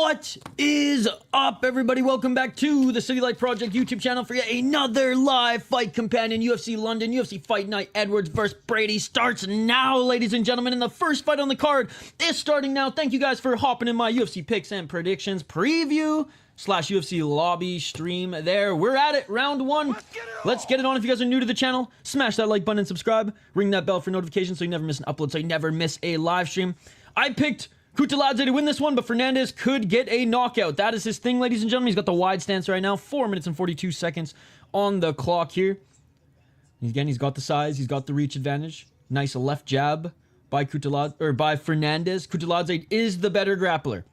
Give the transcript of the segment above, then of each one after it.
What is up, everybody? Welcome back to the City Light Project YouTube channel for yet another live fight companion. UFC London, UFC Fight Night. Edwards versus Brady starts now, ladies and gentlemen, and the first fight on the card is starting now. Thank you guys for hopping in my UFC picks and predictions preview / UFC lobby stream there. We're at it, round one. Let's get it on. If you guys are new to the channel, smash that like button and subscribe. Ring that bell for notifications so you never miss an upload, so you never miss a live stream. I picked Kutateladze to win this one, but Fernandes could get a knockout. That is his thing, ladies and gentlemen. He's got the wide stance right now. 4 minutes and 42 seconds on the clock here. Again, he's got the size. He's got the reach advantage. Nice left jab by Fernandes. Kutateladze is the better grappler.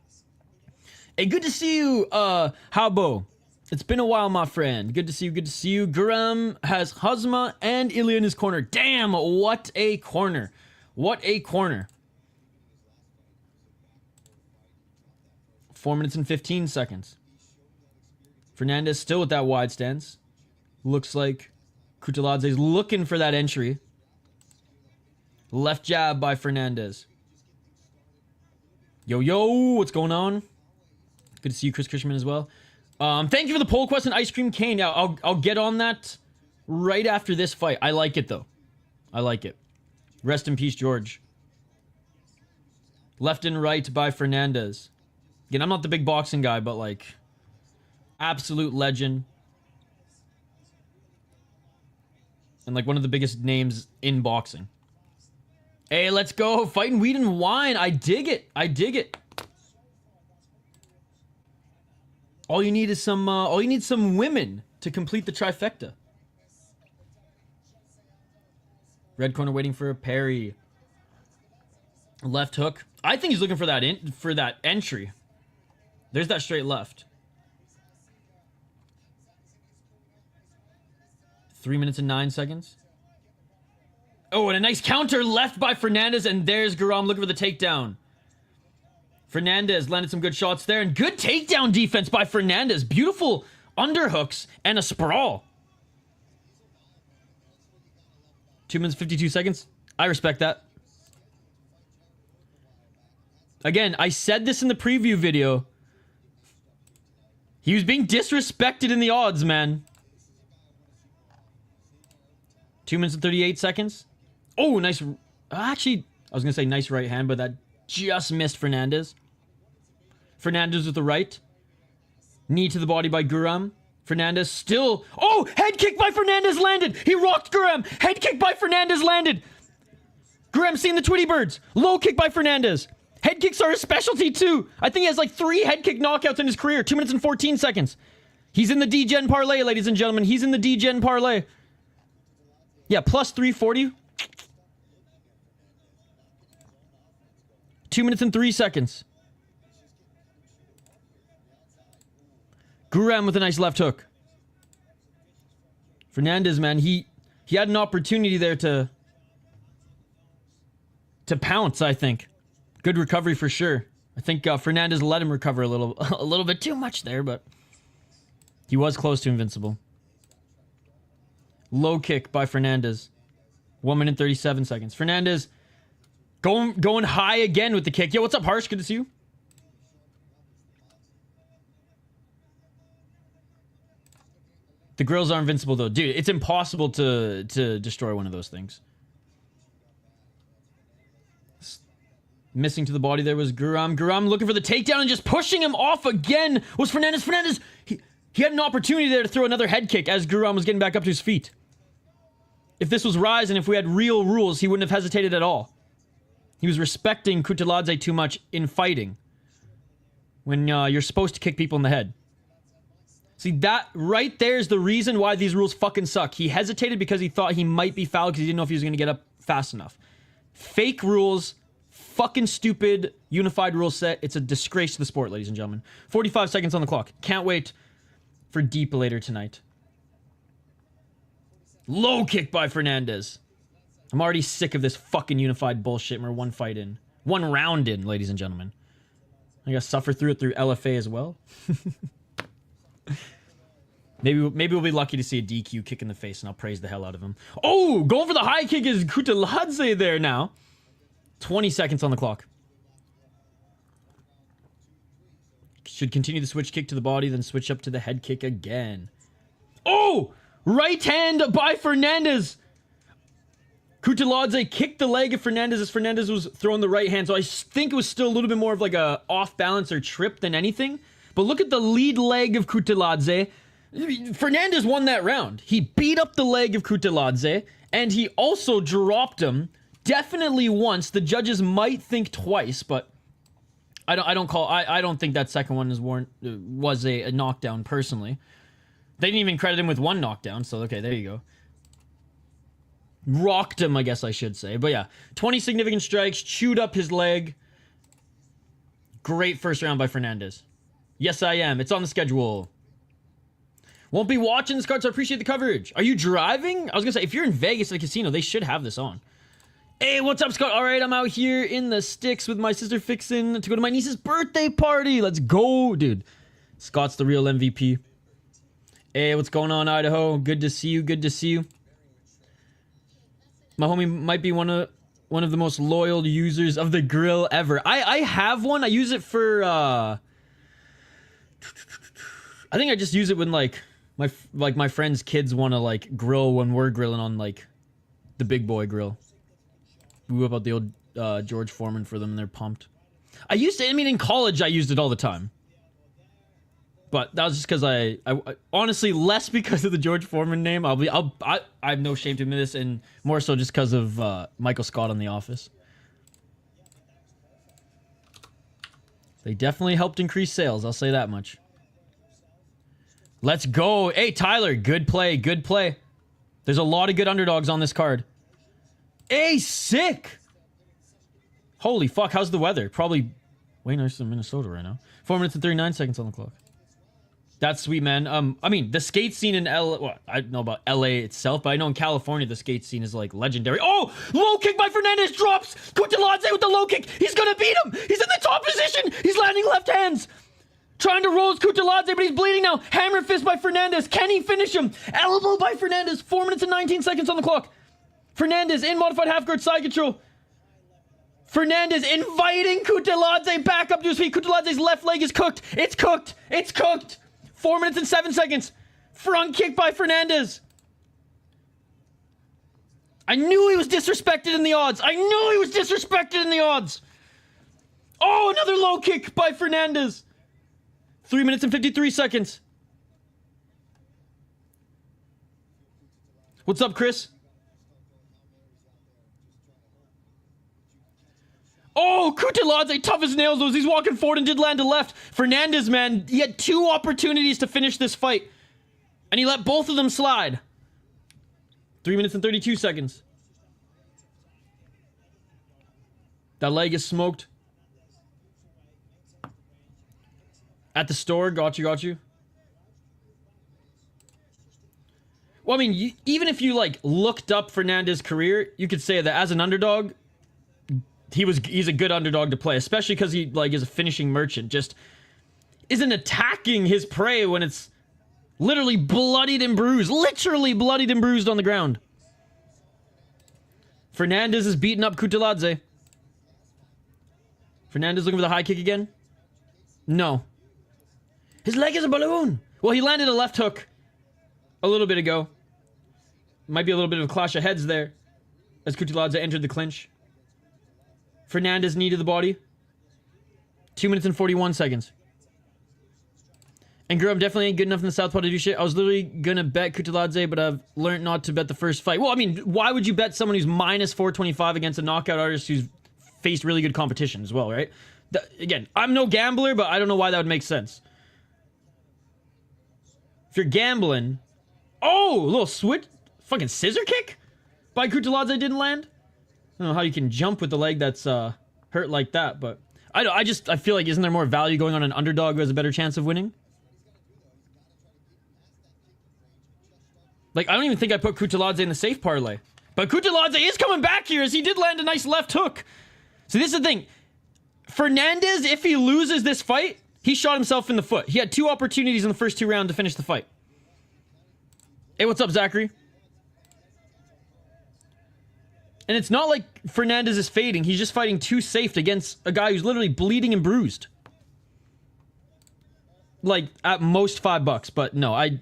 Hey, good to see you, Habo. It's been a while, my friend. Good to see you. Good to see you. Guram has Hazma and Ilya in his corner. Damn, what a corner. What a corner. 4 minutes and 15 seconds. Fernandes still with that wide stance. Looks like Kutateladze is looking for that entry. Left jab by Fernandes. Yo, what's going on? Good to see you, Chris Chrisman, as well. Thank you for the poll question, Ice Cream Cane. Yeah, I'll get on that right after this fight. I like it, though. I like it. Rest in peace, George. Left and right by Fernandes. Again, I'm not the big boxing guy, but, like, absolute legend. And, like, one of the biggest names in boxing. Hey, let's go. Fighting weed and wine. I dig it. I dig it. All you need is some women to complete the trifecta. Red corner waiting for a parry. Left hook. I think he's looking for that entry. There's that straight left. 3 minutes and 9 seconds. Oh, and a nice counter left by Fernandes, and there's Guram looking for the takedown. Fernandes landed some good shots there, and good takedown defense by Fernandes. Beautiful underhooks and a sprawl. 2 minutes 52 seconds. I respect that. Again, I said this in the preview video. He was being disrespected in the odds, man. 2 minutes and 38 seconds. Oh, nice. Actually, I was going to say nice right hand, but that just missed Fernandes. Fernandes with the right. Knee to the body by Guram. Fernandes still. Oh, head kick by Fernandes landed. He rocked Guram. Head kick by Fernandes landed. Guram seeing the Twitty birds. Low kick by Fernandes. Head kicks are his specialty too. I think he has like 3 head kick knockouts in his career. 2 minutes and 14 seconds. He's in the D-Gen parlay, ladies and gentlemen. He's in the D-Gen parlay. Yeah, plus 340. 2 minutes and 3 seconds. Guram with a nice left hook. Fernandes, man, he had an opportunity there to pounce, I think. Good recovery for sure. I think Fernandes let him recover a little bit too much there, but he was close to invincible. Low kick by Fernandes. 1 minute 37 seconds. Fernandes going high again with the kick. Yo, what's up, Harsh? Good to see you. The grills are invincible, though. Dude, it's impossible to destroy one of those things. Missing to the body there was Guram. Guram looking for the takedown and just pushing him off again was Fernandes. Fernandes, he had an opportunity there to throw another head kick as Guram was getting back up to his feet. If this was Rise and if we had real rules, he wouldn't have hesitated at all. He was respecting Kutateladze too much in fighting when you're supposed to kick people in the head. See, that right there is the reason why these rules fucking suck. He hesitated because he thought he might be fouled because he didn't know if he was going to get up fast enough. Fake rules. Fucking stupid unified rule set. It's a disgrace to the sport, ladies and gentlemen. 45 seconds on the clock. Can't wait for Deep later tonight. Low kick by Fernandes. I'm already sick of this fucking unified bullshit. We're one fight in. 1 round in, ladies and gentlemen. I gotta suffer through it through LFA as well. Maybe we'll be lucky to see a DQ kick in the face and I'll praise the hell out of him. Oh, going for the high kick is Kutateladze there now. 20 seconds on the clock. Should continue the switch kick to the body, then switch up to the head kick again. Oh! Right hand by Fernandes. Kutateladze kicked the leg of Fernandes as Fernandes was throwing the right hand. So I think it was still a little bit more of like a off balance or trip than anything. But look at the lead leg of Kutateladze. Fernandes won that round. He beat up the leg of Kutateladze, and he also dropped him. Definitely once. The judges might think twice, but I don't think that second one was a knockdown personally. They didn't even credit him with one knockdown, so okay, there you go. Rocked him, I guess I should say. But yeah, 20 significant strikes, chewed up his leg. Great first round by Fernandes. Yes, I am. It's on the schedule. Won't be watching this card, so I appreciate the coverage. Are you driving? I was gonna say, if you're in Vegas at a casino, they should have this on. Hey, what's up, Scott? All right, I'm out here in the sticks with my sister Fixin' to go to my niece's birthday party. Let's go, dude. Scott's the real MVP. Hey, what's going on, Idaho? Good to see you. Good to see you. My homie might be one of the most loyal users of the grill ever. I have one. I use it for I think I just use it when like my friends' kids want to like grill when we're grilling on like the big boy grill. We whip out the old George Foreman for them and they're pumped. I mean in college I used it all the time. But that was just because I honestly less because of the George Foreman name. I have no shame to admit this, and more so just because of Michael Scott on The Office. They definitely helped increase sales. I'll say that much. Let's go. Hey Tyler, good play, good play. There's a lot of good underdogs on this card. Hey, sick. Holy fuck, how's the weather? Probably way nicer than Minnesota right now. 4 minutes and 39 seconds on the clock. That's sweet, man. I mean, the skate scene in well, I don't know about LA itself, but I know in California the skate scene is like legendary. Oh, low kick by Fernandes drops. Kutateladze with the low kick. He's gonna beat him. He's in the top position. He's landing left hands. Trying to roll Kutateladze, but he's bleeding now. Hammer fist by Fernandes. Can he finish him? Elbow by Fernandes. 4 minutes and 19 seconds on the clock. Fernandes in modified half guard side control. Fernandes inviting Kutateladze back up to his feet. Kutateladze's left leg is cooked. It's cooked. It's cooked. 4 minutes and 7 seconds. Front kick by Fernandes. I knew he was disrespected in the odds. I knew he was disrespected in the odds. Oh, another low kick by Fernandes. 3 minutes and 53 seconds. What's up, Chris? Oh, Kutateladze, tough as nails those. He's walking forward and did land to left. Fernandes, man, he had 2 opportunities to finish this fight. And he let both of them slide. 3 minutes and 32 seconds. That leg is smoked. At the store, got you. Well, I mean, even if you, like, looked up Fernandes' career, you could say that as an underdog, he's a good underdog to play, especially because he like is a finishing merchant. Just isn't attacking his prey when it's literally bloodied and bruised, on the ground. Fernandes is beating up Kutateladze. Fernandes looking for the high kick again. No, his leg is a balloon. Well, he landed a left hook a little bit ago. Might be a little bit of a clash of heads there as Kutateladze entered the clinch. Fernandes knee to the body. 2 minutes and 41 seconds. And Guru, definitely ain't good enough in the southpaw to do shit. I was literally gonna bet Kutateladze, but I've learned not to bet the first fight. Well, I mean, why would you bet someone who's minus 425 against a knockout artist who's faced really good competition as well, right? Again, I'm no gambler, but I don't know why that would make sense. If you're gambling... Oh, a little switch... Fucking scissor kick? By Kutateladze didn't land? I don't know how you can jump with the leg that's hurt like that, but... I feel like isn't there more value going on an underdog who has a better chance of winning? Like, I don't even think I put Kutateladze in the safe parlay. But Kutateladze is coming back here as he did land a nice left hook. So this is the thing. Fernandes, if he loses this fight, he shot himself in the foot. He had 2 opportunities in the first 2 rounds to finish the fight. Hey, what's up, Zachary? And it's not like Fernandes is fading. He's just fighting too safe against a guy who's literally bleeding and bruised. like at most $5, but no, I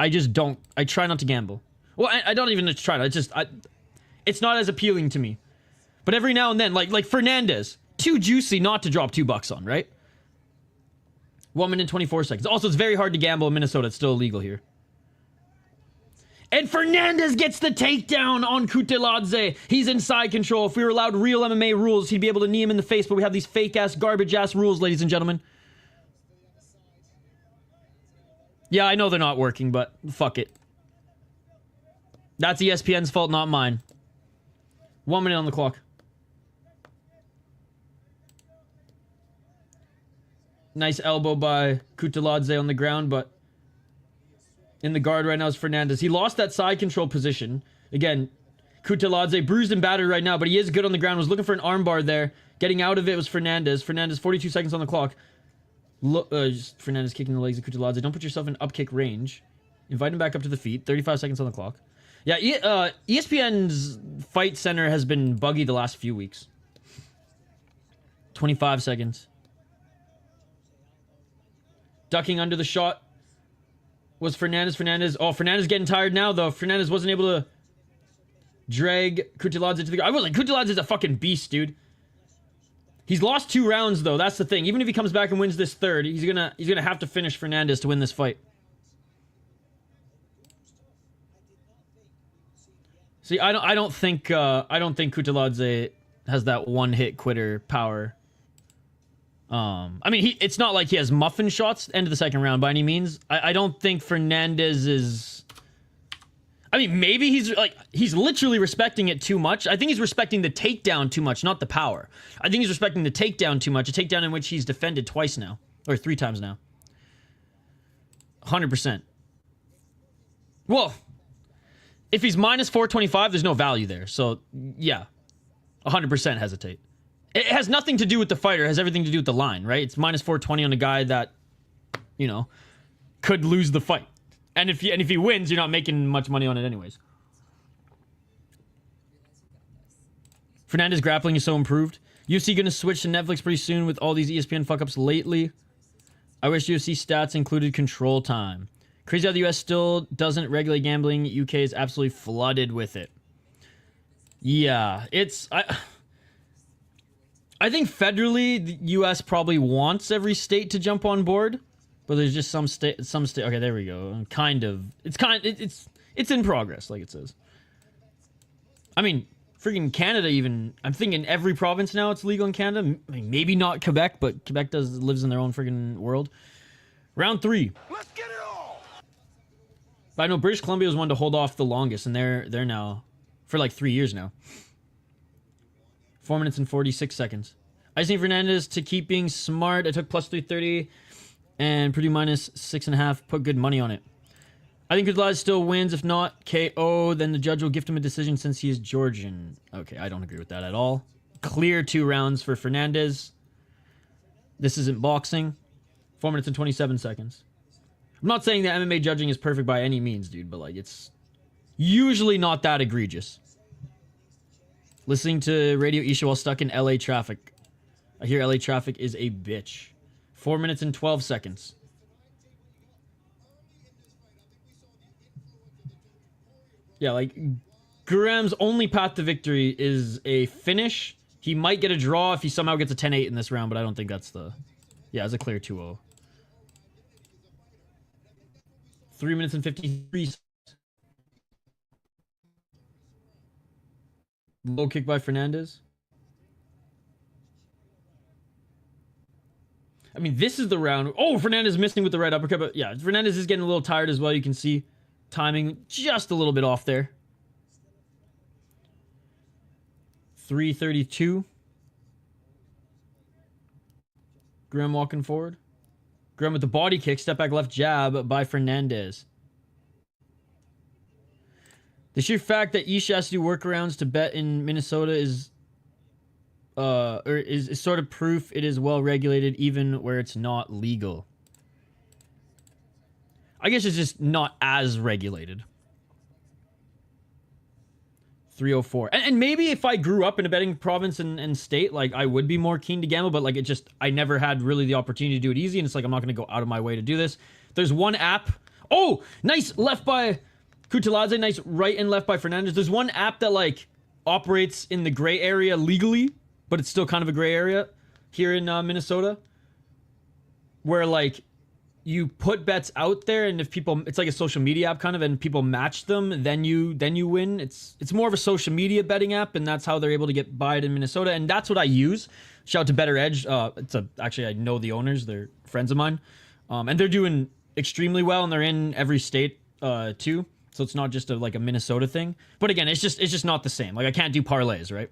just don't. I try not to gamble. Well, I don't even try to. It's just it's not as appealing to me. But every now and then, like Fernandes, too juicy not to drop $2 on, right? 1 minute 24 seconds. Also, it's very hard to gamble in Minnesota. It's still illegal here. And Fernandes gets the takedown on Kutateladze. He's in side control. If we were allowed real MMA rules, he'd be able to knee him in the face, but we have these fake-ass, garbage-ass rules, ladies and gentlemen. Yeah, I know they're not working, but fuck it. That's ESPN's fault, not mine. 1 minute on the clock. Nice elbow by Kutateladze on the ground, but in the guard right now is Fernandes. He lost that side control position. Again, Kutateladze bruised and battered right now, but he is good on the ground. Was looking for an armbar there. Getting out of it was Fernandes. Fernandes, 42 seconds on the clock. Fernandes kicking the legs of Kutateladze. Don't put yourself in up kick range. Invite him back up to the feet. 35 seconds on the clock. Yeah, ESPN's Fight Center has been buggy the last few weeks. 25 seconds. Ducking under the shot was Fernandes. Oh, Fernandes getting tired now, though. Fernandes wasn't able to drag Kutateladze to the ground. I was like, Kutateladze is a fucking beast, dude. He's lost 2 rounds, though. That's the thing. Even if he comes back and wins this third, he's gonna have to finish Fernandes to win this fight. See, I don't think Kutateladze has that one-hit quitter power. I mean, it's not like he has muffin shots end of the second round by any means. I don't think Fernandes is... I mean, maybe he's literally respecting it too much. I think he's respecting the takedown too much, not the power. I think he's respecting the takedown too much. A takedown in which he's defended twice now. Or 3 times now. 100%. Well, if he's minus 425, there's no value there. So, yeah. 100% hesitate. It has nothing to do with the fighter. It has everything to do with the line, right? It's minus 420 on a guy that, you know, could lose the fight. And if he wins, you're not making much money on it anyways. Fernandes' grappling is so improved. UFC gonna switch to Netflix pretty soon with all these ESPN fuck-ups lately. I wish UFC stats included control time. Crazy how the US still doesn't regulate gambling. UK is absolutely flooded with it. Yeah, I think federally, the U.S. probably wants every state to jump on board, but there's just some state. Okay, there we go. It's in progress, like it says. I mean, freaking Canada even. I'm thinking every province now it's legal in Canada. I mean, maybe not Quebec, but Quebec lives in their own freaking world. Round 3. Let's get it all. But I know British Columbia was one to hold off the longest, and they're now for like 3 years now. 4 minutes and 46 seconds. I just need Fernandes to keep being smart. I took plus 330 and Purdue minus 6.5. Put good money on it. I think Kutateladze still wins. If not KO, then the judge will gift him a decision since he is Georgian. Okay, I don't agree with that at all. Clear 2 rounds for Fernandes. This isn't boxing. 4 minutes and 27 seconds. I'm not saying that MMA judging is perfect by any means, dude, but like it's usually not that egregious. Listening to Radio Isha while stuck in LA traffic. I hear LA traffic is a bitch. 4 minutes and 12 seconds. Yeah, like, Graham's only path to victory is a finish. He might get a draw if he somehow gets a 10-8 in this round, but I don't think that's the... Yeah, it's a clear 2-0. 3 minutes and 53 seconds. Low kick by Fernandes. I mean, this is the round. Oh, Fernandes missing with the right uppercut. But yeah, Fernandes is getting a little tired as well. You can see timing just a little bit off there. 3:32. Graham walking forward. Graham with the body kick. Step back left jab by Fernandes. The sheer fact that Isha has to do workarounds to bet in Minnesota is sort of proof it is well regulated even where it's not legal. I guess it's just not as regulated. 304. And maybe if I grew up in a betting province and state, like, I would be more keen to gamble, but like, I never had really the opportunity to do it easy, and it's like, I'm not going to go out of my way to do this. There's one app. Oh, nice left by Kutateladze, nice right and left by Fernandes. There's one app that, like, operates in the gray area legally, but it's still kind of a gray area here in Minnesota, where, like, you put bets out there, and if people, it's like a social media app kind of, and people match them, then you win. It's more of a social media betting app, and that's how they're able to get by it in Minnesota, and that's what I use. Shout out to Better Edge. Actually, I know the owners; they're friends of mine, and they're doing extremely well, and they're in every state too. So it's not just like a Minnesota thing. But again, it's just not the same. Like, I can't do parlays, right?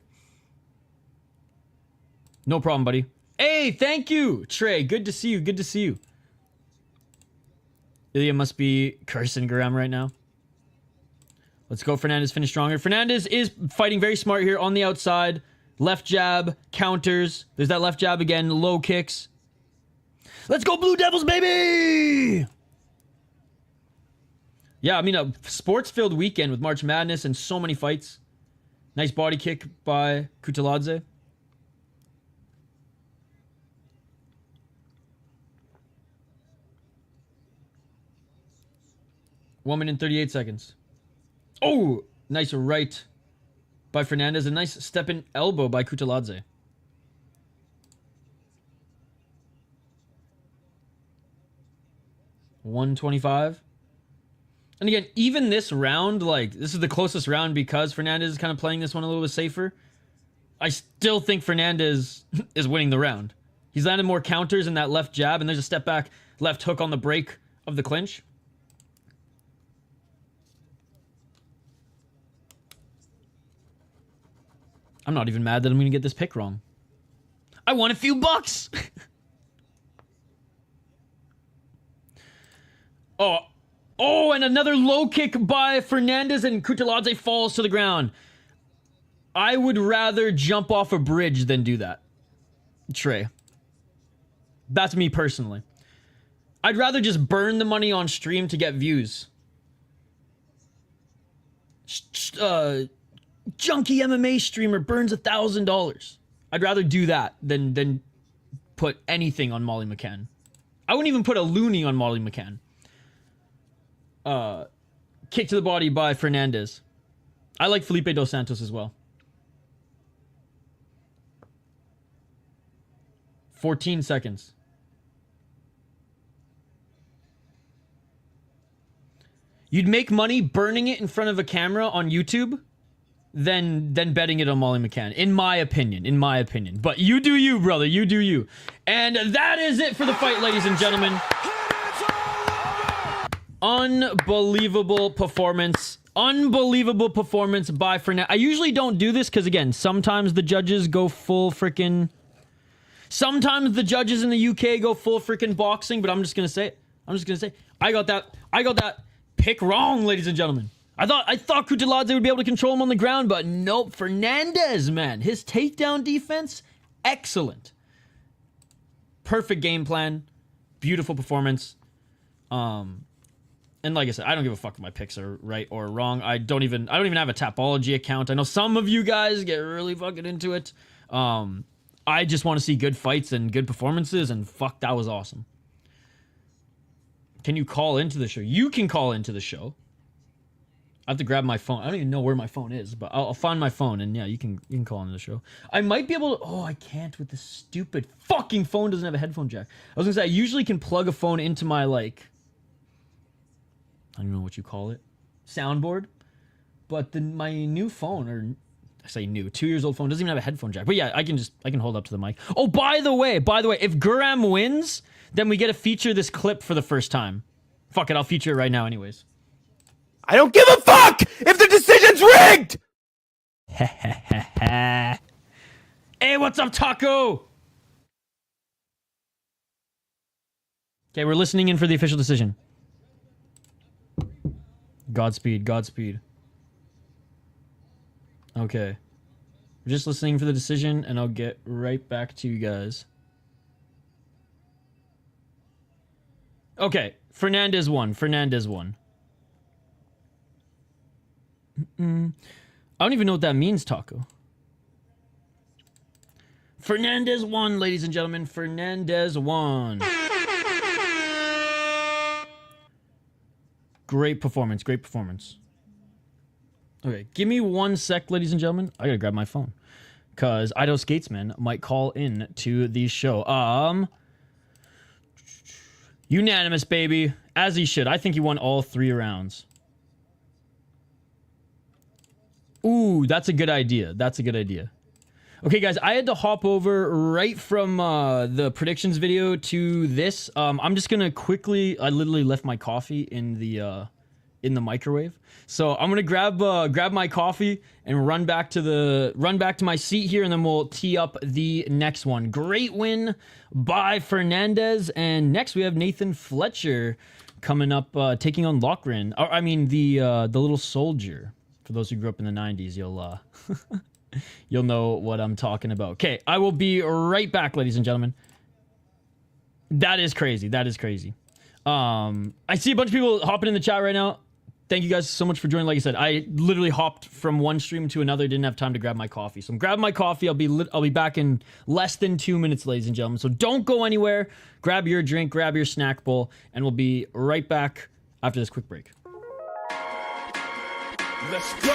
No problem, buddy. Hey, thank you, Trey. Good to see you. Good to see you. Ilya must be cursing Graham right now. Let's go. Fernandes finish stronger. Fernandes is fighting very smart here on the outside. Left jab, counters. There's that left jab again. Low kicks. Let's go Blue Devils, baby! Yeah, I mean, a sports-filled weekend with March Madness and so many fights. Nice body kick by Kutateladze. One minute and 38 seconds. Oh, nice right by Fernandes. A nice step-in elbow by Kutateladze. $125. And again, even this round, like, this is the closest round because Fernandes is kind of playing this one a little bit safer. I still think Fernandes is winning the round. He's landed more counters in that left jab, and there's a step back left hook on the break of the clinch. I'm not even mad that I'm going to get this pick wrong. I won a few bucks! Oh, and another low kick by Fernandes, and Kutateladze falls to the ground. I would rather jump off a bridge than do that. Trey. That's me personally. I'd rather just burn the money on stream to get views. Junkie MMA streamer burns $1,000. I'd rather do that than put anything on Molly McCann. I wouldn't even put a loony on Molly McCann. Kick to the body by Fernandes. I like Felipe dos Santos as well. 14 seconds. You'd make money burning it in front of a camera on YouTube than betting it on Molly McCann, in my opinion. But you do you, brother. You do you. And that is it for the fight, ladies and gentlemen. Unbelievable performance. Unbelievable performance by Fernandes. I usually don't do this because, again, sometimes the judges go full freaking... Sometimes the judges in the UK go full freaking boxing, but I'm just going to say it. I got that pick wrong, ladies and gentlemen. I thought Kutateladze would be able to control him on the ground, but nope. Fernandes, man. His takedown defense, excellent. Perfect game plan. Beautiful performance. And like I said, I don't give a fuck if my picks are right or wrong. I don't even have a Tapology account. I know some of you guys get really fucking into it. I just want to see good fights and good performances, and fuck, that was awesome. Can you call into the show? You can call into the show. I have to grab my phone. I don't even know where my phone is, but I'll find my phone, and yeah, you can call into the show. I might be able to... Oh, I can't with this stupid fucking phone. Doesn't have a headphone jack. I was gonna say, I usually can plug a phone into my, like... I don't know what you call it. Soundboard. But my new phone, or I say new, 2 years old phone, doesn't even have a headphone jack. But yeah, I can hold up to the mic. Oh, by the way, if Graham wins, then we get to feature this clip for the first time. Fuck it, I'll feature it right now anyways. I don't give a fuck if the decision's rigged! Hey, what's up, Taco? Okay, we're listening in for the official decision. Godspeed. Okay. We're just listening for the decision, and I'll get right back to you guys. Okay, Fernandes won. I don't even know what that means, Taco. Fernandes won, ladies and gentlemen. Fernandes won. Great performance. Great performance. Okay, give me 1 sec, ladies and gentlemen. I gotta grab my phone. Because Ido Skatesman might call in to the show. Unanimous, baby. As he should. I think he won all 3 rounds. Ooh, that's a good idea. That's a good idea. Okay, guys, I had to hop over right from the predictions video to this. I'm just gonna quickly. I literally left my coffee in the microwave, so I'm gonna grab my coffee and run back to my seat here, and then we'll tee up the next one. Great win by Fernandes, and next we have Nathan Fletcher coming up, taking on Loughran. I mean the little soldier. For those who grew up in the 90s, you'll know what I'm talking about. Okay, I will be right back, ladies and gentlemen. That is crazy. That is crazy. I see a bunch of people hopping in the chat right now. Thank you guys so much for joining. Like I said, I literally hopped from one stream to another. Didn't have time to grab my coffee. So I'm grabbing my coffee. I'll be back in less than 2 minutes, ladies and gentlemen. So don't go anywhere. Grab your drink, grab your snack bowl, and we'll be right back after this quick break. Let's go.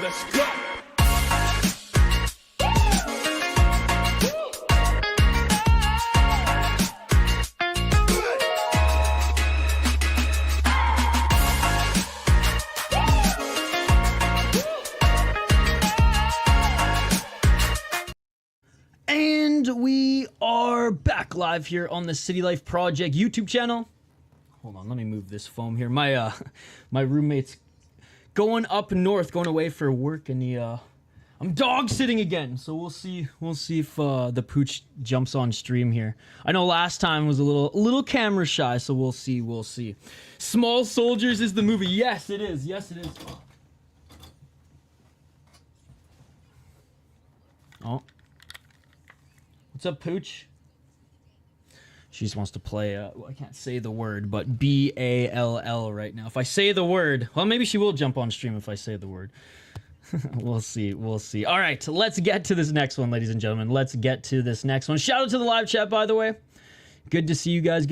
Let's go. And we are back live here on the City Life Project YouTube channel. Hold on, let me move this foam here. My my roommate's going up north, going away for work, and I'm dog sitting again. So we'll see if the pooch jumps on stream here. I know last time was a little camera shy, so we'll see. Small Soldiers is the movie. Yes, it is. Yes, it is. Oh. What's up, Pooch? She just wants to play, well, I can't say the word, but B-A-L-L right now. If I say the word, well, maybe she will jump on stream if I say the word. We'll see. All right, let's get to this next one, ladies and gentlemen. Let's get to this next one. Shout out to the live chat, by the way. Good to see you guys.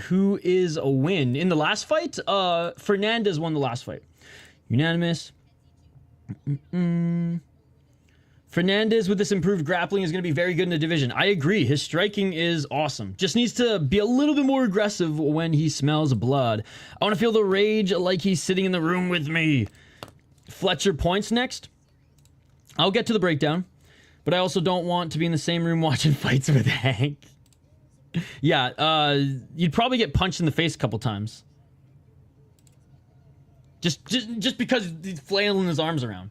Who is a win? In the last fight, Fernandes won the last fight. Unanimous. Fernandes with this improved grappling is going to be very good in the division. I agree. His striking is awesome. Just needs to be a little bit more aggressive when he smells blood. I want to feel the rage like he's sitting in the room with me. Fletcher points next. I'll get to the breakdown, but I also don't want to be in the same room watching fights with Hank. Yeah, you'd probably get punched in the face a couple times. Just because he's flailing his arms around.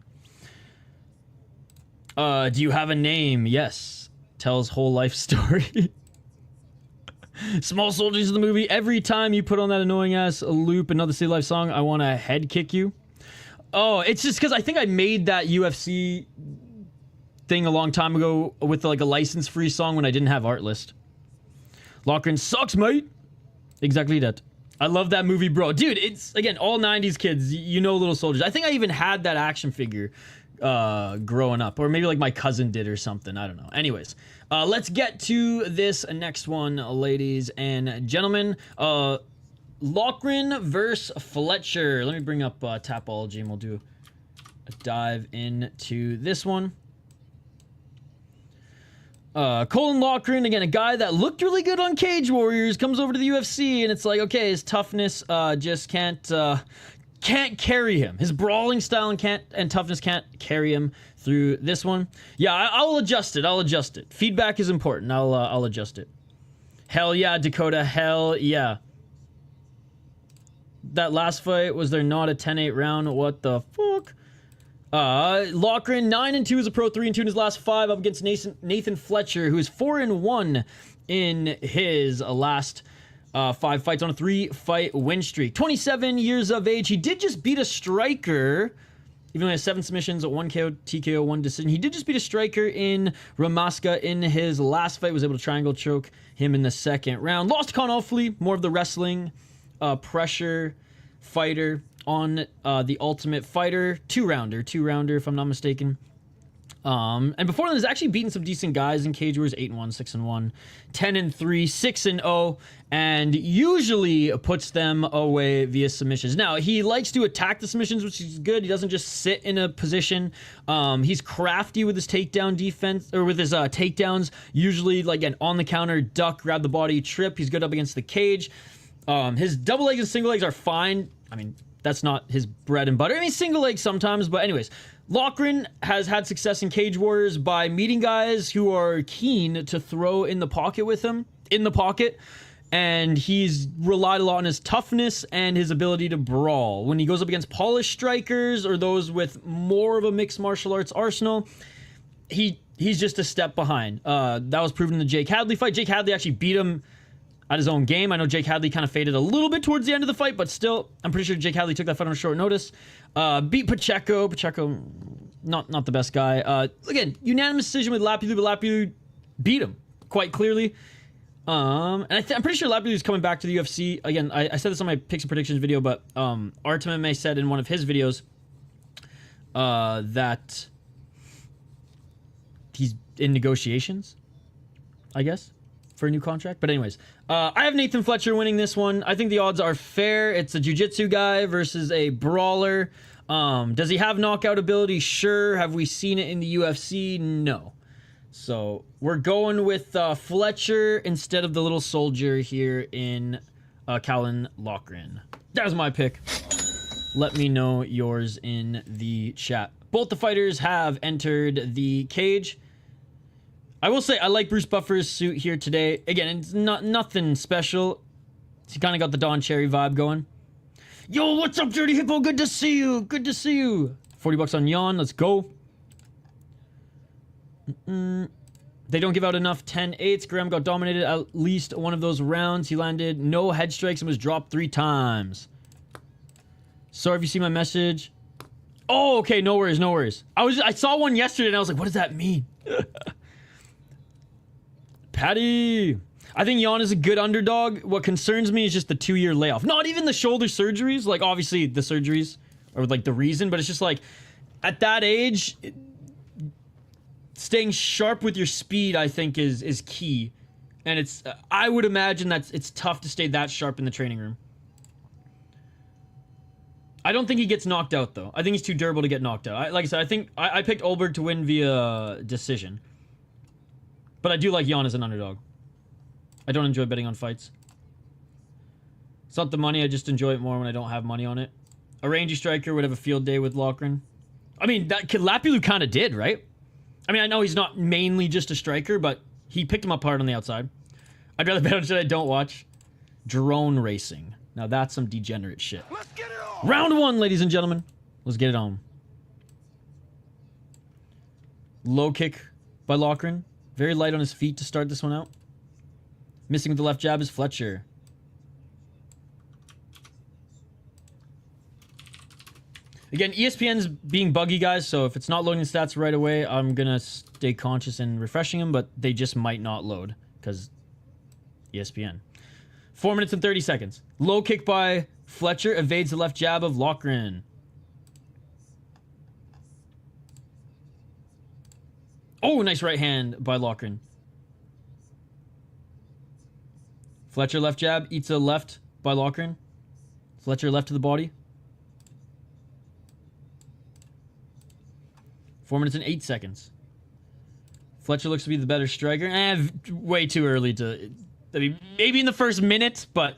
Do you have a name? Yes. Tells whole life story. Small Soldiers of the movie. Every time you put on that annoying ass loop, another City Life song, I want to head kick you. Oh, it's just because I think I made that UFC thing a long time ago with like a license-free song when I didn't have Artlist. Loughran sucks, mate. Exactly that. I love that movie, bro. Dude, it's, again, all 90s kids. You know Little Soldiers. I think I even had that action figure growing up, or maybe like my cousin did or something. I don't know. Anyways, let's get to this next one, ladies and gentlemen. Loughran versus Fletcher. Let me bring up Tapology and we'll do a dive into this one. Colin Loughran, again, a guy that looked really good on Cage Warriors, comes over to the UFC, and it's like, okay, his toughness just can't carry him. His brawling style and toughness can't carry him through this one. Yeah, I'll adjust it. I'll adjust it. Feedback is important. I'll adjust it. Hell yeah, Dakota. Hell yeah. That last fight, was there not a 10-8 round? What the fuck? Loughran 9-2 as a pro, 3-2 in his last 5 up against Nathan Fletcher, who is 4-1 in his last 5 fights on a 3-fight win streak. 27 years of age. He did just beat a striker, even though he has 7 submissions, 1 KO, TKO, 1 decision. He did just beat a striker in Ramaska in his last fight. Was able to triangle choke him in the second round. Lost to Con Offley, more of the wrestling pressure fighter on the Ultimate Fighter. Two-rounder if I'm not mistaken. And before that, he's actually beaten some decent guys in Cage Warriors. 8-1, 6-1, 10-3, 6-0, and usually puts them away via submissions. Now, he likes to attack the submissions, which is good. He doesn't just sit in a position. He's crafty with his takedown defense, or with his takedowns. Usually, like, an on the counter, duck, grab the body, trip. He's good up against the cage. His double legs and single legs are fine. I mean, that's not his bread and butter. I mean, single leg sometimes, but anyways, Loughran has had success in Cage Warriors by meeting guys who are keen to throw in the pocket with him, and he's relied a lot on his toughness and his ability to brawl. When he goes up against polished strikers or those with more of a mixed martial arts arsenal, he's just a step behind. That was proven in the Jake Hadley fight. Jake Hadley actually beat him at his own game. I know Jake Hadley kind of faded a little bit towards the end of the fight, but still, I'm pretty sure Jake Hadley took that fight on short notice. Beat Pacheco. Pacheco, not the best guy. Again, unanimous decision with Lapulu, but Lapulu beat him quite clearly. And I'm pretty sure Lapulu is coming back to the UFC. Again, I said this on my picks and predictions video, but Art MMA said in one of his videos that he's in negotiations, I guess, for a new contract. But anyways, I have Nathan Fletcher winning this one. I think the odds are fair. It's a jiu-jitsu guy versus a brawler. Does he have knockout ability? Sure. Have we seen it in the UFC? No. So we're going with Fletcher instead of the little soldier here in Colin Loughran. That was my pick. Let me know yours in the chat. Both the fighters have entered the cage. I will say I like Bruce Buffer's suit here today. Again, it's nothing special. He kind of got the Don Cherry vibe going. Yo, what's up, Dirty Hippo? Good to see you. Good to see you. 40 bucks on Jan. Let's go. They don't give out enough 10-8s. Graham got dominated at least one of those rounds. He landed no head strikes and was dropped 3 times. Sorry if you see my message. Oh, okay. No worries. No worries. I saw one yesterday and I was like, what does that mean? Patty. I think Jan is a good underdog. What concerns me is just the 2-year layoff. Not even the shoulder surgeries. Like, obviously, the surgeries are, like, the reason. But it's just, like, at that age, staying sharp with your speed, I think, is key. And it's... I would imagine that it's tough to stay that sharp in the training room. I don't think he gets knocked out, though. I think he's too durable to get knocked out. Like I said, I think... I picked Ulberg to win via decision. But I do like Jan as an underdog. I don't enjoy betting on fights. It's not the money, I just enjoy it more when I don't have money on it. A rangy striker would have a field day with Loughran. I mean, that Lapulu kind of did, right? I mean, I know he's not mainly just a striker, but he picked him apart on the outside. I'd rather bet on shit I don't watch. Drone racing. Now that's some degenerate shit. Let's get it on! Round 1, ladies and gentlemen. Let's get it on. Low kick by Loughran. Very light on his feet to start this one out. Missing with the left jab is Fletcher. Again, ESPN's being buggy, guys, so if it's not loading the stats right away, I'm going to stay conscious and refreshing them, but they just might not load because ESPN. 4 minutes and 30 seconds. Low kick by Fletcher evades the left jab of Loughran. Oh, nice right hand by Loughran. Fletcher left jab, eats a left by Loughran. Fletcher left to the body. 4 minutes and 8 seconds. Fletcher looks to be the better striker. Way too early to... I mean, maybe in the first minute, but...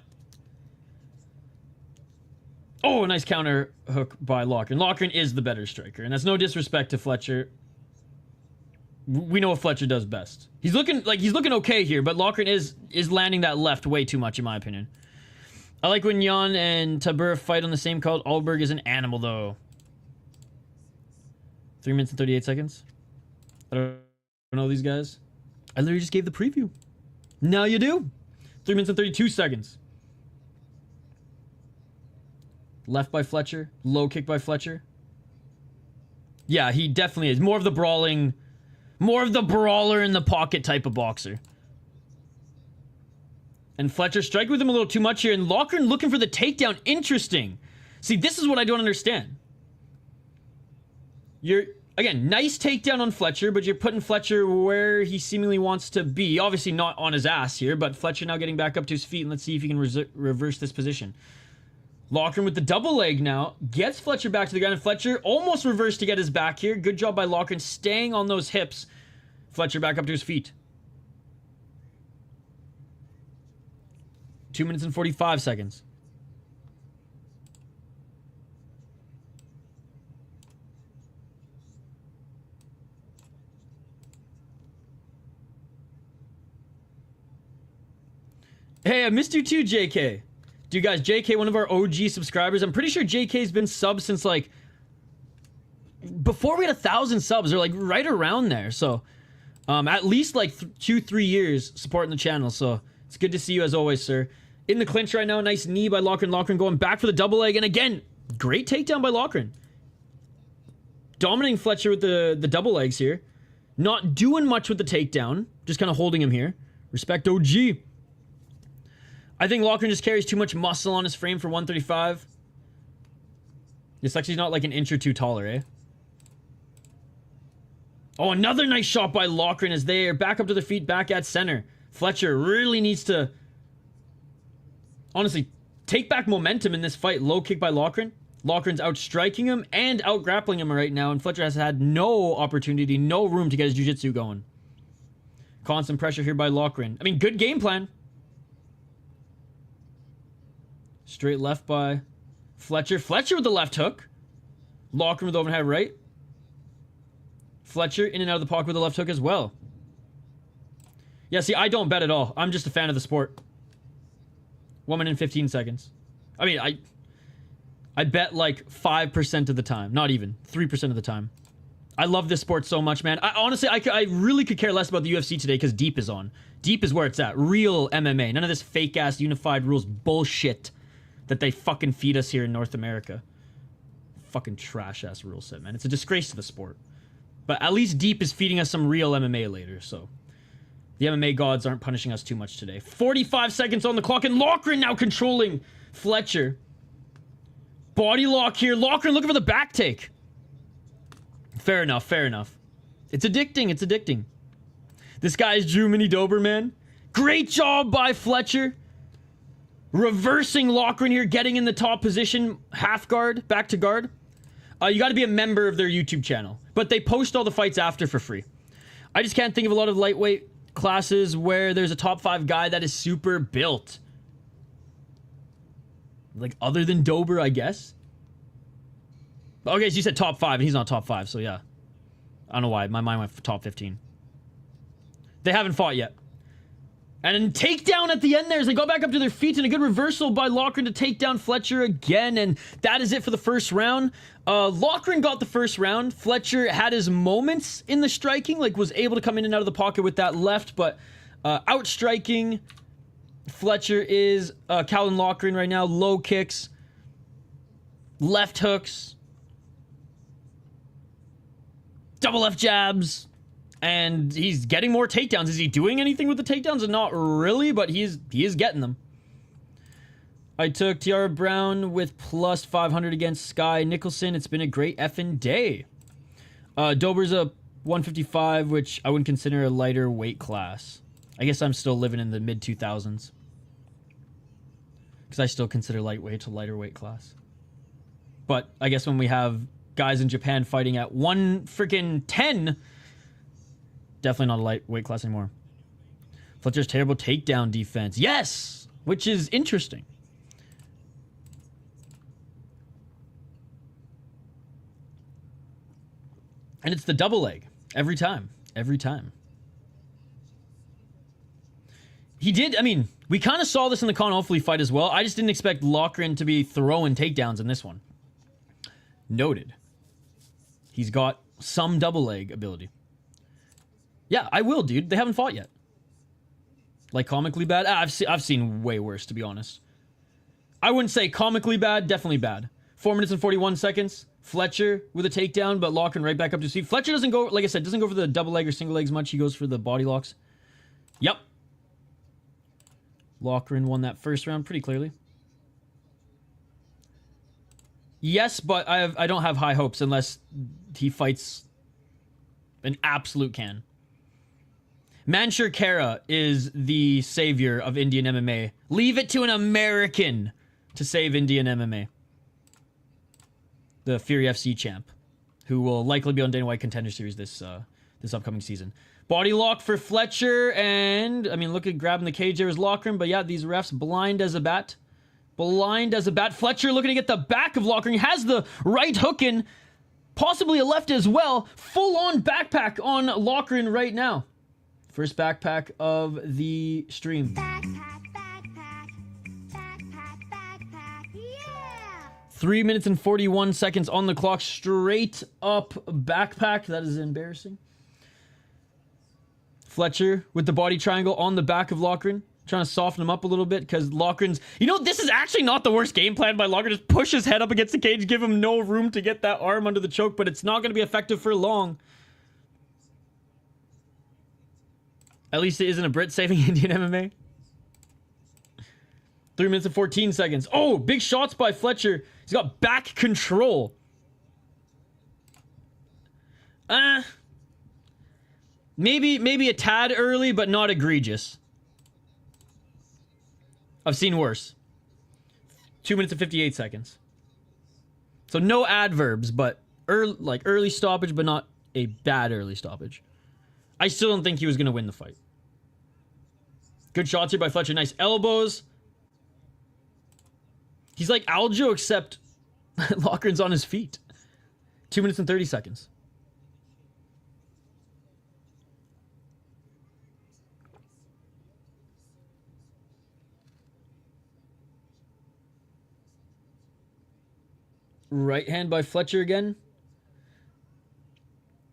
Oh, a nice counter hook by Loughran. Loughran is the better striker, and that's no disrespect to Fletcher. We know what Fletcher does best. He's looking okay here, but Loughran is landing that left way too much, in my opinion. I like when Jan and Tybura fight on the same card. Ulberg is an animal, though. 3 minutes and 38 seconds. I don't know these guys. I literally just gave the preview. Now you do. 3 minutes and 32 seconds. Left by Fletcher. Low kick by Fletcher. Yeah, he definitely is. More of the brawling... More of the brawler in the pocket type of boxer. And Fletcher striking with him a little too much here. And Loughran looking for the takedown. Interesting. See, this is what I don't understand. You're, again, nice takedown on Fletcher, but you're putting Fletcher where he seemingly wants to be. Obviously not on his ass here, but Fletcher now getting back up to his feet. And let's see if he can reverse this position. Loughran with the double leg now. Gets Fletcher back to the ground. And Fletcher almost reversed to get his back here. Good job by Loughran staying on those hips. Fletcher back up to his feet. 2 minutes and 45 seconds. Hey, I missed you too, JK. Dude, guys, JK, one of our OG subscribers. I'm pretty sure JK's been subbed since, like, before we had 1,000 subs, or, like, right around there. So, at least, like, 2-3 years supporting the channel. So, it's good to see you, as always, sir. In the clinch right now, nice knee by Loughran. Loughran going back for the double leg. And again, great takedown by Loughran. Dominating Fletcher with the double legs here. Not doing much with the takedown. Just kind of holding him here. Respect OG. I think Loughran just carries too much muscle on his frame for 135. It's like he's not like an inch or two taller, eh? Oh, another nice shot by Loughran as they are back up to their feet, back at center. Fletcher really needs to, honestly, take back momentum in this fight. Low kick by Loughran. Loughran's outstriking him and out-grappling him right now, and Fletcher has had no opportunity, no room to get his jiu-jitsu going. Constant pressure here by Loughran. I mean, good game plan. Straight left by Fletcher. Fletcher with the left hook. Loughran with the overhead right. Fletcher in and out of the pocket with the left hook as well. Yeah, see, I don't bet at all. I'm just a fan of the sport. 1 minute and 15 seconds. I mean, I bet like 5% of the time. Not even. 3% of the time. I love this sport so much, man. Honestly, I really could care less about the UFC today because Deep is on. Deep is where it's at. Real MMA. None of this fake-ass unified rules bullshit that they fucking feed us here in North America. Fucking trash-ass rule set, man. It's a disgrace to the sport. But at least Deep is feeding us some real MMA later, so... The MMA gods aren't punishing us too much today. 45 seconds on the clock, and Loughran now controlling Fletcher. Body lock here. Loughran looking for the back take. Fair enough, fair enough. It's addicting, it's addicting. This guy is Drew Mini Dober, man. Great job by Fletcher. Reversing Loughran here, getting in the top position. Half guard, back to guard. You got to be a member of their YouTube channel. But they post all the fights after for free. I just can't think of a lot of lightweight classes where there's a top 5 guy that is super built. Like, other than Dober, I guess. Okay, so you said top 5, and he's not top 5, so yeah. I don't know why. My mind went for top 15. They haven't fought yet. And then takedown at the end there as they go back up to their feet, and a good reversal by Loughran to take down Fletcher again, and that is it for the first round. Loughran got the first round. Fletcher had his moments in the striking, like was able to come in and out of the pocket with that left, but outstriking Fletcher is Calvin Loughran right now. Low kicks, left hooks, double left jabs. And he's getting more takedowns. Is he doing anything with the takedowns? Not really, but he is getting them. I took Tiara Brown with plus 500 against Sky Nicholson. It's been a great effing day. Dober's a 155, which I wouldn't consider a lighter weight class. I guess I'm still living in the mid-2000s. Because I still consider lightweight a lighter weight class. But I guess when we have guys in Japan fighting at 110, definitely not a lightweight class anymore. Fletcher's terrible takedown defense. Yes! Which is interesting. And it's the double leg. Every time. Every time. He did, I mean, we kind of saw this in the Con hopefully fight as well. I just didn't expect Loughran to be throwing takedowns in this one. Noted. He's got some double leg ability. Yeah, I will, dude. They haven't fought yet. Like comically bad? I've seen way worse, to be honest. I wouldn't say comically bad, definitely bad. 4 minutes and 41 seconds. Fletcher with a takedown, but Loughran right back up to his feet. Fletcher doesn't go, like I said, doesn't go for the double leg or single legs much. He goes for the body locks. Yep. Loughran won that first round pretty clearly. Yes, but I don't have high hopes unless he fights an absolute can. Mansoor Kara is the savior of Indian MMA. Leave it to an American to save Indian MMA. The Fury FC champ, who will likely be on Dana White Contender Series this upcoming season. Body lock for Fletcher, and I mean, look at grabbing the cage there is Loughran, but yeah, these refs blind as a bat. Blind as a bat. Fletcher looking to get the back of Loughran. He has the right hook in, possibly a left as well. Full-on backpack on Loughran right now. First backpack of the stream. Backpack, yeah! 3 minutes and 41 seconds on the clock. Straight up backpack. That is embarrassing. Fletcher with the body triangle on the back of Loughran. Trying to soften him up a little bit because Loughran's... You know, this is actually not the worst game plan by Loughran. Just push his head up against the cage, give him no room to get that arm under the choke, but it's not going to be effective for long. At least it isn't a Brit saving Indian MMA. 3 minutes and 14 seconds. Oh, big shots by Fletcher. He's got back control. Maybe a tad early, but not egregious. I've seen worse. 2 minutes and 58 seconds. So no adverbs, but early stoppage, but not a bad early stoppage. I still don't think he was going to win the fight. Good shots here by Fletcher. Nice elbows. He's like Aljo, except Loughran's on his feet. 2 minutes and 30 seconds. Right hand by Fletcher again.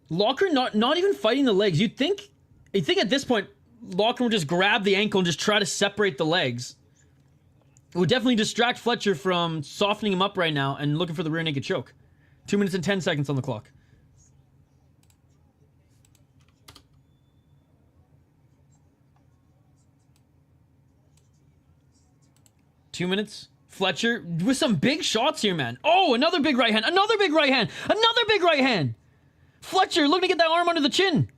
Loughran not even fighting the legs. You'd think at this point, Loughran would just grab the ankle and just try to separate the legs. It would definitely distract Fletcher from softening him up right now and looking for the rear naked choke. 2 minutes and 10 seconds on the clock. Two minutes. Fletcher with some big shots here, man. Oh, another big right hand. Another big right hand. Another big right hand. Fletcher looking to get that arm under the chin.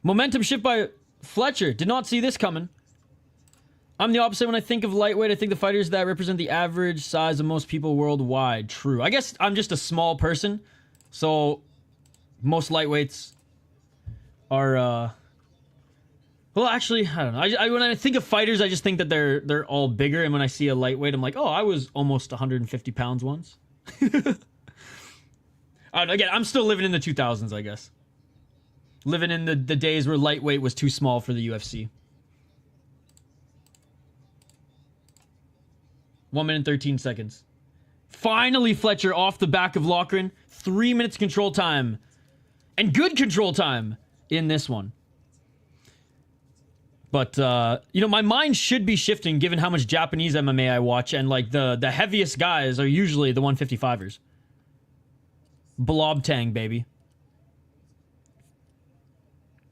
Momentum shift by Fletcher. Did not see this coming. I'm the opposite when I think of lightweight. I think the fighters that represent the average size of most people worldwide. True. I guess I'm just a small person. So most lightweights are... Well, actually, I don't know. When I think of fighters, I just think that they're all bigger. And when I see a lightweight, I'm like, oh, I was almost 150 pounds once. Again, I'm still living in the 2000s, I guess. Living in the days where lightweight was too small for the UFC. 1 minute 13 seconds. Finally, Fletcher off the back of Loughran. 3 minutes control time. And good control time in this one. But, you know, my mind should be shifting given how much Japanese MMA I watch. And, like, the heaviest guys are usually the 155ers. Blobtang, baby.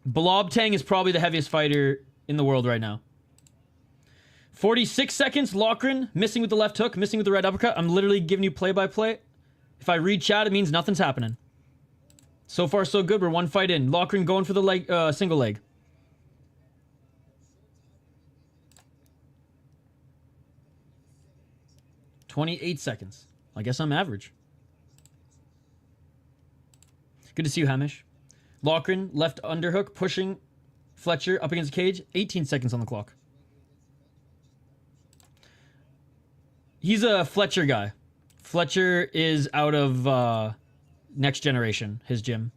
Blobtang is probably the heaviest fighter in the world right now. 46 seconds, Loughran missing with the left hook, missing with the right uppercut. I'm literally giving you play-by-play. If I read chat, it means nothing's happening. So far, so good. We're one fight in. Loughran going for the leg, single leg. "28 seconds. I guess I'm average. Good to see you, Hamish. Loughran, left underhook, pushing Fletcher up against the cage. 18 seconds on the clock. He's a Fletcher guy. Fletcher is out of Next Generation, his gym.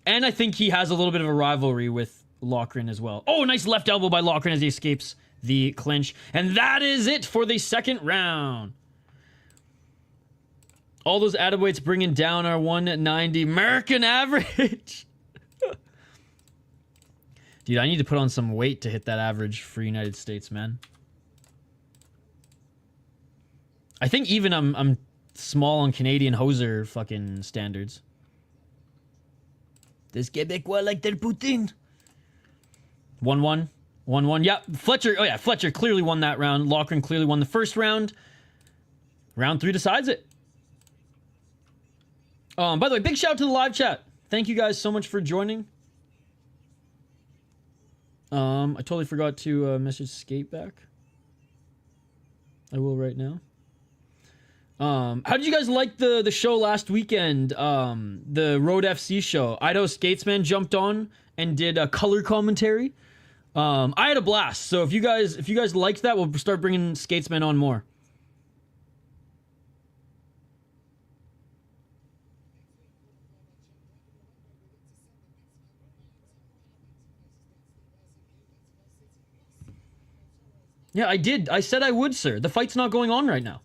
And I think he has a little bit of a rivalry with Loughran as well. Oh, nice left elbow by Loughran as he escapes the clinch. And that is it for the second round. All those attaboys bringing down our 190 American average. Dude, I need to put on some weight to hit that average for United States, man. I think even I'm small on Canadian hoser fucking standards. This Québécois like their Putin. 1-1. 1-1. Yeah, Fletcher. Oh yeah, Fletcher clearly won that round. Loughran clearly won the first round. Round 3 decides it. By the way, big shout out to the live chat. Thank you guys so much for joining. I totally forgot to message Skate back. I will right now. How did you guys like the show last weekend? The Road FC show. Idaho Skatesman jumped on and did a color commentary. I had a blast. So if you guys liked that, we'll start bringing Skatesman on more. Yeah, I did. I said I would, sir. The fight's not going on right now.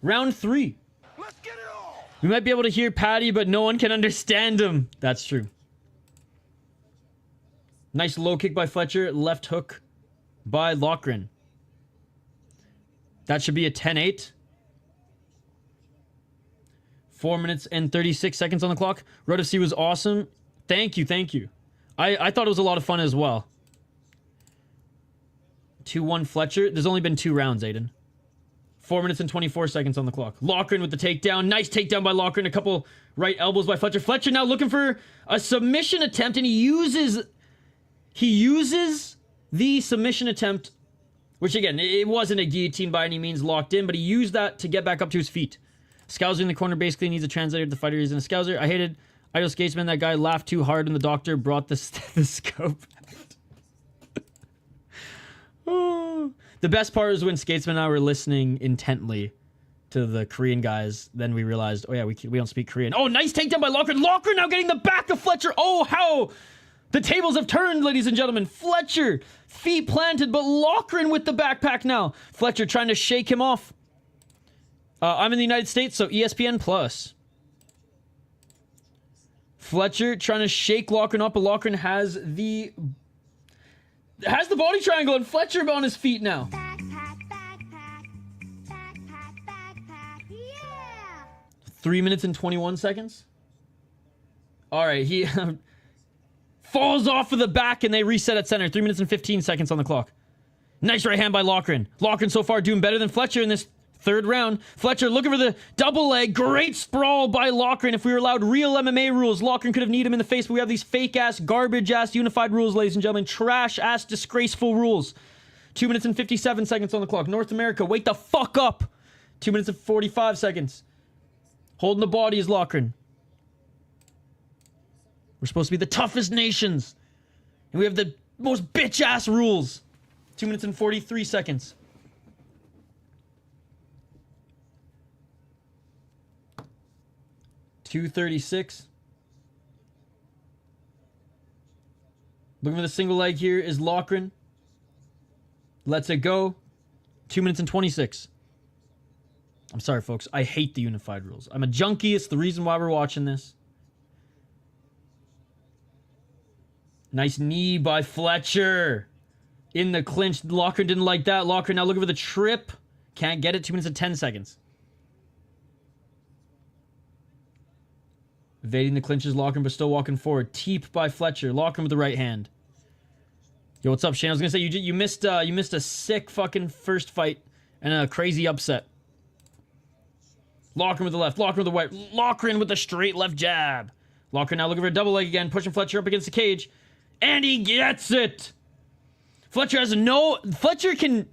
Round 3. Let's get it on! We might be able to hear Paddy, but no one can understand him. That's true. Nice low kick by Fletcher. Left hook by Loughran. That should be a 10-8. 4 minutes and 36 seconds on the clock. Road FC was awesome. Thank you, thank you. I thought it was a lot of fun as well. 2-1 Fletcher. There's only been 2 rounds, Aiden. 4 minutes and 24 seconds on the clock. Loughran with the takedown. Nice takedown by Loughran. A couple right elbows by Fletcher. Fletcher now looking for a submission attempt, and he uses the submission attempt, which again, it wasn't a guillotine by any means locked in, but he used that to get back up to his feet. Scouser in the corner basically needs a translator. The fighter isn't a Scouser. I hated Idle Skatesman. That guy laughed too hard, and the doctor brought the stethoscope. Oh. The best part is when Skatesman and I were listening intently to the Korean guys. Then we realized, oh yeah, we don't speak Korean. Oh, nice takedown by Loughran. Loughran now getting the back of Fletcher. Oh, how the tables have turned, ladies and gentlemen. Fletcher, feet planted, but Loughran with the backpack now. Fletcher trying to shake him off. I'm in the United States, so ESPN Plus. Fletcher trying to shake Loughran up, but Loughran has the body triangle, and Fletcher on his feet now. Backpack, yeah! 3 minutes and 21 seconds. All right, he falls off of the back, and they reset at center. 3 minutes and 15 seconds on the clock. Nice right hand by Loughran. Loughran so far doing better than Fletcher in this third round. Fletcher looking for the double leg. Great sprawl by Loughran. If we were allowed real MMA rules, Loughran could have kneed him in the face, but we have these fake-ass, garbage-ass unified rules, ladies and gentlemen. Trash-ass, disgraceful rules. 2 minutes and 57 seconds on the clock. North America, wake the fuck up. 2 minutes and 45 seconds. Holding the body is Loughran. We're supposed to be the toughest nations. And we have the most bitch-ass rules. 2 minutes and 43 seconds. .236. Looking for the single leg here is Loughran. Lets it go. 2 minutes and 26. I'm sorry, folks. I hate the unified rules. I'm a junkie. It's the reason why we're watching this. Nice knee by Fletcher. In the clinch. Loughran didn't like that. Loughran now looking for the trip. Can't get it. 2 minutes and 10 seconds. Evading the clinches, Loughran, but still walking forward. Teep by Fletcher. Loughran with the right hand. Yo, what's up, Shane? I was gonna say you missed a sick fucking first fight and a crazy upset. Loughran with the left. Loughran with the right. Loughran with the straight left jab. Loughran now looking for a double leg again, pushing Fletcher up against the cage. And he gets it! Fletcher has no... Fletcher can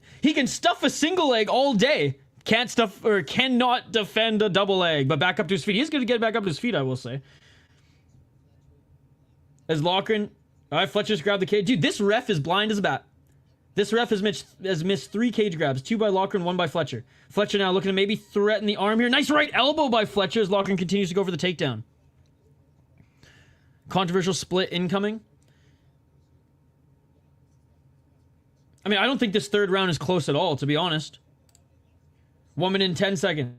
stuff a single leg all day. Can't stuff, or cannot defend a double leg, but back up to his feet. He's going to get back up to his feet, I will say. As Loughran... Alright, Fletcher's grabbed the cage. Dude, this ref is blind as a bat. This ref has missed 3 cage grabs. 2 by Loughran, 1 by Fletcher. Fletcher now looking to maybe threaten the arm here. Nice right elbow by Fletcher as Loughran continues to go for the takedown. Controversial split incoming. I mean, I don't think this third round is close at all, to be honest. 1 minute and 10 seconds.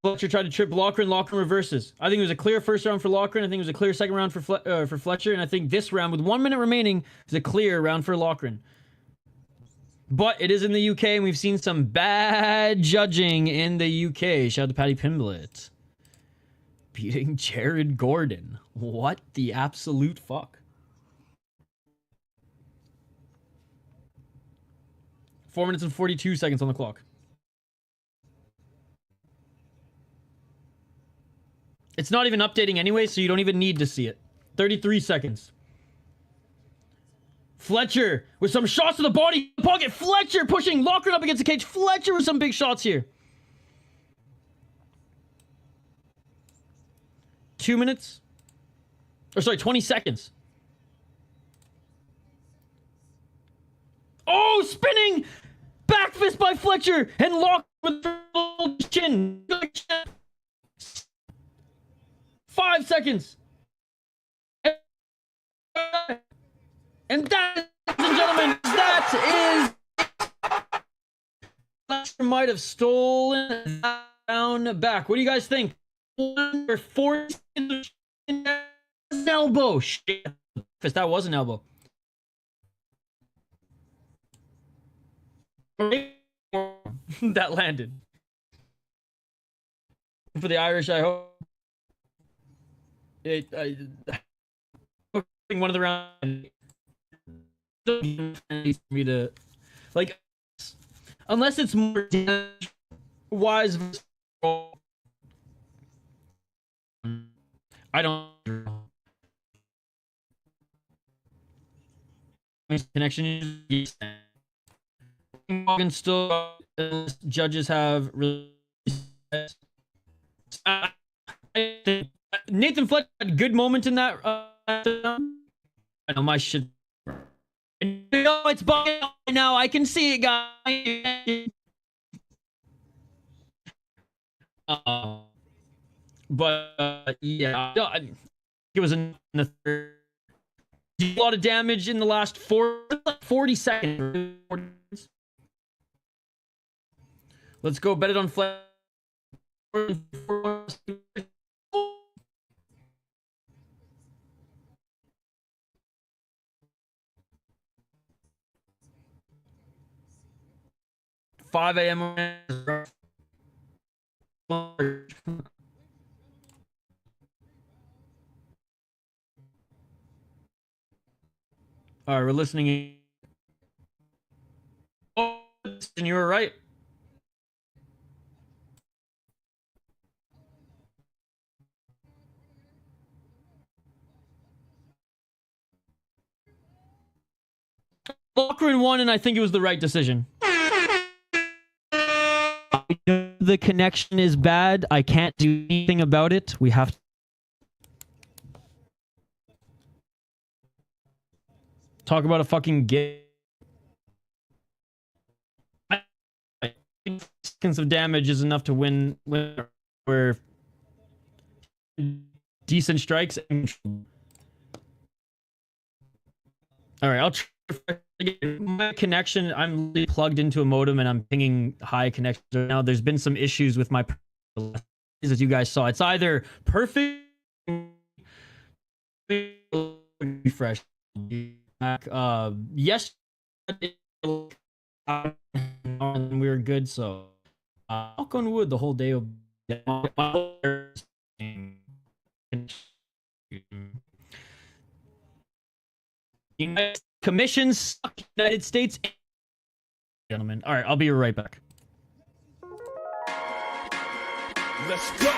Fletcher tried to trip Loughran. Loughran reverses. I think it was a clear first round for Loughran. I think it was a clear second round for Fletcher. And I think this round, with 1 minute remaining, is a clear round for Loughran. But it is in the UK, and we've seen some bad judging in the UK. Shout out to Paddy Pimblett. Beating Jared Gordon. What the absolute fuck? 4 minutes and 42 seconds on the clock. It's not even updating anyway, so you don't even need to see it. 33 seconds. Fletcher with some shots to the body pocket. Fletcher pushing Loughran up against the cage. Fletcher with some big shots here. 2 minutes. Or sorry, 20 seconds. Oh, spinning! Back fist by Fletcher! And Loughran with the chin. 5 seconds. And that, ladies and gentlemen, that is... Fletcher might have stolen that round back. What do you guys think? 1 or 4 seconds. An elbow. Shit. That was an elbow. That landed. For the Irish, I hope. One of the rounds. Me to, like, unless it's more damage wise. I don't. Connection. Morgan still. Judges have. Nathan Fletcher had a good moment in that. I know my shit. It's bugging out now. I can see it, guys. But yeah, it was in the third. A lot of damage in the last 40 seconds. Let's go. Bet it on Fletcher. 5 a.m. All right, we're listening. Oh, and you were right. Loughran won, and I think it was the right decision. The connection is bad. I can't do anything about it. We have to. Talk about a fucking game. Seconds of damage is enough to win where decent strikes. All right, I'll try. My connection, I'm really plugged into a modem and I'm pinging high connection right now. There's been some issues with my, as you guys saw. It's either perfect, refresh. Yes, and we were good. So, knock on wood, the whole day will. Commissions suck, United States. Gentlemen. All right, I'll be right back. Let's go.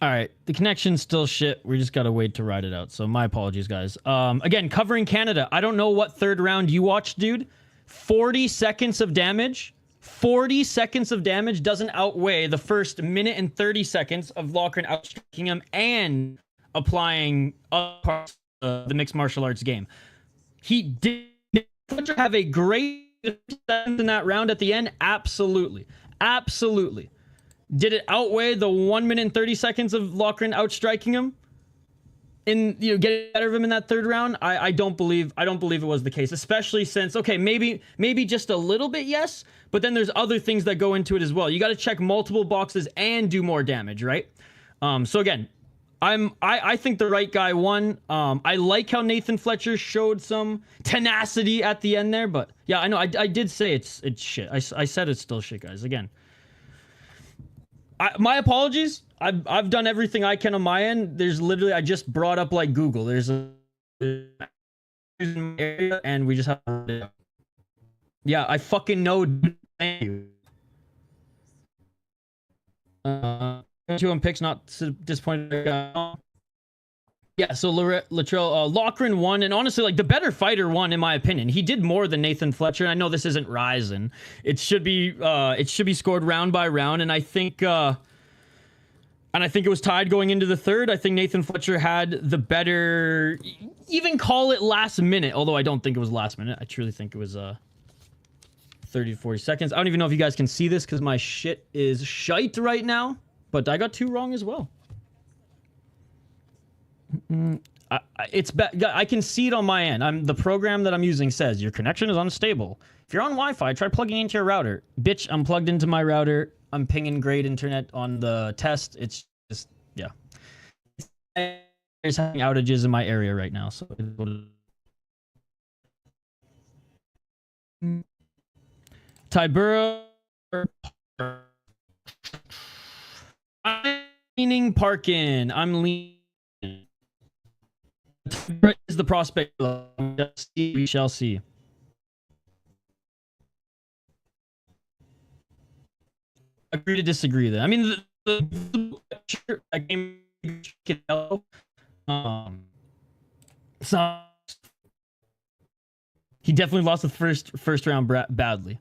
All right, the connection's still shit. We just gotta wait to ride it out. So my apologies, guys. Again, covering Canada. I don't know what third round you watched, dude. 40 seconds of damage. 40 seconds of damage doesn't outweigh the first minute and 30 seconds of Loughran outstriking him and applying other parts of the mixed martial arts game. He did have a great in that round at the end. Absolutely. Absolutely. Did it outweigh the 1 minute and 30 seconds of Loughran outstriking him? In, you know, getting better of him in that third round? I don't believe it was the case, especially since, okay, maybe just a little bit, yes, but then there's other things that go into it as well. You got to check multiple boxes and do more damage, right? So again, I think the right guy won. I like how Nathan Fletcher showed some tenacity at the end there, but yeah, I know I did say it's shit. I said it's still shit, guys. Again, my apologies. I've done everything I can on my end. There's literally, I just brought up like Google. There's a area and we just have. Yeah, I fucking know. Thank you. 2 on picks, not disappointed. Yeah, so Latrell, Loughran won, and honestly, like, the better fighter won, in my opinion. He did more than Nathan Fletcher, and I know this isn't Ryzen. It should be scored round by round, and I think it was tied going into the third. I think Nathan Fletcher had the better, even call it last minute, although I don't think it was last minute. I truly think it was 30 to 40 seconds. I don't even know if you guys can see this because my shit is shite right now, but I got 2 wrong as well. I can see it on my end. The program that I'm using says your connection is unstable. If you're on Wi-Fi, try plugging into your router. Bitch, I'm plugged into my router. I'm pinging great internet on the test. It's just, yeah. There's having outages in my area right now, so Tybura. I'm leaning Parkin. I'm leaning. Is the prospect? We shall see. Agree to disagree. Then I mean the game. So he definitely lost the first round badly.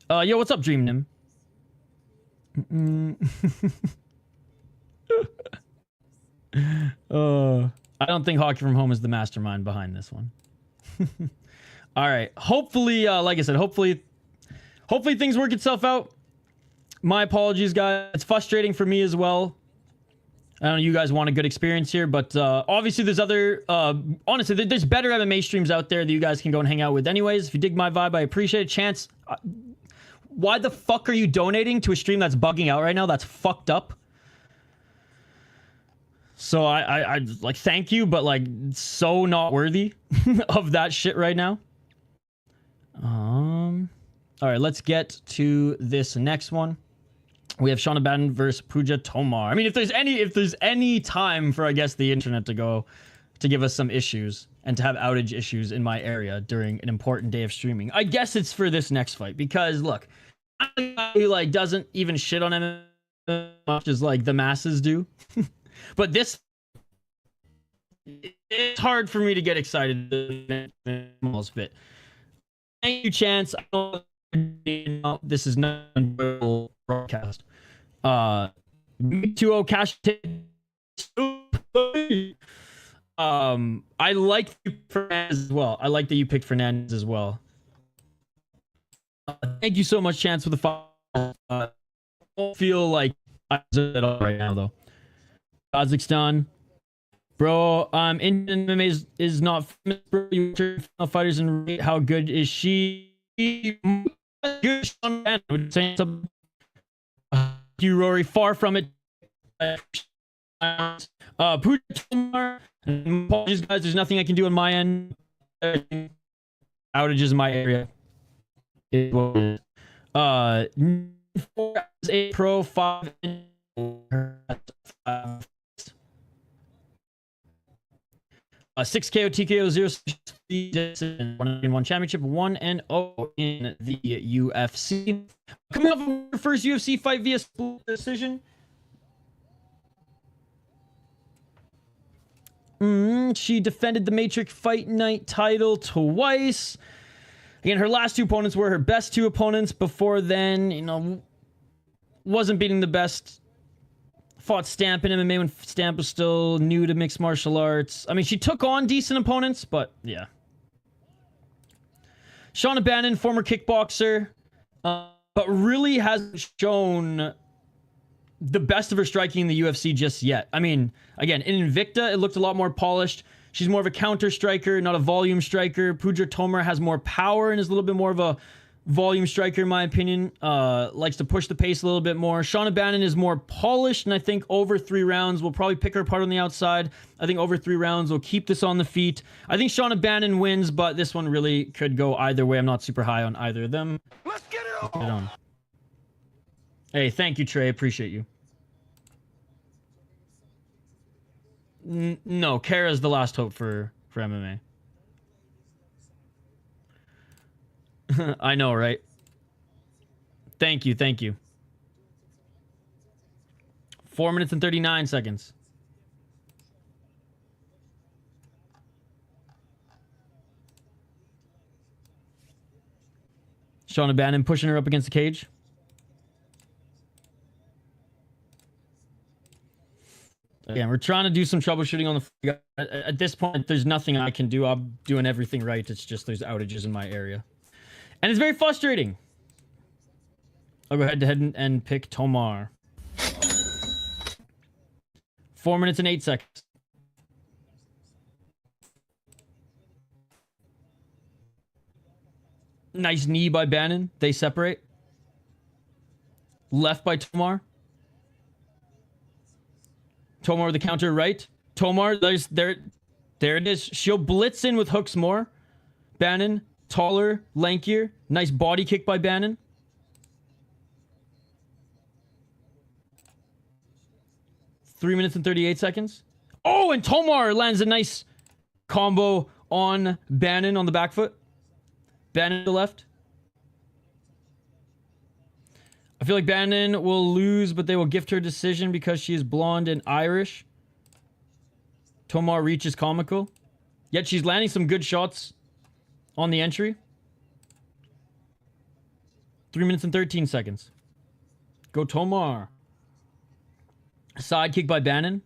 Yo, what's up, Dream Nim? I don't think Hockey from Home is the mastermind behind this one. All right. Hopefully, like I said, hopefully things work itself out. My apologies, guys. It's frustrating for me as well. I don't know, you guys want a good experience here, but obviously there's other, honestly, there's better MMA streams out there that you guys can go and hang out with anyways. If you dig my vibe, I appreciate it. Chance, why the fuck are you donating to a stream that's bugging out right now? That's fucked up. So I like, thank you, but like, so not worthy of that shit right now. All right, let's get to this next one. We have Shauna Bannon versus Puja Tomar. I mean, if there's any time for, I guess, the internet to give us some issues and to have outage issues in my area during an important day of streaming, I guess it's for this next fight. Because look, I'm a guy who like doesn't even shit on MMA as much as like the masses do. But this, it's hard for me to get excited. Almost fit. Thank you, Chance. I know this is not a broadcast. 2-0 cash. I like Fernandes as well. I like that you picked Fernandes as well. Thank you so much, Chance, for the follow. I don't feel like I deserve it all right now, though. Kazakhstan. Bro, Indian MMA is not famous, bro. You fighters and rate how good is she? Good. Saying something. You, Rory. Far from it. Tomar. Apologies, guys. There's nothing I can do on my end. Outages in my area. 4 a pro 5. 6 KO TKO 0 1 championship 1-0 in the UFC. Coming off of our first UFC fight via split decision. She defended the Matrix Fight Night title twice. Again, her last 2 opponents were her best 2 opponents. Before then, you know, wasn't beating the best. Fought Stamp in MMA when Stamp was still new to mixed martial arts. I mean, she took on decent opponents, but yeah. Shauna Bannon, former kickboxer, but really hasn't shown the best of her striking in the UFC just yet. I mean, again, in Invicta, it looked a lot more polished. She's more of a counter striker, not a volume striker. Pooja Tomar has more power and is a little bit more of a volume striker, in my opinion. Likes to push the pace a little bit more. Shauna Bannon is more polished, and I think over 3 rounds, we'll probably pick her apart on the outside. I think over 3 rounds, we'll keep this on the feet. I think Shauna Bannon wins, but this one really could go either way. I'm not super high on either of them. Let's get it Let's get it on. Hey, thank you, Trey. Appreciate you. No, Kara's the last hope for MMA. I know, right? Thank you, thank you. 4 minutes and 39 seconds. Shauna Bannon pushing her up against the cage. Again, we're trying to do some troubleshooting on the... At this point, there's nothing I can do. I'm doing everything right. It's just there's outages in my area. And it's very frustrating. I'll go ahead and pick Tomar. 4 minutes and 8 seconds. Nice knee by Bannon. They separate. Left by Tomar. Tomar with the counter right. Tomar, there it is. She'll blitz in with hooks more. Bannon, taller, lankier. Nice body kick by Bannon. Three minutes and 38 seconds. Oh, and Tomar lands a nice combo on Bannon on the back foot. Bannon to the left. I feel like Bannon will lose, but they will gift her decision because she is blonde and Irish. Tomar reaches comical. Yet she's landing some good shots on the entry. 3 minutes and 13 seconds. Go Tomar. Side kick by Bannon.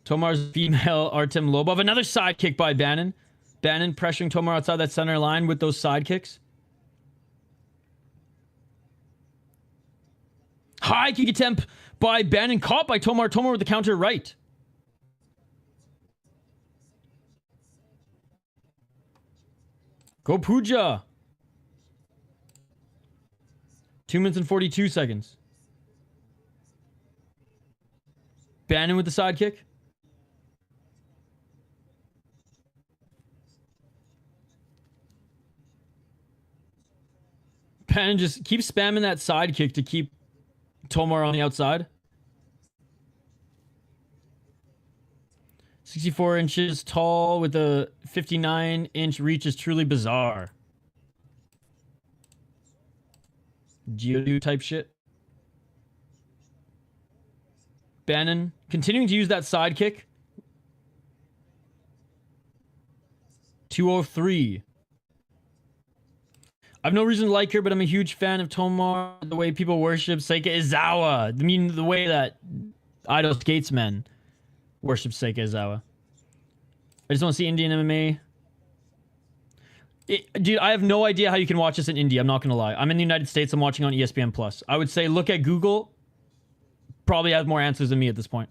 Tomar's female Artem Lobov. Another side kick by Bannon. Bannon pressuring Tomar outside that center line with those side kicks. High kick attempt by Bannon. Caught by Tomar. Tomar with the counter right. Go Pooja. 2 minutes and 42 seconds. Bannon with the side kick. Bannon just keeps spamming that side kick to keep Tomar on the outside. 64 inches tall with a 59-inch reach is truly bizarre. Geodude type shit. Bannon continuing to use that side kick. 203. I have no reason to like her, but I'm a huge fan of Tomar. The way people worship Seika Izawa. I mean, the way that Idol Skatesmen worship Seika Izawa. I just want to see Indian MMA. Dude, I have no idea how you can watch this in India. I'm not going to lie. I'm in the United States. I'm watching on ESPN+. I would say look at Google. Probably has more answers than me at this point.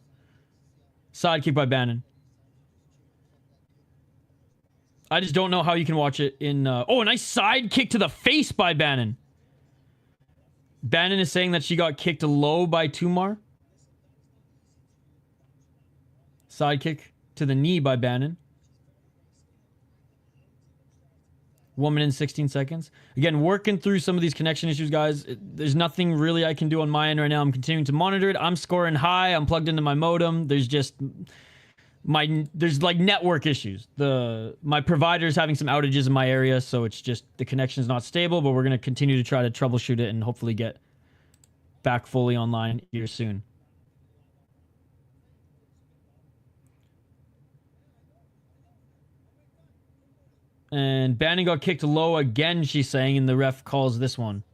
Side kick by Bannon. I just don't know how you can watch it in... Oh, a nice side kick to the face by Bannon. Bannon is saying that she got kicked low by Tomar. Side kick to the knee by Bannon. 1 minute and 16 seconds. Again, working through some of these connection issues, guys. There's nothing really I can do on my end right now. I'm continuing to monitor it. I'm scoring high. I'm plugged into my modem. There's just... there's like network issues. My provider's having some outages in my area, so it's just the connection's not stable, but we're going to continue to try to troubleshoot it and hopefully get back fully online here soon. And Bannon got kicked low again, she's saying, and the ref calls this one.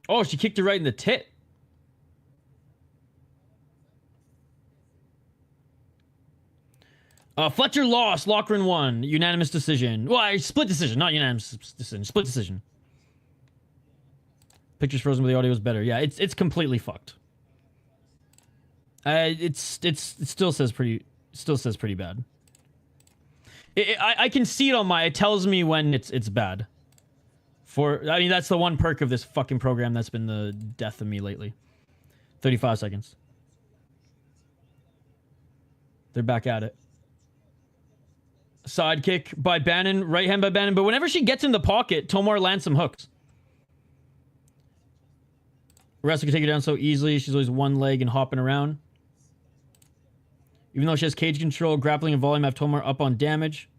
Oh, she kicked her right in the tit. Fletcher lost. Loughran won. Unanimous decision. Well, split decision, not unanimous decision. Split decision. Picture's frozen, but the audio is better. Yeah, it's completely fucked. It still says pretty bad. I can see it on my. It tells me when it's bad. I mean, that's the one perk of this fucking program that's been the death of me lately. 35 seconds. They're back at it. Side kick by Bannon. Right hand by Bannon. But whenever she gets in the pocket, Tomar lands some hooks. Wrestler can take her down so easily. She's always one leg and hopping around. Even though she has cage control, grappling and volume have Tomar up on damage.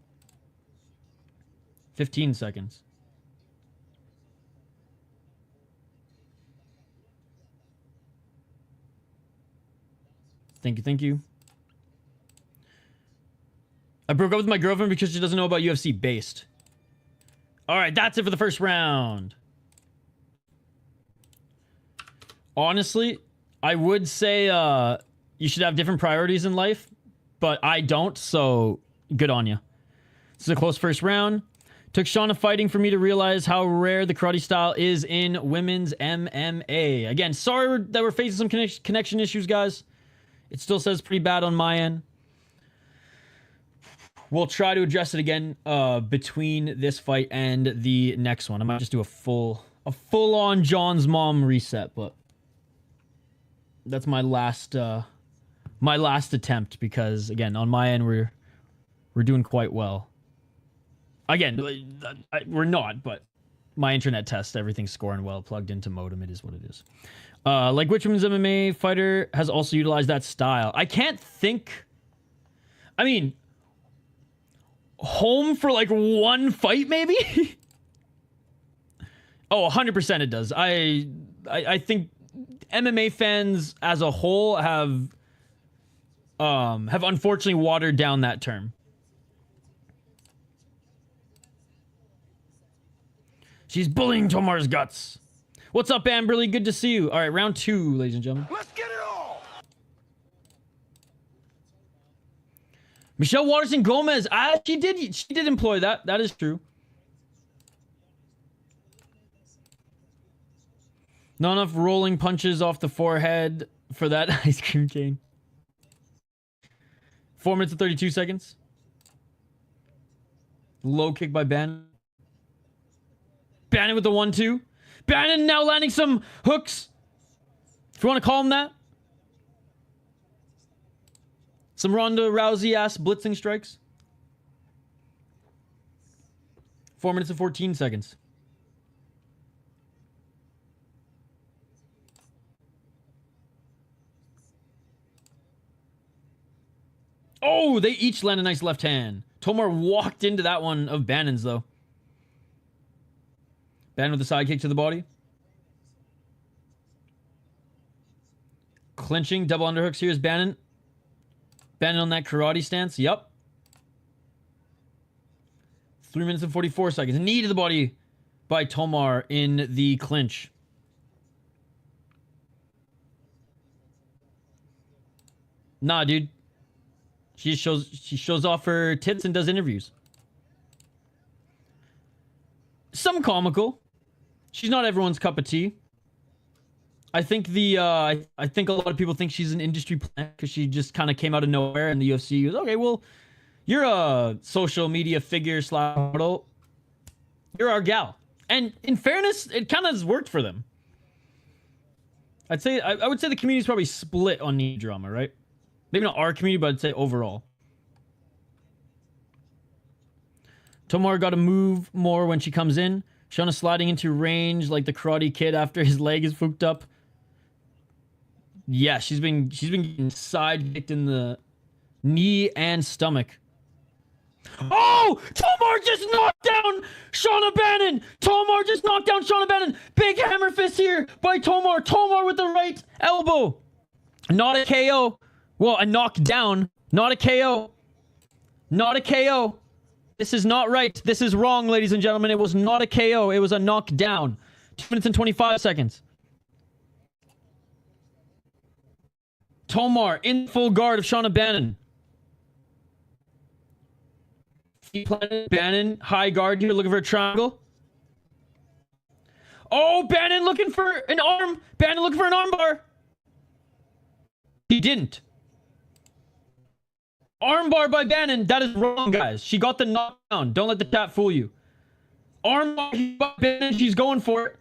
15 seconds. Thank you. I broke up with my girlfriend because she doesn't know about UFC based. Alright, that's it for the first round. Honestly, I would say you should have different priorities in life, but I don't, so good on you. This is a close first round. Took Shauna fighting for me to realize how rare the karate style is in women's MMA. Again, sorry that we're facing some connection issues, guys. It still says pretty bad on my end. We'll try to address it again between this fight and the next one. I might just do a full-on John's mom reset, but that's my last attempt because again, on my end we're doing quite well. Again, we're not, but my internet test, everything's scoring well, plugged into modem. It is what it is. Like which women's MMA fighter has also utilized that style? I can't think. I mean, home for like one fight, maybe? Oh, 100% it does. I think MMA fans as a whole have unfortunately watered down that term. She's bullying Tomar's guts. What's up, Amberly? Good to see you. All right, round 2, ladies and gentlemen. Let's get it all! Michelle Waterson Gomez. She did employ that. That is true. Not enough rolling punches off the forehead for that ice cream cane. 4 minutes and 32 seconds. Low kick by Bannon. Bannon with the 1-2. Bannon now landing some hooks. If you want to call him that. Some Ronda Rousey-ass blitzing strikes. 4 minutes and 14 seconds. Oh, they each land a nice left hand. Tomar walked into that one of Bannon's, though. Bannon with the side kick to the body. Clinching, double underhooks here is Bannon. Bannon on that karate stance. Yup. 3 minutes and 44 seconds. Knee to the body by Tomar in the clinch. Nah, dude. She shows off her tits and does interviews. Some comical. She's not everyone's cup of tea. I think I think a lot of people think she's an industry plant because she just kind of came out of nowhere and the UFC goes, okay, well, you're a social media figure / model. You're our gal. And in fairness, it kind of has worked for them. I would say the community's probably split on knee drama, right? Maybe not our community, but I'd say overall. Tomar got to move more when she comes in. Shauna sliding into range like the Karate Kid after his leg is fooked up. Yeah, she's been getting side kicked in the knee and stomach. Oh! Tomar just knocked down Shauna Bannon! Tomar just knocked down Shauna Bannon! Big hammer fist here by Tomar. Tomar with the right elbow. Not a KO. Well, a knockdown, Not a KO. Not a KO. This is not right. This is wrong, ladies and gentlemen. It was not a KO. It was a knockdown. 2 minutes and 25 seconds. Tomar in full guard of Shauna Bannon. Bannon, high guard here, looking for a triangle. Oh, Bannon looking for an arm. Bannon looking for an armbar. He didn't. Armbar by Bannon. That is wrong, guys. She got the knockdown. Don't let the chat fool you. Armbar by Bannon. She's going for it.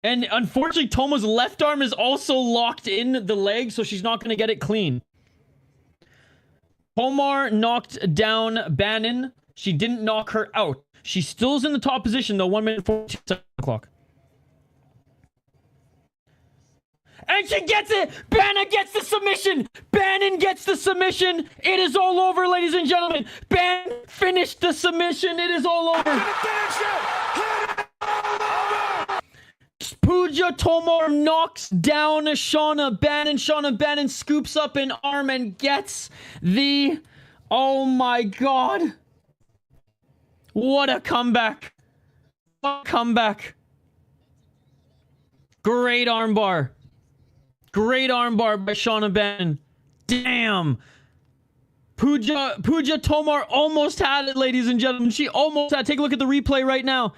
And unfortunately, Toma's left arm is also locked in the leg, so she's not going to get it clean. Tomar knocked down Bannon. She didn't knock her out. She still is in the top position, though. 1 minute 42 seconds clock. And she gets it! Bannon gets the submission! Bannon gets the submission! It is all over, ladies and gentlemen! Bannon finished the submission! It is all over! Puja Tomar knocks down Shauna Bannon. Shauna Bannon scoops up an arm and gets the... Oh my god! What a comeback! What a comeback! Great armbar. Great armbar by Shauna Bannon. Damn. Puja Tomar almost had it, ladies and gentlemen. She almost had it. Take a look at the replay right now.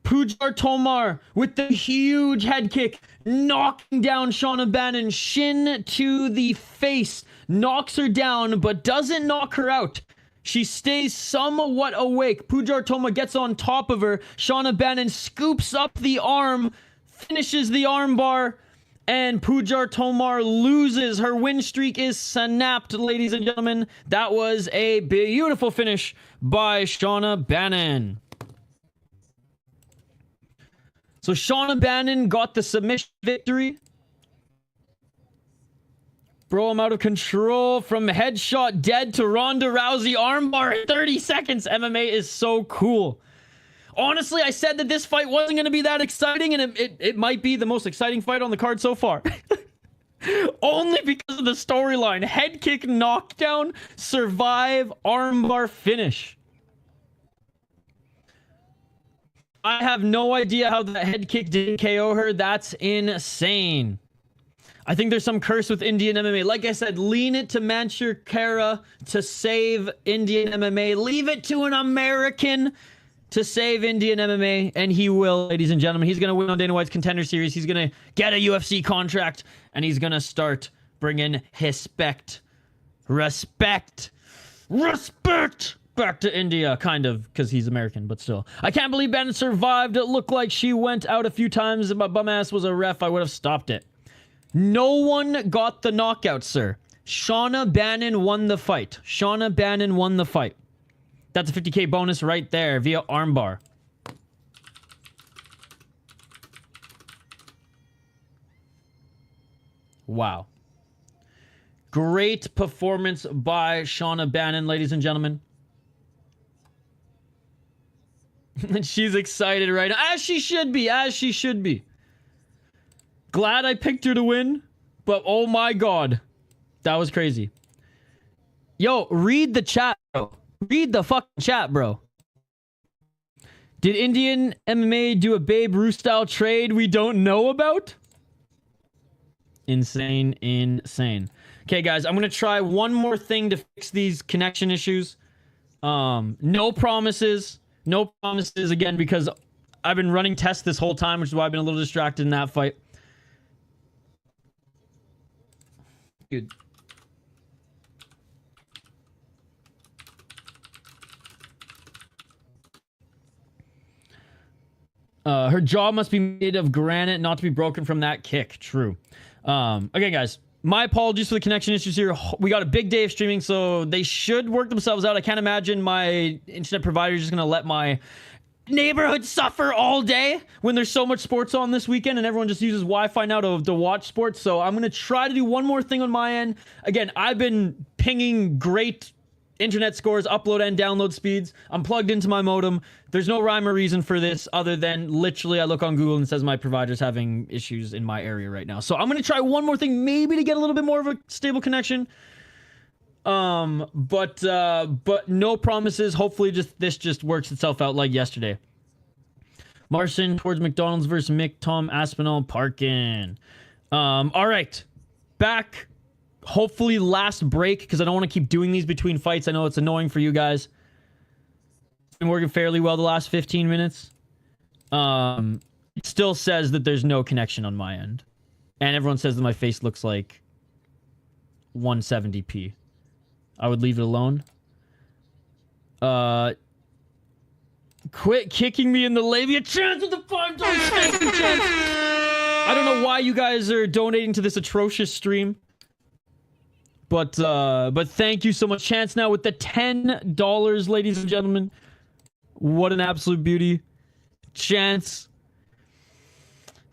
Puja Tomar with the huge head kick, knocking down Shauna Bannon, shin to the face, knocks her down, but doesn't knock her out. She stays somewhat awake. Puja Tomar gets on top of her. Shauna Bannon scoops up the arm, finishes the armbar, and Puja Tomar loses. Her win streak is snapped, ladies and gentlemen. That was a beautiful finish by Shauna Bannon. So Shauna Bannon got the submission victory. Bro, I'm out of control. From headshot dead to Ronda Rousey armbar in 30 seconds. MMA is so cool. Honestly, I said that this fight wasn't going to be that exciting, and it might be the most exciting fight on the card so far. Only because of the storyline. Head kick, knockdown, survive, armbar, finish. I have no idea how that head kick didn't KO her. That's insane. I think there's some curse with Indian MMA. Like I said, lean it to Mansoor Kara to save Indian MMA. Leave it to an American to save Indian MMA, and he will, ladies and gentlemen. He's going to win on Dana White's Contender Series. He's going to get a UFC contract, and he's going to start bringing respect back to India, kind of, because he's American, but still. I can't believe Bannon survived. It looked like she went out a few times. If my bum ass was a ref, I would have stopped it. No one got the knockout, sir. Shauna Bannon won the fight. Shauna Bannon won the fight. That's a 50K bonus right there via armbar. Wow. Great performance by Shauna Bannon, ladies and gentlemen. And she's excited right now. As she should be. As she should be. Glad I picked her to win. But oh my god. That was crazy. Yo, read the chat, bro. Read the fucking chat, bro. Did Indian MMA do a Babe Ruth style trade we don't know about? Insane, insane. Okay, guys, I'm going to try one more thing to fix these connection issues. No promises. No promises again, because I've been running tests this whole time, which is why I've been a little distracted in that fight. Good. Her jaw must be made of granite, not to be broken from that kick. True. Okay, guys. My apologies for the connection issues here. We got a big day of streaming, so they should work themselves out. I can't imagine my internet provider is just going to let my neighborhood suffer all day when there's so much sports on this weekend and everyone just uses Wi-Fi now to watch sports. So I'm going to try to do one more thing on my end. Again, I've been pinging great internet scores, upload and download speeds. I'm plugged into my modem. There's no rhyme or reason for this other than literally I look on Google and it says my provider's having issues in my area right now. So I'm going to try one more thing, maybe to get a little bit more of a stable connection. But no promises. Hopefully this just works itself out like yesterday. Marcin towards McDonald's versus Mick, Tom, Aspinall, Parkin. All right. Back. Hopefully last break, because I don't want to keep doing these between fights. I know it's annoying for you guys. It's been working fairly well the last 15 minutes. It still says that there's no connection on my end. And everyone says that my face looks like 170p. I would leave it alone. Quit kicking me in the labia. Chance with the $5 thank you, Chance. I don't know why you guys are donating to this atrocious stream. But thank you so much. Chance now with the $10, ladies and gentlemen. What an absolute beauty. Chance.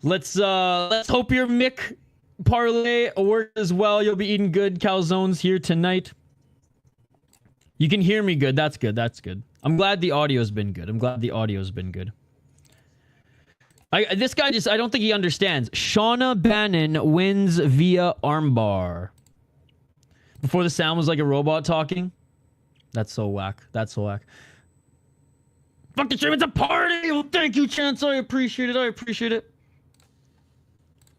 Let's hope your Mick parlay works as well. You'll be eating good calzones here tonight. You can hear me good. That's good. That's good. I'm glad the audio's been good. This guy just, I don't think he understands. Shauna Bannon wins via armbar. Before the sound was like a robot talking. That's so whack. That's so whack. Fuck the stream, it's a party! Well, thank you, Chance. I appreciate it. I appreciate it.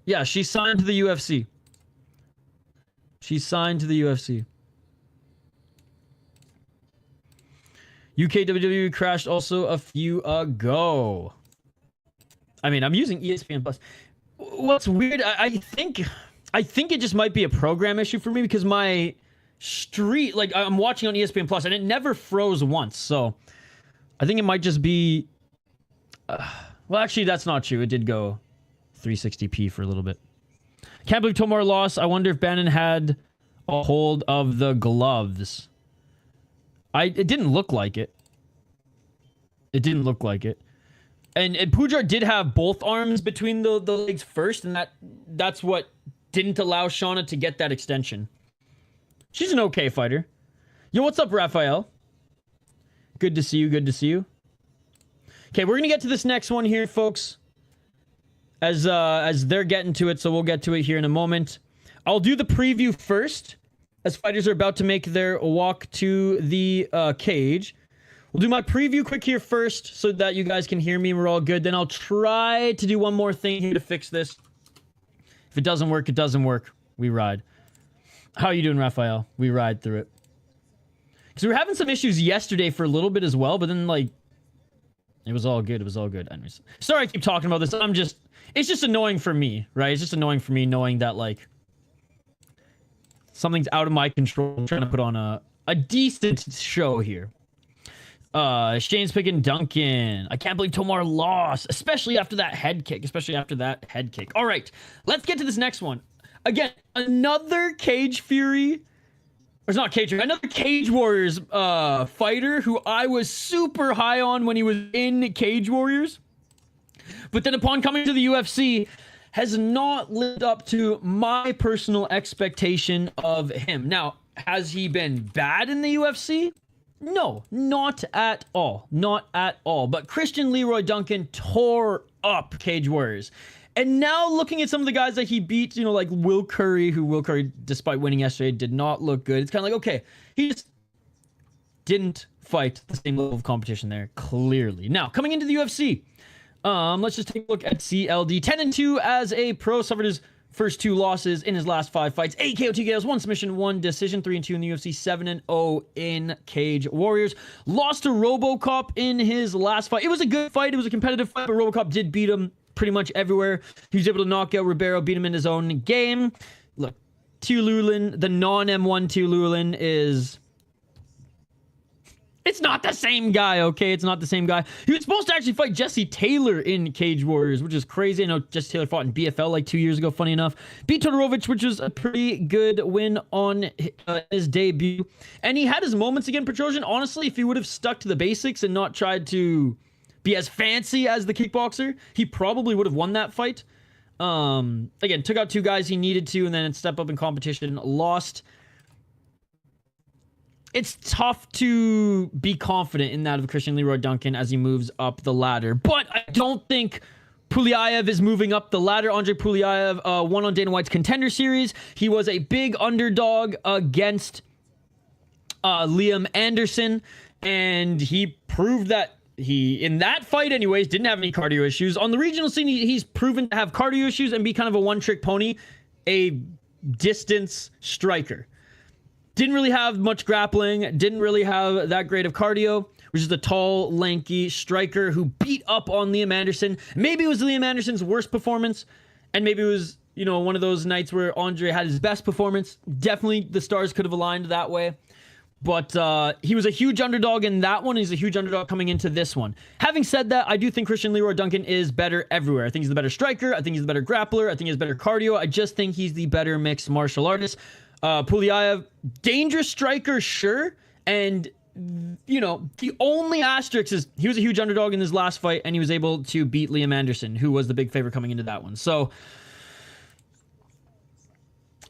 Yeah, she signed to the UFC. She signed to the UFC. UK WWE crashed also a few ago. I mean, I'm using ESPN Plus. What's weird, I think it just might be a program issue for me because my street, like I'm watching on ESPN Plus and it never froze once. So I think it might just be, well, actually that's not true. It did go 360p for a little bit. Can't believe Tomar lost. I wonder if Bannon had a hold of the gloves. It didn't look like it. It didn't look like it. And Pujar did have both arms between the legs first, and that's what didn't allow Shauna to get that extension. She's an okay fighter. Yo, what's up, Raphael? Good to see you, good to see you. Okay, we're gonna get to this next one here, folks. As they're getting to it, so we'll get to it here in a moment. I'll do the preview first, as fighters are about to make their walk to the cage. We'll do my preview quick here first so that you guys can hear me and we're all good. Then I'll try to do one more thing here to fix this. If it doesn't work, it doesn't work. We ride. How are you doing, Raphael? We ride through it. Because we were having some issues yesterday for a little bit as well, but then, like, it was all good. It was all good. Anyways, sorry I keep talking about this. It's just annoying for me, right? It's just annoying for me knowing that, like, something's out of my control. I'm trying to put on a decent show here. Shane's picking Duncan. I can't believe Tomar lost, especially after that head kick. All right, let's get to this next one. Again, another Cage Fury, or it's not Cage Fury, another Cage Warriors fighter who I was super high on when he was in Cage Warriors, but then upon coming to the UFC, has not lived up to my personal expectation of him. Now, has he been bad in the UFC? No, not at all. Not at all. But Christian Leroy Duncan tore up Cage Warriors. And now looking at some of the guys that he beat, you know, like Will Curry, despite winning yesterday, did not look good. It's kind of like, okay, he just didn't fight the same level of competition there, clearly. Now, coming into the UFC, let's just take a look at CLD. 10-2 as a pro, suffered his first 2 losses in his last 5 fights. 8 KO, 2 KOs, 1 submission, 1 decision. 3-2 in the UFC, 7-0 in Cage Warriors. Lost to RoboCop in his last fight. It was a good fight. It was a competitive fight, but RoboCop did beat him pretty much everywhere. He was able to knock out Ribeiro, beat him in his own game. Look, Tululin, the non-M1 Tululin is... It's not the same guy, okay? It's not the same guy. He was supposed to actually fight Jesse Taylor in Cage Warriors, which is crazy. I know Jesse Taylor fought in BFL like 2 years ago, funny enough. Beat Todorovic, which was a pretty good win on his debut. And he had his moments again, Petrosian. Honestly, if he would have stuck to the basics and not tried to be as fancy as the kickboxer, he probably would have won that fight. Again, took out 2 guys he needed to, and then step up in competition, lost. it's tough to be confident in that of Christian Leroy Duncan as he moves up the ladder. But I don't think Puliaev is moving up the ladder. Andre Puliaev won on Dana White's Contender Series. He was a big underdog against Liam Anderson, and he proved that he, in that fight anyways, didn't have any cardio issues. On the regional scene, he's proven to have cardio issues and be kind of a one-trick pony, a distance striker. Didn't really have much grappling, didn't really have that great of cardio. Was just a tall, lanky striker who beat up on Liam Anderson. Maybe it was Liam Anderson's worst performance, and maybe it was, you know, one of those nights where Andre had his best performance. Definitely the stars could have aligned that way. But he was a huge underdog in that one. He's a huge underdog coming into this one. Having said that, I do think Christian Leroy Duncan is better everywhere. I think he's the better striker. I think he's the better grappler. I think he has better cardio. I just think he's the better mixed martial artist. Puliaev, dangerous striker, sure. And, you know, the only asterisk is he was a huge underdog in his last fight, and he was able to beat Liam Anderson, who was the big favorite coming into that one. So,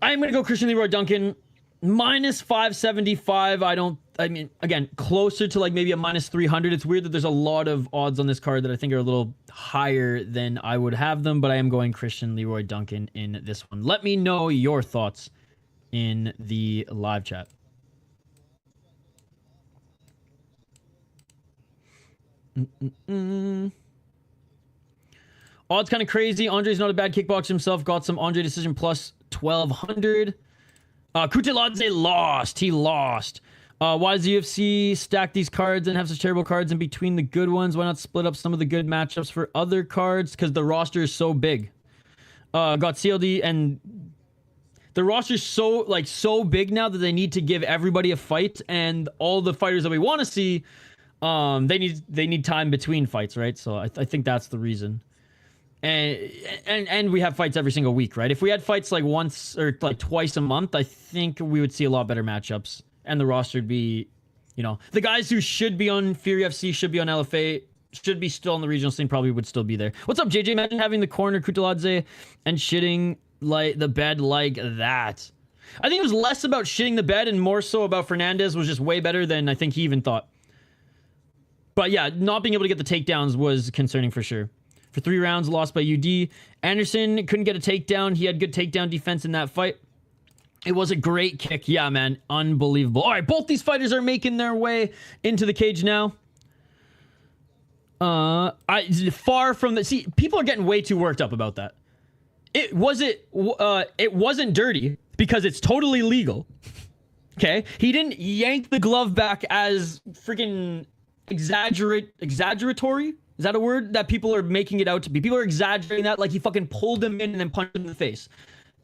I'm going to go Christian Leroy Duncan. Minus 575. I mean, again, closer to like maybe a minus 300. It's weird that there's a lot of odds on this card that I think are a little higher than I would have them, but I am going Christian Leroy Duncan in this one. Let me know your thoughts in the live chat. Odds kind of crazy. Andre's not a bad kickboxer himself. Got some Andre decision plus 1200. Kutateladze lost. He lost. Why does the UFC stack these cards and have such terrible cards in between the good ones? Why not split up some of the good matchups for other cards? Because the roster is so big. Got CLD, and the roster is so big now that they need to give everybody a fight, and all the fighters that we want to see, they need time between fights, right? So I think that's the reason. And we have fights every single week, right? If we had fights like once or like twice a month, I think we would see a lot better matchups, and the roster would be, you know, the guys who should be on Fury FC, should be on LFA, should be still on the regional scene, probably would still be there. What's up, JJ? Imagine having the corner Kutateladze and shitting like the bed like that. I think it was less about shitting the bed and more so about Fernandes was just way better than I think he even thought. But yeah, not being able to get the takedowns was concerning for sure. For 3 rounds, lost by UD. Anderson couldn't get a takedown. He had good takedown defense in that fight. It was a great kick. Yeah, man. Unbelievable. All right, both these fighters are making their way into the cage now. Far from the... See, people are getting way too worked up about that. It wasn't dirty because it's totally legal. Okay? He didn't yank the glove back as freaking exaggeratory. Is that a word that people are making it out to be? People are exaggerating that like he fucking pulled him in and then punched him in the face.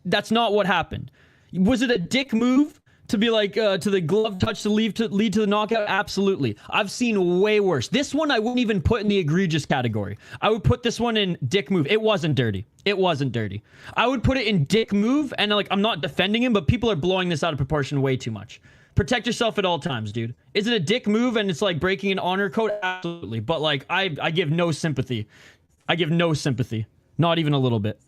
That's not what happened. Was it a dick move to be like to the glove touch to lead to the knockout? Absolutely. I've seen way worse. This one I wouldn't even put in the egregious category. I would put this one in dick move. It wasn't dirty. It wasn't dirty. I would put it in dick move, and like I'm not defending him, but people are blowing this out of proportion way too much. Protect yourself at all times, dude. Is it a dick move and it's like breaking an honor code? Absolutely. But like, I give no sympathy. I give no sympathy. Not even a little bit.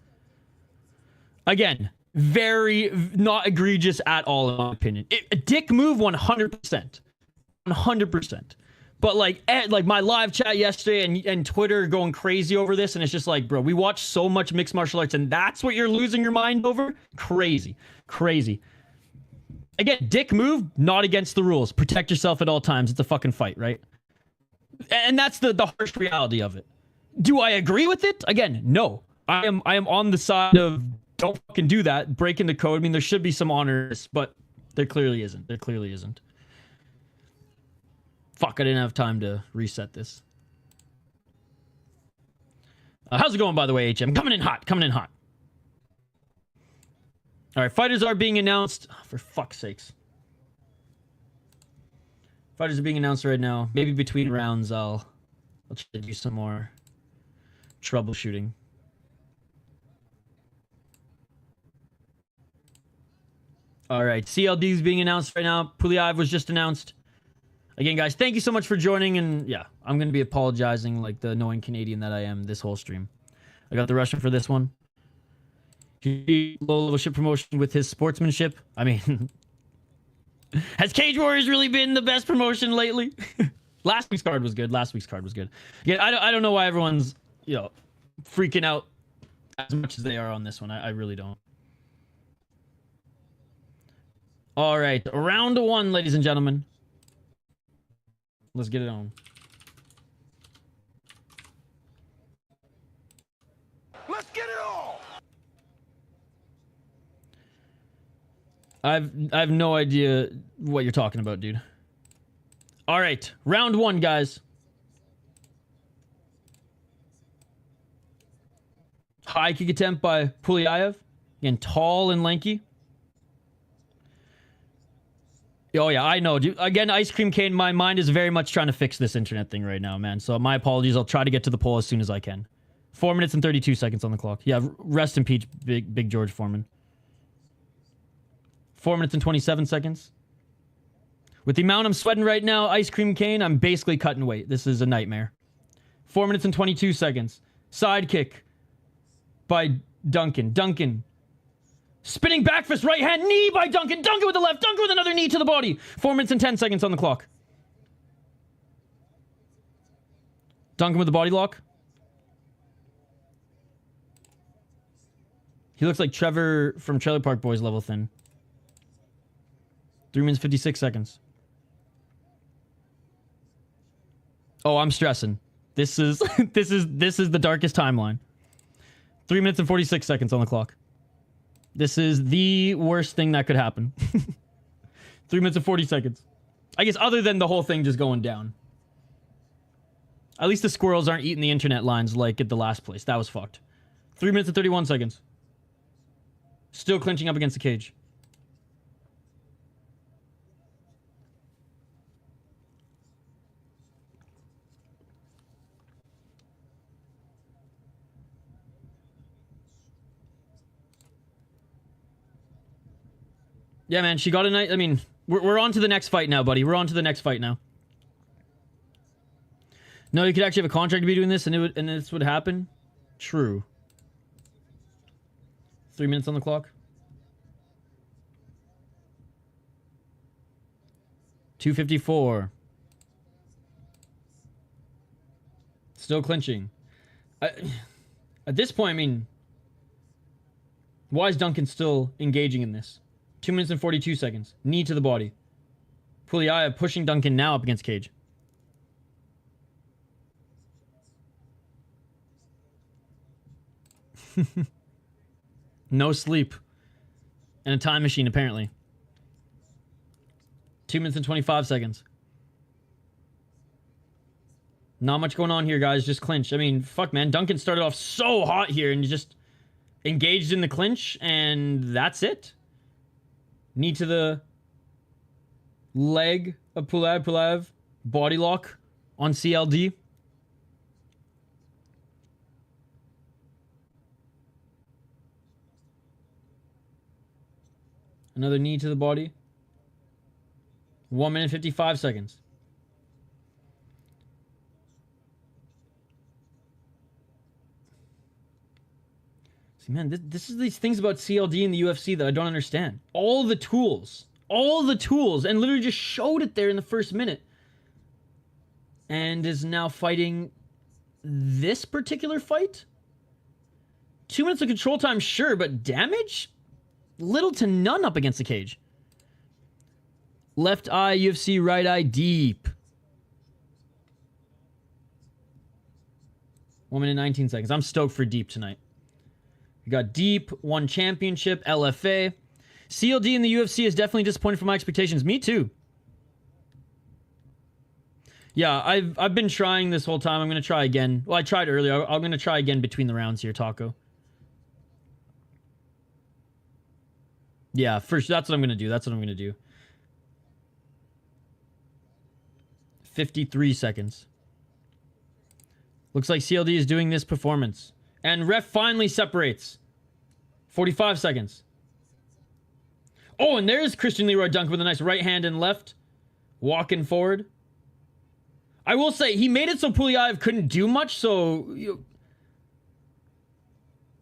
Again, very not egregious at all in my opinion. A dick move 100%. 100%. But like my live chat yesterday and Twitter going crazy over this, and it's just like, bro, we watch so much mixed martial arts and that's what you're losing your mind over? Crazy. Crazy. Again, dick move, not against the rules. Protect yourself at all times. It's a fucking fight, right? And that's the harsh reality of it. Do I agree with it? Again, no. I am on the side of don't fucking do that. Breaking the code. I mean, there should be some honors, but there clearly isn't. There clearly isn't. Fuck, I didn't have time to reset this. How's it going, by the way, HM? Coming in hot. Coming in hot. All right, fighters are being announced. Oh, for fuck's sakes. Fighters are being announced right now. Maybe between rounds, I'll try to do some more troubleshooting. All right, CLD is being announced right now. Puliaev was just announced. Again, guys, thank you so much for joining. And yeah, I'm going to be apologizing like the annoying Canadian that I am this whole stream. I got the Russian for this one. Low-level ship promotion with his sportsmanship. I mean, Has Cage Warriors really been the best promotion lately? Last week's card was good. Yeah, I don't know why everyone's, freaking out as much as they are on this one. I really don't. All right, round one, ladies and gentlemen. Let's get it on. Let's get it on! I have no idea what you're talking about, dude. All right, round one, guys. High kick attempt by Puliaev. Again, tall and lanky. Oh, yeah, I know, dude. Again, Ice Cream Cane, my mind is very much trying to fix this internet thing right now, man. So my apologies. I'll try to get to the poll as soon as I can. 4 minutes and 32 seconds on the clock. Yeah, rest in peace, Big George Foreman. 4 minutes and 27 seconds. With the amount I'm sweating right now, Ice Cream Cane, I'm basically cutting weight. This is a nightmare. 4 minutes and 22 seconds. Side kick by Duncan. Duncan. Spinning back fist, right hand, knee by Duncan. Duncan with the left. Duncan with another knee to the body. 4 minutes and 10 seconds on the clock. Duncan with the body lock. He looks like Trevor from Trailer Park Boys level thin. 3 minutes 56 seconds. Oh, I'm stressing. This is this is the darkest timeline. 3 minutes and 46 seconds on the clock. This is the worst thing that could happen. 3 minutes and 40 seconds. I guess other than the whole thing just going down. At least the squirrels aren't eating the internet lines like at the last place. That was fucked. 3 minutes and 31 seconds. Still clinching up against the cage. Yeah, man, she got a night. I mean, we're on to the next fight now, buddy. We're on to the next fight now. No, you could actually have a contract to be doing this, and this would happen. True. 3 minutes on the clock. 2:54. Still clinching. At this point, I mean, why is Duncan still engaging in this? 2 minutes and 42 seconds. Knee to the body. Puliaev pushing Duncan now up against cage. No sleep. And a time machine, apparently. 2 minutes and 25 seconds. Not much going on here, guys. Just clinch. I mean, fuck, man. Duncan started off so hot here and just engaged in the clinch, and that's it. Knee to the leg of Puliaev. Body lock on CLD. Another knee to the body. 1 minute 55 seconds. See, man, this is these things about CLD in the UFC that I don't understand. All the tools, and literally just showed it there in the first minute. And is now fighting this particular fight? 2 minutes of control time, sure, but damage? Little to none up against the cage. Left eye, UFC, right eye, deep. 1 minute 19 seconds. I'm stoked for deep tonight. We got deep, won championship, LFA. CLD in the UFC is definitely disappointed from my expectations. Me too. Yeah, I've been trying this whole time. I'm going to try again. Well, I tried earlier. I'm going to try again between the rounds here, Taco. Yeah, first, that's what I'm going to do. 53 seconds. Looks like CLD is doing this performance. And ref finally separates. 45 seconds. Oh, and there's Christian Leroy Duncan with a nice right hand and left. Walking forward. I will say, he made it so Puliaev couldn't do much, so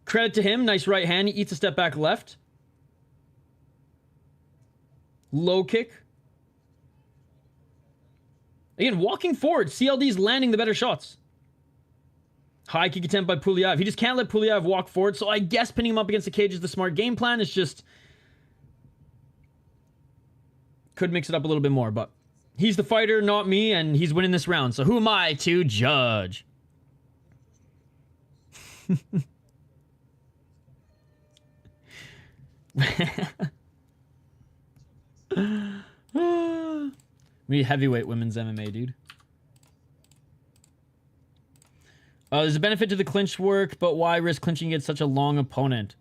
credit to him. Nice right hand. He eats a step back left. Low kick Again, walking forward, CLD's landing the better shots. High kick attempt by Puliaev. He just can't let Puliaev walk forward, so I guess pinning him up against the cage is the smart game plan. It's just... could mix it up a little bit more, but... he's the fighter, not me, and he's winning this round, so who am I to judge? We need heavyweight women's MMA, dude. There's a benefit to the clinch work, but why risk clinching against such a long opponent?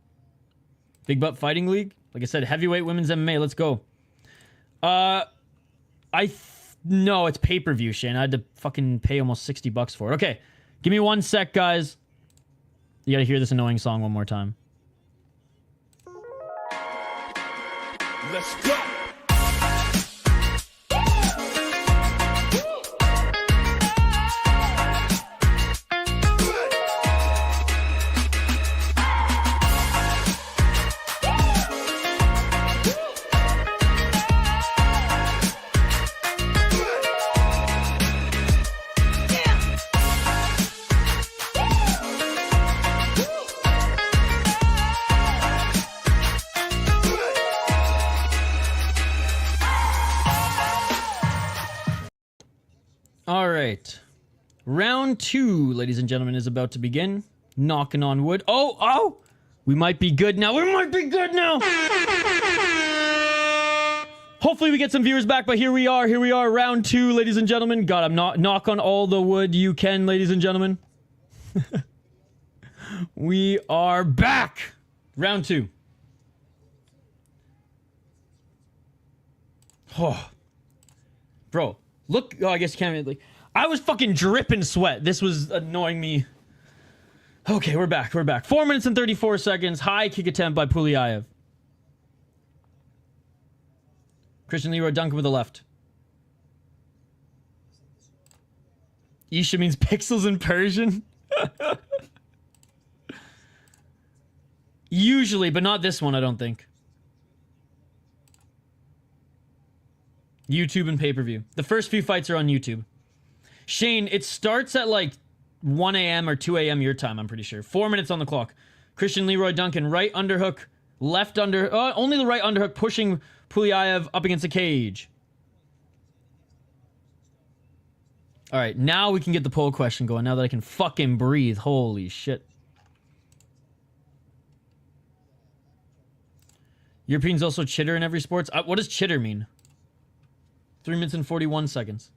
Big Butt Fighting League? Like I said, heavyweight women's MMA, let's go. No, it's pay-per-view, Shane. I had to fucking pay almost $60 for it. Okay, give me 1 sec, guys. You gotta hear this annoying song one more time. Let's go. All right. Round 2, ladies and gentlemen, is about to begin. Knocking on wood. Oh! We might be good now. We might be good now! Hopefully we get some viewers back, but here we are. Here we are, round 2, ladies and gentlemen. God, I'm not... knock on all the wood you can, ladies and gentlemen. We are back! Round 2. Oh. Bro. Look, oh, I guess you can't really... I was fucking dripping sweat. This was annoying me. Okay, we're back. 4 minutes and 34 seconds. High kick attempt by Puliaev. Christian Leroy Duncan with the left. Isha means pixels in Persian? Usually, but not this one, I don't think. YouTube and pay-per-view. The first few fights are on YouTube. Shane, it starts at like 1 a.m. or 2 a.m. your time, I'm pretty sure. 4 minutes on the clock. Christian Leroy Duncan, right underhook, left under... only the right underhook, pushing Puliaev up against the cage. All right, now we can get the poll question going, now that I can fucking breathe. Holy shit. Europeans also chitter in every sports? What does chitter mean? 3 minutes and 41 seconds.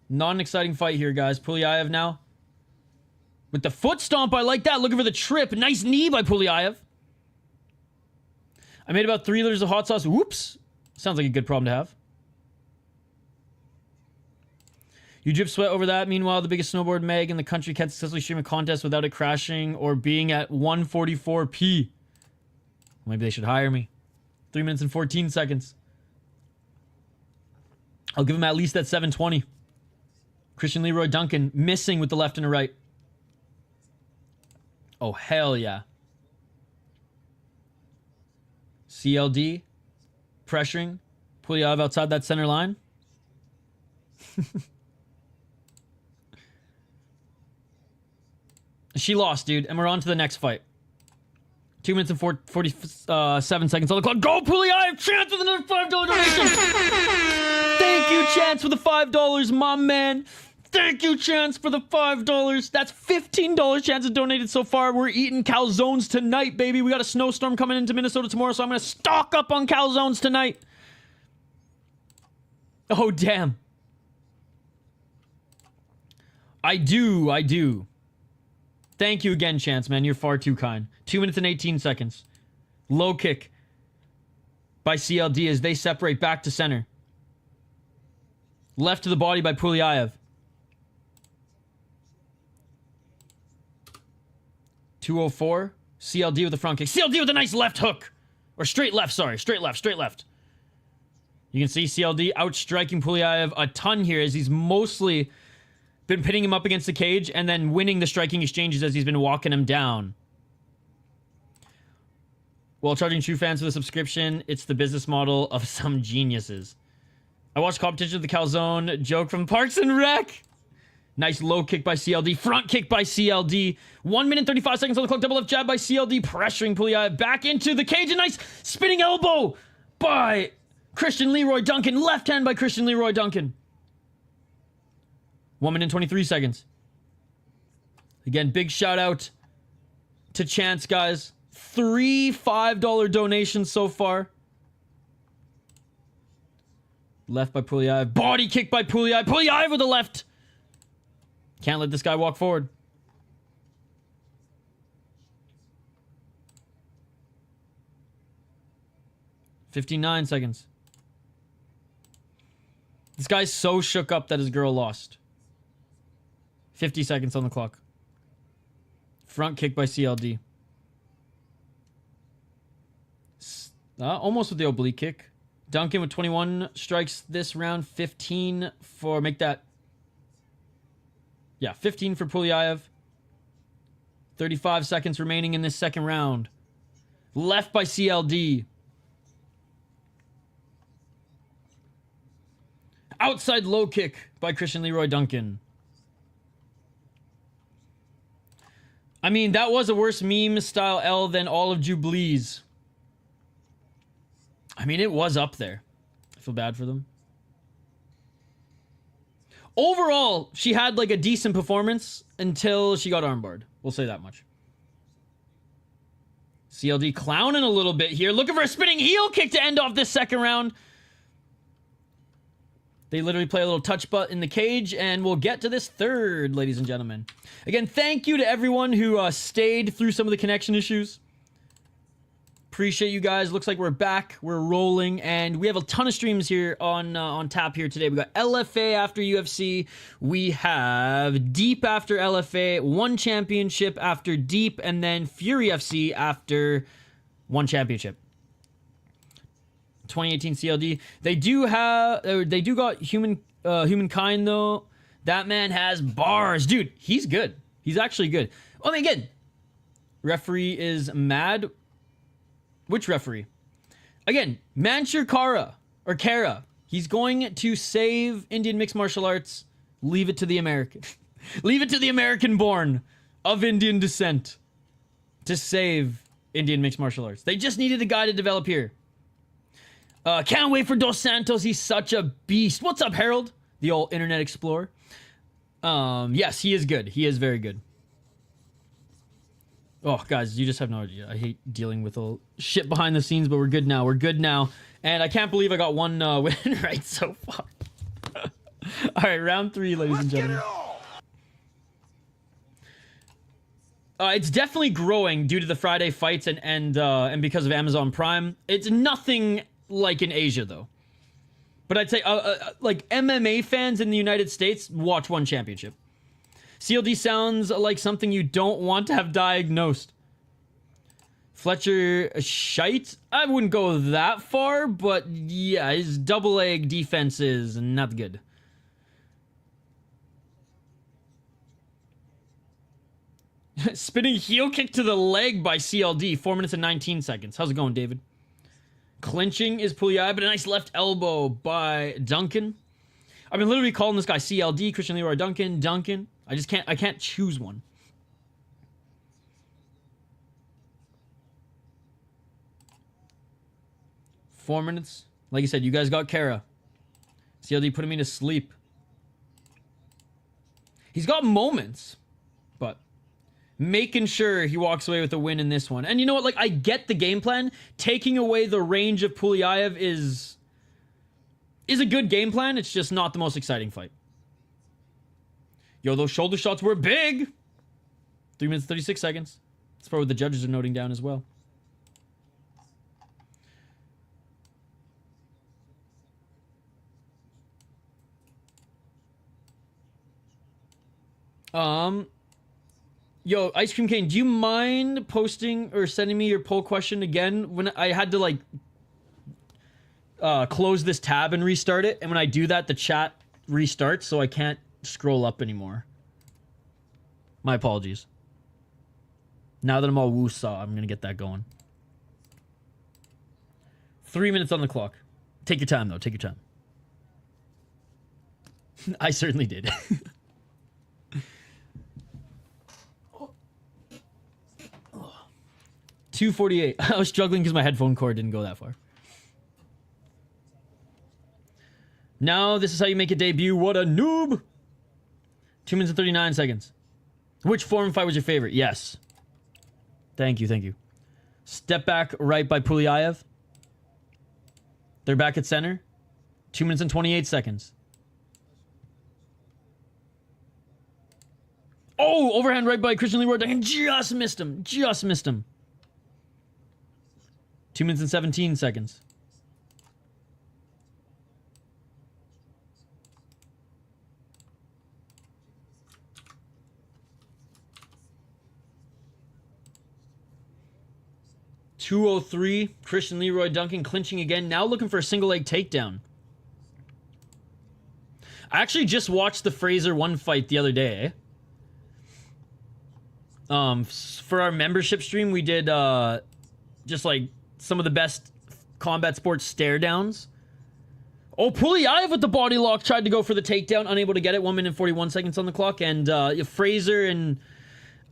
Not an exciting fight here, guys. Puliaev now. With the foot stomp, I like that. Looking for the trip. Nice knee by Puliaev. I made about 3 liters of hot sauce. Whoops. Sounds like a good problem to have. You drip sweat over that. Meanwhile, the biggest snowboard mag in the country can't successfully stream a contest without it crashing or being at 144p. Maybe they should hire me. 3 minutes and 14 seconds. I'll give him at least that 720. Christian Leroy Duncan missing with the left and the right. Oh, hell yeah. CLD. Pressuring. Puliaev outside that center line. She lost, dude. And we're on to the next fight. 2 minutes and 47 seconds on the clock. Go, Puliaev! Chance with another $5 donation! Thank you, Chance, for the $5, my man. Thank you, Chance, for the $5. That's $15 Chance has donated so far. We're eating calzones tonight, baby. We got a snowstorm coming into Minnesota tomorrow, so I'm going to stock up on calzones tonight. Oh, damn. I do. Thank you again, Chance, man. You're far too kind. 2 minutes and 18 seconds. Low kick by CLD as they separate back to center. Left to the body by Puliaev. 204. CLD with the front kick. CLD with a nice left hook. Or straight left, sorry. Straight left. You can see CLD outstriking Puliaev a ton here as he's mostly been pitting him up against the cage and then winning the striking exchanges as he's been walking him down. While charging true fans for the subscription, it's the business model of some geniuses. I watched competition of the calzone. Joke from Parks and Rec. Nice low kick by CLD. Front kick by CLD. 1 minute 35 seconds on the clock. Double left jab by CLD. Pressuring Puliaev back into the cage. A nice spinning elbow by Christian Leroy Duncan. Left hand by Christian Leroy Duncan. 1 minute 23 seconds. Again, big shout out to Chance, guys. 3 $5 donations so far. Left by Puliaev. Body kick by Puliaev. Puliaev with the left. Can't let this guy walk forward. $59 seconds. This guy's so shook up that his girl lost. 50 seconds on the clock. Front kick by CLD. Almost with the oblique kick. Duncan with 21 strikes this round. 15 for... Make that... Yeah, 15 for Puliaev. 35 seconds remaining in this second round. Left by CLD. Outside low kick by Christian Leroy Duncan. I mean, that was a worse meme-style L than all of Jubilee's. I mean, it was up there. I feel bad for them. Overall, she had like a decent performance until she got armbarred. We'll say that much. CLD clowning a little bit here. Looking for a spinning heel kick to end off this second round. They literally play a little touch butt in the cage, and we'll get to this third, ladies and gentlemen. Again, thank you to everyone who stayed through some of the connection issues. Appreciate you guys. Looks like we're back. We're rolling, and we have a ton of streams here on tap here today. We got LFA after UFC. We have Deep after LFA, One Championship after Deep, and then Fury FC after One Championship. 2018 CLD. They do got Humankind though. That man has bars, dude. He's good. He's actually good. I mean, again, referee is mad. Which referee? Again, Manshur Kara. He's going to save Indian mixed martial arts. Leave it to the American. Leave it to the American born of Indian descent to save Indian mixed martial arts. They just needed a guy to develop here. Can't wait for Dos Santos. He's such a beast. What's up, Harold? The old Internet Explorer. Yes, he is good. He is very good. Oh, guys, you just have no idea. I hate dealing with all shit behind the scenes, but we're good now. We're good now. And I can't believe I got one win right so far. All right, round 3, ladies and gentlemen. It's definitely growing due to the Friday fights and because of Amazon Prime. It's nothing like in Asia, though. But I'd say, like, MMA fans in the United States watch One Championship. CLD sounds like something you don't want to have diagnosed. Fletcher shite? I wouldn't go that far, but yeah, his double leg defense is not good. Spinning heel kick to the leg by CLD. 4 minutes and 19 seconds. How's it going, David? Clinching is Puliaev, but a nice left elbow by Duncan. I've been literally calling this guy CLD, Christian Leroy Duncan. I can't choose one. Four minutes. Like I said, you guys got Kara. CLD putting me to sleep. He's got moments, but making sure he walks away with a win in this one. And you know what? Like, I get the game plan. Taking away the range of Puliaev is a good game plan. It's just not the most exciting fight. Yo, those shoulder shots were big. 3 minutes, 36 seconds. That's probably what the judges are noting down as well. Yo, Ice Cream Cane, do you mind posting or sending me your poll question again? When I had to, like, close this tab and restart it, and when I do that, the chat restarts, so I can't scroll up anymore. My apologies. Now that I'm all woo-saw, I'm gonna get that going. 3 minutes on the clock. Take your time, though. Take your time. I certainly did. 248. I was struggling because my headphone cord didn't go that far. Now, this is how you make a debut. What a noob! 2 minutes and 39 seconds. Which foreign fight was your favorite? Yes. Thank you, thank you. Step back right by Puliayev. They're back at center. 2 minutes and 28 seconds. Oh, overhand right by Christian Leroy Duncan. Just missed him. Just missed him. 2 minutes and 17 seconds. .203. Christian Leroy Duncan clinching again. Now looking for a single leg takedown. I actually just watched the Fraser 1 fight the other day. For our membership stream, we did just like some of the best combat sports stare downs. Oh, Puliayev with the body lock tried to go for the takedown, unable to get it. 1 minute and 41 seconds on the clock, and Fraser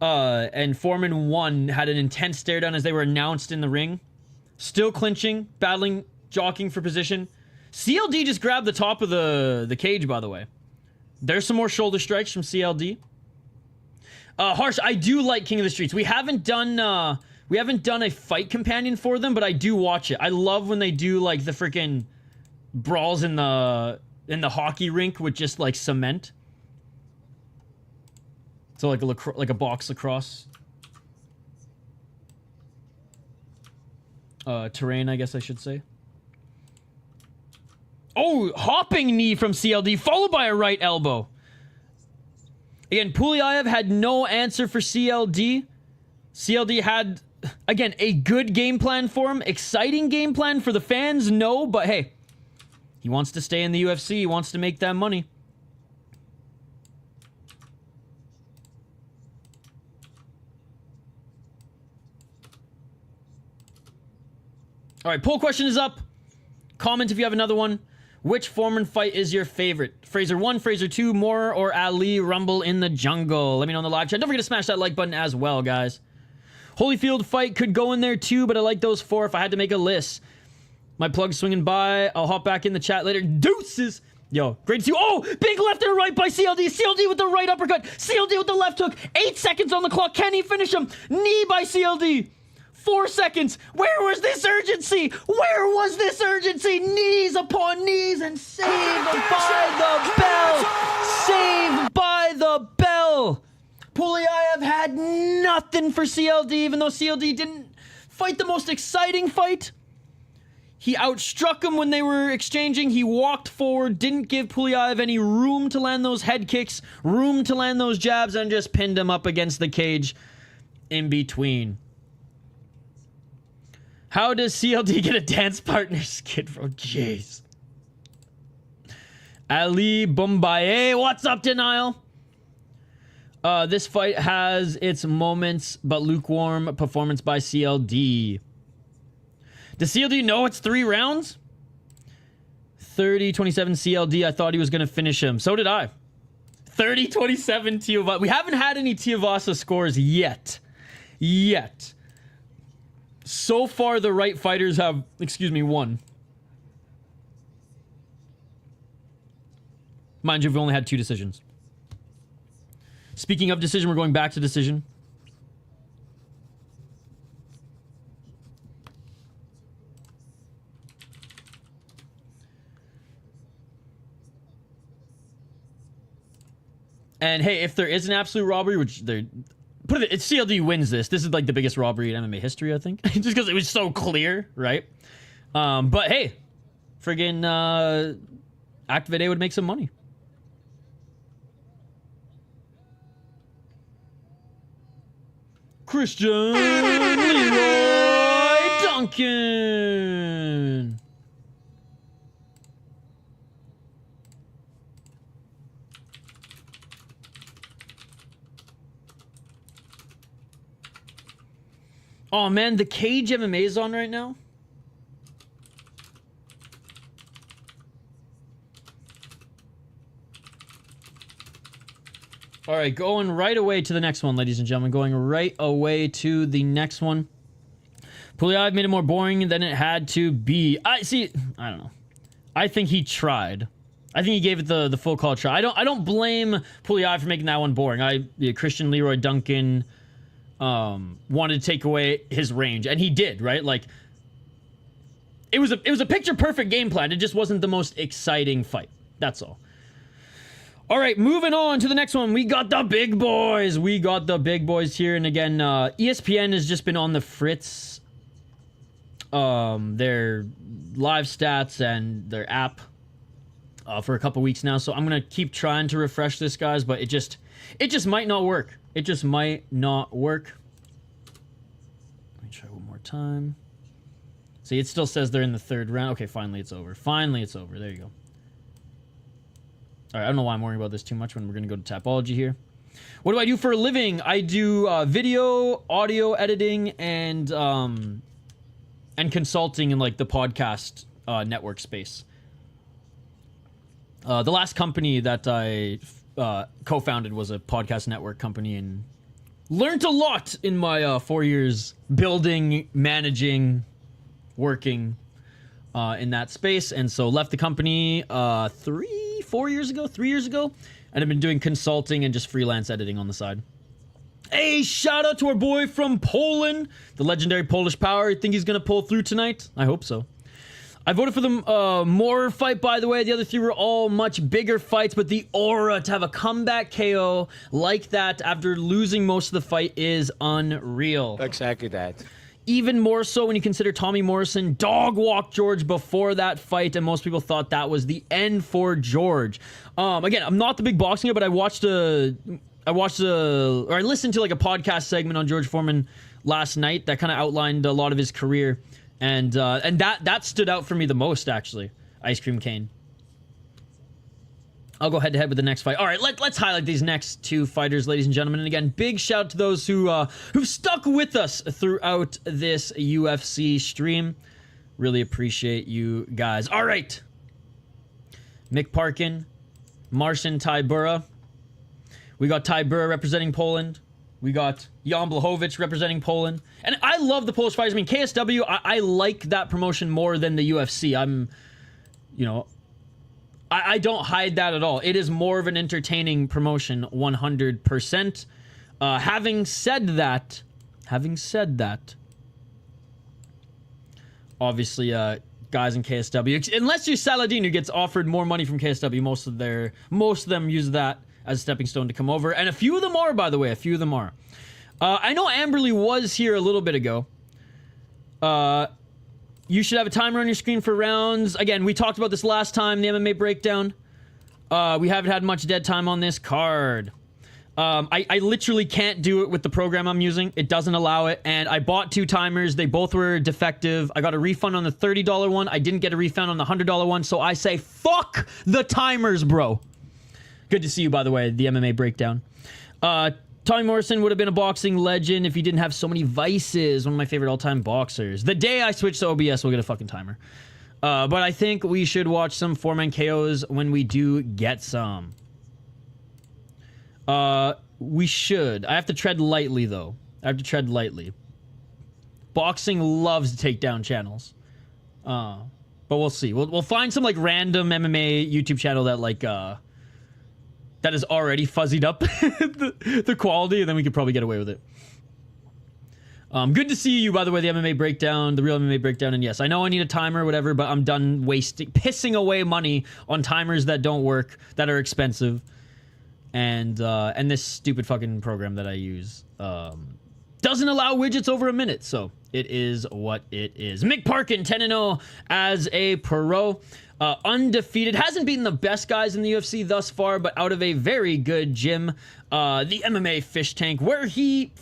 and Foreman 1 had an intense stare down as they were announced in the ring. Still clinching, battling, jockeying for position. CLD just grabbed the top of the cage, by the way. There's some more shoulder strikes from CLD. Harsh, I do like King of the Streets. We haven't done a fight companion for them, but I do watch it. I love when they do like the freaking brawls in the hockey rink with just like cement. So like a box lacrosse terrain, I guess I should say. Oh, hopping knee from CLD, followed by a right elbow. Again, Puliayev had no answer for CLD. CLD had, again, a good game plan for him. Exciting game plan for the fans, no, but hey, he wants to stay in the UFC. He wants to make that money. All right, poll question is up. Comment if you have another one. Which Foreman fight is your favorite? Fraser 1, Fraser 2, Moore, or Ali Rumble in the Jungle? Let me know in the live chat. Don't forget to smash that like button as well, guys. Holyfield fight could go in there too, but I like those 4 if I had to make a list. My plug's swinging by. I'll hop back in the chat later. Deuces! Yo, great to see you. Oh, big left and a right by CLD. CLD with the right uppercut. CLD with the left hook. 8 seconds on the clock. Can he finish him? Knee by CLD. 4 seconds. Where was this urgency? Where was this urgency? Knees upon knees and saved by the bell. Saved by the bell. Puliayev had nothing for CLD, even though CLD didn't fight the most exciting fight. He outstruck him when they were exchanging. He walked forward, didn't give Puliayev any room to land those head kicks, room to land those jabs, and just pinned him up against the cage in between. How does CLD get a dance partner? Skid Row, jeez. Ali Bombaye, what's up, Denial? This fight has its moments, but lukewarm performance by CLD. Does CLD know it's 3 rounds? 30-27 CLD. I thought he was going to finish him. So did I. 30-27 Tiovasa. We haven't had any Tiovasa scores yet. So far, the right fighters have, won. Mind you, we've only had 2 decisions. Speaking of decision, we're going back to decision. And hey, if there is an absolute robbery, which there... Put it, it's CLD wins this. This is like the biggest robbery in MMA history, I think. Just because it was so clear, right? But hey, friggin' Activate would make some money. Christian Leroy Duncan. Oh man, the Cage MMA is on right now. All right, going right away to the next one, ladies and gentlemen. Going right away to the next one. Puliaev made it more boring than it had to be. I don't know. I think he tried. I think he gave it the full call try. I don't blame Puliaev for making that one boring. Christian Leroy Duncan wanted to take away his range, and he did, right? Like it was a picture perfect game plan. It just wasn't the most exciting fight. That's all. All right, moving on to the next one. We got the big boys. We got the big boys here. And again, ESPN has just been on the fritz. Their live stats and their app for a couple weeks now. So I'm going to keep trying to refresh this, guys. But it just might not work. It just might not work. Let me try one more time. See, it still says they're in the third round. Okay, finally it's over. Finally it's over. There you go. All right, I don't know why I'm worrying about this too much when we're going to go to Tapology here. What do I do for a living? I do video, audio editing, and consulting in like the podcast network space. The last company that I co-founded was a podcast network company, and learned a lot in my 4 years building, managing, working in that space. And so left the company 3 years ago, and I've been doing consulting and just freelance editing on the side. Hey, shout out to our boy from Poland, the legendary Polish Power. I think he's gonna pull through tonight. I hope so. I voted for the Moore fight, by the way. The other three were all much bigger fights, but the aura to have a comeback KO like that after losing most of the fight is unreal. Exactly that. Even more so when you consider Tommy Morrison dog walked George before that fight, and most people thought that was the end for George. Again, I'm not the big boxing guy, but I listened to like a podcast segment on George Foreman last night that kind of outlined a lot of his career, and that stood out for me the most, actually. Ice Cream Kane. I'll go head-to-head with the next fight. All right, let's highlight these next two fighters, ladies and gentlemen. And again, big shout out to those who've stuck with us throughout this UFC stream. Really appreciate you guys. All right. Mick Parkin, Marcin Tybura. We got Tybura representing Poland. We got Jan Błachowicz representing Poland. And I love the Polish fighters. I mean, KSW, I like that promotion more than the UFC. I don't hide that at all. It is more of an entertaining promotion, 100%. Having said that, obviously, guys in KSW, unless you're Saladin, who gets offered more money from KSW, most of them use that as a stepping stone to come over, and a few of them are, by the way, I know Amberly was here a little bit ago. You should have a timer on your screen for rounds. Again, we talked about this last time, the MMA breakdown. We haven't had much dead time on this card. I literally can't do it with the program I'm using. It doesn't allow it, and I bought 2 timers. They both were defective. I got a refund on the $30 one. I didn't get a refund on the $100 one, so I say, fuck the timers, bro. Good to see you, by the way, the MMA breakdown. Tommy Morrison would have been a boxing legend if he didn't have so many vices. One of my favorite all-time boxers. The day I switch to OBS, we'll get a fucking timer. But I think we should watch some 4-man KOs when we do get some. We should. I have to tread lightly, though. Boxing loves to take down channels. But we'll see. We'll find some, like, random MMA YouTube channel that, like, that is already fuzzied up the quality, and then we could probably get away with it. Good to see you, by the way, the MMA breakdown, the real MMA breakdown. And yes, I know I need a timer or whatever, but I'm done pissing away money on timers that don't work, that are expensive. And this stupid fucking program that I use doesn't allow widgets over a minute, so it is what it is. Mick Parkin, 10-0 as a pro. Undefeated. Hasn't beaten the best guys in the UFC thus far, but out of a very good gym, the MMA Fish Tank, where he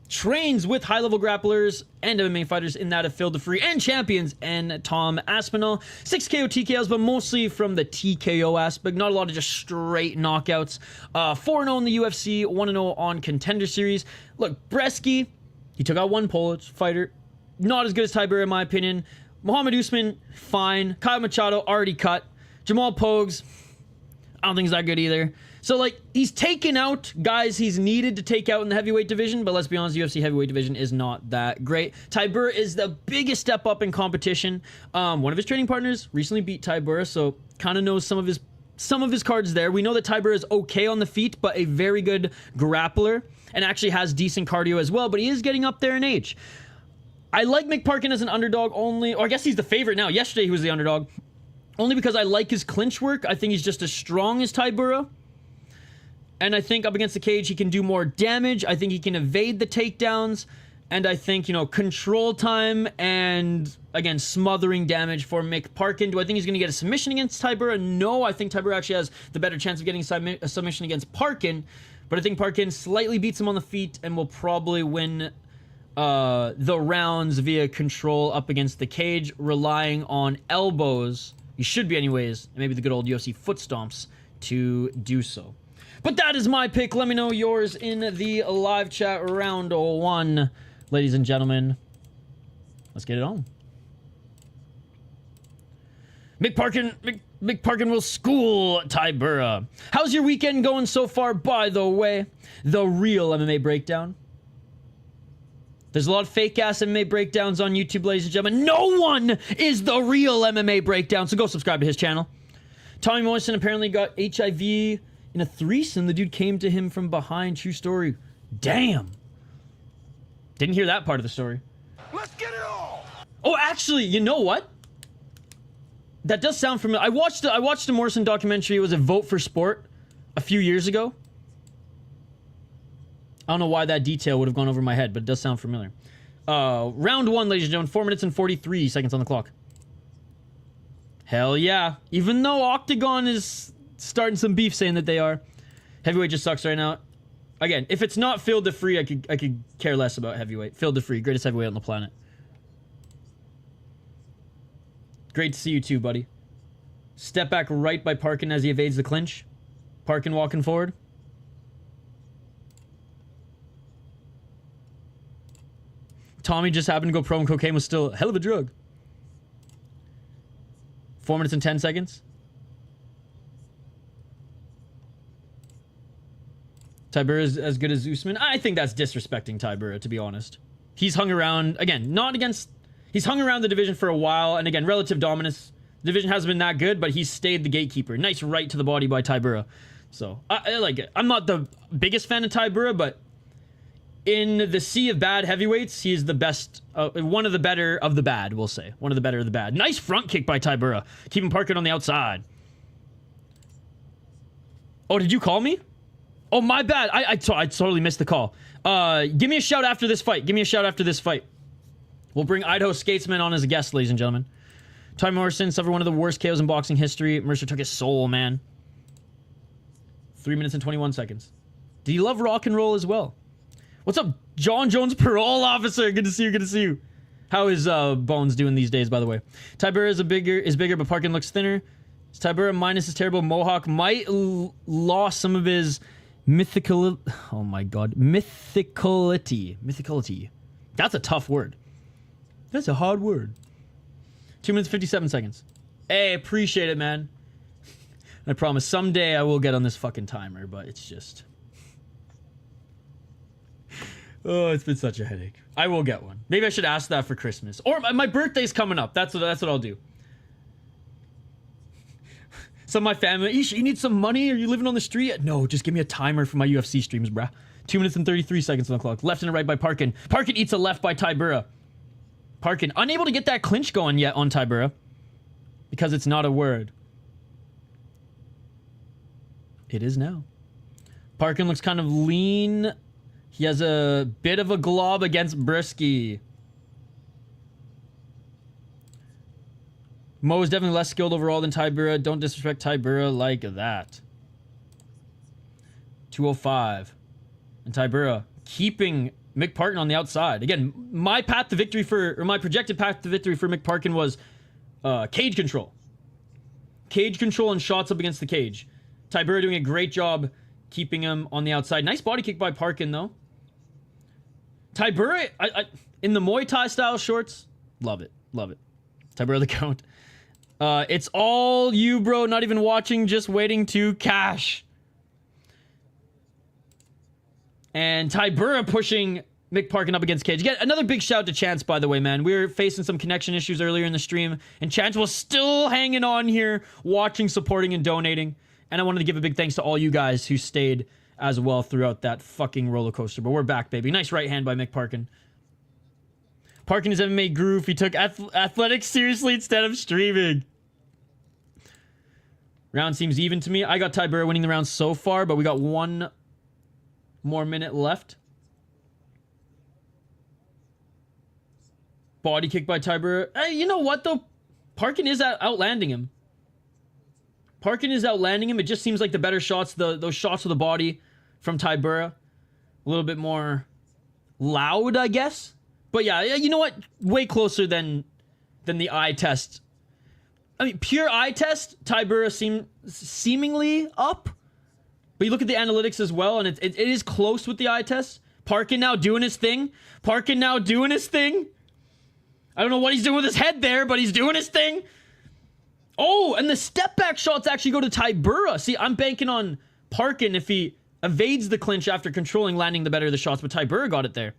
trains with high-level grapplers and MMA fighters in that of Phil DeFree and champions and Tom Aspinall. 6 KO TKOs, but mostly from the TKO aspect. Not a lot of just straight knockouts. 4-0 in the UFC, 1-0 on Contender Series. Look, Bresky, he took out one Polish fighter. Not as good as Tybura, in my opinion. Muhammad Usman, fine. Kyle Machado, already cut. Jamal Pogues, I don't think he's that good either. So, like, he's taken out guys he's needed to take out in the heavyweight division, but let's be honest, the UFC heavyweight division is not that great. Tybura is the biggest step up in competition. One of his training partners recently beat Tybura, so kind of knows some of his cards there. We know that Tybura is okay on the feet, but a very good grappler, and actually has decent cardio as well, but he is getting up there in age. I like McParkin as an underdog only, or I guess he's the favorite now. Yesterday he was the underdog, only because I like his clinch work. I think he's just as strong as Tybura. And I think up against the cage, he can do more damage. I think he can evade the takedowns. And I think, you know, control time and, again, smothering damage for McParkin. Do I think he's going to get a submission against Tybura? No, I think Tybura actually has the better chance of getting a submission against Parkin. But I think Parkin slightly beats him on the feet and will probably win the rounds via control up against the cage, relying on elbows. He should be anyways, and maybe the good old UFC foot stomps to do so. But that is my pick. Let me know yours in the live chat. Round 1, ladies and gentlemen. Let's get it on. McParkin will school Tybura. How's your weekend going so far, by the way? The real MMA breakdown. There's a lot of fake-ass MMA breakdowns on YouTube, ladies and gentlemen. No one is the real MMA breakdown, so go subscribe to his channel. Tommy Morrison apparently got HIV in a threesome. The dude came to him from behind. True story. Damn. Didn't hear that part of the story. Let's get it all! Oh, actually, you know what? That does sound familiar. I watched a Morrison documentary. It was a Vote for Sport a few years ago. I don't know why that detail would have gone over my head, but it does sound familiar. Round 1, ladies and gentlemen. 4 minutes and 43 seconds on the clock. Hell yeah. Even though Octagon is starting some beef saying that they are. Heavyweight just sucks right now. Again, if it's not Phil DeFree, I could care less about heavyweight. Phil DeFree, greatest heavyweight on the planet. Great to see you too, buddy. Step back right by Parkin as he evades the clinch. Parkin walking forward. Tommy just happened to go pro and cocaine was still a hell of a drug. 4 minutes and 10 seconds. Tybura is as good as Usman. I think that's disrespecting Tybura, to be honest. He's hung around, again, not against... He's hung around the division for a while, and again, relative dominance. The division hasn't been that good, but he's stayed the gatekeeper. Nice right to the body by Tybura. So, I like it. I'm not the biggest fan of Tybura, but in the sea of bad heavyweights, he's the best, one of the better of the bad, we'll say. One of the better of the bad. Nice front kick by Tybura. Keeping Parkin on the outside. Oh, did you call me? Oh, my bad. I totally missed the call. Give me a shout after this fight. Give me a shout after this fight. We'll bring Idaho Skatesman on as a guest, ladies and gentlemen. Tommy Morrison suffered one of the worst KOs in boxing history. Mercer took his soul, man. 3 minutes and 21 seconds. Do you love rock and roll as well? What's up, John Jones, parole officer? Good to see you, good to see you. How is Bones doing these days, by the way? Tybura is bigger, but Parkin looks thinner. Tybura, minus his terrible mohawk, might lost some of his mythical... Oh my god. Mythicality. Mythicality. That's a tough word. That's a hard word. 2 minutes, 57 seconds. Hey, appreciate it, man. I promise someday I will get on this fucking timer, but it's just... Oh, it's been such a headache. I will get one. Maybe I should ask that for Christmas. Or my birthday's coming up. That's what I'll do. Some of my family, you need some money? Are you living on the street? No, just give me a timer for my UFC streams, bruh. 2 minutes and 33 seconds on the clock. Left and right by Parkin. Parkin eats a left by Tybura. Parkin unable to get that clinch going yet on Tybura. Because it's not a word. It is now. Parkin looks kind of lean. He has a bit of a glob against Brisky. Mo is definitely less skilled overall than Tybura. Don't disrespect Tybura like that. 205. And Tybura keeping McParkin on the outside. Again, my path to victory my projected path to victory for McParkin was cage control. Cage control and shots up against the cage. Tybura doing a great job keeping him on the outside. Nice body kick by Parkin, though. Tybura, in the Muay Thai style shorts, love it. Love it. Tybura the count. It's all you, bro. Not even watching, just waiting to cash. And Tybura pushing Parkin up against cage. Again, another big shout to Chance, by the way, man. We were facing some connection issues earlier in the stream, and Chance was still hanging on here, watching, supporting, and donating. And I wanted to give a big thanks to all you guys who stayed as well throughout that fucking roller coaster. But we're back, baby. Nice right hand by Parkin. Parkin is MMA groove. He took athletics seriously instead of streaming. Round seems even to me. I got Tybura winning the round so far, but we got one more minute left. Body kick by Tybura. Hey, you know what, though? Parkin is outlanding him. Parkin is outlanding him. It just seems like the better shots, those shots of the body from Tybura, a little bit more loud, I guess. But yeah, you know what? Way closer than the eye test. I mean, pure eye test, Tybura seemingly up. But you look at the analytics as well, and it is close with the eye test. Parkin now doing his thing. Parkin now doing his thing. I don't know what he's doing with his head there, but he's doing his thing. Oh, and the step back shots actually go to Tybura. See, I'm banking on Parkin if he evades the clinch after controlling, landing the better of the shots, but Tybura got it there.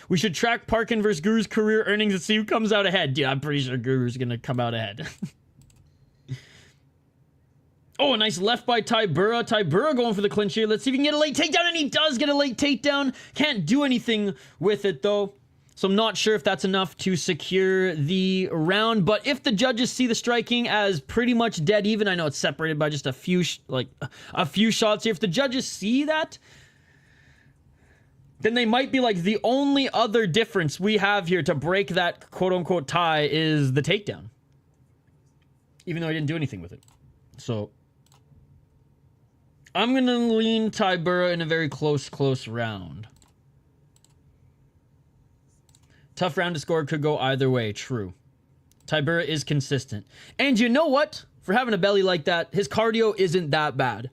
We should track Parkin versus Guru's career earnings and see who comes out ahead. Dude, I'm pretty sure Guru's gonna come out ahead. Oh, a nice left by Tybura. Tybura going for the clinch here. Let's see if he can get a late takedown, and he does get a late takedown. Can't do anything with it, though. So I'm not sure if that's enough to secure the round. But if the judges see the striking as pretty much dead even, I know it's separated by just a few shots here. If the judges see that, then they might be like, the only other difference we have here to break that quote-unquote tie is the takedown. Even though I didn't do anything with it. So I'm going to lean Tybura in a very close round. Tough round to score, could go either way, true. Tybura is consistent. And you know what? For having a belly like that, his cardio isn't that bad.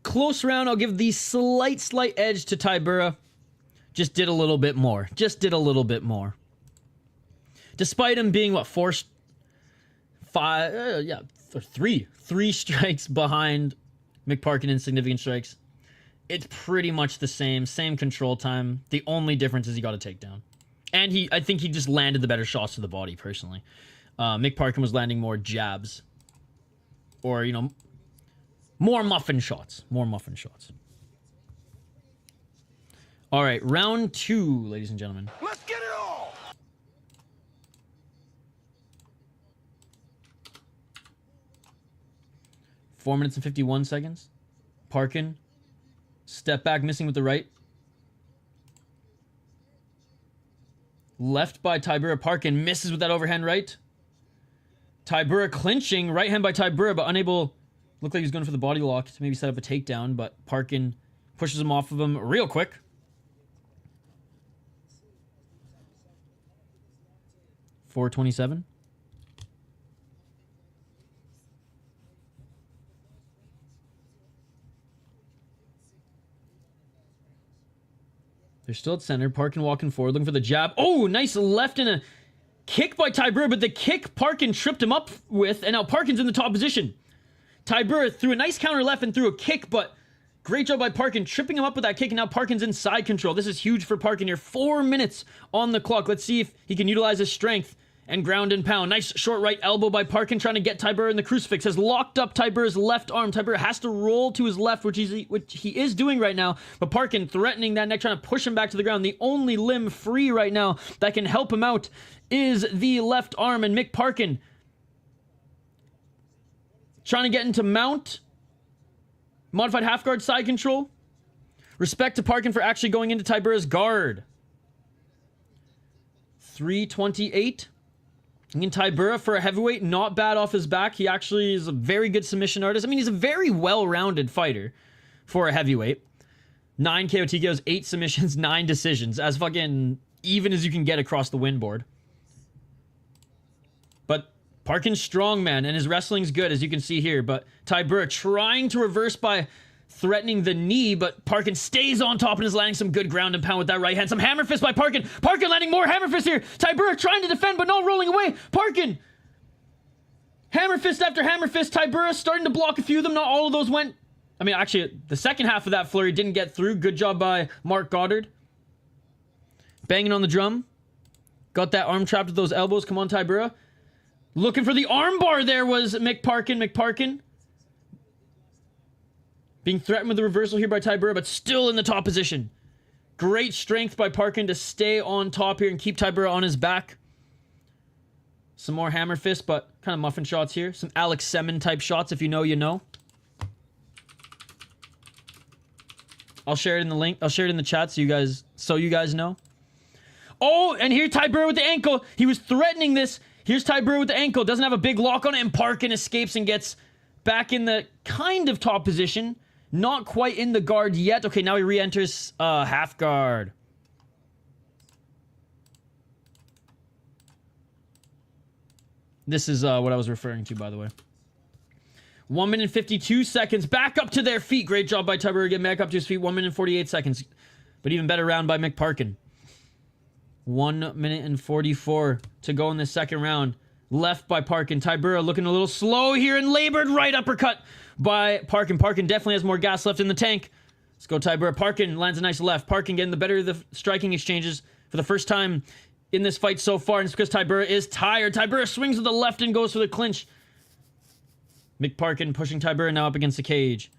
Close round, I'll give the slight edge to Tybura. Just did a little bit more. Despite him being, what, three strikes behind Parkin in significant strikes. It's pretty much the same control time. The only difference is he got a takedown. And I think he just landed the better shots to the body, personally. Parkin was landing more jabs. Or, you know, more muffin shots. All right, round 2, ladies and gentlemen. Let's get it all! 4 minutes and 51 seconds. Parkin. Step back, missing with the right. Left by Tybura. Parkin misses with that overhand right. Tybura clinching. Right hand by Tybura, but unable. Looked like he was going for the body lock to maybe set up a takedown, but Parkin pushes him off of him real quick. .427. They're still at center. Parkin walking forward, looking for the jab. Oh, nice left and a kick by Tybura, but the kick Parkin tripped him up with, and now Parkin's in the top position. Tybura threw a nice counter left and threw a kick, but great job by Parkin, tripping him up with that kick, and now Parkin's in side control. This is huge for Parkin here. 4 minutes on the clock. Let's see if he can utilize his strength and ground and pound. Nice short right elbow by Parkin, trying to get Tybura in the crucifix. Has locked up Tybura's left arm. Tybura has to roll to his left, which he is doing right now. But Parkin threatening that neck, trying to push him back to the ground. The only limb free right now that can help him out is the left arm. And Parkin trying to get into mount. Modified half guard side control. Respect to Parkin for actually going into Tybura's guard. 328. And Tybura for a heavyweight, not bad off his back. He actually is a very good submission artist. I mean, he's a very well-rounded fighter for a heavyweight. 9 KO TKOs, 8 submissions, 9 decisions. As fucking even as you can get across the win board. But Parkin's strong, man, and his wrestling's good, as you can see here. But Tybura trying to reverse by threatening the knee, but Parkin stays on top and is landing some good ground and pound with that right hand. Some hammer fist by Parkin. Parkin landing more hammer fist here. Tybura trying to defend, but not rolling away. Parkin. Hammer fist after hammer fist. Tybura starting to block a few of them. Not all of those went I mean, actually, the second half of that flurry didn't get through. Good job by Mark Goddard. Banging on the drum. Got that arm trapped with those elbows. Come on, Tybura. Looking for the arm bar there was McParkin. Being threatened with the reversal here by Tybura, but still in the top position. Great strength by Parkin to stay on top here and keep Tybura on his back. Some more hammer fist, but kind of muffin shots here. Some Alex Semen type shots. If you know, you know. I'll share it in the link. I'll share it in the chat so you guys know. Oh, and here Tybura with the ankle. He was threatening this. Here's Tybura with the ankle. Doesn't have a big lock on it, and Parkin escapes and gets back in the kind of top position. Not quite in the guard yet. Okay, now he re-enters half guard. This is what I was referring to, by the way. 1 minute and 52 seconds. Back up to their feet. Great job by Tybura getting back up to his feet. 1 minute and 48 seconds. But even better round by McParkin. 1 minute and 44 to go in the second round. Left by Parkin. Tybura looking a little slow here and labored right uppercut by Parkin. Parkin definitely has more gas left in the tank. Let's go Tybura. Parkin lands a nice left. Parkin getting the better of the striking exchanges for the first time in this fight so far. And it's because Tybura is tired. Tybura swings with the left and goes for the clinch. McParkin pushing Tybura now up against the cage.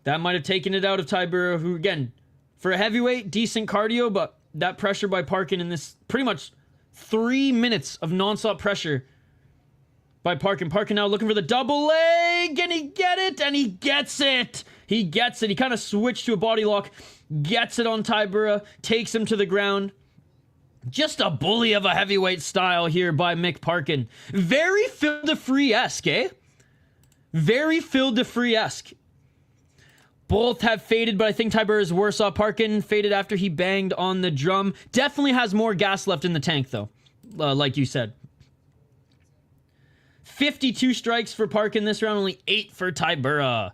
That might have taken it out of Tybura, who, again, for a heavyweight, decent cardio, but that pressure by Parkin in this pretty much 3 minutes of nonstop pressure by Parkin. Parkin now looking for the double leg, and he get it, and he gets it. He gets it. He kind of switched to a body lock, gets it on Tybura, takes him to the ground. Just a bully of a heavyweight style here by McParkin. Very Phil DeFree-esque, eh? Very Phil DeFree-esque. Both have faded, but I think Tybura is worse off. Parkin faded after he banged on the drum. Definitely has more gas left in the tank, though. Like you said. 52 strikes for Parkin this round, only 8 for Tybura.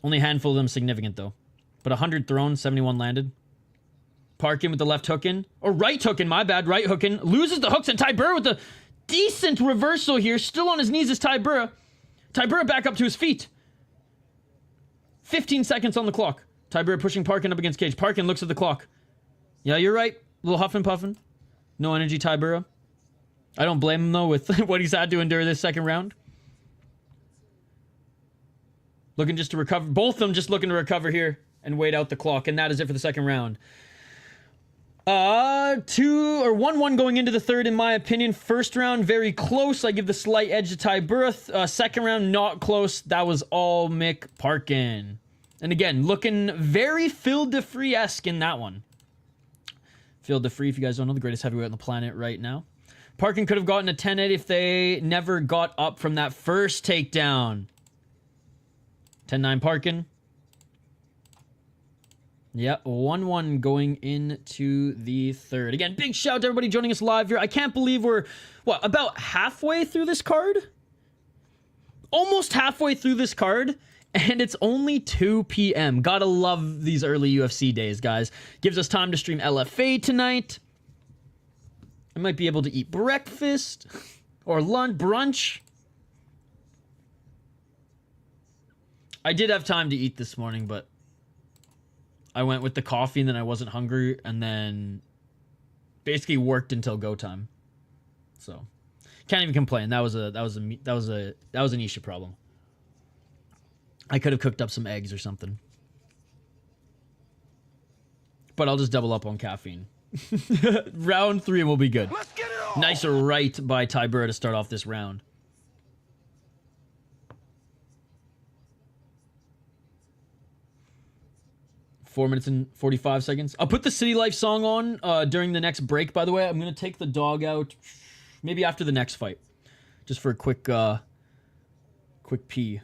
Only a handful of them significant, though. But 100 thrown, 71 landed. Parkin with the left hooking. Or right hooking, my bad. Right hooking. Loses the hooks, and Tybura with the decent reversal here. Still on his knees is Tybura. Tybura back up to his feet. 15 seconds on the clock. Tybura pushing Parkin up against cage. Parkin looks at the clock. Yeah, you're right. A little huffing puffing. No energy, Tybura. I don't blame him, though, with what he's had to endure this second round. Looking just to recover. Both of them just looking to recover here and wait out the clock. And that is it for the second round. 1-1 going into the third, in my opinion. First round, very close. I give the slight edge to Tybura. Second round, not close. That was all McParkin. And again, looking very Phil DeFree-esque in that one. Phil DeFree, if you guys don't know, the greatest heavyweight on the planet right now. Parkin could have gotten a 10-8 if they never got up from that first takedown. 10-9 Parkin. Yeah, 1-1 going into the third. Again, big shout out to everybody joining us live here. I can't believe we're, what, about halfway through this card? Almost halfway through this card, and it's only 2 p.m. Gotta love these early UFC days, guys. Gives us time to stream LFA tonight. I might be able to eat breakfast or lunch, brunch. I did have time to eat this morning, but I went with the coffee, and then I wasn't hungry, and then basically worked until go time. So can't even complain. That was an issue problem. I could have cooked up some eggs or something, but I'll just double up on caffeine. Round 3 will be good. Let's get it on. Nice right by Tybura to start off this round. Four minutes and 45 seconds. I'll put the City Life song on during the next break, by the way. I'm going to take the dog out maybe after the next fight. Just for a quick pee.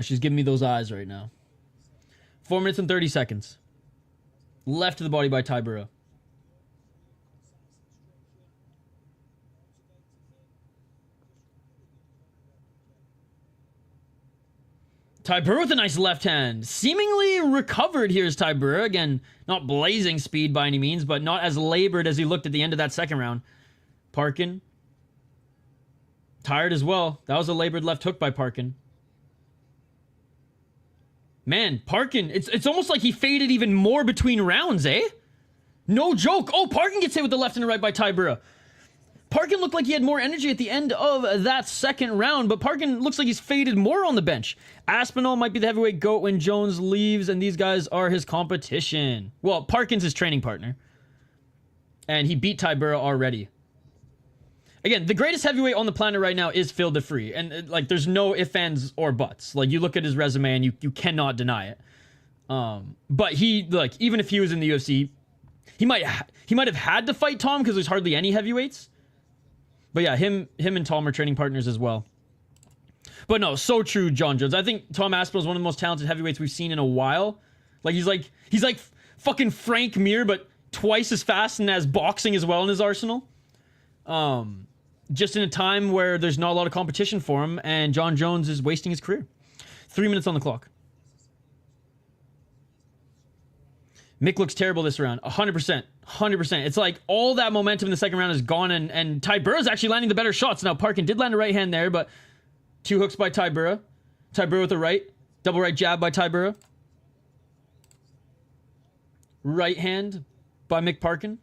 She's giving me those eyes right now. 4 minutes and 30 seconds. Left to the body by Tybura. Tybura with a nice left hand. Seemingly recovered here is Tybura. Again, not blazing speed by any means, but not as labored as he looked at the end of that second round. Parkin. Tired as well. That was a labored left hook by Parkin. Man, Parkin, it's almost like he faded even more between rounds, eh? No joke. Oh, Parkin gets hit with the left and the right by Tybura. Parkin looked like he had more energy at the end of that second round, but Parkin looks like he's faded more on the bench. Aspinall might be the heavyweight GOAT when Jones leaves, and these guys are his competition. Well, Parkin's his training partner. And he beat Tybura already. Again, the greatest heavyweight on the planet right now is Phil DeFree. And, like, there's no ifs, ands, or buts. Like, you look at his resume and you cannot deny it. But he, like, even if he was in the UFC, he might have had to fight Tom because there's hardly any heavyweights. But yeah, him and Tom are training partners as well. But no, so true, John Jones. I think Tom Aspinall is one of the most talented heavyweights we've seen in a while. Like, he's like fucking Frank Mir, but twice as fast and has boxing as well in his arsenal. Just in a time where there's not a lot of competition for him, and John Jones is wasting his career. 3 minutes on the clock. Mick looks terrible this round. 100%. 100%. It's like all that momentum in the second round is gone, and Tybura's actually landing the better shots. Now, Parkin did land a right hand there, but 2 hooks by Tybura. Tybura with a right. Double right jab by Tybura. Right hand by Mick Parkin.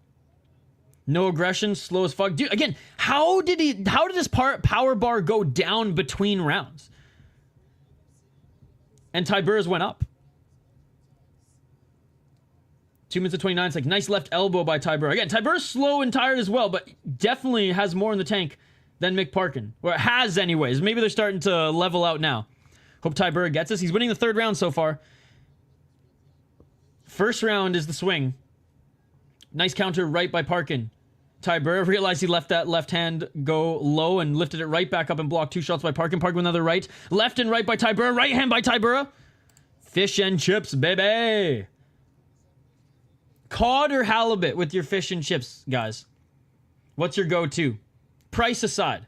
No aggression, slow as fuck. Dude, again, how did his power bar go down between rounds? And Tybura's went up. 2 minutes and 29 seconds. Nice left elbow by Tybura. Again, Tybura's slow and tired as well, but definitely has more in the tank than Mick Parkin. Or has anyways. Maybe they're starting to level out now. Hope Tybura gets this. He's winning the third round so far. First round is the swing. Nice counter right by Parkin. Tybura realized he left that left hand go low and lifted it right back up and blocked 2 shots by Parkin. Parkin with another right. Left and right by Tybura. Right hand by Tybura. Fish and chips, baby. Cod or halibut with your fish and chips, guys? What's your go-to? Price aside.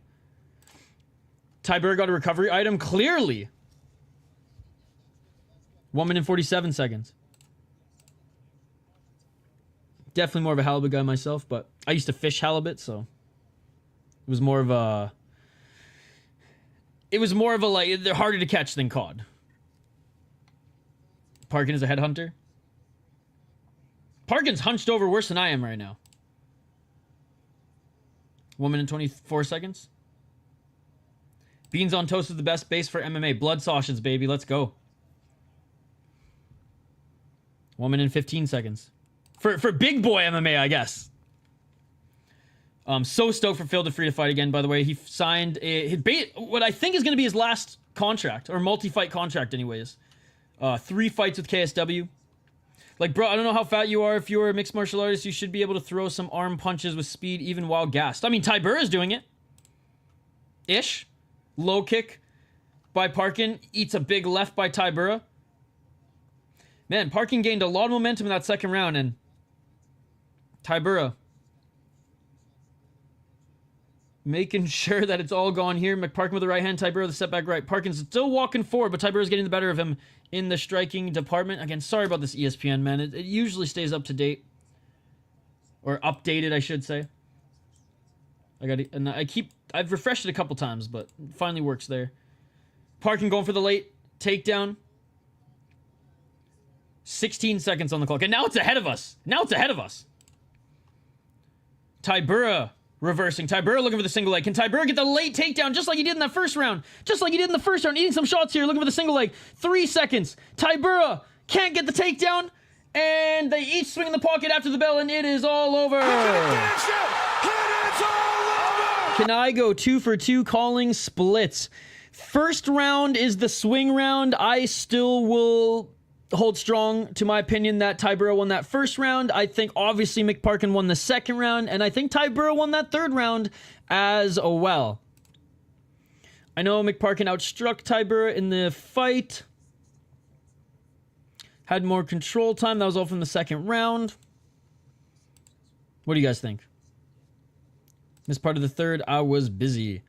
Tybura got a recovery item, clearly. 1 minute and 47 seconds. Definitely more of a halibut guy myself, but I used to fish halibut, so it was more of a like, they're harder to catch than cod. Parkin is a headhunter. Parkin's hunched over worse than I am right now. 1 minute and 24 seconds. Beans on toast is the best base for MMA. Blood sausage, baby. Let's go. 1 minute and 15 seconds. For big boy MMA, I guess. So stoked for Phil DeFree to fight again, by the way. He signed what I think is going to be his last contract, or multi-fight contract anyways. 3 fights with KSW. Like, bro, I don't know how fat you are. If you're a mixed martial artist, you should be able to throw some arm punches with speed even while gassed. I mean, Tybura is doing it. Ish. Low kick by Parkin. Eats a big left by Tybura. Man, Parkin gained a lot of momentum in that second round, and Tybura making sure that it's all gone here. McParkin with the right hand, Tybura with the step back right. Parkin's still walking forward, but Tybura's getting the better of him in the striking department. Again, sorry about this ESPN, man. It usually stays up to date. Or updated, I should say. I've refreshed it a couple times, but it finally works there. Parkin going for the late takedown. 16 seconds on the clock. And now it's ahead of us. Tybura reversing. Tybura looking for the single leg. Can Tybura get the late takedown just like he did in that first round? Eating some shots here. Looking for the single leg. 3 seconds. Tybura can't get the takedown. And they each swing in the pocket after the bell, and it is all over. Can I go 2 for 2 calling splits? First round is the swing round. I still will hold strong to my opinion that Tybura won that first round. I think obviously Mick Parkin won the second round, and I think Tybura won that third round as well. I know Mick Parkin outstruck Tybura in the fight. Had more control time. That was all from the second round. What do you guys think? This part of the third, I was busy.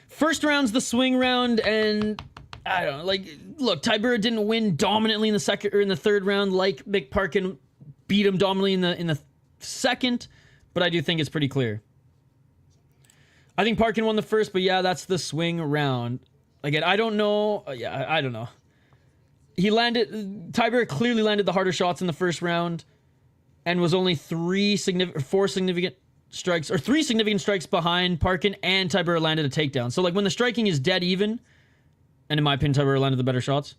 First round's the swing round, and I don't know, like, look, Tybura didn't win dominantly in the second or in the third round like Mick Parkin beat him dominantly in the second, but I do think it's pretty clear. I think Parkin won the first, but yeah, that's the swing round. Again, I don't know. Yeah, I don't know. Tybura clearly landed the harder shots in the first round and was only three significant strikes behind Parkin, and Tybura landed a takedown. So, like, when the striking is dead even, and in my opinion, Tybura landed the better shots.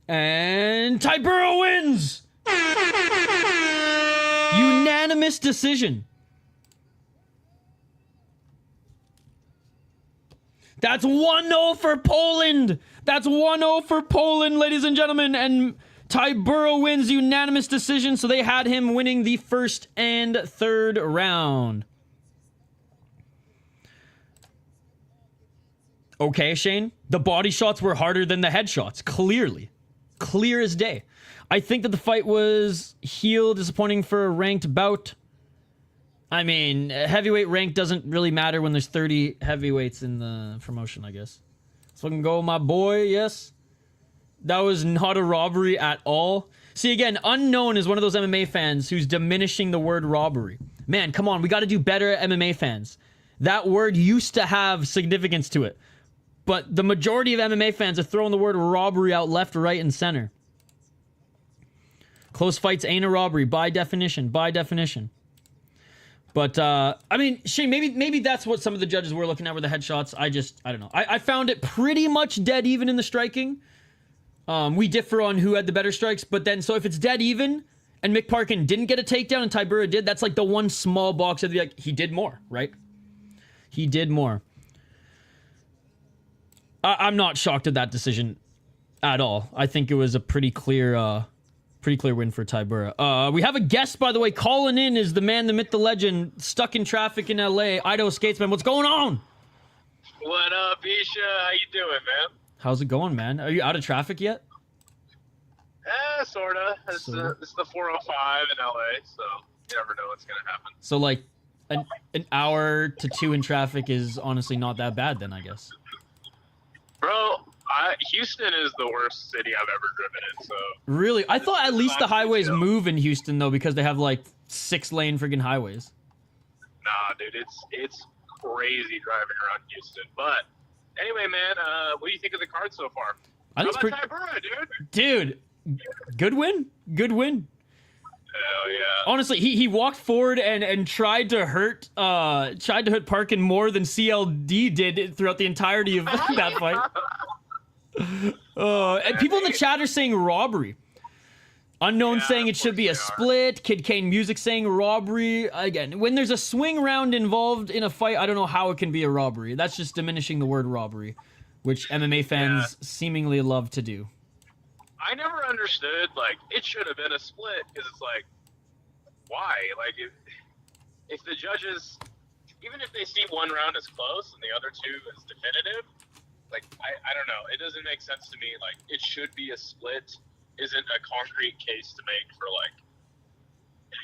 And Tybura wins! Unanimous decision. That's 1-0 for Poland. That's 1-0 for Poland, ladies and gentlemen. And Tybura wins unanimous decision, so they had him winning the first and third round. Okay, Shane. The body shots were harder than the head shots, clearly. Clear as day. I think that the fight was heel, disappointing for a ranked bout. I mean, heavyweight rank doesn't really matter when there's 30 heavyweights in the promotion, I guess. Let's fucking go, my boy. Yes. That was not a robbery at all. See, again, Unknown is one of those MMA fans who's diminishing the word robbery. Man, come on. We got to do better, MMA fans. That word used to have significance to it. But the majority of MMA fans are throwing the word robbery out left, right, and center. Close fights ain't a robbery, by definition. By definition. But, I mean, Shane, maybe that's what some of the judges were looking at with the headshots. I don't know. I found it pretty much dead even in the striking. We differ on who had the better strikes, but then, so if it's dead even, and Mick Parkin didn't get a takedown and Tybura did, that's like the one small box that'd be like, he did more, right? He did more. I'm not shocked at that decision at all. I think it was a pretty clear win for Tybura. We have a guest, by the way. Calling in is the man, the myth, the legend, stuck in traffic in LA, Idaho Skatesman. What's going on? What up, Isha? How you doing, man? How's it going, man? Are you out of traffic yet? Sorta. It's the 405 in LA, so you never know what's gonna happen. So, like, an hour to 2 in traffic is honestly not that bad then, I guess. Bro, Houston is the worst city I've ever driven in, so... Really? I thought at least the highways move in Houston, though, because they have, like, 6-lane friggin' highways. Nah, dude, it's crazy driving around Houston. But, anyway, man, what do you think of the card so far? How about Tybura, dude? Dude, good win. Good win. Hell yeah. Honestly, he walked forward and tried to hurt Parkin more than CLD did throughout the entirety of that fight. And people in the chat are saying robbery. Unknown saying it should be a split. Kid Kane Music saying robbery. Again, when there's a swing round involved in a fight, I don't know how it can be a robbery. That's just diminishing the word robbery, which MMA fans seemingly love to do. I never understood, like, it should have been a split, because it's like, why? Like, if the judges, even if they see one round as close and the other two as definitive, like, I don't know. It doesn't make sense to me. Like, it should be a split isn't a concrete case to make for, like,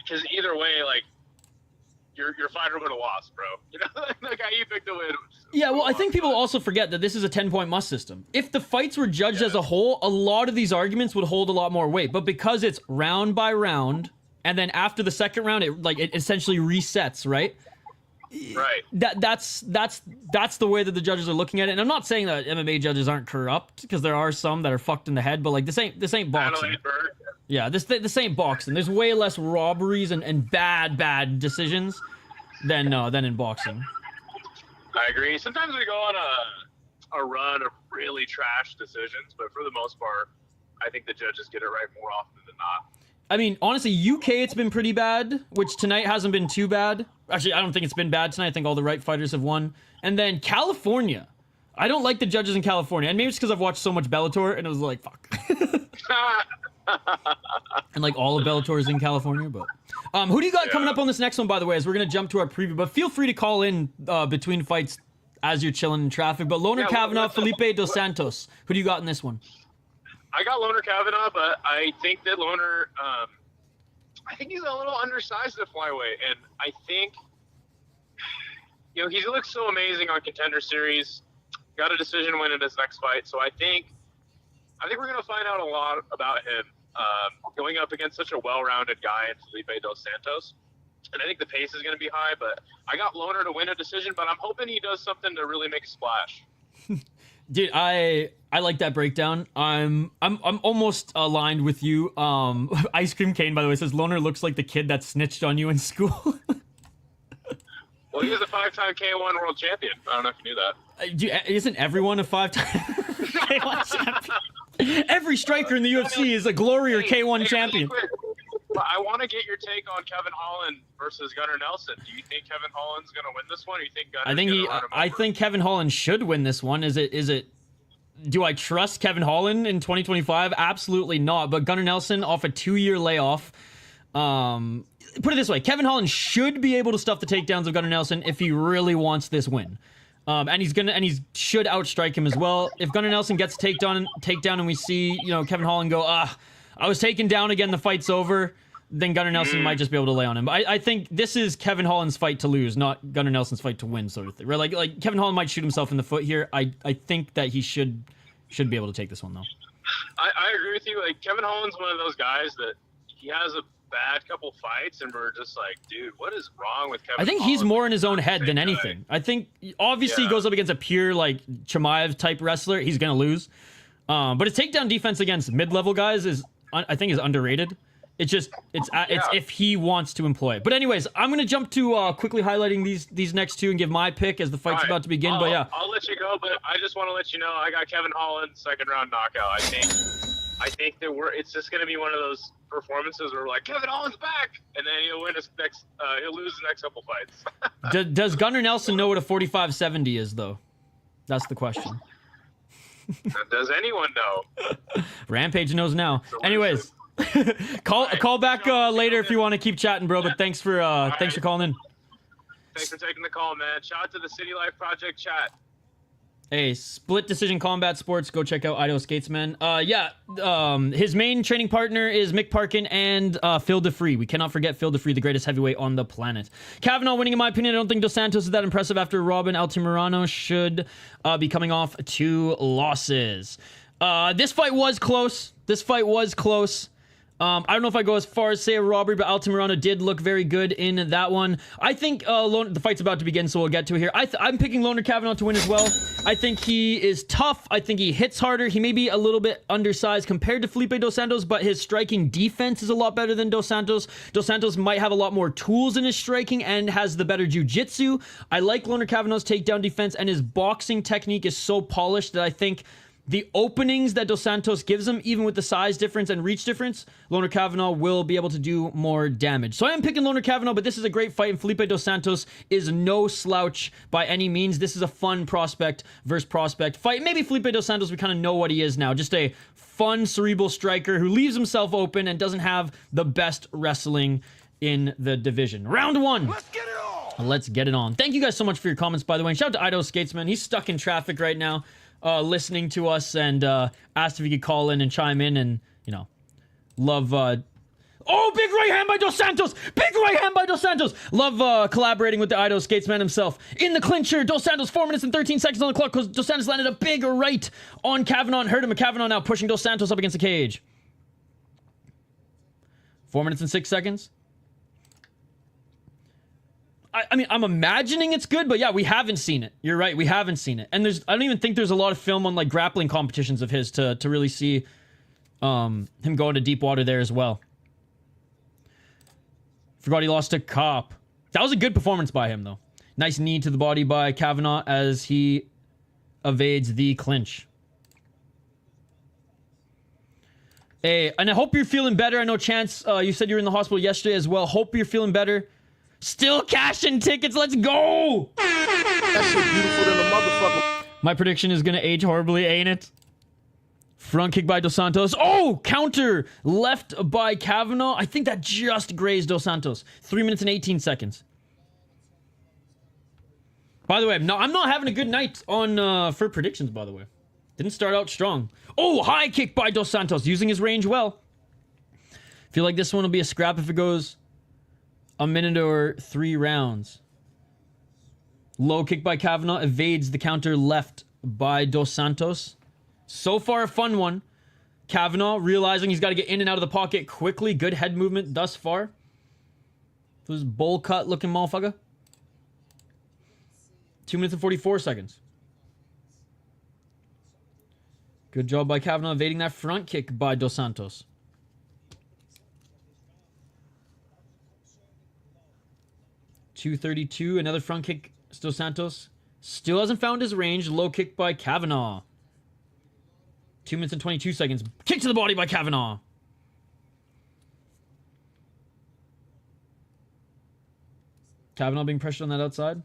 because either way, like, your fighter would have lost, bro. You know, like how you picked the win. Yeah, well, I think people also forget that this is a 10-point must system. If the fights were judged as a whole, a lot of these arguments would hold a lot more weight. But because it's round by round, and then after the second round, it essentially resets, right? Right. That's the way that the judges are looking at it. And I'm not saying that MMA judges aren't corrupt, because there are some that are fucked in the head. But like this ain't boxing. Yeah, this ain't boxing. There's way less robberies and bad decisions than in boxing. I agree. Sometimes we go on a run of really trash decisions, but for the most part, I think the judges get it right more often than not. I mean, honestly, UK, it's been pretty bad, which tonight hasn't been too bad. Actually, I don't think it's been bad tonight. I think all the right fighters have won. And then California. I don't like the judges in California. And maybe it's because I've watched so much Bellator, and it was like, fuck. And like all of Bellator is in California, but... who do you got coming up on this next one, by the way, as we're going to jump to our preview. But feel free to call in between fights as you're chilling in traffic. But Loughran Kavanagh, Felipe Dos Santos. Who do you got in this one? I got Loughran Kavanagh, but I think that Loughran, I think he's a little undersized at flyweight, and I think, you know, he looks so amazing on Contender Series. Got a decision win in his next fight, so I think we're gonna find out a lot about him going up against such a well-rounded guy in Felipe Dos Santos. and I think the pace is going to be high. But I got Lohner to win a decision, but I'm hoping he does something to really make a splash. Dude, I like that breakdown. I'm almost aligned with you. Ice Cream Kane, by the way, says Lohner looks like the kid that snitched on you in school. Well, he was a 5-time K1 world champion. I don't know if you knew that. Dude, isn't everyone a 5-time K1 champion? Every striker in the UFC is a glory or K1 champion. I want to get your take on Kevin Holland versus Gunnar Nelson. Do you think Kevin Holland's going to win this one, or do you think Gunnar? I think Kevin Holland should win this one. Is it? Do I trust Kevin Holland in 2025? Absolutely not. But Gunnar Nelson off a 2-year layoff. Put it this way: Kevin Holland should be able to stuff the takedowns of Gunnar Nelson if he really wants this win. And he should outstrike him as well. If Gunnar Nelson gets takedown and we see, Kevin Holland go, I was taken down again, the fight's over, then Gunnar Nelson might just be able to lay on him. But I think this is Kevin Holland's fight to lose, not Gunnar Nelson's fight to win, sort of thing. Right? Like Kevin Holland might shoot himself in the foot here. I think that he should be able to take this one though. I agree with you. Like, Kevin Holland's one of those guys that he has a bad couple fights, and we're just like, dude, what is wrong with Kevin Holland? I think he's more in his own head than anything. I think, obviously, he goes up against a pure, like, Chimaev-type wrestler. He's going to lose. But his takedown defense against mid-level guys is underrated. It's if he wants to employ it. But anyways, I'm going to jump to quickly highlighting these next two and give my pick as the fight's about to begin. But yeah. I'll let you go, but I just want to let you know I got Kevin Holland, second-round knockout. I think that it's just going to be one of those performances where we're like, Kevin Holland's back, and then he'll lose the next couple fights. Does Gunnar Nelson know what a 45-70 is, though? That's the question. Does anyone know? Rampage knows now. Anyways, call back later if you want to keep chatting, bro. But thanks for calling in. Thanks for taking the call, man. Shout out to the City Life Project chat. Hey, Split Decision Combat Sports. Go check out Idaho Skatesman. His main training partner is Mick Parkin and Phil DeFree. We cannot forget Phil DeFree, the greatest heavyweight on the planet. Kavanagh winning, in my opinion. I don't think Dos Santos is that impressive after Robin Altamirano should be coming off 2 losses. This fight was close. I don't know if I go as far as say a robbery, but Altamirano did look very good in that one. I think the fight's about to begin, so we'll get to it here. I'm picking Lohner Kavanagh to win as well. I think he is tough. I think he hits harder. He may be a little bit undersized compared to Felipe Dos Santos, but his striking defense is a lot better than Dos Santos. Dos Santos might have a lot more tools in his striking and has the better jiu-jitsu. I like Lohner Kavanagh's takedown defense, and his boxing technique is so polished that I think the openings that Dos Santos gives him, even with the size difference and reach difference, Lohner Kavanagh will be able to do more damage. So I am picking Lohner Kavanagh, but this is a great fight, and Felipe Dos Santos is no slouch by any means. This is a fun prospect versus prospect fight. Maybe Felipe Dos Santos, we kind of know what he is now. Just a fun, cerebral striker who leaves himself open and doesn't have the best wrestling in the division. Round 1. Let's get it on. Thank you guys so much for your comments, by the way. And shout out to Idaho Skatesman. He's stuck in traffic right now. Listening to us and asked if he could call in and chime in and, love... Oh, big right hand by Dos Santos! Big right hand by Dos Santos! Love collaborating with the Idaho Skatesman himself. In the clincher, Dos Santos, 4 minutes and 13 seconds on the clock because Dos Santos landed a big right on Kavanagh and hurt him. Kavanagh now pushing Dos Santos up against the cage. 4 minutes and 6 seconds. I mean, I'm imagining it's good, but yeah, we haven't seen it. You're right, we haven't seen it. And I don't even think there's a lot of film on, like, grappling competitions of his to really see him go into deep water there as well. Forgot he lost to Cop. That was a good performance by him, though. Nice knee to the body by Kavanagh as he evades the clinch. Hey, and I hope you're feeling better. I know, Chance, you said you were in the hospital yesterday as well. Hope you're feeling better. Still cashing tickets. Let's go. That shit beautiful than a motherfucker. My prediction is going to age horribly, ain't it? Front kick by Dos Santos. Oh, counter left by Kavanagh. I think that just grazed Dos Santos. 3 minutes and 18 seconds. By the way, I'm not having a good night on for predictions, by the way. Didn't start out strong. Oh, high kick by Dos Santos. Using his range well. Feel like this one will be a scrap if it goes a minute or 3 rounds. Low kick by Kavanagh evades the counter left by Dos Santos. So far, a fun one. Kavanagh realizing he's got to get in and out of the pocket quickly. Good head movement thus far. This bowl cut looking motherfucker. 2 minutes and 44 seconds. Good job by Kavanagh evading that front kick by Dos Santos. .232, another front kick. Dos Santos still hasn't found his range. Low kick by Kavanagh. 2 minutes and 22 seconds. Kick to the body by Kavanagh. Kavanagh being pressured on that outside.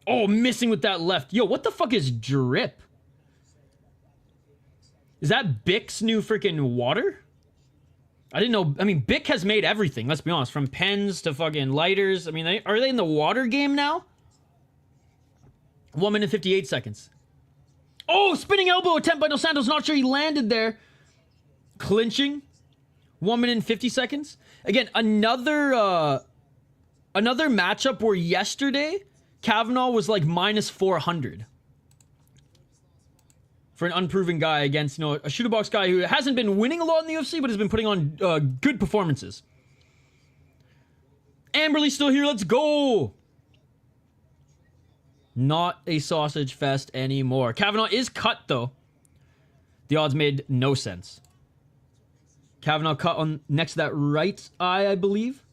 Oh, missing with that left. Yo, what the fuck is drip? Is that Bic's new freaking water? I didn't know. I mean, Bic has made everything. Let's be honest. From pens to fucking lighters. I mean, are they in the water game now? 1 minute 58 seconds. Oh, spinning elbow attempt by Dos Santos. Not sure he landed there. Clinching. 1 minute and 50 seconds. Again, another matchup where yesterday Kavanagh was like minus 400. For an unproven guy against, you know, a shooter box guy who hasn't been winning a lot in the UFC, but has been putting on good performances. Amberley's still here. Let's go. Not a sausage fest anymore. Kavanagh is cut, though. The odds made no sense. Kavanagh cut on next to that right eye, I believe.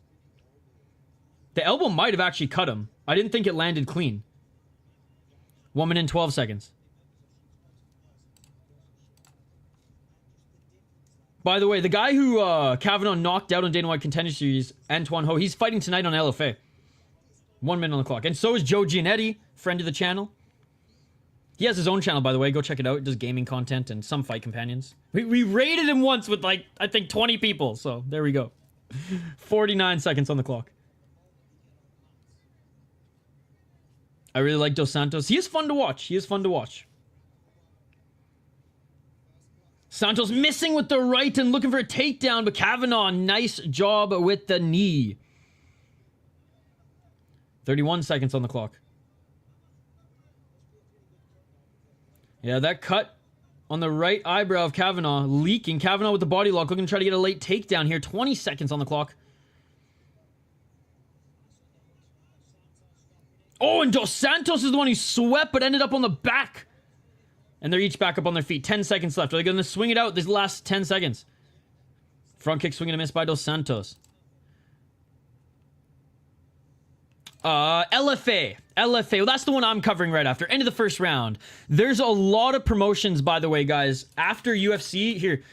The elbow might have actually cut him. I didn't think it landed clean. 1 minute and 12 seconds. By the way, the guy who Kavanagh knocked out on Dana White Contender Series, Antoine Ho, he's fighting tonight on LFA. 1 minute on the clock. And so is Joe Giannetti, friend of the channel. He has his own channel, by the way. Go check it out. He does gaming content and some fight companions. We raided him once with, like, I think 20 people. So, there we go. 49 seconds on the clock. I really like Dos Santos. He is fun to watch. He is fun to watch. Santos missing with the right and looking for a takedown, but Kavanagh, nice job with the knee. 31 seconds on the clock. Yeah, that cut on the right eyebrow of Kavanagh, leaking. Kavanagh with the body lock, looking to try to get a late takedown here. 20 seconds on the clock. Oh, and Dos Santos is the one who swept, but ended up on the back. And they're each back up on their feet. 10 seconds left. Are they going to swing it out these last 10 seconds? Front kick swinging a miss by Dos Santos. LFA. LFA. Well, that's the one I'm covering right after. End of the first round. There's a lot of promotions, by the way, guys. After UFC, here.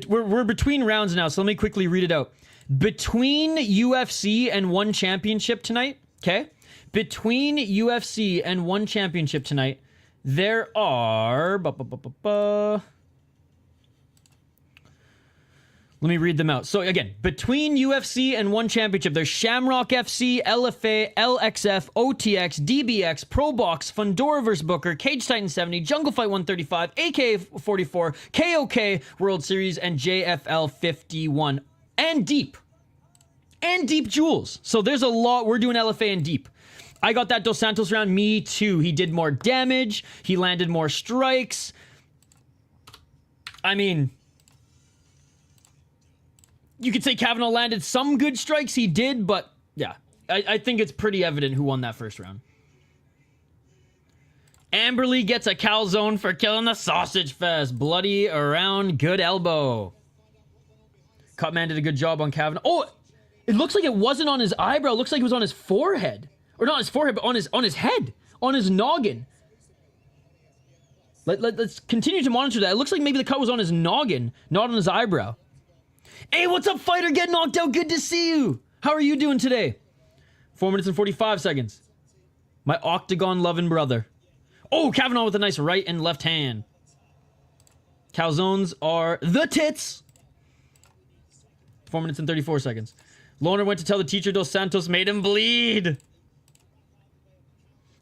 We're between rounds now, so let me quickly read it out. Between UFC and one championship tonight, okay? Between UFC and one championship tonight, there are... Let me read them out. So again, between UFC and one championship, there's Shamrock FC, LFA, LXF, OTX, DBX, Pro Box, Fundora vs. Booker, Cage Titan 70, Jungle Fight 135, AK 44, KOK World Series, and JFL 51. And Deep. And Deep Jewels. So there's a lot. We're doing LFA and Deep. I got that Dos Santos round. Me too. He did more damage. He landed more strikes. I mean, you could say Kavanagh landed some good strikes. He did, but yeah. I think it's pretty evident who won that first round. Amberley gets a calzone for killing the sausage fest. Bloody around, good elbow. Cutman did a good job on Kavanagh. Oh, it looks like it wasn't on his eyebrow. It looks like it was on his forehead. Or not his forehead, but on his head. On his noggin. Let's continue to monitor that. It looks like maybe the cut was on his noggin, not on his eyebrow. Hey, what's up, fighter? Get knocked out. Good to see you. How are you doing today? 4 minutes and 45 seconds. My octagon loving brother. Oh, Kavanagh with a nice right and left hand. Calzones are the tits. 4 minutes and 34 seconds. Loughran went to tell the teacher Dos Santos made him bleed.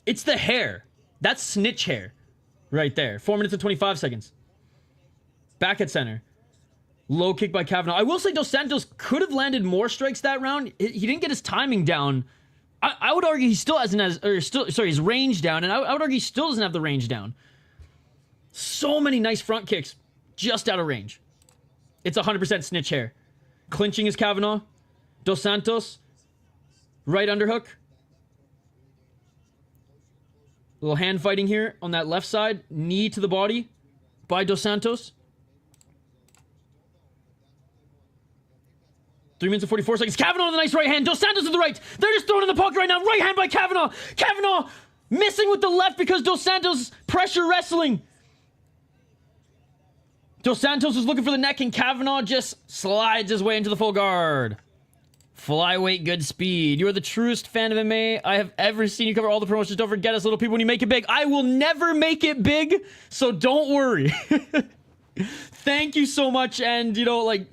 It's the hair. That's snitch hair. Right there. 4 minutes and 25 seconds. Back at center. Low kick by Kavanagh. I will say Dos Santos could have landed more strikes that round. He didn't get his timing down. I would argue he still hasn't his range down, and I would argue he still doesn't have the range down. So many nice front kicks just out of range. It's 100% snitch hair. Clinching is Kavanagh. Dos Santos. Right underhook. Little hand fighting here on that left side. Knee to the body by Dos Santos. 3 minutes and 44 seconds. Kavanagh with a nice right hand. Dos Santos with the right. They're just throwing in the puck right now. Right hand by Kavanagh. Kavanagh missing with the left because Dos Santos pressure wrestling. Dos Santos was looking for the neck and Kavanagh just slides his way into the full guard. Flyweight good speed. You are the truest fan of MMA I have ever seen. You cover all the promotions. Don't forget us, little people, when you make it big. I will never make it big, so don't worry. Thank you so much, and, you know, like,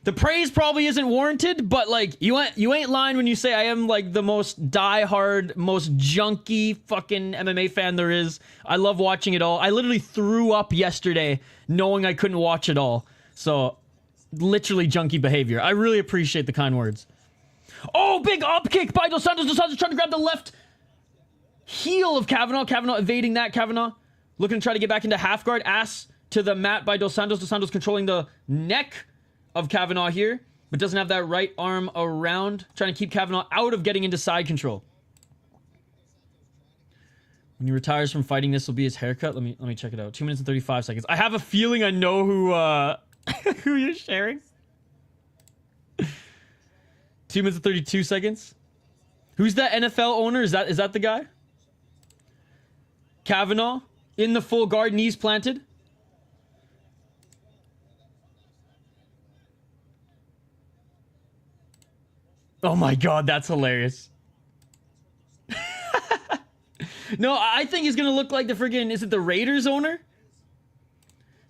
the praise probably isn't warranted, but, like, you ain't lying when you say I am, like, the most die-hard, most junky fucking MMA fan there is. I love watching it all. I literally threw up yesterday knowing I couldn't watch it all. So, literally junky behavior. I really appreciate the kind words. Oh, big up kick by Dos Santos. Dos Santos trying to grab the left heel of Kavanagh. Kavanagh evading that. Kavanagh looking to try to get back into half guard. Ass to the mat by Dos Santos. Dos Santos controlling the neck of Kavanagh here, but doesn't have that right arm around. Trying to keep Kavanagh out of getting into side control. When he retires from fighting, this will be his haircut. Let me check it out. 2 minutes and 35 seconds. I have a feeling I know who who you're sharing. 2 minutes and 32 seconds. Who's that NFL owner? Is that the guy? Kavanagh in the full guard, knees planted. Oh my god, that's hilarious. No, I think he's gonna look like the friggin', is it the Raiders owner?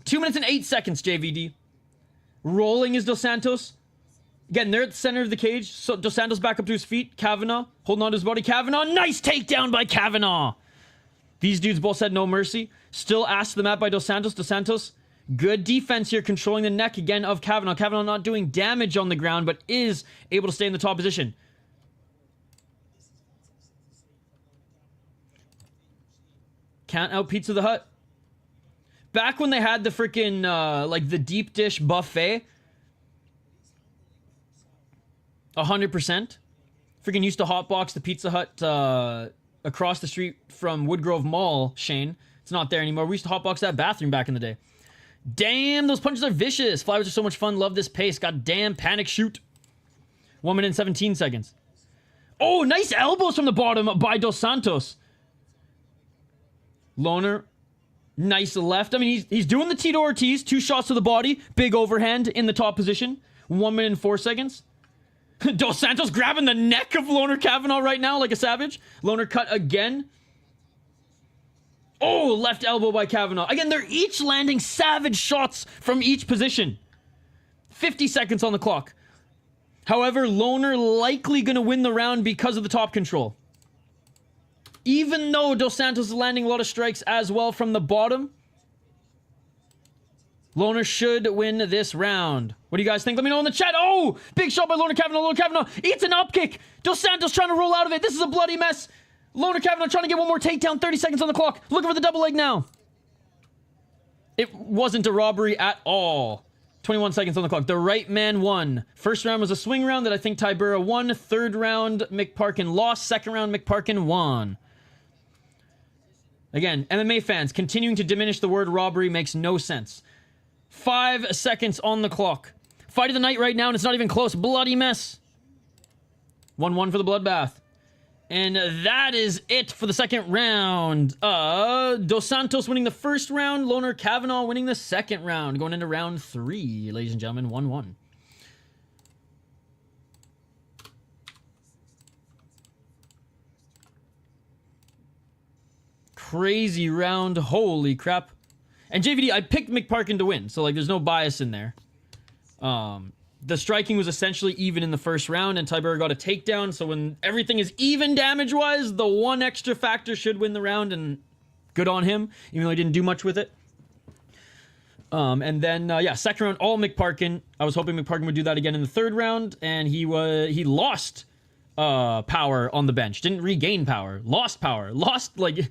2 minutes and 8 seconds, JVD. Rolling is Dos Santos. Again, they're at the center of the cage. So Dos Santos back up to his feet. Kavanagh holding on to his body. Kavanagh, nice takedown by Kavanagh. These dudes both said no mercy. Still asked to the mat by Dos Santos. Dos Santos, good defense here, controlling the neck again of Kavanagh. Kavanagh not doing damage on the ground, but is able to stay in the top position. Can't out Pizza the Hut. Back when they had the freaking, like, the deep dish buffet, 100%. Freaking used to hotbox the Pizza Hut across the street from Woodgrove Mall, Shane. It's not there anymore. We used to hotbox that bathroom back in the day. Damn, those punches are vicious. Flyweights are so much fun. Love this pace. God damn, panic shoot. 1 minute and 17 seconds. Oh, nice elbows from the bottom by Dos Santos. Loughran, nice left. I mean, he's doing the Tito Ortiz. 2 shots to the body. Big overhand in the top position. 1 minute and 4 seconds. Dos Santos grabbing the neck of Loughran Kavanagh right now like a savage. Loughran cut again. Oh, left elbow by Kavanagh. Again, they're each landing savage shots from each position. 50 seconds on the clock. However, Loughran likely going to win the round because of the top control. Even though Dos Santos is landing a lot of strikes as well from the bottom, Loughran should win this round. What do you guys think? Let me know in the chat. Oh, big shot by Loughran Kavanagh. Loughran Kavanagh eats an up kick. Dos Santos trying to roll out of it. This is a bloody mess. Loughran Kavanagh trying to get one more takedown. 30 seconds on the clock. Looking for the double leg now. It wasn't a robbery at all. 21 seconds on the clock. The right man won. First round was a swing round that I think Tybura won. Third round, McParkin lost. Second round, McParkin won. Again, MMA fans, continuing to diminish the word robbery makes no sense. 5 seconds on the clock. Fight of the night right now, and it's not even close. Bloody mess. 1-1 for the bloodbath. And that is it for the second round. Dos Santos winning the first round. Loughran Kavanagh winning the second round. Going into round 3, ladies and gentlemen. 1-1. Crazy round. Holy crap. And JVD, I picked McParkin to win. So, like, there's no bias in there. The striking was essentially even in the first round, and Tybura got a takedown. So when everything is even damage-wise, the one extra factor should win the round, and good on him, even though he didn't do much with it. And then, yeah, second round, all McParkin. I was hoping McParkin would do that again in the third round, and he lost power on the bench. Didn't regain power. Lost power. Lost, like,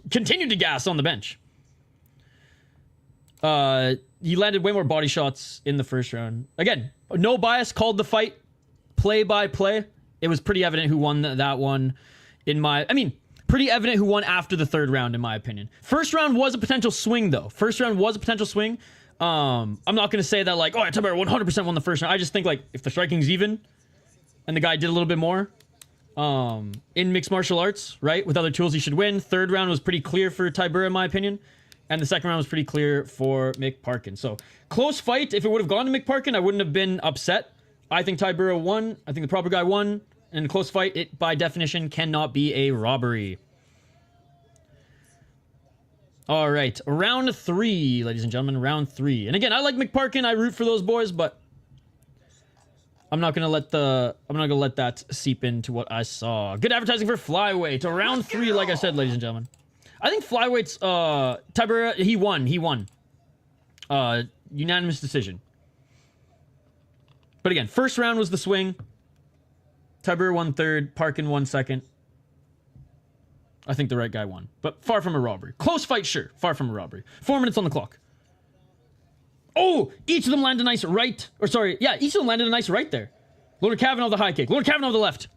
continued to gas on the bench. He landed way more body shots in the first round. Again, no bias, called the fight. play by play, it was pretty evident who won that one. Pretty evident who won after the third round, in my opinion. First round was a potential swing, though. I'm not going to say that, like, oh, Tybura 100% won the first round. I just think, like, if the striking's even and the guy did a little bit more in mixed martial arts, right, with other tools, he should win. Third round was pretty clear for Tybura, in my opinion. And the second round was pretty clear for Parkin. So, close fight. If it would have gone to Parkin, I wouldn't have been upset. I think Tybura won. I think the proper guy won. And in a close fight, it, by definition, cannot be a robbery. All right, round 3, ladies and gentlemen, round 3. And again, I like Parkin. I root for those boys, but I'm not gonna let that seep into what I saw. Good advertising for flyweight. Round 3, like I said, ladies and gentlemen. I think flyweight's Tybura. He won. Unanimous decision. But again, first round was the swing. Tybura won third. Parkin won second. I think the right guy won. But far from a robbery. Close fight, sure. Far from a robbery. 4 minutes on the clock. Oh! Each of them landed a nice right. Or sorry, yeah, each of them landed a nice right there. Loughran Kavanagh the high kick. Loughran Kavanagh the left.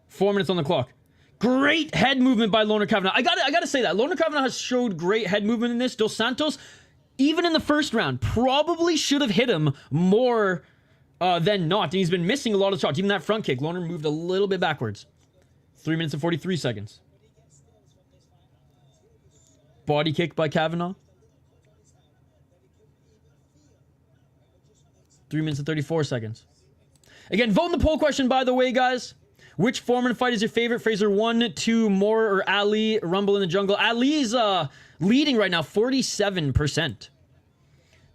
4 minutes on the clock. Great head movement by Loughran Kavanagh. I gotta say that. Loughran Kavanagh has showed great head movement in this. Dos Santos, even in the first round, probably should have hit him more than not. And he's been missing a lot of shots. Even that front kick. Loughran moved a little bit backwards. 3 minutes and 43 seconds. Body kick by Kavanagh. 3 minutes and 34 seconds. Again, vote in the poll question, by the way, guys. Which Foreman fight is your favorite? Fraser 1, 2, Moore, or Ali? Rumble in the Jungle. Ali's leading right now, 47%.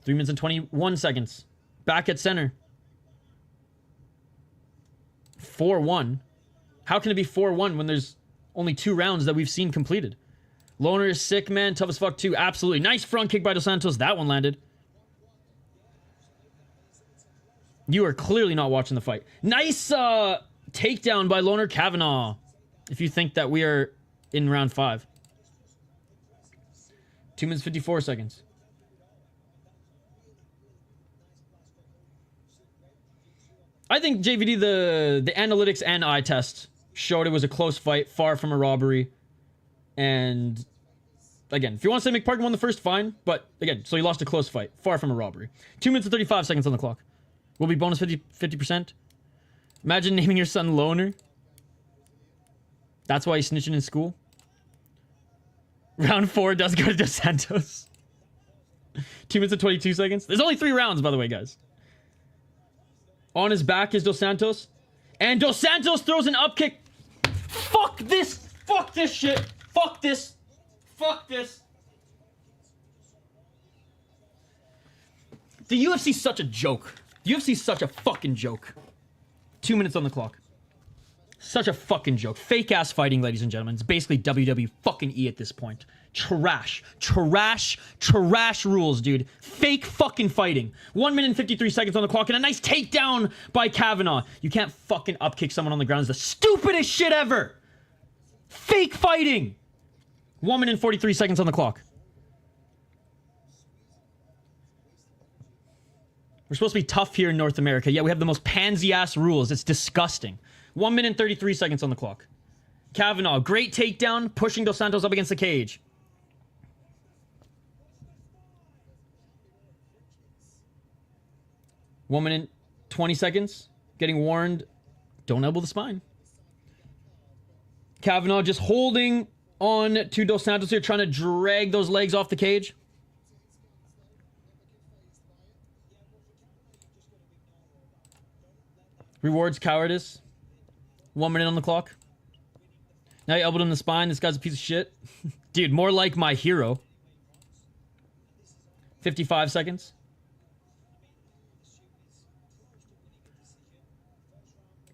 3 minutes and 21 seconds. Back at center. 4-1. How can it be 4-1 when there's only 2 rounds that we've seen completed? Loughran is sick, man. Tough as fuck, too. Absolutely. Nice front kick by Dos Santos. That one landed. You are clearly not watching the fight. Nice takedown by Loughran Kavanagh. If you think that we are in round 5. 2 minutes 54 seconds. I think JVD, the analytics and eye test showed it was a close fight, far from a robbery. And again, if you want to say Parkin won the first, fine. But again, so he lost a close fight, far from a robbery. 2 minutes and 35 seconds on the clock. Will be bonus 50%. Imagine naming your son Loughran. That's why he's snitching in school. Round 4 does go to Dos Santos. 2 minutes and 22 seconds. There's only 3 rounds, by the way, guys. On his back is Dos Santos. And Dos Santos throws an up kick. Fuck this. Fuck this shit. Fuck this. Fuck this. The UFC's such a joke. The UFC's such a fucking joke. 2 minutes on the clock. Such a fucking joke. Fake ass fighting, ladies and gentlemen. It's basically WWE fucking E at this point. Trash. Trash. Trash rules, dude. Fake fucking fighting. 1 minute and 53 seconds on the clock and a nice takedown by Kavanagh. You can't fucking upkick someone on the ground. It's the stupidest shit ever. Fake fighting. 1 minute and 43 seconds on the clock. We're supposed to be tough here in North America. Yeah, we have the most pansy-ass rules. It's disgusting. 1 minute and 33 seconds on the clock. Kavanagh, great takedown, pushing Dos Santos up against the cage. One minute, 20 seconds. Getting warned, don't elbow the spine. Kavanagh just holding on to Dos Santos here, trying to drag those legs off the cage. Rewards cowardice. 1 minute on the clock. Now you elbowed him in the spine. This guy's a piece of shit. Dude, more like my hero. 55 seconds.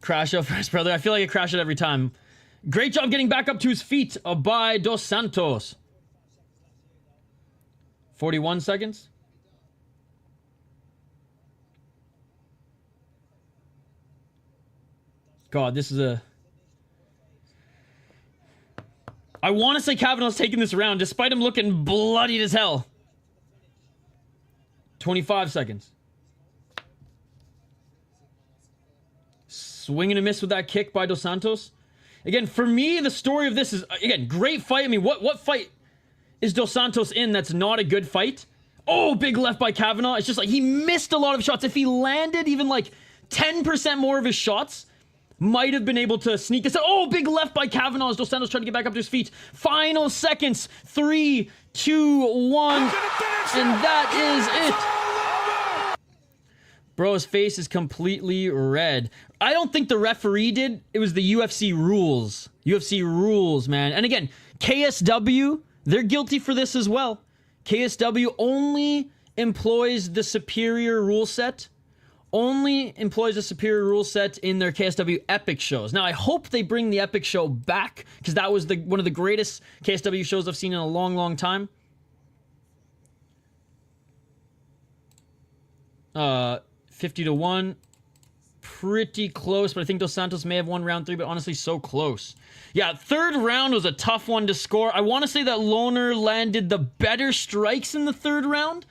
Crash out first, brother. I feel like I crash it every time. Great job getting back up to his feet by Dos Santos. 41 seconds. God, this is a... I want to say Kavanagh's taking this round, despite him looking bloodied as hell. 25 seconds. Swing and a miss with that kick by Dos Santos. Again, for me, the story of this is, again, great fight. I mean, what fight is Dos Santos in that's not a good fight? Oh, big left by Kavanagh. It's just like he missed a lot of shots. If he landed even like 10% more of his shots, might have been able to sneak this out. Oh, big left by Kavanagh as Dos Santos trying to get back up to his feet. Final seconds. 3, 2, 1. And that is it. Bro's face is completely red. I don't think the referee did. It was the UFC rules. UFC rules, man. And again, KSW, they're guilty for this as well. KSW only employs the superior rule set. Only employs a superior rule set in their KSW Epic shows. Now, I hope they bring the Epic show back, because that was one of the greatest KSW shows I've seen in a long, long time. 50-1. Pretty close, but I think Dos Santos may have won round 3, but honestly, so close. Yeah, third round was a tough one to score. I want to say that Loughran landed the better strikes in the third round.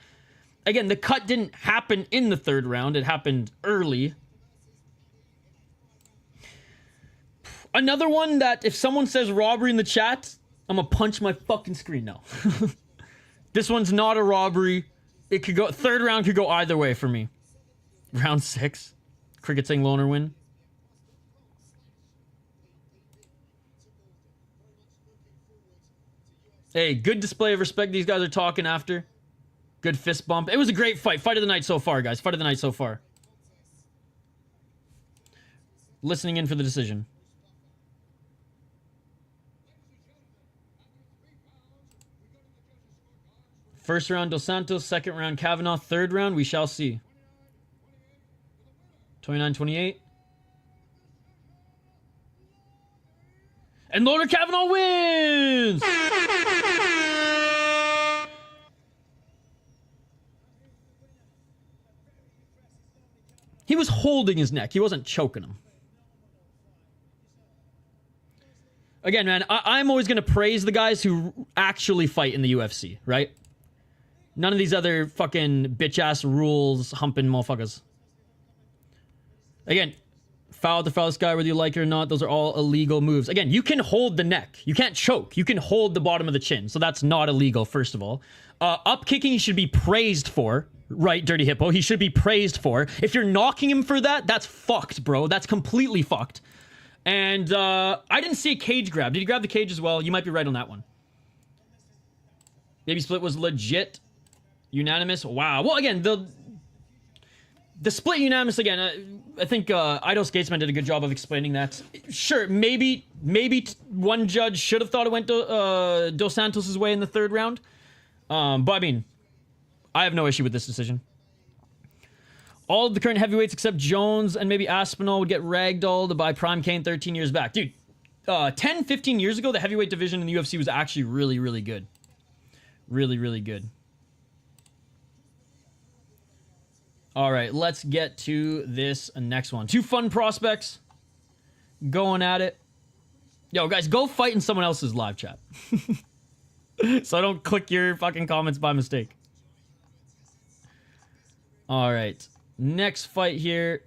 Again, the cut didn't happen in the third round. It happened early. Another one that if someone says robbery in the chat, I'm gonna punch my fucking screen now. This one's not a robbery. It could go, third round could go either way for me. Round 6. Cricket saying Loughran win. Hey, good display of respect. These guys are talking after. Good fist bump. It was a great fight. Fight of the night so far, guys. Fight of the night so far. Listening in for the decision. First round, Dos Santos. Second round, Kavanagh. Third round, we shall see. 29-28. And Loughran Kavanagh wins! He was holding his neck. He wasn't choking him. Again, man, I'm always going to praise the guys who actually fight in the UFC, right? None of these other fucking bitch-ass rules humping motherfuckers. Again, foul to foul this guy, whether you like it or not, those are all illegal moves. Again, you can hold the neck. You can't choke. You can hold the bottom of the chin. So that's not illegal, first of all. Up kicking, he should be praised for. Right, Dirty Hippo. He should be praised for. If you're knocking him for that, that's fucked, bro. That's completely fucked. And I didn't see a cage grab. Did he grab the cage as well? You might be right on that one. Baby split was legit. Unanimous. Wow. Well, again, the split unanimous, again, I think Ido Skatesman did a good job of explaining that. Sure, maybe one judge should have thought it went Dos Santos' way in the third round. But I mean, I have no issue with this decision. All of the current heavyweights except Jones and maybe Aspinall would get ragdolled by Prime Kane 13 years back. Dude, 10, 15 years ago, the heavyweight division in the UFC was actually really, really good. Really, really good. All right, let's get to this next one. 2 fun prospects going at it. Yo, guys, go fight in someone else's live chat. So I don't click your fucking comments by mistake. All right, next fight here.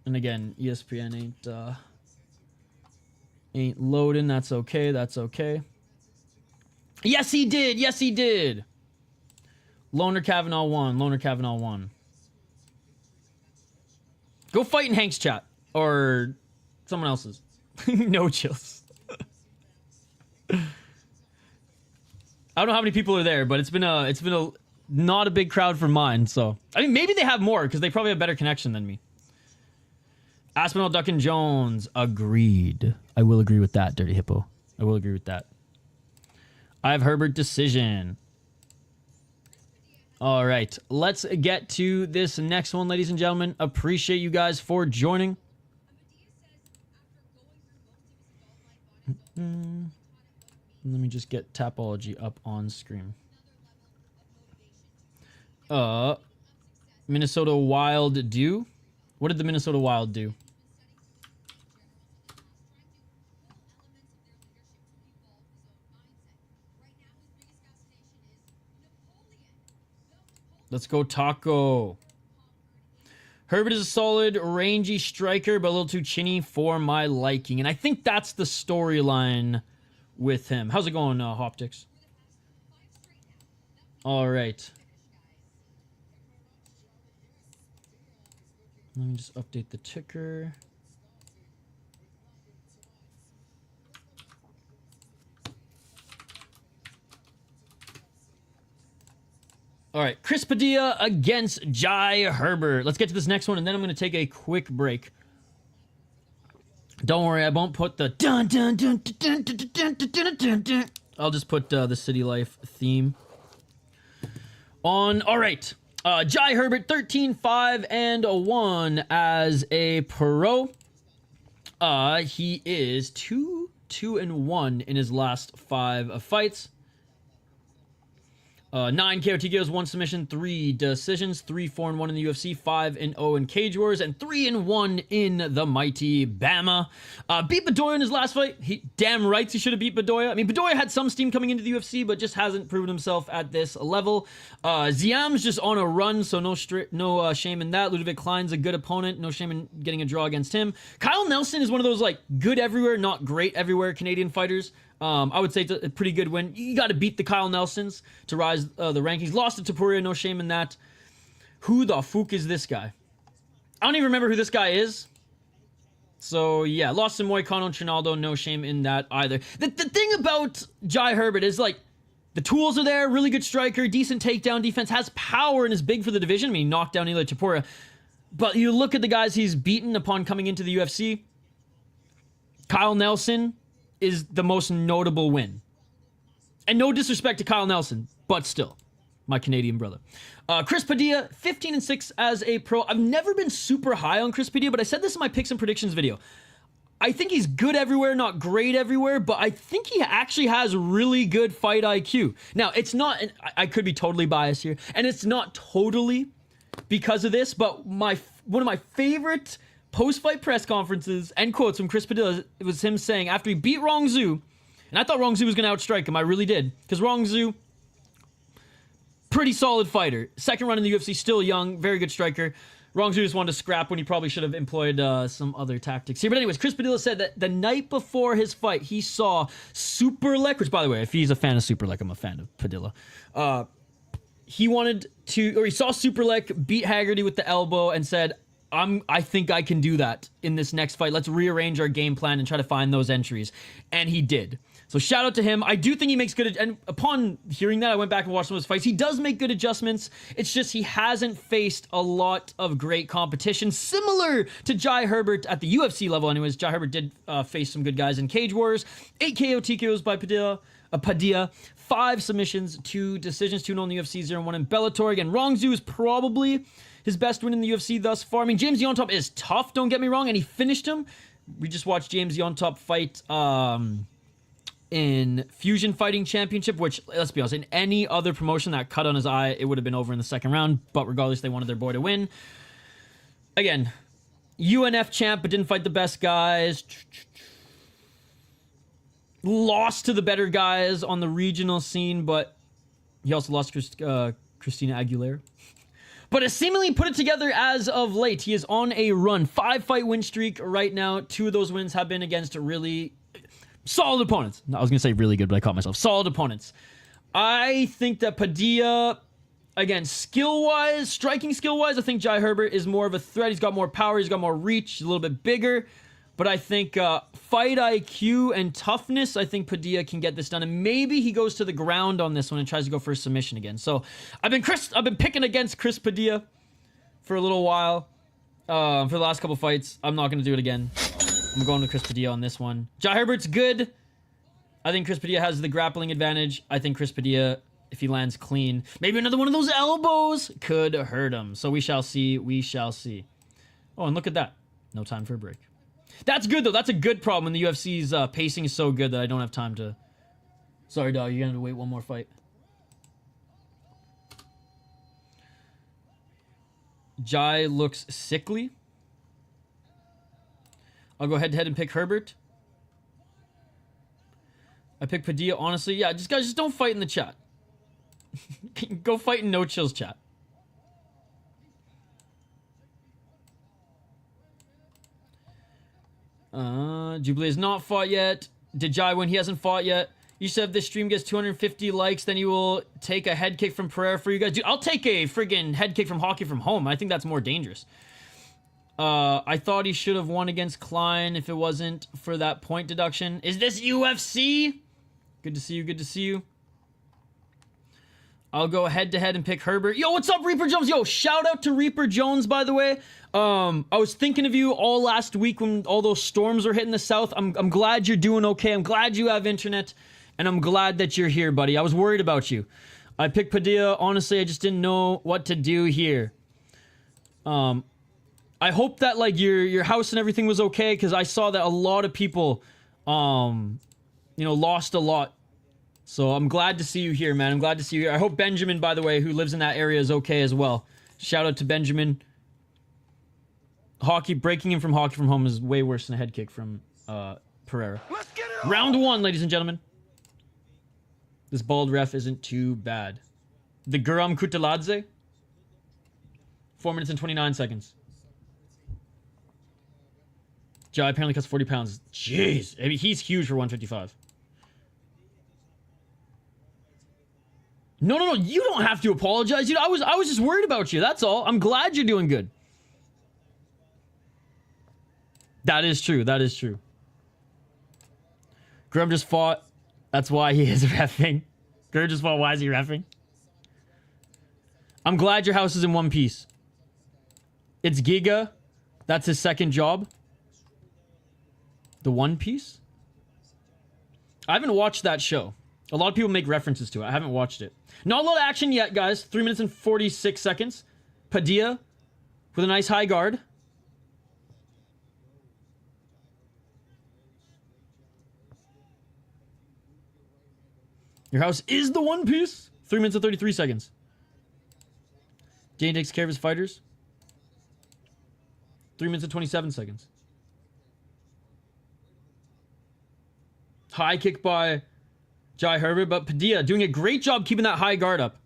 And again, ESPN ain't loading. That's okay. That's okay. Yes, he did. Yes, he did. Loughran Kavanagh won. Loughran Kavanagh won. Go fight in Hank's chat or someone else's. No chills. I don't know how many people are there, but it's been a not a big crowd for mine. So I mean, maybe they have more because they probably have better connection than me. Aspinall, Duncan, Jones. Agreed. I will agree with that, Dirty Hippo. I will agree with that. I have Herbert decision. All right, let's get to this next one, ladies and gentlemen. Appreciate you guys for joining. Let me just get Tapology up on screen. Minnesota Wild do? What did the Minnesota Wild do? Let's go Taco. Herbert is a solid, rangy striker, but a little too chinny for my liking. And I think that's the storyline with him. How's it going, Hoptics? All right. Let me just update the ticker. All right, Chris Padilla against Jai Herbert. Let's get to this next one, and then I'm going to take a quick break. Don't worry, I won't put the dun dun dun dun dun dun dun dun dun dun. I'll just put the City Life theme on. All right, Jai Herbert, 13-5-1 as a pro. He is 2-1 in his last 5 fights. 9 KOTKOs, 1 submission, 3 decisions, 3-4-1 in the UFC, 5-0 in Cage Wars, and 3-1 in the mighty Bama. Beat Bedoya in his last fight. Damn right he should have beat Bedoya. I mean, Bedoya had some steam coming into the UFC, but just hasn't proven himself at this level. Ziam's just on a run, so no shame in that. Ludwig Klein's a good opponent. No shame in getting a draw against him. Kyle Nelson is one of those, like, good everywhere, not great everywhere Canadian fighters. I would say it's a pretty good win. You got to beat the Kyle Nelsons to rise the rankings. Lost to Tybura, no shame in that. Who the fuck is this guy? I don't even remember who this guy is. So, yeah, lost to Moicano and Trinaldo, no shame in that either. The thing about Jai Herbert is, like, the tools are there, really good striker, decent takedown defense, has power and is big for the division. I mean, he knocked down Eli Tybura. But you look at the guys he's beaten upon coming into the UFC. Kyle Nelson is the most notable win. And no disrespect to Kyle Nelson, but still, my Canadian brother. Chris Padilla, 15-6 as a pro. I've never been super high on Chris Padilla, but I said this in my picks and predictions video. I think he's good everywhere, not great everywhere, but I think he actually has really good fight IQ. Now, it's not, I could be totally biased here, and it's not totally because of this, but one of my favorite post-fight press conferences and quotes from Chris Padilla, it was him saying after he beat Rong Zhu, and I thought Rong Zhu was going to outstrike him, I really did, because Rong Zhu, pretty solid fighter, second run in the UFC, still young, very good striker. Rong Zhu just wanted to scrap when he probably should have employed some other tactics here. But anyways, Chris Padilla said that the night before his fight, he saw Superlek, which by the way, if he's a fan of Superlek, I'm a fan of Padilla. He saw Superlek beat Haggerty with the elbow and said, I think I can do that in this next fight. Let's rearrange our game plan and try to find those entries. And he did. So shout out to him. I do think he makes good, and upon hearing that, I went back and watched some of his fights. He does make good adjustments. It's just he hasn't faced a lot of great competition, similar to Jai Herbert at the UFC level. Anyways, Jai Herbert did face some good guys in Cage Wars. 8 KO TKOs by Padilla. 5 submissions, 2 decisions, 2-0 in the UFC, 0-1 in Bellator. Again, Rong Zhu is probably his best win in the UFC thus far. I mean, James Yontop is tough, don't get me wrong, and he finished him. We just watched James Yontop fight in Fusion Fighting Championship, which, let's be honest, in any other promotion that cut on his eye, it would have been over in the second round, but regardless, they wanted their boy to win. Again, UNF champ, but didn't fight the best guys. Lost to the better guys on the regional scene, but he also lost Christina Aguilera. But has seemingly put it together as of late. He is on a run. 5-fight win streak right now. 2 of those wins have been against really solid opponents. No, I was going to say really good, but I caught myself. Solid opponents. I think that Padilla, again, skill-wise, striking skill-wise, I think Jai Herbert is more of a threat. He's got more power. He's got more reach. He's a little bit bigger. But I think fight IQ and toughness, I think Padilla can get this done. And maybe he goes to the ground on this one and tries to go for a submission again. So I've been picking against Chris Padilla for a little while. For the last couple fights. I'm not going to do it again. I'm going with Chris Padilla on this one. Jai Herbert's good. I think Chris Padilla has the grappling advantage. I think Chris Padilla, if he lands clean, maybe another one of those elbows could hurt him. So we shall see. We shall see. Oh, and look at that. No time for a break. That's good, though. That's a good problem when the UFC's pacing is so good that I don't have time to... Sorry, dog. You're going to have to wait one more fight. Jai looks sickly. I'll go head-to-head and pick Herbert. I pick Padilla, honestly. Yeah, guys, just don't fight in the chat. Go fight in No Chills chat. Jubilee has not fought yet. Did Jai win? He hasn't fought yet. You said if this stream gets 250 likes, then you will take a head kick from Pereira for you guys. Dude, I'll take a friggin' head kick from Hockey from home. I think that's more dangerous. I thought he should have won against Klein if it wasn't for that point deduction. Is this UFC? Good to see you. Good to see you. I'll go head-to-head and pick Herbert. Yo, what's up, Reaper Jones? Yo, shout out to Reaper Jones, by the way. I was thinking of you all last week when all those storms were hitting the south. I'm glad you're doing okay. I'm glad you have internet, and I'm glad that you're here, buddy. I was worried about you. I picked Padilla. Honestly, I just didn't know what to do here. I hope that, like, your house and everything was okay, because I saw that a lot of people, you know, lost a lot. So I'm glad to see you here, man. I'm glad to see you here. I hope Benjamin, by the way, who lives in that area, is okay as well. Shout out to Benjamin. Breaking him from Hockey from home is way worse than a head kick from Pereira. Let's get it on. Round 1, ladies and gentlemen. This bald ref isn't too bad. The Guram Kutateladze. 4 minutes and 29 seconds. Jai apparently cuts 40 pounds. Jeez. I mean, he's huge for 155. No. You don't have to apologize, dude. I was just worried about you. That's all. I'm glad you're doing good. That is true. That is true. Grum just fought. That's why he is reffing. Grum just fought. Why is he reffing? I'm glad your house is in one piece. It's Giga. That's his second job. The One Piece? I haven't watched that show. A lot of people make references to it. I haven't watched it. Not a lot of action yet, guys. 3 minutes and 46 seconds. Padilla with a nice high guard. Your house is the One Piece. 3 minutes and 33 seconds. Dane takes care of his fighters. 3 minutes and 27 seconds. High kick by Jai Herbert, but Padilla doing a great job keeping that high guard up.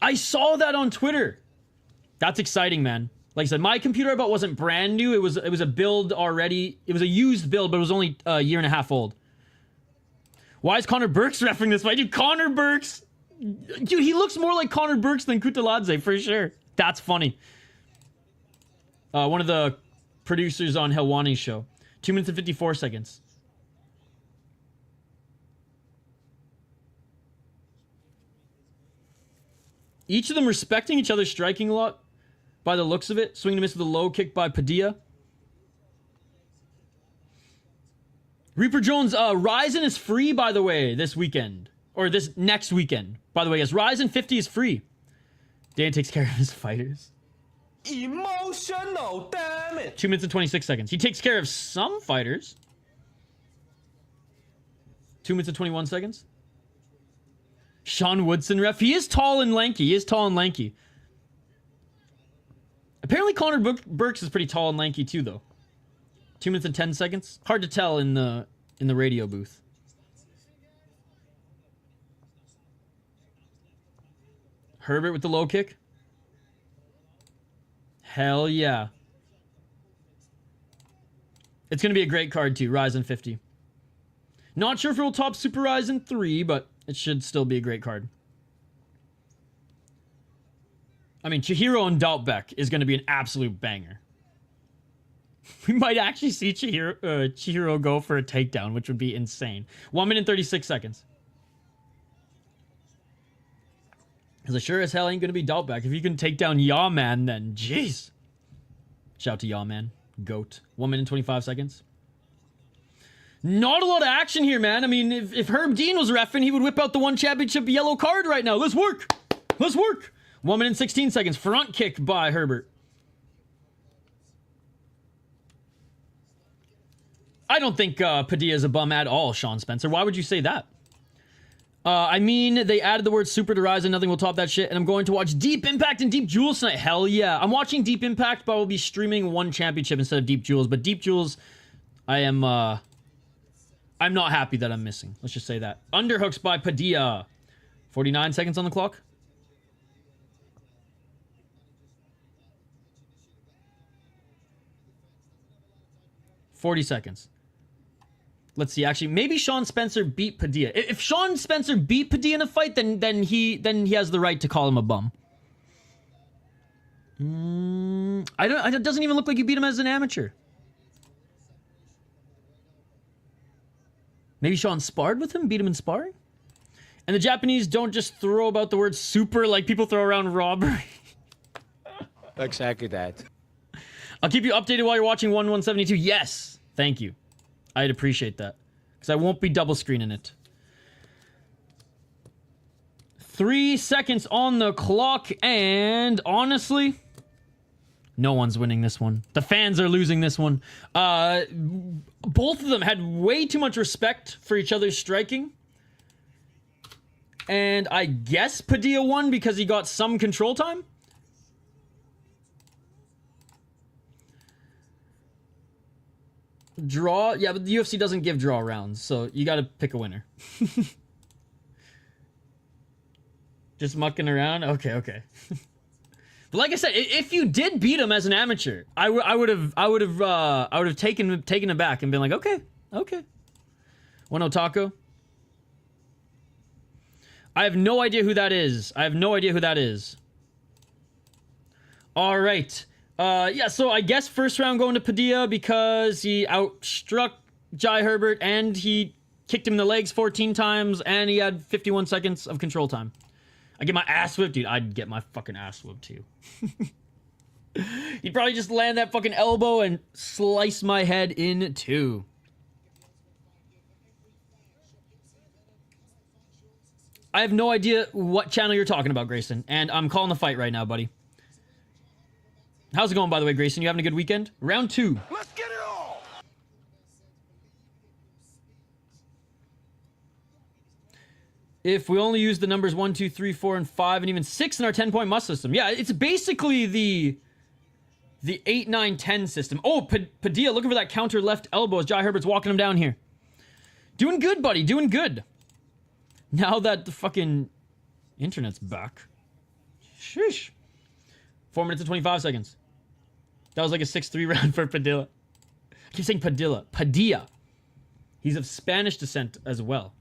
I saw that on Twitter. That's exciting, man. Like I said, my computer I bought wasn't brand new. It was a build already. It was a used build, but it was only a year and a half old. Why is Connor Burks refereeing this fight? Dude, Connor Burks. Dude, he looks more like Connor Burks than Kutateladze, for sure. That's funny. One of the producers on Helwani's show. 2 minutes and 54 seconds. Each of them respecting each other, striking a lot by the looks of it. Swing and miss with a low kick by Padilla. Reaper Jones, Ryzen is free, by the way, this weekend. Or this next weekend. By the way, yes, Ryzen 50 is free. Dan takes care of his fighters. Emotional damage. 2 minutes and 26 seconds. He takes care of some fighters. 2 minutes and 21 seconds. Sean Woodson ref. He is tall and lanky. He is tall and lanky. Apparently Connor Burks is pretty tall and lanky too, though. 2 minutes and 10 seconds. Hard to tell in the radio booth. Herbert with the low kick. Hell yeah. It's going to be a great card too. Ryzen 50. Not sure if it will top Super Ryzen 3, but it should still be a great card. I mean, Chihiro and Daltbeck is going to be an absolute banger. We might actually see Chihiro go for a takedown, which would be insane. 1 minute and 36 seconds. Because I sure as hell ain't going to be Daltbeck. If you can take down Yawman, then jeez. Shout out to Yawman. Goat. 1 minute and 25 seconds. Not a lot of action here, man. I mean, if Herb Dean was reffing, he would whip out the one championship yellow card right now. Let's work. Let's work. 1 minute and 16 seconds. Front kick by Herbert. I don't think Padilla is a bum at all, Sean Spencer. Why would you say that? I mean, they added the word Super to Ryzen. Nothing will top that shit. And I'm going to watch Deep Impact and Deep Jewels tonight. Hell yeah. I'm watching Deep Impact, but I will be streaming one championship instead of Deep Jewels. But Deep Jewels, I'm not happy that I'm missing. Let's just say that. Underhooks by Padilla. 49 seconds on the clock. 40 seconds. Let's see. Actually, maybe Sean Spencer beat Padilla. If Sean Spencer beat Padilla in a fight, then he has the right to call him a bum. It doesn't even look like you beat him as an amateur. Maybe Sean sparred with him, beat him in sparring? And the Japanese don't just throw about the word super like people throw around robbery. Exactly that. I'll keep you updated while you're watching 1172. Yes, thank you. I'd appreciate that. Because I won't be double screening it. 3 seconds on the clock, and honestly, no one's winning this one. The fans are losing this one. Both of them had way too much respect for each other's striking. And I guess Padilla won because he got some control time. Draw? Yeah, but the UFC doesn't give draw rounds, so you gotta pick a winner. Just mucking around? Okay. But like I said, if you did beat him as an amateur, I would have taken it back and been like, okay. One Otako. I have no idea who that is. All right. Yeah, so I guess first round going to Padilla because he outstruck Herbert and he kicked him in the legs 14 times and he had 51 seconds of control time. I get my ass whipped, dude. I'd get my fucking ass whipped too. He'd probably just land that fucking elbow and slice my head in two. I have no idea what channel you're talking about, Grayson, and I'm calling the fight right now, buddy. How's it going, by the way, Grayson? You having a good weekend? Round 2. Let's get it all! If we only use the numbers 1, 2, 3, 4, and 5, and even 6 in our 10-point must system. Yeah, it's basically the 8, 9, 10 system. Oh, Padilla looking for that counter left elbow as Herbert's walking him down here. Doing good, buddy. Doing good. Now that the fucking internet's back. Sheesh. 4 minutes and 25 seconds. That was like a 6-3 round for Padilla. I keep saying Padilla. Padilla. He's of Spanish descent as well.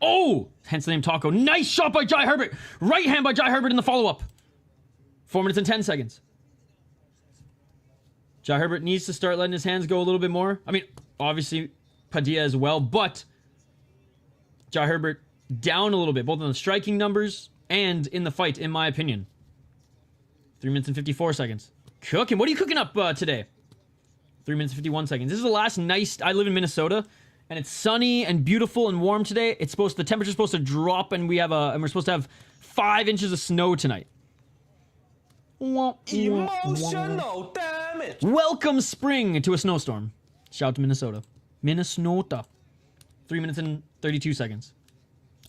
Oh! Hence the name Taco. Nice shot by Herbert. Right hand by Herbert in the follow-up. 4 minutes and 10 seconds. Herbert needs to start letting his hands go a little bit more. I mean, obviously, Padilla as well, but Herbert down a little bit, both on the striking numbers and in the fight, in my opinion. 3 minutes and 54 seconds. Cooking. What are you cooking up today? 3 minutes and 51 seconds. This is the last nice... I live in Minnesota, and it's sunny and beautiful and warm today. It's supposed... The temperature's supposed to drop, and we're supposed to have 5 inches of snow tonight. Emotional damage! Welcome spring to a snowstorm. Shout out to Minnesota. Minnesota. 3 minutes and 32 seconds.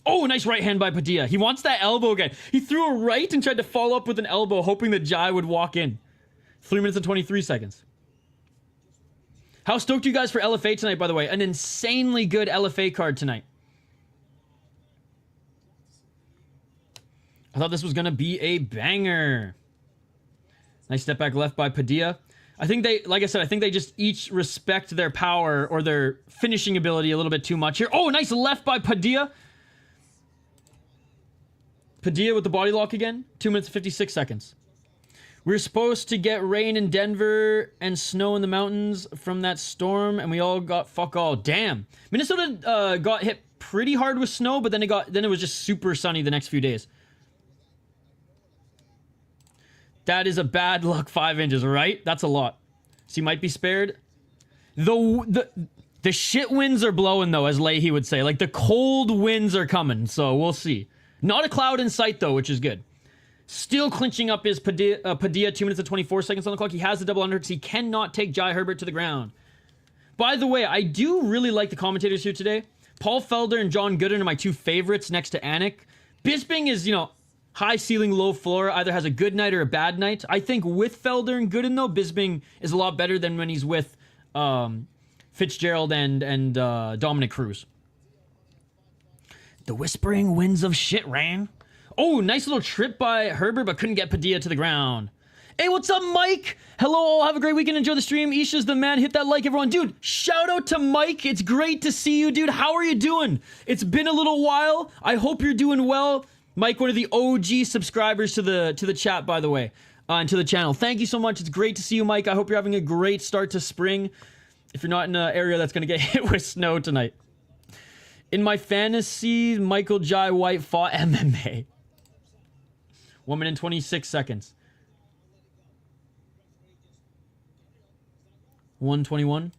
Oh, nice right hand by Padilla. He wants that elbow again. He threw a right and tried to follow up with an elbow, hoping that Jai would walk in. 3 minutes and 23 seconds. How stoked are you guys for LFA tonight, by the way? An insanely good LFA card tonight. I thought this was going to be a banger. Nice step back left by Padilla. I think they, like I said, I think they just each respect their power or their finishing ability a little bit too much here. Oh, nice left by Padilla. Padilla with the body lock again. 2 minutes and 56 seconds. We're supposed to get rain in Denver and snow in the mountains from that storm, and we all got fuck all. Damn. Minnesota got hit pretty hard with snow, but then it was just super sunny the next few days. That is a bad luck 5 inches, right? That's a lot. So you might be spared. The shit winds are blowing, though, as Leahy would say. Like, the cold winds are coming, so we'll see. Not a cloud in sight, though, which is good. Still clinching up is Padilla. 2 minutes and 24 seconds on the clock. He has the double underhooks. He cannot take Herbert to the ground. By the way, I do really like the commentators here today. Paul Felder and John Gooden are my 2 favorites next to Anik. Bisping is, high ceiling, low floor. Either has a good night or a bad night. I think with Felder and Gooden, though, Bisping is a lot better than when he's with Fitzgerald and Dominic Cruz. The whispering winds of shit, Ran. Oh, nice little trip by Herbert, but couldn't get Padilla to the ground. Hey, what's up, Mike? Hello, all. Have a great weekend. Enjoy the stream. Isha's the man. Hit that like, everyone. Dude, shout out to Mike. It's great to see you, dude. How are you doing? It's been a little while. I hope you're doing well. Mike, one of the OG subscribers to the chat, by the way, and to the channel. Thank you so much. It's great to see you, Mike. I hope you're having a great start to spring. If you're not in an area that's going to get hit with snow tonight. In my fantasy, Michael Jai White fought MMA. 1 minute and 26 seconds. 121.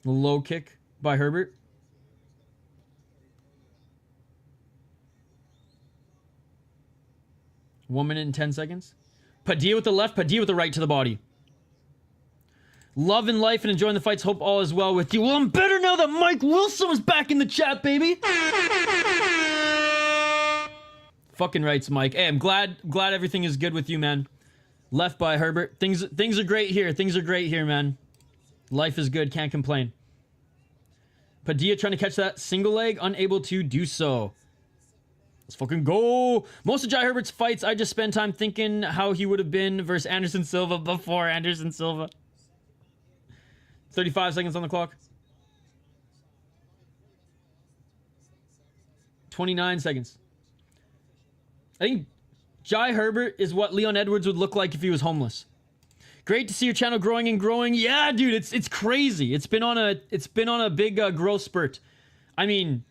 Low kick by Herbert. One minute and 10 seconds. Padilla with the left, Padilla with the right to the body. Love and life and enjoying the fights. Hope all is well with you. Well, I'm better now that Mike Wilson was back in the chat, baby. Fucking rights, Mike. Hey, I'm glad everything is good with you, man. Left by Herbert. Things are great here. Things are great here, man. Life is good. Can't complain. Padilla trying to catch that single leg. Unable to do so. Let's fucking go. Most of Jai Herbert's fights, I just spend time thinking how he would have been versus Anderson Silva before Anderson Silva. 35 seconds on the clock. 29 seconds. I think Jai Herbert is what Leon Edwards would look like if he was homeless. Great to see your channel growing and growing. Yeah, dude, it's crazy. It's been on a big growth spurt. I mean,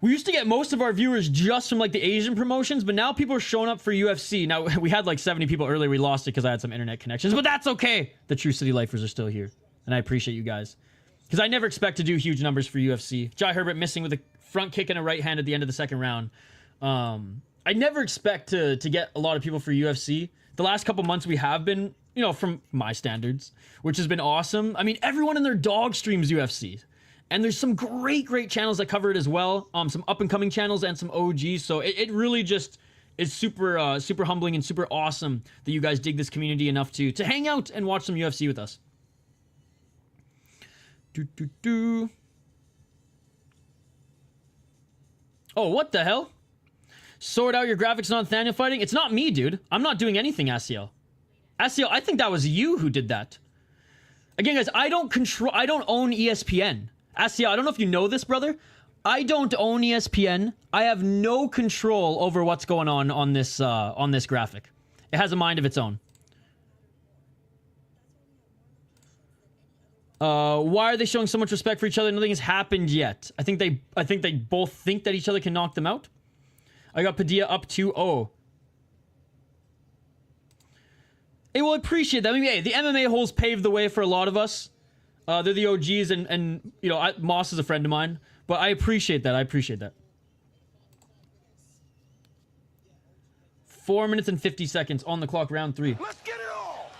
we used to get most of our viewers just from like the Asian promotions, but now people are showing up for UFC. Now, we had like 70 people earlier. We lost it because I had some internet connections, but that's okay. The True City Lifers are still here, and I appreciate you guys. Because I never expect to do huge numbers for UFC. Jai Herbert missing with a front kick and a right hand at the end of the second round. I never expect to get a lot of people for UFC. The last couple months we have been, you know, from my standards, which has been awesome. I mean, everyone and their dog streams UFC. And there's some great channels that cover it as well. Some up-and-coming channels and some OGs. So it really just is super super humbling and super awesome that you guys dig this community enough to hang out and watch some UFC with us. Oh, what the hell? Sort out your graphics on Nathaniel fighting? It's not me, dude. I'm not doing anything, Asiel. Asiel, I think that was you who did that. Again, guys, I don't own ESPN. Asiel, I don't know if you know this, brother. I don't own ESPN. I have no control over what's going on this graphic. It has a mind of its own. Why are they showing so much respect for each other? Nothing has happened yet. I think they both think that each other can knock them out. I got Padilla up 2-0. Hey, well, I appreciate that. I mean, hey, the MMA holes paved the way for a lot of us. They're the OGs, and you know, Moss is a friend of mine. But I appreciate that. I appreciate that. 4 minutes and 50 seconds on the clock, round 3. Let's get it all!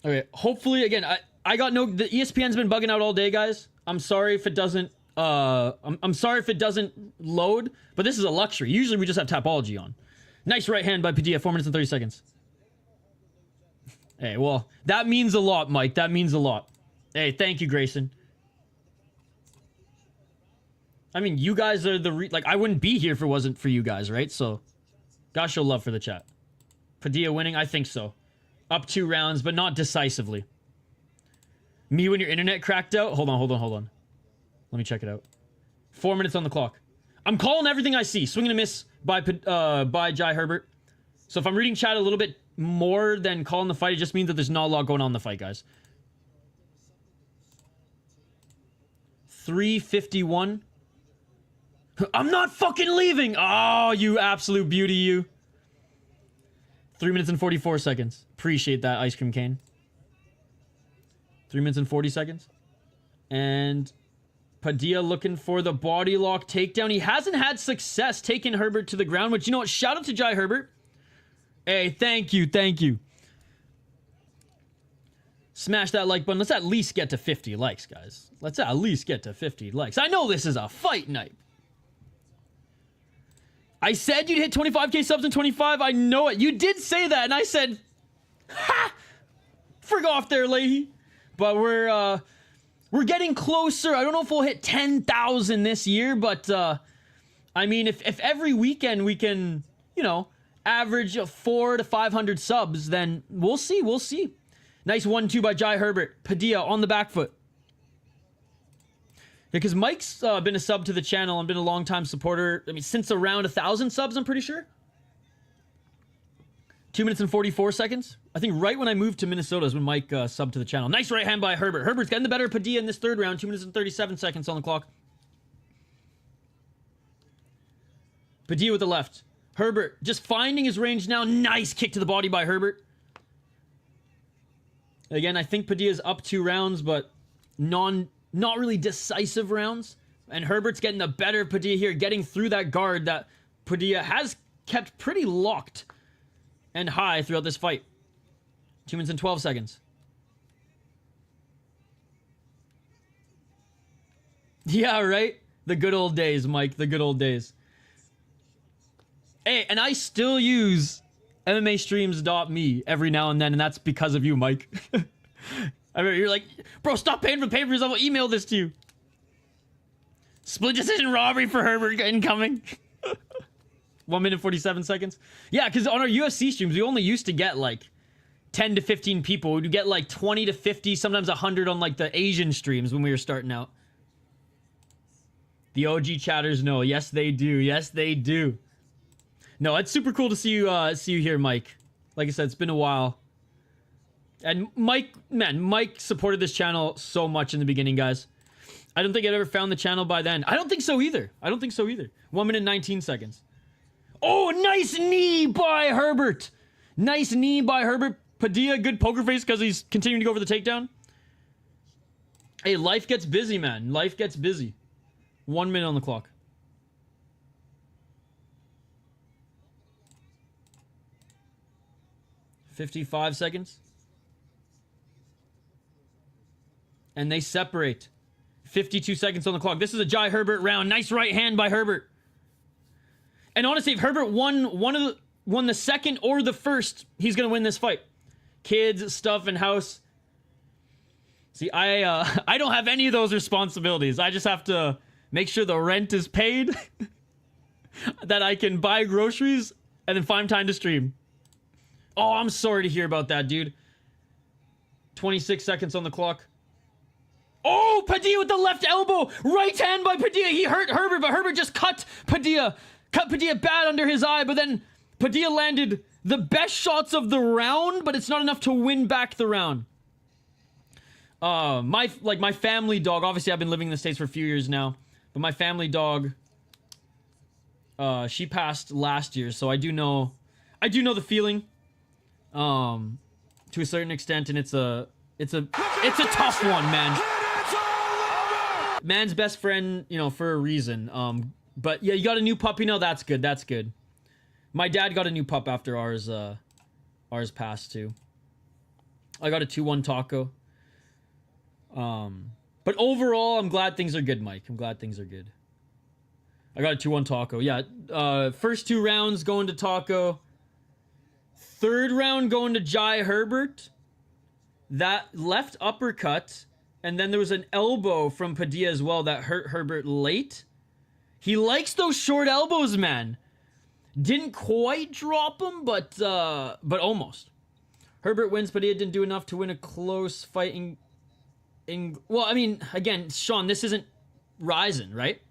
Okay, hopefully, again, I got no... The ESPN's been bugging out all day, guys. I'm sorry if it doesn't... I'm sorry if it doesn't load, but this is a luxury. Usually we just have Tapology on. Nice right hand by Padilla, 4 minutes and 30 seconds. Hey, well, that means a lot, Mike. That means a lot. Hey, thank you, Grayson. I mean, you guys are the... like, I wouldn't be here if it wasn't for you guys, right? So, gotta show love for the chat. Padilla winning? I think so. Up 2 rounds, but not decisively. Me when your internet cracked out? Hold on. Let me check it out. 4 minutes on the clock. I'm calling everything I see. Swing and a miss by Jai Herbert. So if I'm reading chat a little bit more than calling the fight, it just means that there's not a lot going on in the fight, guys. 3:51. I'm not fucking leaving! Oh, you absolute beauty, you. 3 minutes and 44 seconds. Appreciate that, Ice Cream Cane. 3 minutes and 40 seconds. And Padilla looking for the body lock takedown. He hasn't had success taking Herbert to the ground, which, you know what? Shout out to Jai Herbert. Hey, thank you. Smash that like button. Let's at least get to 50 likes, guys. Let's at least get to 50 likes. I know this is a fight night. I said you'd hit 25k subs in 25. I know it. You did say that, and I said, ha! Frig off there, Leahy. But we're getting closer. I don't know if we'll hit 10,000 this year, but I mean, if every weekend we can, you know, average 400 to 500 subs, then we'll see. We'll see. Nice 1-2 by Jai Herbert. Padilla on the back foot. Yeah, because Mike's been a sub to the channel and been a long-time supporter. I mean, since around 1,000 subs, I'm pretty sure. 2 minutes and 44 seconds. I think right when I moved to Minnesota is when Mike subbed to the channel. Nice right hand by Herbert. Herbert's getting the better of Padilla in this third round. 2 minutes and 37 seconds on the clock. Padilla with the left. Herbert just finding his range now. Nice kick to the body by Herbert. Again, I think Padilla's up 2 rounds, but not really decisive rounds. And Herbert's getting the better of Padilla here, getting through that guard that Padilla has kept pretty locked and high throughout this fight. 2 minutes and 12 seconds. Yeah, right? The good old days, Mike. The good old days. Hey, and I still use MMAstreams.me every now and then, and that's because of you, Mike. I mean, you're like, bro, stop paying for papers. I'll email this to you. Split decision robbery for Herbert incoming. 1 minute 47 seconds. Yeah, because on our UFC streams, we only used to get like 10 to 15 people. We'd get like 20 to 50, sometimes 100 on like the Asian streams when we were starting out. The OG chatters know. Yes, they do. Yes, they do. No, it's super cool to see you here, Mike. Like I said, it's been a while. And Mike, man, Mike supported this channel so much in the beginning, guys. I don't think I'd ever found the channel by then. I don't think so either. 1 minute 19 seconds. Oh, nice knee by Herbert. Nice knee by Herbert. Padilla, good poker face because he's continuing to go for the takedown. Hey, life gets busy, man. Life gets busy. 1 minute on the clock. $55 seconds. And they separate. 52 seconds on the clock. This is a Jai Herbert round. Nice right hand by Herbert. And honestly, if Herbert won the second or the first, he's gonna win this fight. Kids, stuff, and house. See, I don't have any of those responsibilities. I just have to make sure the rent is paid, that I can buy groceries, and then find time to stream. Oh, I'm sorry to hear about that, dude. 26 seconds on the clock. Oh, Padilla with the left elbow. Right hand by Padilla. He hurt Herbert, but Herbert just cut Padilla. Cut Padilla bad under his eye, but then Padilla landed the best shots of the round, but it's not enough to win back the round. My family dog, obviously I've been living in the States for a few years now, but my family dog, she passed last year, so I do know the feeling, to a certain extent, and it's a tough one, man. Man's best friend, you know, for a reason. But yeah, you got a new puppy now. That's good. That's good. My dad got a new pup after ours passed too. I got a 2-1 taco. But overall, I'm glad things are good, Mike. I'm glad things are good. I got a 2-1 taco. Yeah. First 2 rounds going to taco. Third round going to Jai Herbert. That left uppercut. And then there was an elbow from Padilla as well that hurt Herbert late. He likes those short elbows, man. Didn't quite drop him, but almost. Herbert wins, Padilla didn't do enough to win a close fight well, I mean, again, Sean, this isn't Ryzen, right?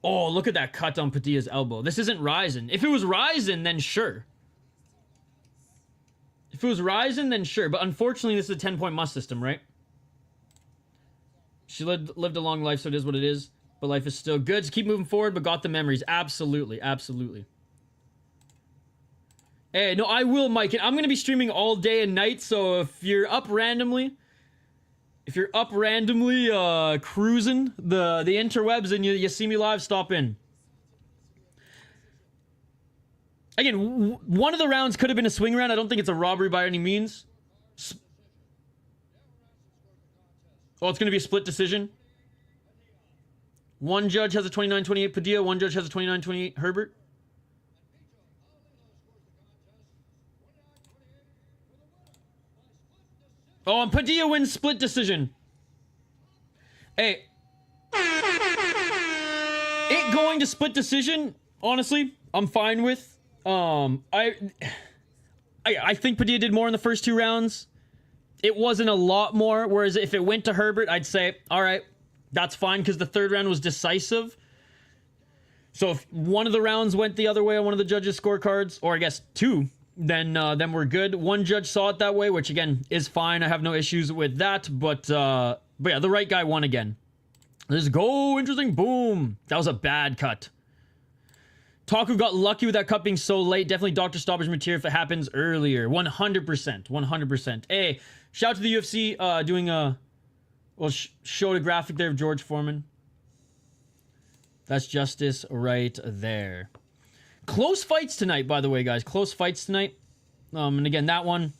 Oh, look at that cut on Padilla's elbow. This isn't Ryzen. If it was Ryzen, then sure. If it was Ryzen, then sure. But unfortunately, this is a 10-point must system, right? She lived a long life, so it is what it is. But life is still good. Just keep moving forward, but got the memories. Absolutely, absolutely. Hey, no, I will, Mike. And I'm going to be streaming all day and night, so if you're up randomly... cruising the interwebs and you see me live, stop in. Again, one of the rounds could have been a swing round. I don't think it's a robbery by any means. Oh, it's going to be a split decision. One judge has a 29-28 Padilla. One judge has a 29-28 Herbert. Oh, and Padilla wins split decision. Hey. It going to split decision, honestly, I'm fine with. I think Padilla did more in the first 2 rounds. It wasn't a lot more, whereas if it went to Herbert, I'd say, all right, that's fine, because the 3rd round was decisive. So if one of the rounds went the other way on one of the judges' scorecards, or I guess 2, then we're good. One judge saw it that way, which again is fine. I have no issues with that. But yeah, the right guy won again. Let's go. Interesting. Boom. That was a bad cut. Taku got lucky with that cut being so late. Definitely doctor stoppage material if it happens earlier. 100%. 100%. Hey, shout out to the UFC doing a... Well, showed a graphic there of George Foreman. That's justice right there. Close fights tonight, by the way, guys. Close fights tonight. And again, that one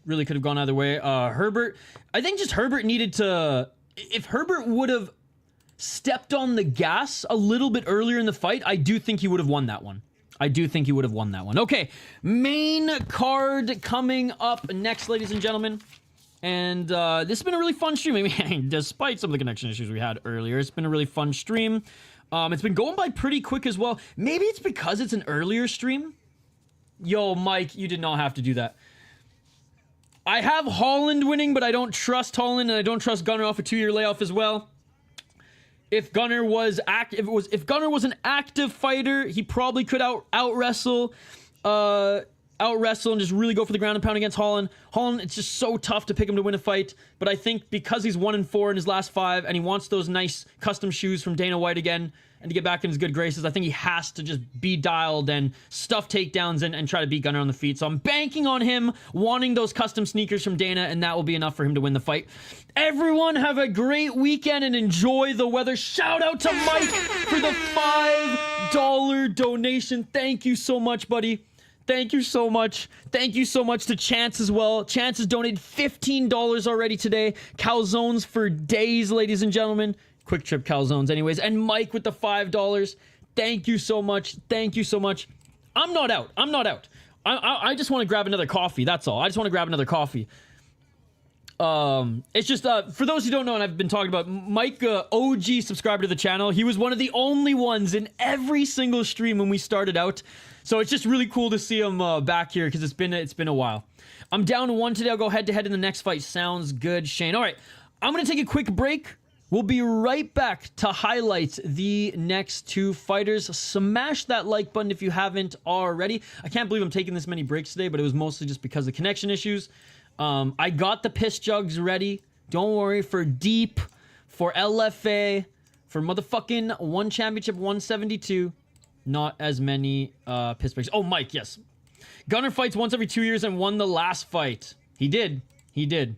really could have gone either way. Herbert, I think just Herbert needed to... If Herbert would have stepped on the gas a little bit earlier in the fight, I do think he would have won that one. I do think he would have won that one. Okay, main card coming up next, ladies and gentlemen. And this has been a really fun stream. I mean, despite some of the connection issues we had earlier, it's been a really fun stream. It's been going by pretty quick as well. Maybe it's because it's an earlier stream. Yo, Mike, you did not have to do that. I have Holland winning, but I don't trust Holland, and I don't trust Gunnar off a 2-year layoff as well. If Gunnar was if Gunnar was an active fighter, he probably could out wrestle and just really go for the ground and pound against Holland. Holland, it's just so tough to pick him to win a fight. But I think because he's 1-4 in his last 5, and he wants those nice custom shoes from Dana White again, and to get back in his good graces, I think he has to just be dialed and stuff takedowns and try to beat Gunnar on the feet. So I'm banking on him wanting those custom sneakers from Dana, and that will be enough for him to win the fight. Everyone have a great weekend and enjoy the weather. Shout out to Mike for the $5 donation. Thank you so much, buddy. Thank you so much. Thank you so much to Chance as well. Chance has donated $15 already today. Calzones for days, ladies and gentlemen. Quick Trip calzones anyways. And Mike with the $5. Thank you so much. Thank you so much. I'm not out. I'm not out. I just want to grab another coffee. That's all. I just want to grab another coffee. It's just, for those who don't know, and I've been talking about, Mike, OG subscriber to the channel. He was one of the only ones in every single stream when we started out. So it's just really cool to see him back here, because it's been a while. I'm down 1 today. I'll go head-to-head in the next fight. Sounds good, Shane. All right, I'm going to take a quick break. We'll be right back to highlight the next 2 fighters. Smash that like button if you haven't already. I can't believe I'm taking this many breaks today, but it was mostly just because of connection issues. I got the piss jugs ready. Don't worry, for Deep, for LFA, for motherfucking One Championship 172. Not as many piss breaks. Oh, Mike, yes. Gunnar fights once every 2 years and won the last fight. He did. He did.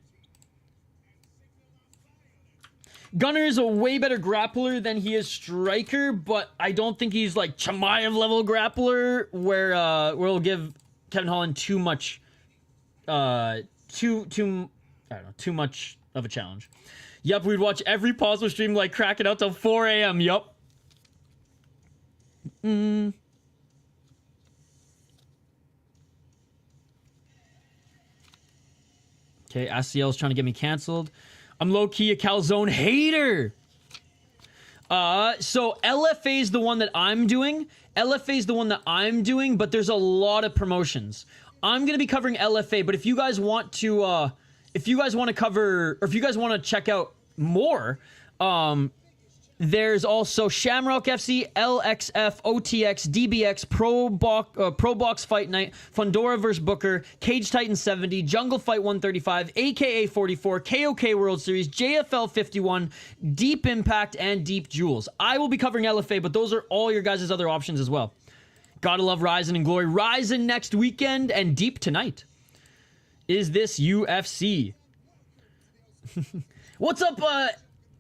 Gunnar is a way better grappler than he is striker, but I don't think he's like Chimaev level grappler where we'll give Kevin Holland too much I don't know, too much of a challenge. Yup, we'd watch every possible stream, like crack it out till 4 a.m. Yup. Okay, SCL's trying to get me canceled. I'm low-key a calzone hater. So LFA is the one that I'm doing. LFA is the one that I'm doing, but there's a lot of promotions. I'm gonna be covering LFA, but if you guys want to, cover, or if you guys want to check out more, there's also Shamrock FC, LXF, OTX, DBX, Pro Box Fight Night, Fundora vs. Booker, Cage Titan 70, Jungle Fight 135, AKA 44, KOK World Series, JFL 51, Deep Impact, and Deep Jewels. I will be covering LFA, but those are all your guys' other options as well. Gotta love Ryzen and Glory. Ryzen next weekend and Deep tonight. Is this UFC? What's up,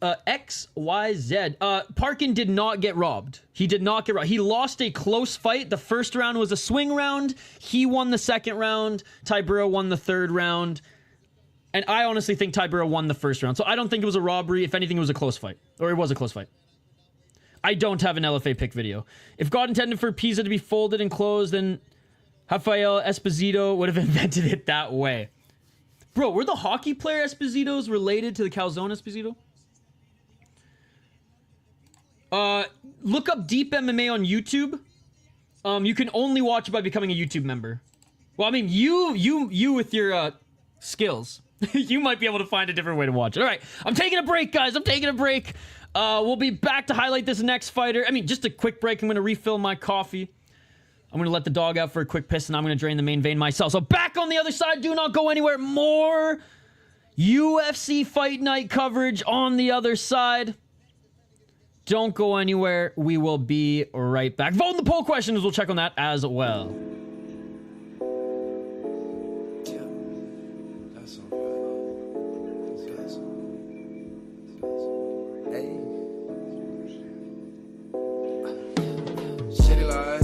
XYZ. Parkin did not get robbed. He did not get robbed. He lost a close fight. The first round was a swing round. He won the second round. Tybura won the third round. And I honestly think Tybura won the first round. So I don't think it was a robbery. If anything, it was a close fight. Or it was a close fight. I don't have an LFA pick video. If God intended for Pisa to be folded and closed, then Rafael Esposito would have invented it that way. Bro, were the hockey player Espositos related to the calzone Esposito? look up Deep MMA on YouTube. You can only watch it by becoming a YouTube member. Well, I mean, you with your skills, you might be able to find a different way to watch it. All right, I'm taking a break, guys. I'm taking a break. We'll be back to highlight this next fighter. I mean, just a quick break. I'm going to refill my coffee. I'm going to let the dog out for a quick piss, and I'm going to drain the main vein myself. So back on the other side. Do not go anywhere. More UFC Fight Night coverage on the other side. Don't go anywhere. We will be right back. Vote in the poll questions. We'll check on that as well.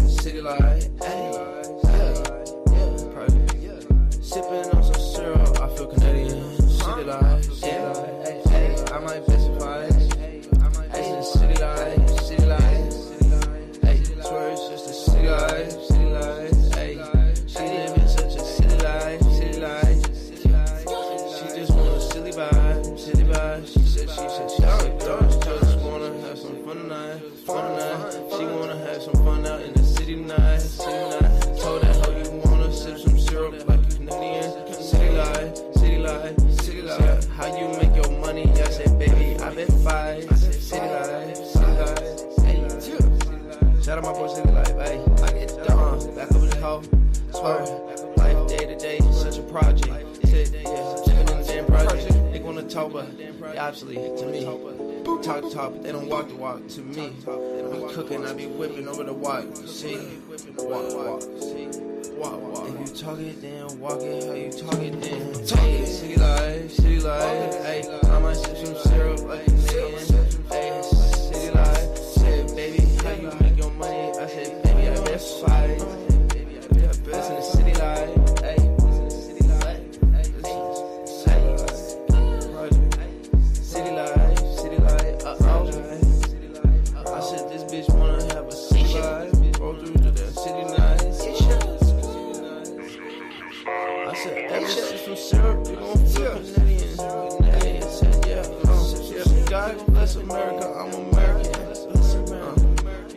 City light, sipping on some syrup, I feel Canadian. City light, I might specify. City light, swear it's just a city light, she live in such a city life. She just want a silly vibe, she said she just wanna have some fun tonight. She wanna have some fun out in the city tonight. Told that hoe you wanna sip some syrup like you Canadian. City light, how you make your money? I said, baby, I've been fight. City light, hey, shout out my boy City Light, hey, I get done, back over the hoe, swear, life day to day, such a project, living in the damn project, they wanna talk, but they obsolete to me, talk the talk, but they don't walk the walk to me, be cooking, I be whipping over the walk, see, walk, if you talk it, then walk it, how you talk it, then talk it, city life, hey, I might sip some syrup like Canadian, hey, city life, said, baby, how you make your money, I said, baby, I best fight, best in the city life, hey, city life, I said, this bitch wanna have a city life, roll through to the city night. I said, every sip some syrup, you gon' feel Canadian. Hey, I said, yeah, God bless America, I'm American.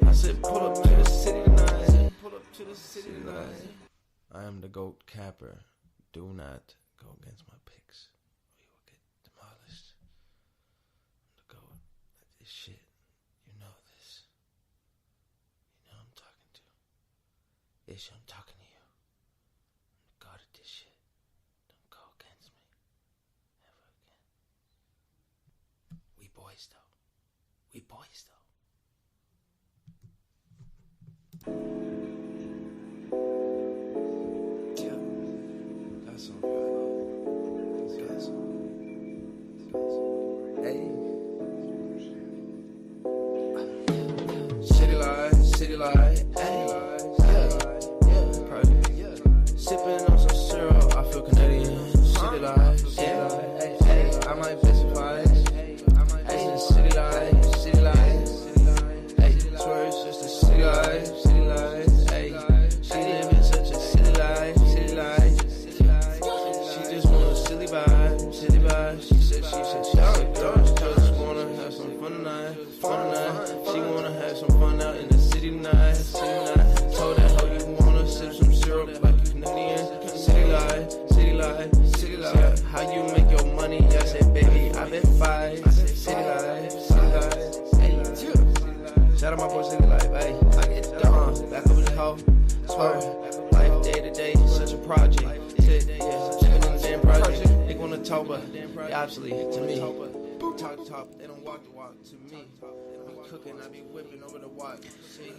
I said, pull up to the city tonight. I am the GOAT capper. Do not go against my picks, or you will get demolished. I'm the GOAT at this shit. You know this. You know I'm talking to. Ish, I'm talking to you. I'm the God at this shit. Don't go against me. Ever again. We boys though. Yeah, that's all right. That's hey. City light, hey. Sipping on some syrup, I feel Canadian. City light, hey. I might specify. City light, hey. Swear it's just a city life, hey. She live in such a city life. She just want a silly vibe, she said just wanna have some fun tonight. She wanna have some fun out in the city tonight. Told that hoe you wanna sip some syrup like you Canadian. City light, how you make your money? I said, baby, I've been fight. City light, hey, shout out my boy City Light, hey, I get done, back over the hoe, swear, life day to day, such a project, living in the damn project, they gonna talk, but they obsolete to me, talk the talk, they don't walk the walk to me, I be cooking, I be whipping over the walk, see.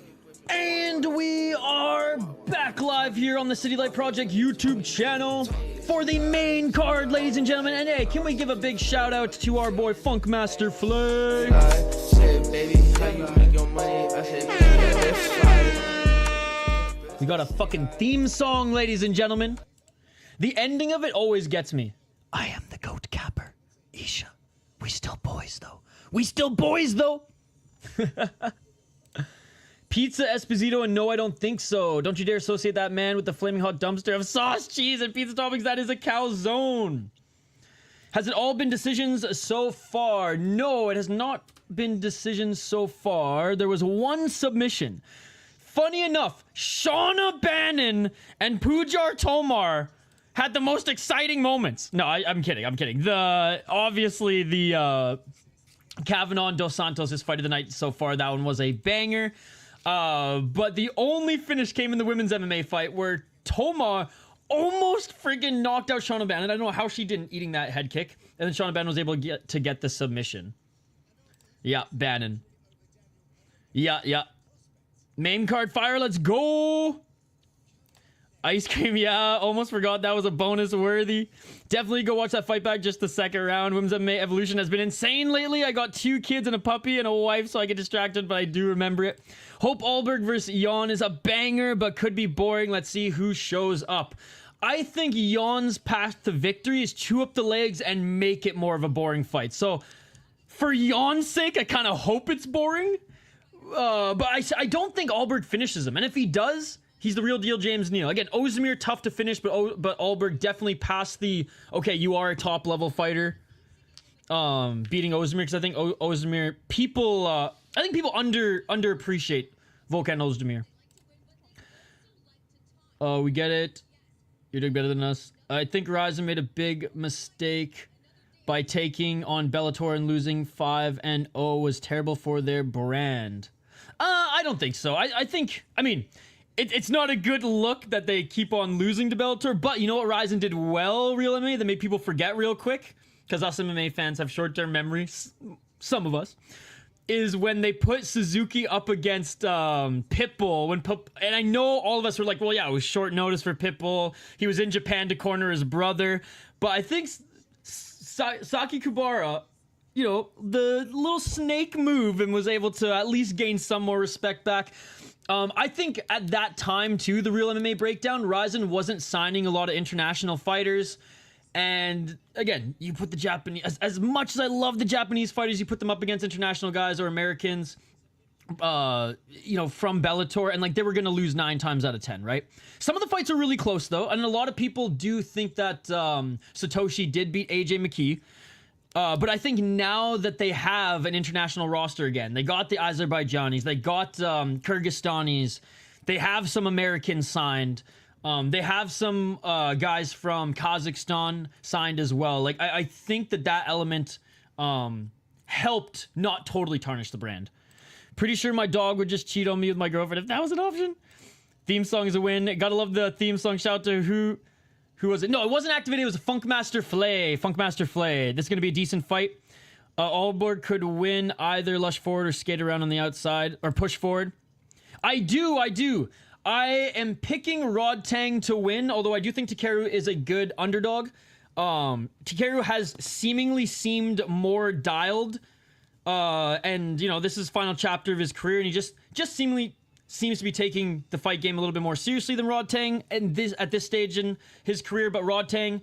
And we are back live here on the City Light Project YouTube channel for the main card, ladies and gentlemen. And hey, can we give a big shout out to our boy Funkmaster Flay? I said, baby, how you make your money? I said, baby, we got a fucking theme song, ladies and gentlemen. The ending of it always gets me. I am the GOAT capper. Isha. We still boys though. Pizza Esposito and no, I don't think so. Don't you dare associate that man with the flaming hot dumpster of sauce, cheese, and pizza toppings. That is a calzone. Has it all been decisions so far? No, it has not been decisions so far. There was one submission. Funny enough, Shauna Bannon and Pujar Tomar had the most exciting moments. No, I'm kidding. I'm kidding. Obviously the Kavanagh and Dos Santos' fight of the night so far. That one was a banger. But the only finish came in the women's MMA fight where Tomar almost friggin' knocked out Shauna Bannon. I don't know how she didn't, eating that head kick. And then Shauna Bannon was able to get the submission. Yeah, Bannon. Yeah. Main card fire, let's go! Ice cream, yeah, almost forgot that was a bonus worthy. Definitely go watch that fight back, just the second round. Women's MMA evolution has been insane lately. I got 2 kids and a puppy and a wife, so I get distracted, but I do remember it. Hope Ulberg versus Jan is a banger, but could be boring. Let's see who shows up. I think Jan's path to victory is chew up the legs and make it more of a boring fight. So, for Jan's sake, I kind of hope it's boring. But I don't think Ulberg finishes him. And if he does, he's the real deal James Neal. Again, Ozdemir, tough to finish, but Ulberg definitely passed the, okay, you are a top-level fighter. Beating Ozdemir, because I think Ozdemir, I think people underappreciate Volkan Ozdemir. Oh, we get it. You're doing better than us. I think Ryzen made a big mistake by taking on Bellator and losing 5-0 was terrible for their brand. I don't think so. I mean, it's not a good look that they keep on losing to Bellator, but you know what Ryzen did well, Real MMA, that made people forget real quick? Because us MMA fans have short-term memories, some of us, is when they put Suzuki up against Pitbull. And I know all of us were like, well, yeah, it was short notice for Pitbull. He was in Japan to corner his brother. But I think Saki Kubara, you know, the little snake move and was able to at least gain some more respect back. I think at that time, too, the Real MMA Breakdown, Ryzen wasn't signing a lot of international fighters. And again, you put the Japanese, as much as I love the Japanese fighters, you put them up against international guys or Americans, you know, from Bellator, and like they were going to lose 9 times out of 10, right? Some of the fights are really close though, and a lot of people do think that Satoshi did beat AJ McKee. But I think now that they have an international roster again, they got the Azerbaijanis, they got Kyrgyzstanis, they have some Americans signed. They have some guys from Kazakhstan signed as well. Like, I think that element helped not totally tarnish the brand. Pretty sure my dog would just cheat on me with my girlfriend if that was an option. Theme song is a win. Gotta love the theme song. Shout out to who was it? No, it wasn't Activated. It was Funkmaster Flay. Funkmaster Flay. This is going to be a decent fight. Ulberg could win either lush forward or skate around on the outside or push forward. I do. I am picking Rodtang to win, although I do think Takeru is a good underdog. Takeru has seemingly seemed more dialed. And, you know, this is final chapter of his career, and he just seemingly seems to be taking the fight game a little bit more seriously than Rodtang at this stage in his career. But Rodtang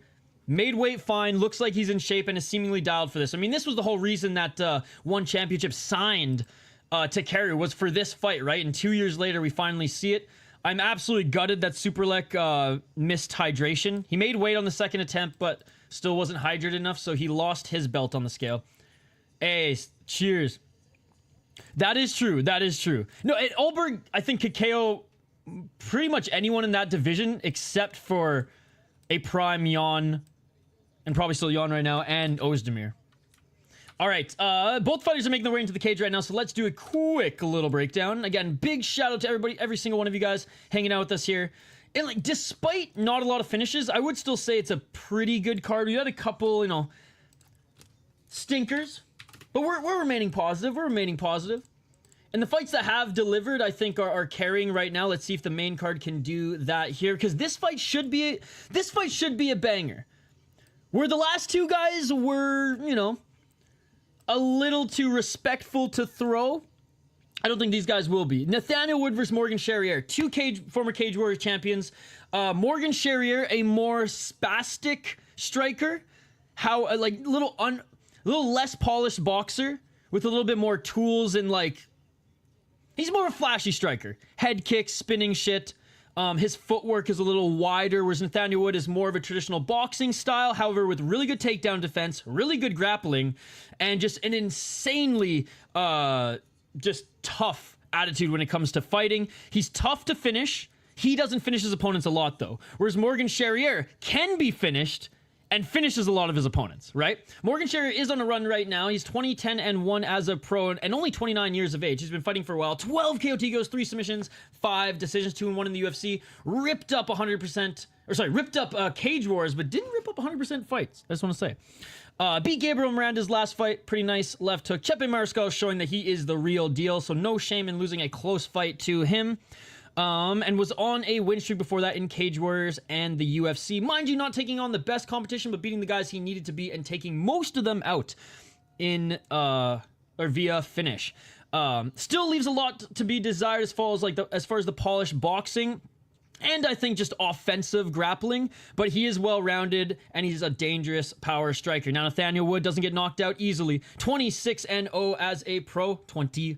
made weight fine, looks like he's in shape, and is seemingly dialed for this. I mean, this was the whole reason that One Championship signed Takeru, was for this fight, right? And 2 years later, we finally see it. I'm absolutely gutted that Superlek missed hydration. He made weight on the second attempt, but still wasn't hydrated enough, so he lost his belt on the scale. Hey, cheers. That is true. No, at Ulberg, I think could KO pretty much anyone in that division except for a prime Jan, and probably still Jan right now, and Ozdemir. All right, both fighters are making their way into the cage right now, so let's do a quick little breakdown. Again, big shout out to everybody, every single one of you guys hanging out with us here. And like, despite not a lot of finishes, I would still say it's a pretty good card. We had a couple, you know, stinkers, but we're remaining positive. And the fights that have delivered, I think, are carrying right now. Let's see if the main card can do that here, because this fight should be a banger. Where the last two guys were, you know, a little too respectful to throw, I don't think these guys will be. Nathaniel Wood versus Morgan Charrière, two former Cage Warriors champions. Morgan Charrière, a more spastic striker, like little less polished boxer with a little bit more tools and like he's more of a flashy striker. Head kicks, spinning shit. His footwork is a little wider, whereas Nathaniel Wood is more of a traditional boxing style, however, with really good takedown defense, really good grappling, and just an insanely just tough attitude when it comes to fighting. He's tough to finish. He doesn't finish his opponents a lot, though, whereas Morgan Charrière can be finished and finishes a lot of his opponents, right? Morgan Charrière is on a run right now. He's 20-10-1 as a pro and only 29 years of age. He's been fighting for a while. 12 KO goes, 3 submissions, 5 decisions, 2-1 in the UFC. Ripped up 100%, or sorry, ripped up Cage Wars, but didn't rip up 100% fights. I just want to say. Beat Gabriel Miranda's last fight. Pretty nice left hook. Chepe Mariscal showing that he is the real deal, so no shame in losing a close fight to him. And was on a win streak before that in Cage Warriors and the UFC. Mind you, not taking on the best competition, but beating the guys he needed to beat and taking most of them out in, or via finish. Still leaves a lot to be desired as far as the polished boxing. And I think just offensive grappling, but he is well-rounded, and he's a dangerous power striker. Now, Nathaniel Wood doesn't get knocked out easily. 26-0 as a pro. 26-0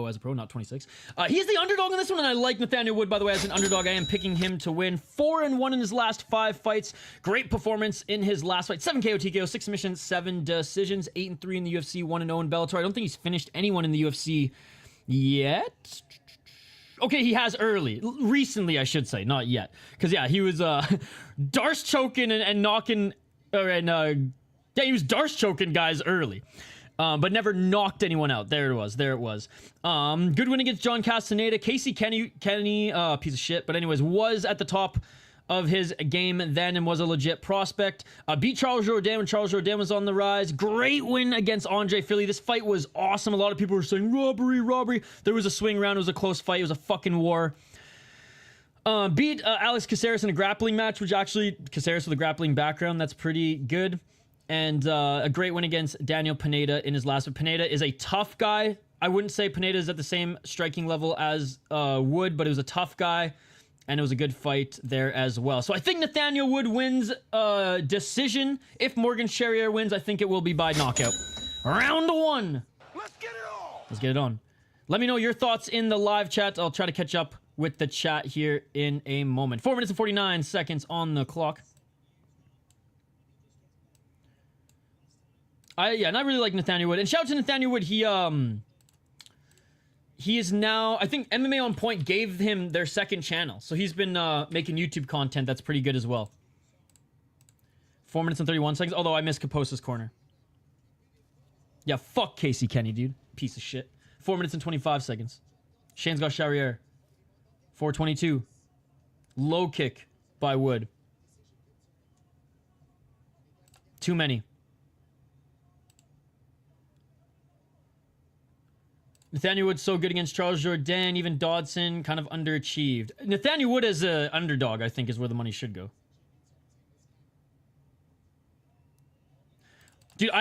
as a pro, not 26. He's the underdog in this one, and I like Nathaniel Wood, by the way, as an underdog. I am picking him to win. 4-1 in his last 5 fights. Great performance in his last fight. 7 KO TKO, 6 submissions, 7 decisions. 8-3 in the UFC, 1-0 in Bellator. I don't think he's finished anyone in the UFC yet. Okay, he has early. Recently, I should say. Not yet. Because, yeah, he was Darce choking and knocking... yeah, he was Darce choking guys early. But never knocked anyone out. There it was. Good win against John Castaneda. Casey Kenny, piece of shit. But anyways, was at the top of his game then and was a legit prospect. Beat Charles Jourdain when Charles Jourdain was on the rise. Great win against Andre Philly. This fight was awesome. A lot of people were saying, robbery. There was a swing round. It was a close fight. It was a fucking war. Beat Alex Caceres in a grappling match, which actually, Caceres with a grappling background, that's pretty good. And a great win against Daniel Pineda in his last. But Pineda is a tough guy. I wouldn't say Pineda is at the same striking level as Wood, but it was a tough guy. And it was a good fight there as well. So I think Nathaniel Wood wins decision. If Morgan Charrière wins, I think it will be by knockout. Round 1. Let's get it on. Let's get it on. Let me know your thoughts in the live chat. I'll try to catch up with the chat here in a moment. 4 minutes and 49 seconds on the clock. Yeah, and I really like Nathaniel Wood. And shout out to Nathaniel Wood. He is now, I think MMA On Point gave him their second channel. So he's been making YouTube content that's pretty good as well. 4 minutes and 31 seconds. Although I missed Kaposa's corner. Yeah, fuck Casey Kenny, dude. Piece of shit. 4 minutes and 25 seconds. Shane's got Charrière. 4:22. Low kick by Wood. Too many. Nathaniel Wood's so good against Charles Jourdain. Even Dodson kind of underachieved. Nathaniel Wood as an underdog, I think, is where the money should go. Dude,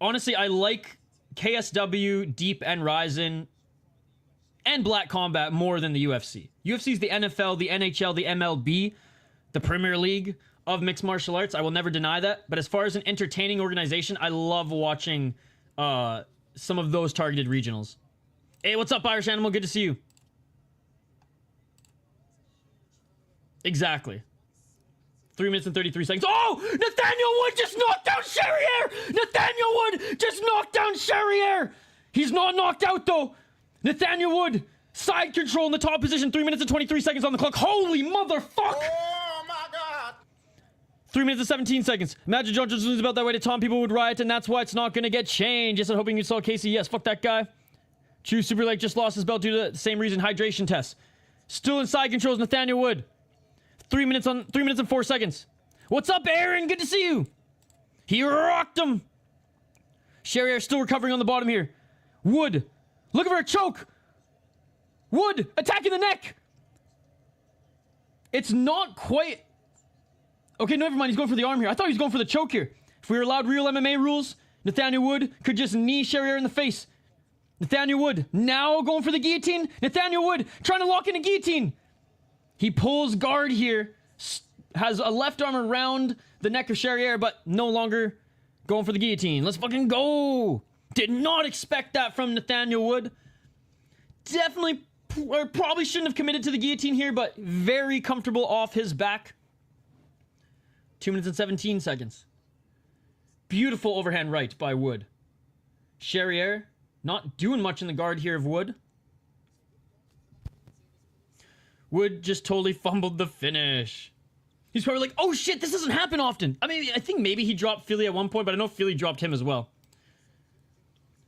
honestly, I like KSW, Deep, and Ryzen, and Black Combat more than the UFC. UFC is the NFL, the NHL, the MLB, the Premier League of mixed martial arts. I will never deny that. But as far as an entertaining organization, I love watching some of those targeted regionals. Hey, what's up, Irish Animal? Good to see you. Exactly. 3 minutes and 33 seconds. Oh! Nathaniel Wood just knocked down Charrière! Nathaniel Wood just knocked down Charrière! He's not knocked out, though. Nathaniel Wood, side control in the top position. 3 minutes and 23 seconds on the clock. Holy motherfuck! Oh my God. 3 minutes and 17 seconds. Imagine John Jones loses about that way to Tom. People would riot, and that's why it's not going to get changed. Yes, I'm hoping you saw Casey. Yes, fuck that guy. Chew Super Lake just lost his belt due to the same reason, hydration test. Still in side controls, Nathaniel Wood. 3 minutes and 4 seconds. What's up, Aaron? Good to see you. He rocked him. Charrière still recovering on the bottom here. Wood. Look for a choke. Wood attacking the neck. It's not quite. Okay, never mind. He's going for the arm here. I thought he was going for the choke here. If we were allowed real MMA rules, Nathaniel Wood could just knee Charrière in the face. Nathaniel Wood now going for the guillotine. Nathaniel Wood trying to lock in a guillotine. He pulls guard here. Has a left arm around the neck of Charrière, but no longer going for the guillotine. Let's fucking go. Did not expect that from Nathaniel Wood. Definitely probably shouldn't have committed to the guillotine here, but very comfortable off his back. 2 minutes and 17 seconds. Beautiful overhand right by Wood. Charrière not doing much in the guard here of Wood. Wood just totally fumbled the finish. He's probably like, oh shit, this doesn't happen often. I mean, I think maybe he dropped Philly at one point, but I know Philly dropped him as well.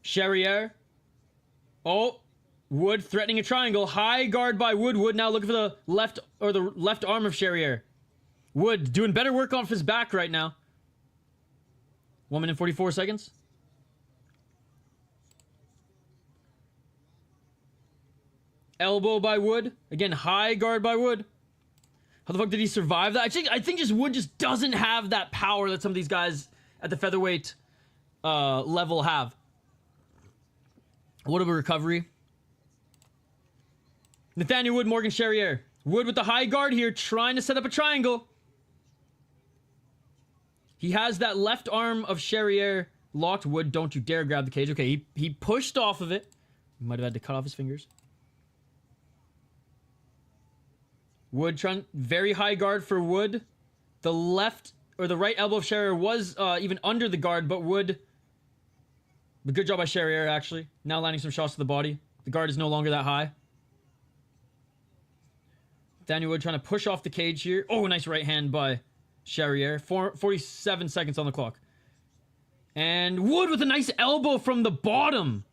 Charrière. Oh, Wood threatening a triangle. High guard by Wood. Wood now looking for the left arm of Charrière. Wood doing better work off his back right now. 1 minute 44 seconds. Elbow by Wood. Again, high guard by Wood. How the fuck did he survive that? I think just Wood just doesn't have that power that some of these guys at the featherweight level have. What of a recovery. Nathaniel Wood, Morgan Charrière. Wood with the high guard here, trying to set up a triangle. He has that left arm of Charrière locked. Wood, don't you dare grab the cage. Okay, he pushed off of it. He might have had to cut off his fingers. Wood trying, very high guard for Wood. The left, or the right elbow of Charrière was even under the guard, but Wood, but good job by Charrière actually. Now landing some shots to the body. The guard is no longer that high. Daniel Wood trying to push off the cage here. Oh, nice right hand by Charrière. 47 seconds on the clock. And Wood with a nice elbow from the bottom.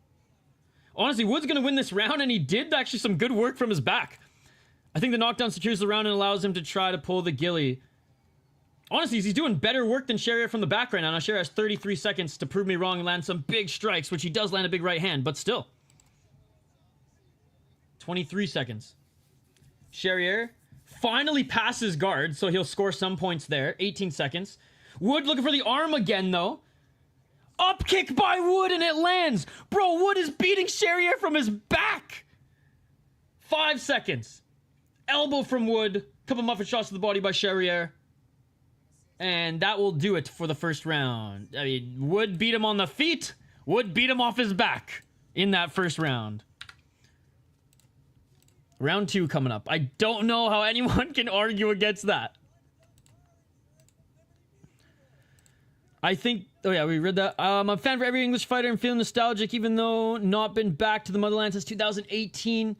Honestly, Wood's going to win this round, and he did actually some good work from his back. I think the knockdown secures the round and allows him to try to pull the ghillie. Honestly, he's doing better work than Charrière from the back right now. Now, Charrière has 33 seconds to prove me wrong and land some big strikes, which he does land a big right hand, but still. 23 seconds. Charrière finally passes guard, so he'll score some points there. 18 seconds. Wood looking for the arm again, though. Up kick by Wood, and it lands. Bro, Wood is beating Charrière from his back. 5 seconds. Elbow from Wood. Couple muffin shots to the body by Charrière. And that will do it for the first round. I mean, Wood beat him on the feet. Wood beat him off his back in that first round. Round 2 coming up. I don't know how anyone can argue against that. I think... Oh yeah, we read that. I'm a fan for every English fighter and feeling nostalgic, even though not been back to the motherland since 2018.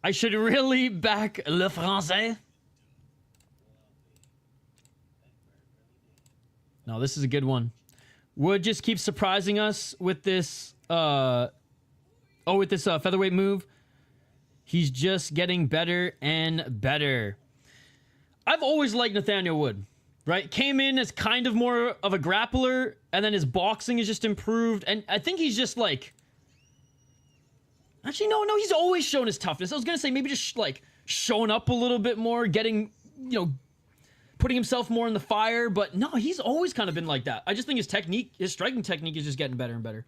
I should really back Le Français. No, this is a good one. Wood just keeps surprising us with this... featherweight move. He's just getting better and better. I've always liked Nathaniel Wood, right? Came in as kind of more of a grappler, and then his boxing is just improved. And I think he's just like... Actually, no, he's always shown his toughness. I was going to say maybe just like showing up a little bit more, getting, you know, putting himself more in the fire. But no, he's always kind of been like that. I just think his technique, his striking technique is just getting better and better.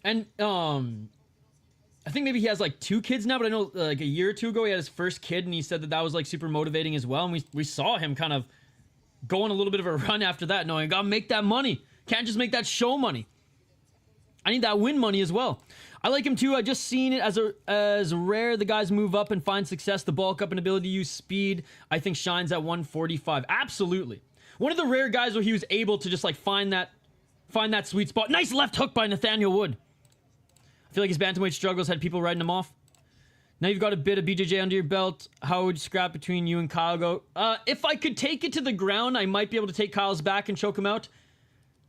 And I think maybe he has like 2 kids now, but I know like a year or 2 ago he had his first kid, and he said that was like super motivating as well. And we saw him kind of go on a little bit of a run after that, knowing I gotta make that money. Can't just make that show money. I need that win money as well. I like him too. I just seen it as rare the guys move up and find success. The bulk up and ability to use speed, I think, shines at 145. Absolutely. One of the rare guys where he was able to just like find that sweet spot. Nice left hook by Nathaniel Wood. I feel like his bantamweight struggles had people writing him off. Now you've got a bit of BJJ under your belt. How would you scrap between you and Kyle go? If I could take it to the ground, I might be able to take Kyle's back and choke him out.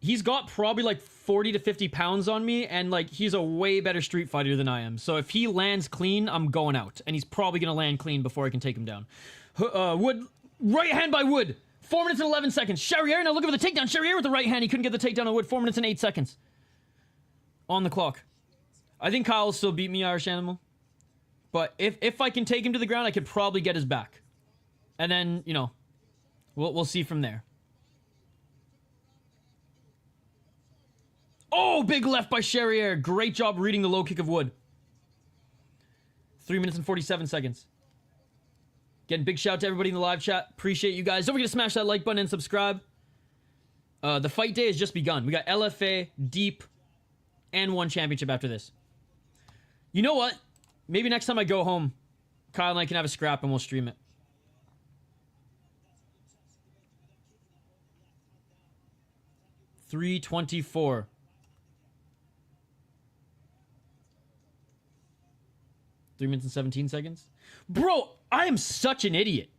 He's got probably like 40 to 50 pounds on me, and like he's a way better street fighter than I am. So if he lands clean, I'm going out. And he's probably going to land clean before I can take him down. Wood, right hand by Wood. 4 minutes and 11 seconds. Charrière now looking for the takedown. Charrière with the right hand. He couldn't get the takedown on Wood. 4 minutes and 8 seconds. On the clock. I think Kyle will still beat me, Irish Animal. But if I can take him to the ground, I could probably get his back. And then, you know, we'll see from there. Oh, big left by Charrière. Great job reading the low kick of Wood. 3 minutes and 47 seconds. Again, big shout out to everybody in the live chat. Appreciate you guys. Don't forget to smash that like button and subscribe. The fight day has just begun. We got LFA, Deep, and one championship after this. You know what? Maybe next time I go home, Kyle and I can have a scrap and we'll stream it. $324. 3 minutes and 17 seconds. Bro, I am such an idiot.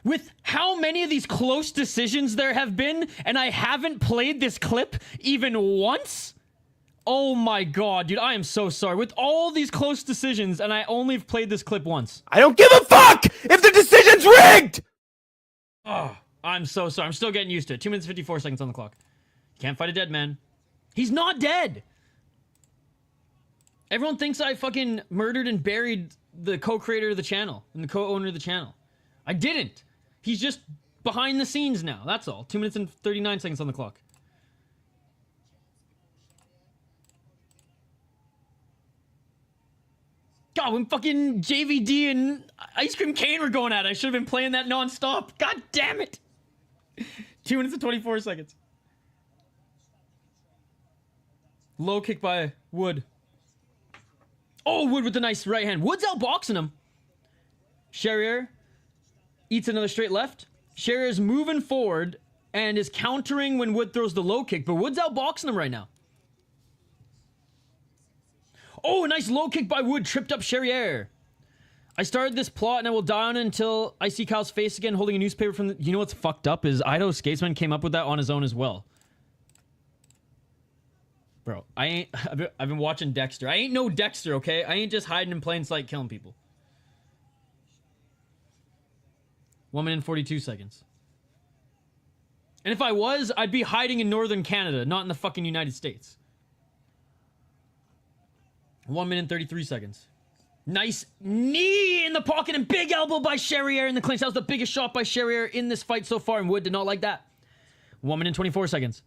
With how many of these close decisions there have been, and I haven't played this clip even once? Oh my god, dude, I am so sorry. With all these close decisions, and I only have played this clip once. I don't give a fuck if the decision's rigged! Oh, I'm so sorry. I'm still getting used to it. 2 minutes 54 seconds on the clock. You can't fight a dead man. He's not dead! Everyone thinks I fucking murdered and buried the co-creator of the channel and the co-owner of the channel. I didn't. He's just behind the scenes now. That's all. 2 minutes and 39 seconds on the clock. God, when fucking JVD and Ice Cream Kane were going at it, I should have been playing that non-stop. God damn it. 2 minutes and 24 seconds. Low kick by Wood. Oh, Wood with the nice right hand. Wood's outboxing him. Charrière eats another straight left. Charriere's moving forward and is countering when Wood throws the low kick, but Wood's outboxing him right now. Oh, a nice low kick by Wood, tripped up Charrière. I started this plot and I will die on it until I see Kyle's face again holding a newspaper from the... You know what's fucked up is Idaho Skatesman came up with that on his own as well. Bro, I've been watching Dexter. I ain't no Dexter, okay? I ain't just hiding in plain sight killing people. 1 minute and 42 seconds. And if I was, I'd be hiding in northern Canada, not in the fucking United States. 1 minute and 33 seconds. Nice knee in the pocket and big elbow by Charrière in the clinch. That was the biggest shot by Charrière in this fight so far, and Wood did not like that. 1 minute and 24 seconds.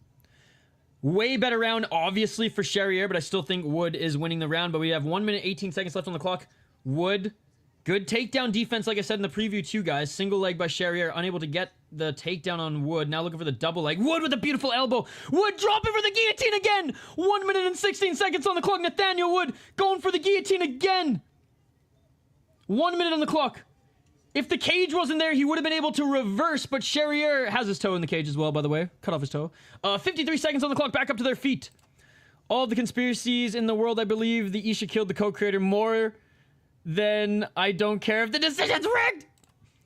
Way better round, obviously, for Charrière, but I still think Wood is winning the round. But we have 1 minute, 18 seconds left on the clock. Wood, good takedown defense, like I said in the preview too, guys. Single leg by Charrière, unable to get the takedown on Wood. Now looking for the double leg. Wood with a beautiful elbow. Wood dropping for the guillotine again. 1 minute and 16 seconds on the clock. Nathaniel Wood going for the guillotine again. 1 minute on the clock. If the cage wasn't there, he would have been able to reverse, but Charrière has his toe in the cage as well, by the way. Cut off his toe. 53 seconds on the clock, back up to their feet. All of the conspiracies in the world, I believe the Isha killed the co-creator more than I don't care if the decision's rigged.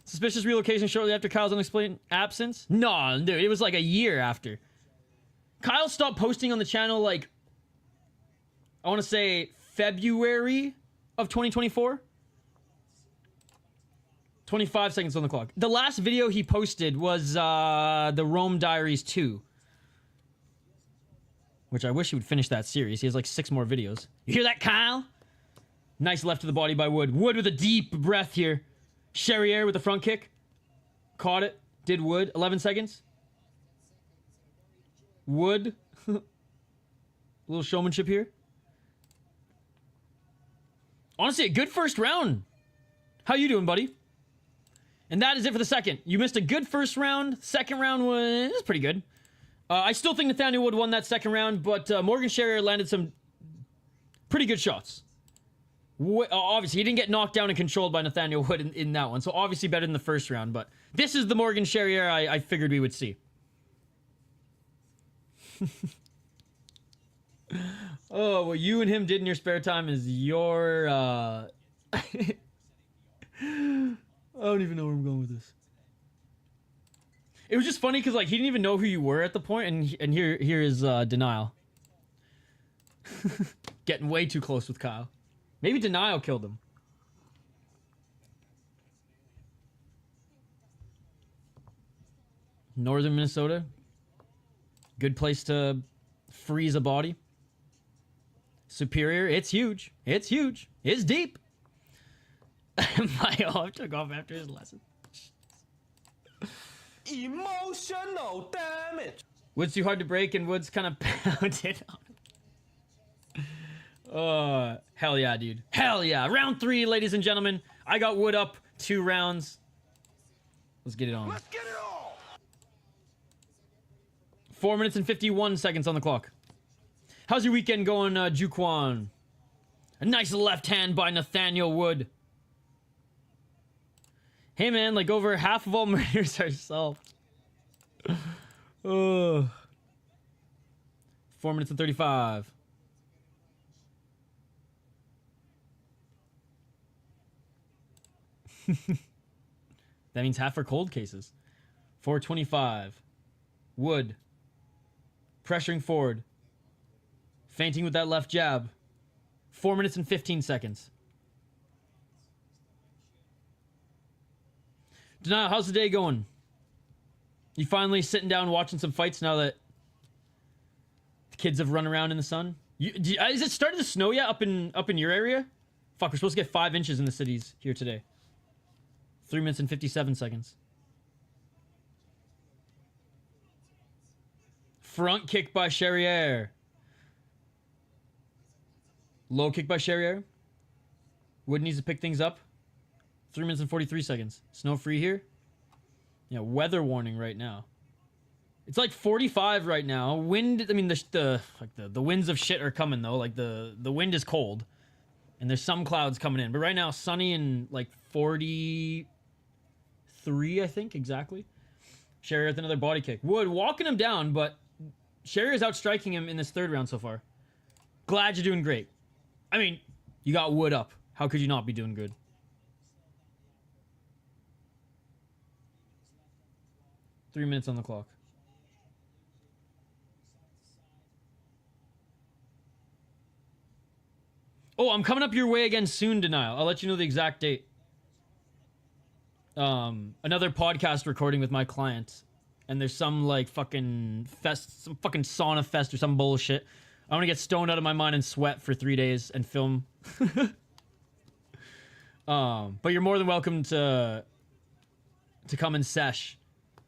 Suspicious relocation shortly after Kyle's unexplained absence. No, dude, it was like a year after. Kyle stopped posting on the channel, like, I want to say February of 2024. 25 seconds on the clock. The last video he posted was the Rome Diaries 2. Which I wish he would finish that series. He has like 6 more videos. You hear that, Kyle? Nice left to the body by Wood. Wood with a deep breath here. Charrière with the front kick. Caught it. Did Wood. 11 seconds. Wood. A little showmanship here. Honestly, a good first round. How you doing, buddy? And that is it for the second. You missed a good first round. Second round was pretty good. I still think Nathaniel Wood won that second round, but Morgan Charrière landed some pretty good shots. Obviously, he didn't get knocked down and controlled by Nathaniel Wood in that one, so obviously better than the first round, but this is the Morgan Charrière I figured we would see. Oh, what you and him did in your spare time is your... I don't even know where I'm going with this. It was just funny because like he didn't even know who you were at the point, and here is Denial. Getting way too close with Kyle. Maybe Denial killed him. Northern Minnesota. Good place to freeze a body. Superior. It's huge. It's huge. It's deep. My arm took off after his lesson. Emotional damage. Wood's too hard to break, and Wood's kind of pounded on him. Hell yeah, dude. Hell yeah. Round 3, ladies and gentlemen. I got Wood up 2 rounds. Let's get it on. Let's get it on. 4 minutes and 51 seconds on the clock. How's your weekend going, Juquan? A nice left hand by Nathaniel Wood. Hey, man, like over half of all murders are solved. 4 minutes and 35. That means half are cold cases. 4:25. Wood. Pressuring forward. Feinting with that left jab. 4 minutes and 15 seconds. Denial, how's the day going? You finally sitting down watching some fights now that the kids have run around in the sun? Is it starting to snow yet up in your area? Fuck, we're supposed to get 5 inches in the cities here today. 3 minutes and 57 seconds. Front kick by Charrière. Low kick by Charrière. Wood needs to pick things up. 3 minutes and 43 seconds. Snow free here. Yeah, weather warning right now. It's like 45 right now. Wind, I mean, the winds of shit are coming though. Like the wind is cold. And there's some clouds coming in. But right now, sunny and like 43, I think, exactly. Charrière with another body kick. Wood walking him down, but Charrière is outstriking him in this third round so far. Glad you're doing great. I mean, you got Wood up. How could you not be doing good? Three minutes on the clock. Oh, I'm coming up your way again soon, Denial. I'll let you know the exact date. Another podcast recording with my client. And there's some, like, fucking fest, some fucking sauna fest or some bullshit. I want to get stoned out of my mind and sweat for 3 days and film. But you're more than welcome to come and sesh.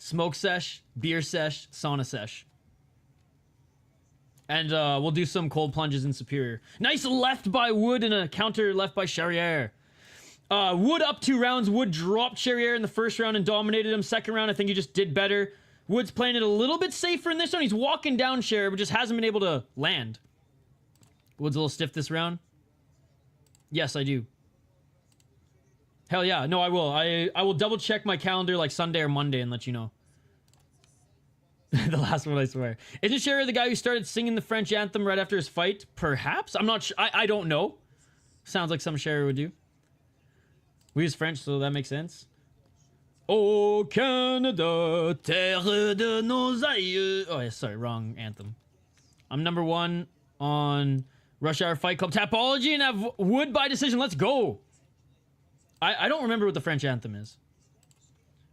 Smoke sesh, beer sesh, sauna sesh. And we'll do some cold plunges in Superior. Nice left by Wood and a counter left by Charrière. Wood up 2 rounds. Wood dropped Charrière in the first round and dominated him. Second round, I think he just did better. Wood's playing it a little bit safer in this one. He's walking down Charrière, but just hasn't been able to land. Wood's a little stiff this round. Yes, I do. Hell yeah. No, I will. I will double check my calendar like Sunday or Monday and let you know. The last one, I swear. Isn't Charrière the guy who started singing the French anthem right after his fight? Perhaps? I'm not sure. I don't know. Sounds like some Charrière would do. We use French, so that makes sense. Oh, Canada, terre de nos aïeux. Oh, yeah, sorry, wrong anthem. I'm number 1 on Rush Hour Fight Club Tapology and have Wood by decision. Let's go. I don't remember what the French anthem is.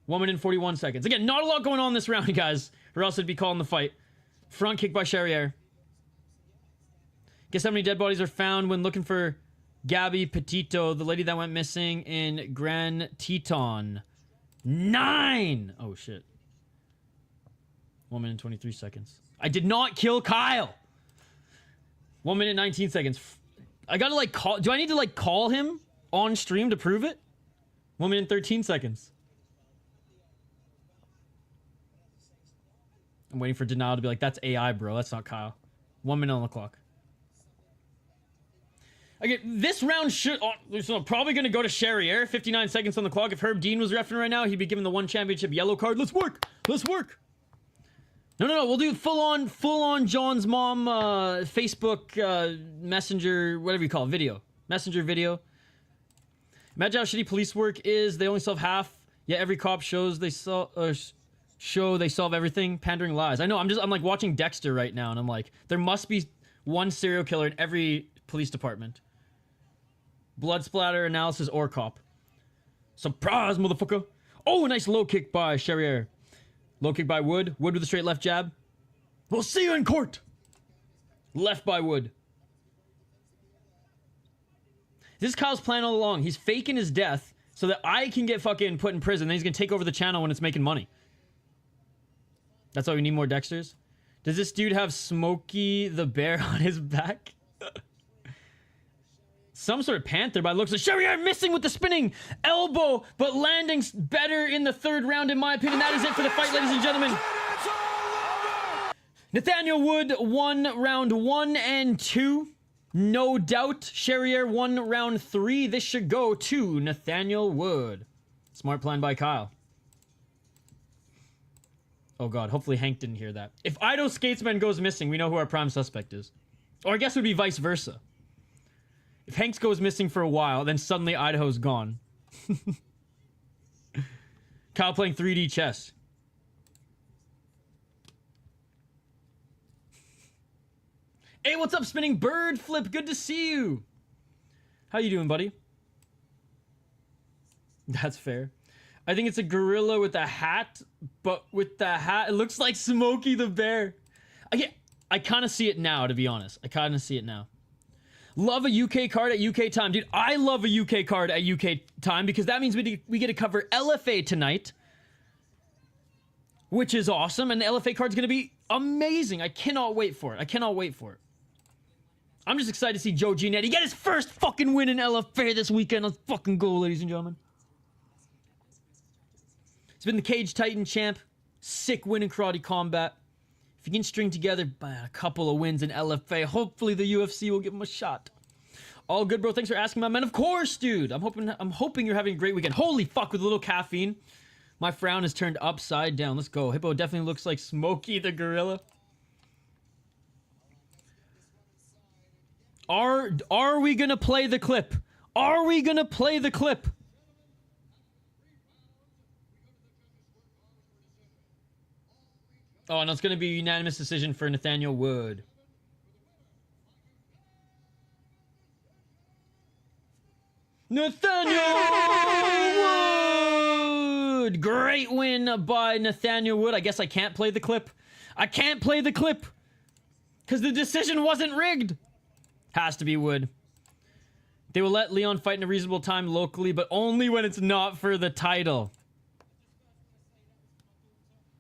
1 minute and 41 seconds. Again, not a lot going on this round, guys, or else I'd be calling the fight. Front kick by Charrière. Guess how many dead bodies are found when looking for Gabby Petito, the lady that went missing in Grand Teton? 9! Oh, shit. 1 minute and 23 seconds. I did not kill Kyle! 1 minute and 19 seconds. I gotta, like, call... Do I need to, like, call him on stream to prove it? 1 minute and 13 seconds. I'm waiting for Denial to be like, that's AI, bro. That's not Kyle. 1 minute on the clock. Okay, this round should... so probably going to go to Charrière. 59 seconds on the clock. If Herb Dean was reffing right now, he'd be given the 1 championship yellow card. Let's work! Let's work! No. We'll do full-on John's mom Facebook messenger, whatever you call it, video. Messenger video. Imagine how shitty police work is. They only solve half. Yeah, every cop shows they show they solve everything. Pandering lies. I know, I'm like watching Dexter right now, and I'm like, there must be one serial killer in every police department. Blood splatter, analysis, or cop. Surprise, motherfucker. Oh, nice low kick by Charrière. Low kick by Wood. Wood with a straight left jab. We'll see you in court. Left by Wood. This is Kyle's plan all along. He's faking his death so that I can get fucking put in prison. Then he's gonna take over the channel when it's making money. That's why we need more Dexters. Does this dude have Smokey the Bear on his back? Some sort of panther by the looks of Charrière missing with the spinning elbow, but landing better in the third round, in my opinion. That is it for the fight, ladies and gentlemen. Nathaniel Wood won round 1 and 2. No doubt. Charrière won round 3. This should go to Nathaniel Wood. Smart plan by Kyle. Oh god, hopefully Hank didn't hear that. If Ido Skatesman goes missing, we know who our prime suspect is. Or I guess it would be vice versa. If Hanks goes missing for a while, then suddenly Idaho's gone. Kyle playing 3D chess. Hey, what's up, Spinning Bird Flip? Good to see you. How you doing, buddy? That's fair. I think it's a gorilla with a hat, but with the hat, it looks like Smokey the Bear. I kind of see it now, to be honest. I kind of see it now. Love a UK card at UK time. Dude, I love a UK card at UK time because that means we get to cover LFA tonight, which is awesome, and the LFA card's going to be amazing. I cannot wait for it. I cannot wait for it. I'm just excited to see Joe Giannetti get his first fucking win in LFA this weekend. Let's fucking go, ladies and gentlemen. He's been the Cage Titan champ. Sick win in Karate Combat. If he can string together a couple of wins in LFA, hopefully the UFC will give him a shot. All good, bro. Thanks for asking, my man. Of course, dude. I'm hoping you're having a great weekend. Holy fuck, with a little caffeine. My frown is turned upside down. Let's go. Hippo definitely looks like Smokey the Gorilla. Are we gonna play the clip? Are we gonna play the clip? Oh, and it's gonna be a unanimous decision for Nathaniel Wood. Nathaniel Wood! Great win by Nathaniel Wood. I guess I can't play the clip. I can't play the clip because the decision wasn't rigged. Has to be Wood. They will let Leon fight in a reasonable time locally, but only when it's not for the title.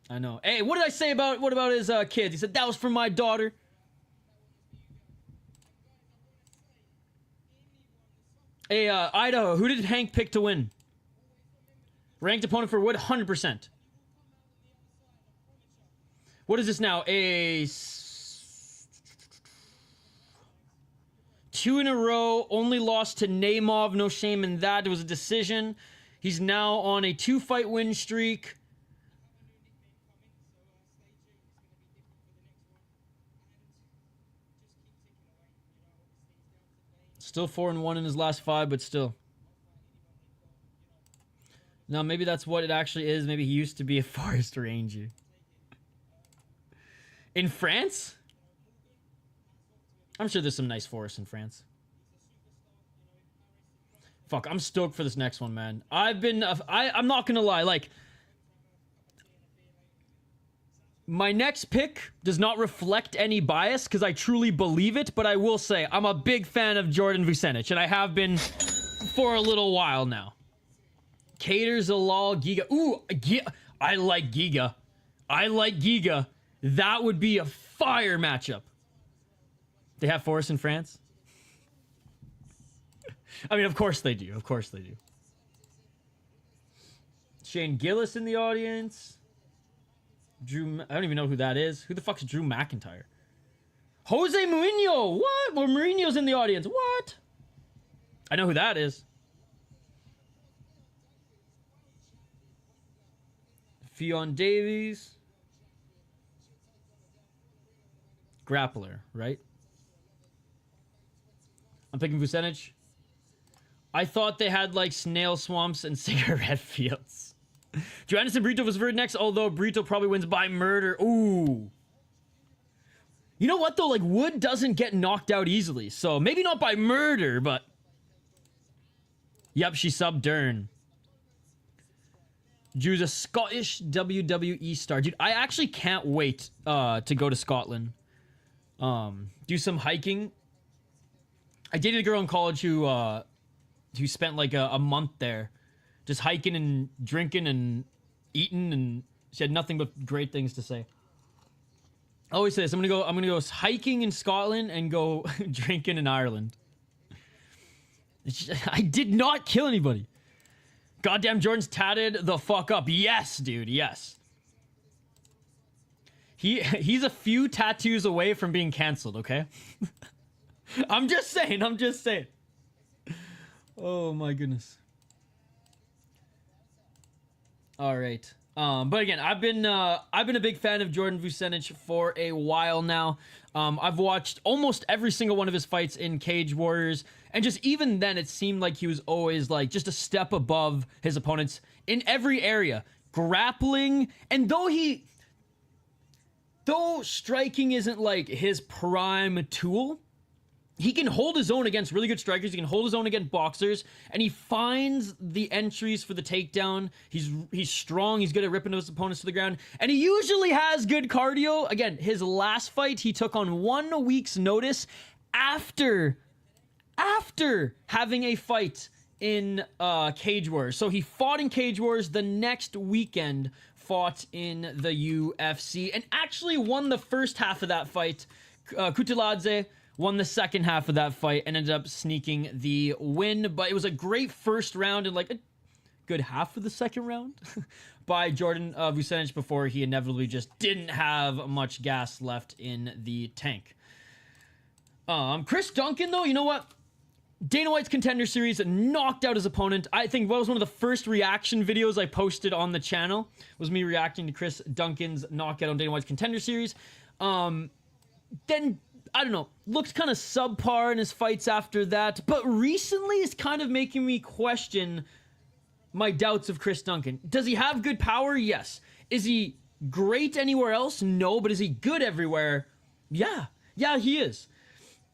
I know. Hey, what did I say about his kids? He said that was for my daughter. Hey, Idaho, who did Hank pick to win? Ranked opponent for Wood, 100%. What is this now? A 2 in a row, only lost to Naimov, no shame in that. It was a decision. He's now on a 2-fight win streak. Still 4-1 in his last 5, but still. Now, maybe that's what it actually is. Maybe he used to be a forest ranger. In France? I'm sure there's some nice forests in France. Fuck, I'm stoked for this next one, man. I'm not gonna lie, like, my next pick does not reflect any bias because I truly believe it, but I will say I'm a big fan of Jordan Vucenic, and I have been for a little while now. Cater, Zalal, Giga. Ooh, I like Giga. I like Giga. That would be a fire matchup. They have forests in France? I mean, of course they do. Of course they do. Shane Gillis in the audience. Drew, I don't even know who that is. Who the fuck's Drew McIntyre? Jose Mourinho! What? Well, Mourinho's in the audience. What? I know who that is. Fionn Davies. Grappler, right? I'm picking Vucenic. I thought they had like snail swamps and cigarette fields. Johannes and Brito was next, although Brito probably wins by murder. Ooh. You know what though? Like Wood doesn't get knocked out easily, so maybe not by murder, but yep, she subbed Dern. Drew's a Scottish WWE star, dude. I actually can't wait to go to Scotland. Do some hiking. I dated a girl in college who spent like a month there, just hiking and drinking and eating, and she had nothing but great things to say. I always say this: I'm gonna go hiking in Scotland and go drinking in Ireland. I did not kill anybody. Goddamn, Jordan's tatted the fuck up. Yes, dude. Yes. He's a few tattoos away from being canceled, okay? I'm just saying. Oh my goodness. All right. But again, I've been a big fan of Jordan Vucenic for a while now. I've watched almost every single one of his fights in Cage Warriors, and just even then, it seemed like he was always like just a step above his opponents in every area, grappling. And though striking isn't like his prime tool, he can hold his own against really good strikers. He can hold his own against boxers, and he finds the entries for the takedown. He's strong. He's good at ripping his opponents to the ground, and he usually has good cardio. Again, his last fight he took on 1 week's notice after having a fight in Cage Wars. So he fought in Cage Wars. The next weekend, fought in the UFC, and actually won the first half of that fight. Kutateladze won the second half of that fight and ended up sneaking the win. But it was a great first round and like a good half of the second round by Jordan Vucenic before he inevitably just didn't have much gas left in the tank. Chris Duncan, though, you know what? Dana White's Contender Series knocked out his opponent. I think what was one of the first reaction videos I posted on the channel was me reacting to Chris Duncan's knockout on Dana White's Contender Series. Then I don't know, looked kind of subpar in his fights after that, but recently is kind of making me question my doubts of Chris Duncan. Does he have good power? Yes. Is he great anywhere else? No, but is he good everywhere? Yeah. Yeah, he is.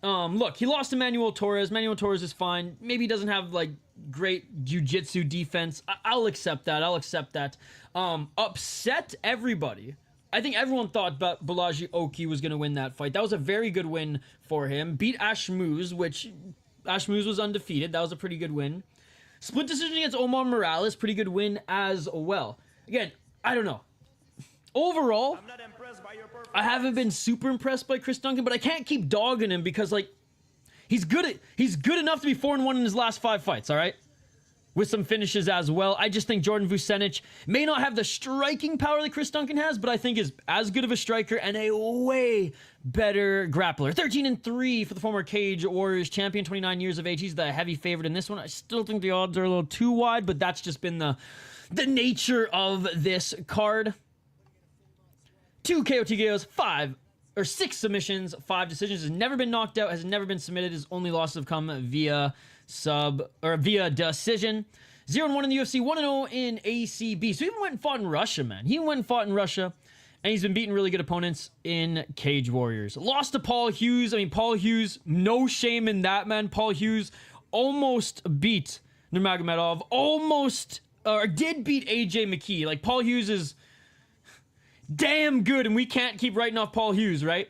Look, he lost to Manuel Torres. Manuel Torres is fine. Maybe he doesn't have, like, great jiu-jitsu defense. I'll accept that. Upset everybody. I think everyone thought Balaji Oki was going to win that fight. That was a very good win for him. Beat Ashmouz, which Ashmouz was undefeated. That was a pretty good win. Split decision against Omar Morales, pretty good win as well. Again, I don't know. Overall, I haven't been super impressed by Chris Duncan, but I can't keep dogging him because, like, he's good enough to be 4-1 in his last 5 fights, all right? With some finishes as well. I just think Jordan Vucenic may not have the striking power that Chris Duncan has, but I think is as good of a striker and a way better grappler. 13-3 for the former Cage Warriors champion, 29 years of age. He's the heavy favorite in this one. I still think the odds are a little too wide, but that's just been the nature of this card. 2 KO TKOs, 6 submissions, 5 decisions. Has never been knocked out, has never been submitted. His only losses have come via decision. 0-1 in the UFC, 1-0 in ACB. So he even went and fought in Russia, man. And he's been beating really good opponents in Cage Warriors. Lost to Paul Hughes. I mean, Paul Hughes, no shame in that, man. Paul Hughes almost beat Nurmagomedov. Did beat AJ McKee. Like, Paul Hughes is damn good, and we can't keep writing off Paul Hughes, right?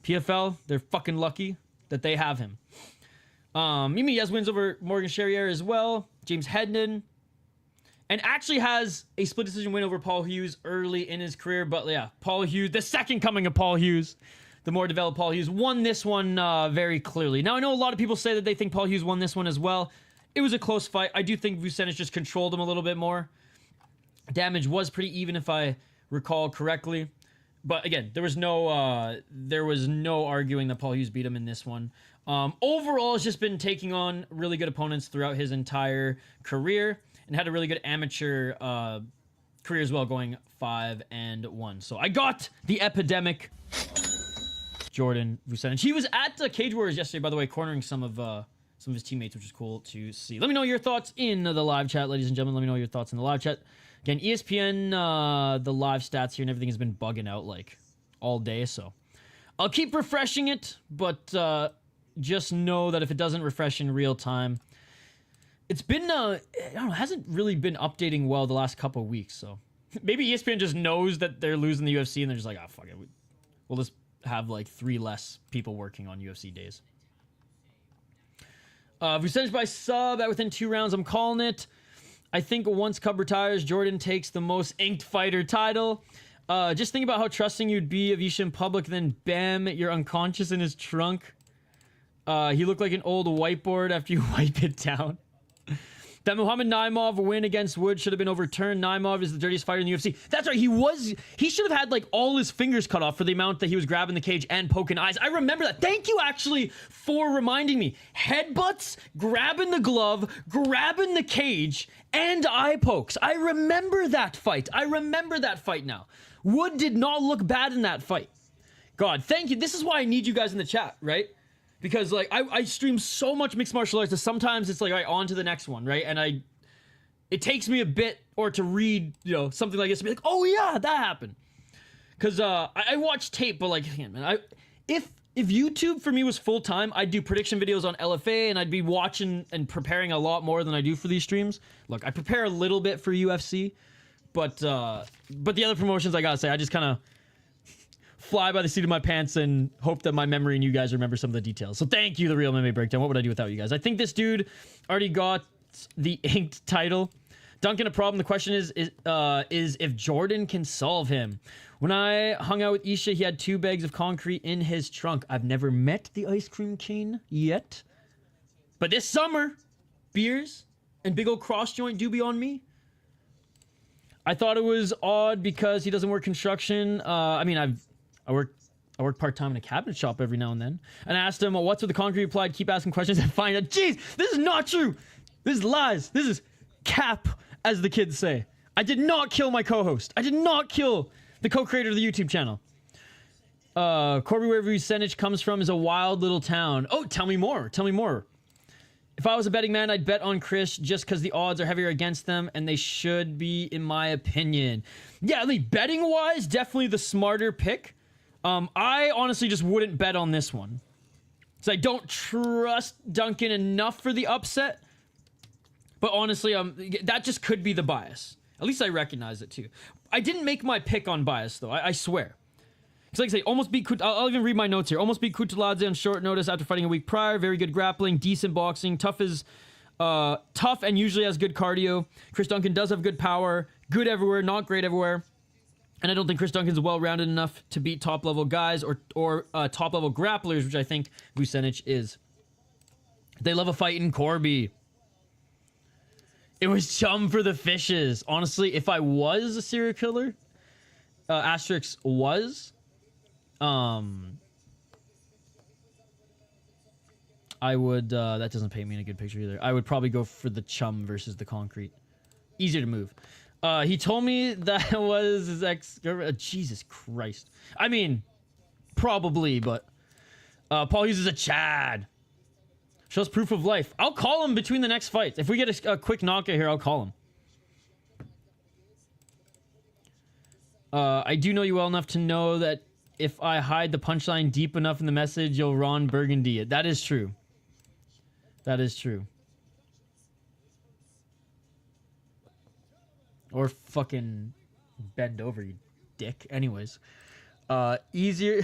PFL, they're fucking lucky that they have him. Mimi has wins over Morgan Charrière as well. James Hedden. And actually has a split decision win over Paul Hughes early in his career. But yeah, Paul Hughes, the second coming of Paul Hughes, the more developed Paul Hughes, won this one very clearly. Now, I know a lot of people say that they think Paul Hughes won this one as well. It was a close fight. I do think Vucenic just controlled him a little bit more. Damage was pretty even if I recall correctly. But again, there was no arguing that Paul Hughes beat him in this one. Overall, he's just been taking on really good opponents throughout his entire career and had a really good amateur career as well, going 5-1. So I got the epidemic Jordan Vucenic. He was at the Cage Warriors yesterday, by the way, cornering some of his teammates, which is cool to see. Let me know your thoughts in the live chat, ladies and gentlemen. Let me know your thoughts in the live chat. Again, ESPN, the live stats here and everything has been bugging out like all day, so I'll keep refreshing it, but just know that if it doesn't refresh in real time, it's been, I don't know, hasn't really been updating well the last couple of weeks, so maybe ESPN just knows that they're losing the UFC and they're just like, oh, fuck it, we'll just have like 3 less people working on UFC days. Vucenic by sub at within 2 rounds, I'm calling it. I think once Cub retires, Jordan takes the most inked fighter title. Just think about how trusting you'd be if you should in public, then bam, you're unconscious in his trunk. He looked like an old whiteboard after you wipe it down. That Muhammad Naimov win against Wood should have been overturned. Naimov is the dirtiest fighter in the UFC. That's right. He should have had like all his fingers cut off for the amount that he was grabbing the cage and poking eyes. I remember that. Thank you actually for reminding me. Headbutts, grabbing the glove, grabbing the cage, and eye pokes. I remember that fight. I remember that fight now. Wood did not look bad in that fight. God, thank you. This is why I need you guys in the chat, right? Because, like, I stream so much mixed martial arts that sometimes it's like, all right, on to the next one, right? And it takes me a bit or to read, you know, something like this to be like, oh, yeah, that happened. Because I watch tape, but, like, man, if YouTube for me was full-time, I'd do prediction videos on LFA, and I'd be watching and preparing a lot more than I do for these streams. Look, I prepare a little bit for UFC, but the other promotions, I gotta say, I just kind of fly by the seat of my pants and hope that my memory and you guys remember some of the details. So thank you, The Real MMA Breakdown. What would I do without you guys? I think this dude already got the inked title. Duncan, a problem. The question is if Jordan can solve him. When I hung out with Isha, he had 2 bags of concrete in his trunk. I've never met the Ice Cream King yet. But this summer, beers and big old cross joint do be on me. I thought it was odd because he doesn't work construction. I mean, I work part-time in a cabinet shop every now and then. And I asked him, well, what's with the concrete? He replied, keep asking questions and find out. Jeez, this is not true. This is lies. This is cap, as the kids say. I did not kill my co-host. I did not kill the co-creator of the YouTube channel. Corby, wherever Vucenic comes from, is a wild little town. Oh, tell me more. Tell me more. If I was a betting man, I'd bet on Chris just because the odds are heavier against them, and they should be, in my opinion. Yeah, like, betting-wise, definitely the smarter pick. I honestly just wouldn't bet on this one. So I don't trust Duncan enough for the upset. But honestly, that just could be the bias. At least I recognize it too. I didn't make my pick on bias though, I swear. Because like I say, almost beat I'll even read my notes here. Almost beat Kutateladze on short notice after fighting a week prior. Very good grappling, decent boxing, tough and usually has good cardio. Chris Duncan does have good power, good everywhere, not great everywhere. And I don't think Chris Duncan's well-rounded enough to beat top-level guys or top-level grapplers, which I think Vucenic is. They love a fight in Corby. It was chum for the fishes. Honestly, if I was a serial killer, Asterix was, I would, that doesn't paint me in a good picture either. I would probably go for the chum versus the concrete. Easier to move. He told me that was his ex-girlfriend. Jesus Christ. I mean, probably, but Paul uses a Chad. Shows proof of life. I'll call him between the next fights. If we get a quick knockout here, I'll call him. I do know you well enough to know that if I hide the punchline deep enough in the message, you'll Ron Burgundy it. That is true. That is true. Or fucking bend over, you dick. Anyways. Easier...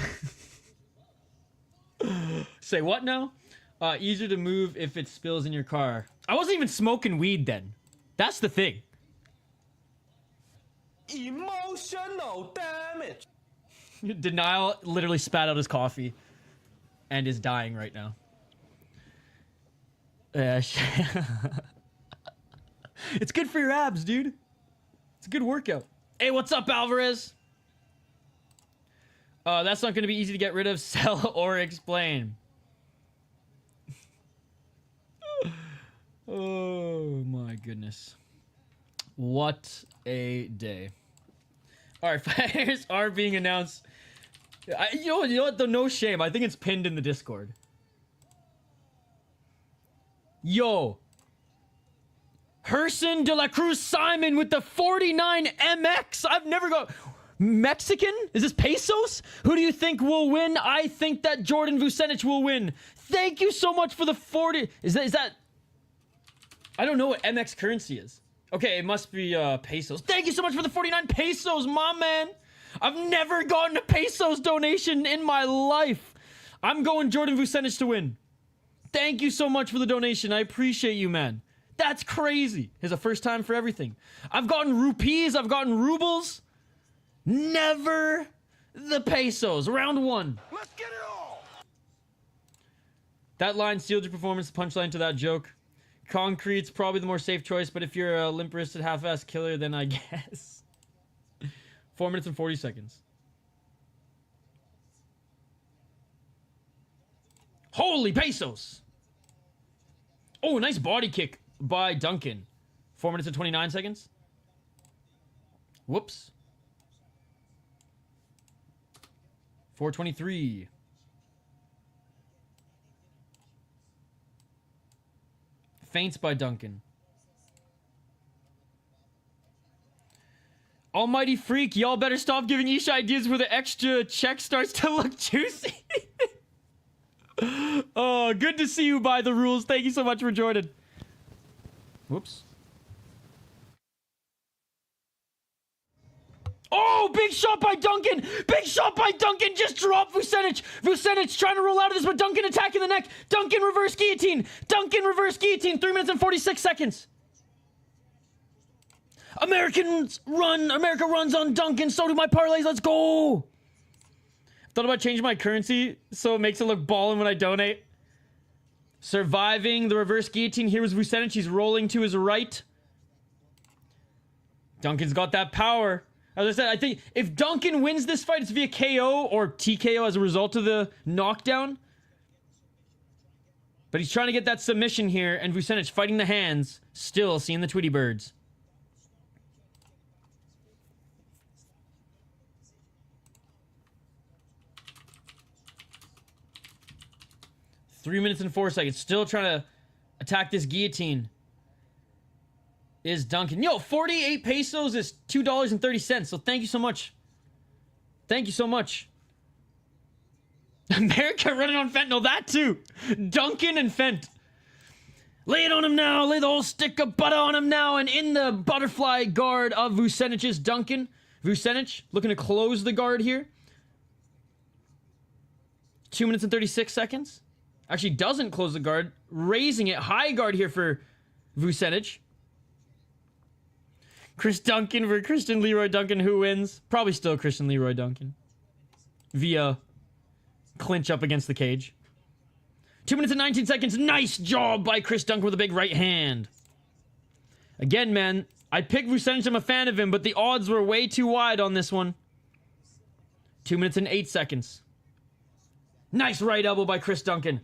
Say what now? Easier to move if it spills in your car. I wasn't even smoking weed then. That's the thing. Emotional damage. Denial literally spat out his coffee and is dying right now. It's good for your abs, dude. It's a good workout. Hey, what's up, Alvarez? That's not going to be easy to get rid of, sell, or explain. Oh, my goodness. What a day. All right, fighters are being announced. You know what, though? No shame. I think it's pinned in the Discord. Yo. Herson de la Cruz Simon with the 49 MX. I've never got... Mexican? Is this pesos? Who do you think will win? I think that Jordan Vucenic will win. Thank you so much for the 40... Is that... I don't know what MX currency is. Okay, it must be pesos. Thank you so much for the 49 pesos, my man. I've never gotten a pesos donation in my life. I'm going Jordan Vucenic to win. Thank you so much for the donation. I appreciate you, man. That's crazy. It's a first time for everything. I've gotten rupees. I've gotten rubles. Never the pesos. Round one. Let's get it all. That line sealed your performance. Punchline to that joke. Concrete's probably the more safe choice, but if you're a limp-wristed half-ass killer, then I guess. 4 minutes and 40 seconds. Holy pesos! Oh, nice body kick by Duncan. 4 minutes and 29 seconds. Whoops. 4:23. Feints by Duncan. Almighty freak, y'all better stop giving Isha ideas where the extra check starts to look juicy. Oh, good to see you by the rules. Thank you so much for joining. Whoops. Oh, big shot by Duncan! Big shot by Duncan! Just dropped Vucenic! Vucenic trying to roll out of this, but Duncan attacking the neck! Duncan reverse guillotine! Duncan reverse guillotine! 3 minutes and 46 seconds! Americans run! America runs on Duncan! So do my parlays! Let's go! Thought about changing my currency so it makes it look ballin' when I donate. Surviving the reverse guillotine. Here was Vucenic. He's rolling to his right. Duncan's got that power. As I said, I think if Duncan wins this fight, it's via KO or TKO as a result of the knockdown. But he's trying to get that submission here, and Vucenic fighting the hands, still seeing the Tweety Birds. Three minutes and 4 seconds. Still trying to attack this guillotine. Is Duncan. Yo, 48 pesos is $2.30. So thank you so much. Thank you so much. America running on fentanyl. That too. Duncan and Fent. Lay it on him now. Lay the whole stick of butter on him now. And in the butterfly guard of Vucenic is Duncan. Vucenic looking to close the guard here. 2 minutes and 36 seconds. Actually doesn't close the guard. Raising it. High guard here for Vucenic. Chris Duncan for Christian Leroy Duncan. Who wins? Probably still Christian Leroy Duncan. Via clinch up against the cage. 2 minutes and 19 seconds. Nice job by Chris Duncan with a big right hand. Again, man, I picked Vucenic. I'm a fan of him, but the odds were way too wide on this one. 2 minutes and 8 seconds. Nice right elbow by Chris Duncan.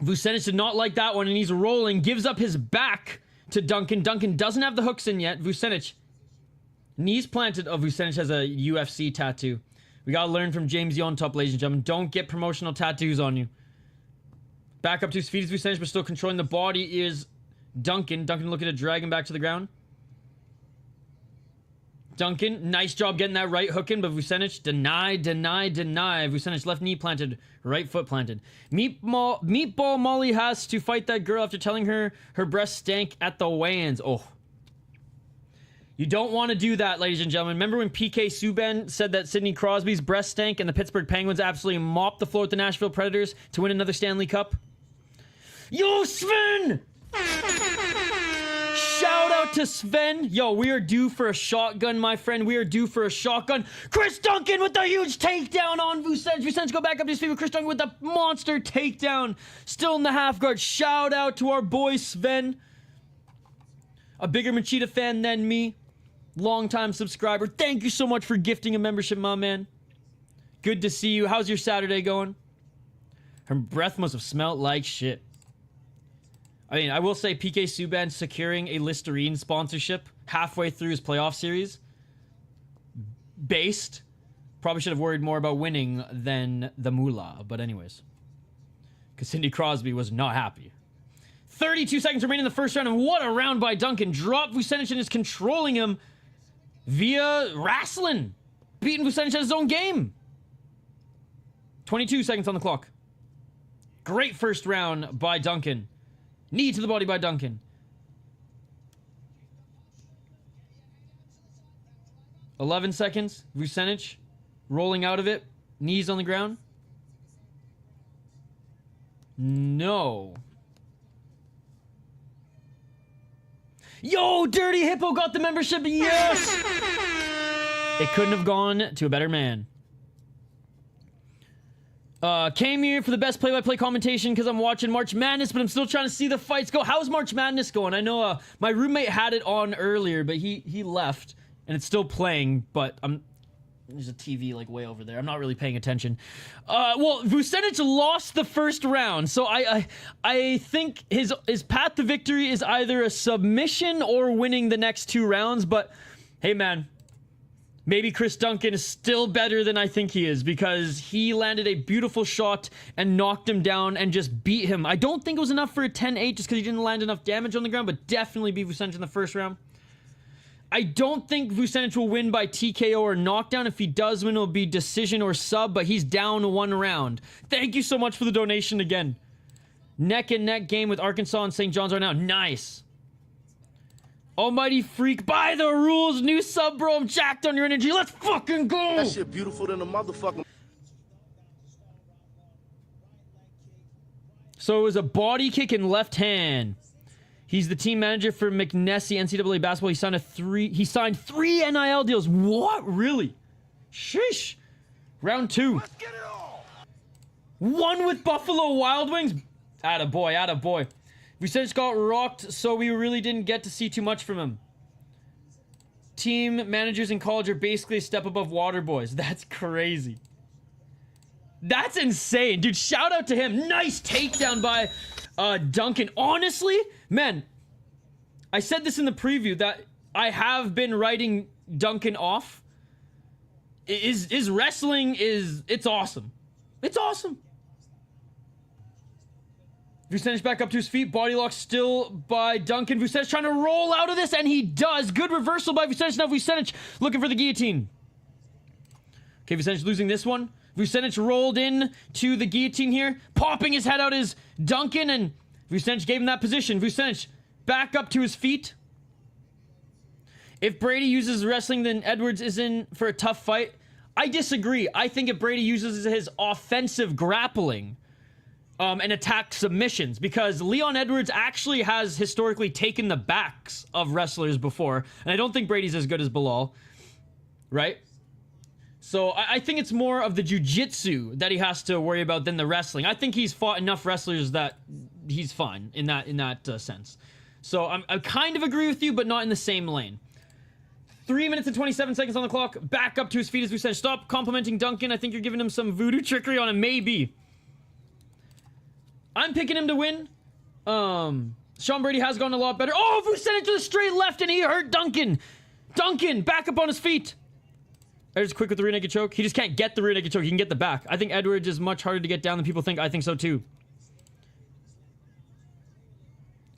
Vucenic did not like that one, and he's rolling. Gives up his back to Duncan. Duncan doesn't have the hooks in yet. Vucenic. Knees planted. Oh, Vucenic has a UFC tattoo. We gotta learn from James Yontop, ladies and gentlemen. Don't get promotional tattoos on you. Back up to his feet is Vucenic, but still controlling the body is Duncan. Duncan looking to drag him back to the ground. Duncan, nice job getting that right hook in, but Vucenic, deny. Vucenic, left knee planted, right foot planted. Meatball Molly has to fight that girl after telling her her breast stank at the weigh-ins. Oh. You don't want to do that, ladies and gentlemen. Remember when PK Subban said that Sidney Crosby's breast stank and the Pittsburgh Penguins absolutely mopped the floor with the Nashville Predators to win another Stanley Cup? Yo, Sven! Shout out to Sven. Yo, we are due for a shotgun, my friend. We are due for a shotgun. Chris Duncan with the huge takedown on Vucenic. Vucenic go back up to his feet with Chris Duncan with the monster takedown. Still in the half guard. Shout out to our boy Sven. A bigger Machida fan than me. Longtime subscriber. Thank you so much for gifting a membership, my man. Good to see you. How's your Saturday going? Her breath must have smelled like shit. I mean, I will say PK Subban securing a Listerine sponsorship halfway through his playoff series. Based. Probably should have worried more about winning than the moolah. But anyways. Because Sidney Crosby was not happy. 32 seconds remaining in the first round. And what a round by Duncan. Dropped Vucenic and is controlling him via wrestling. Beating Vucenic at his own game. 22 seconds on the clock. Great first round by Duncan. Knee to the body by Duncan. 11 seconds. Vucenic rolling out of it. Knees on the ground. No. Yo, Dirty Hippo got the membership. Yes! It couldn't have gone to a better man. Came here for the best play-by-play commentation because I'm watching March Madness, but I'm still trying to see the fights go. How's March Madness going? I know my roommate had it on earlier, but he left, and it's still playing, but there's a TV like way over there. I'm not really paying attention. Well, Vucenic lost the first round, so I think his path to victory is either a submission or winning the next 2 rounds, but hey, man. Maybe Chris Duncan is still better than I think he is because he landed a beautiful shot and knocked him down and just beat him. I don't think it was enough for a 10-8 just because he didn't land enough damage on the ground, but definitely beat Vucenic in the first round. I don't think Vucenic will win by TKO or knockdown. If he does win, it'll be decision or sub, but he's down 1 round. Thank you so much for the donation again. Neck and neck game with Arkansas and St. John's right now. Nice. Almighty Freak, by the rules, new sub, bro. I'm jacked on your energy. Let's fucking go. That shit beautiful than a motherfucking. So it was a body kick in left hand. He's the team manager for McNessie NCAA basketball. He signed 3 NIL deals. What? Really? Sheesh. Round 2. Let's get it all. 1 with Buffalo Wild Wings. Attaboy, attaboy. Vucenic got rocked, so we really didn't get to see too much from him. Team managers in college are basically a step above water boys. That's crazy. That's insane. Dude, shout out to him. Nice takedown by Duncan. Honestly, man, I said this in the preview that I have been writing Duncan off. His wrestling it's awesome. It's awesome. Vucenic back up to his feet. Body lock still by Duncan. Vucenic trying to roll out of this, and he does. Good reversal by Vucenic. Now Vucenic looking for the guillotine. Okay, Vucenic losing this one. Vucenic rolled in to the guillotine here. Popping his head out is Duncan, and Vucenic gave him that position. Vucenic back up to his feet. If Brady uses wrestling, then Edwards is in for a tough fight. I disagree. I think if Brady uses his offensive grappling and attack submissions, because Leon Edwards actually has historically taken the backs of wrestlers before, and I don't think Brady's as good as Bilal, right? So I think it's more of the jiu-jitsu that he has to worry about than the wrestling. I think he's fought enough wrestlers that he's fine in that sense. So I kind of agree with you, but not in the same lane. 3 minutes and 27 seconds on the clock. Back up to his feet as we said. Stop complimenting Duncan. I think you're giving him some voodoo trickery on him. Maybe. I'm picking him to win. Sean Brady has gone a lot better. Oh, Vucenic to the straight left, and he hurt Duncan. Duncan, back up on his feet. Edwards quick with the rear naked choke. He just can't get the rear naked choke. He can get the back. I think Edwards is much harder to get down than people think. I think so, too.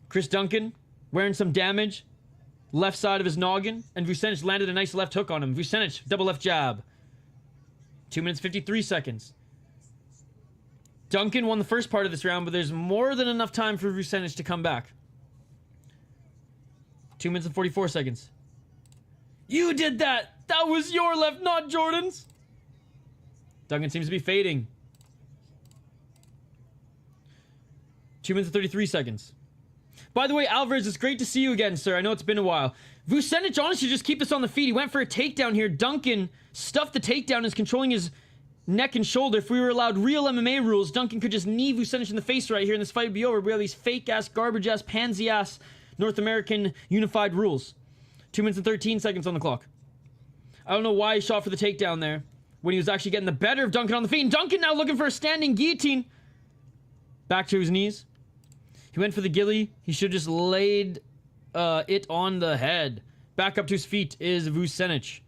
Chris Duncan wearing some damage. Left side of his noggin. And Vucenic landed a nice left hook on him. Vucenic, double left jab. 2 minutes, 53 seconds. Duncan won the first part of this round, but there's more than enough time for Vucenic to come back. 2 minutes and 44 seconds. You did that! That was your left, not Jordan's! Duncan seems to be fading. 2 minutes and 33 seconds. By the way, Alvarez, it's great to see you again, sir. I know it's been a while. Vucenic honestly just keep this on the feet. He went for a takedown here. Duncan stuffed the takedown and is controlling his neck and shoulder. If we were allowed real MMA rules, Duncan could just knee Vucenic in the face right here and this fight would be over. We have these fake-ass, garbage-ass, pansy-ass North American unified rules. 2 minutes and 13 seconds on the clock. I don't know why he shot for the takedown there when he was actually getting the better of Duncan on the feet. And Duncan now looking for a standing guillotine. Back to his knees. He went for the ghillie. He should have just laid it on the head. Back up to his feet is Vucenic.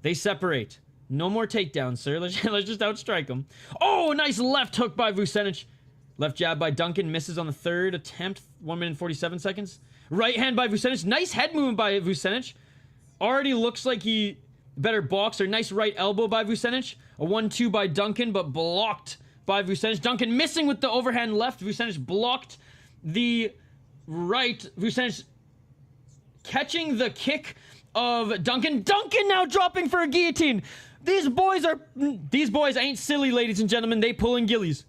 They separate. No more takedowns, sir. Let's just outstrike him. Oh, a nice left hook by Vucenic. Left jab by Duncan. Misses on the third attempt. 1 minute and 47 seconds. Right hand by Vucenic. Nice head movement by Vucenic. Already looks like he better boxer. Nice right elbow by Vucenic. A 1-2 by Duncan, but blocked by Vucenic. Duncan missing with the overhand left. Vucenic blocked the right. Vucenic catching the kick of Duncan. Duncan now dropping for a guillotine. These boys ain't silly, ladies and gentlemen. They pulling gillies.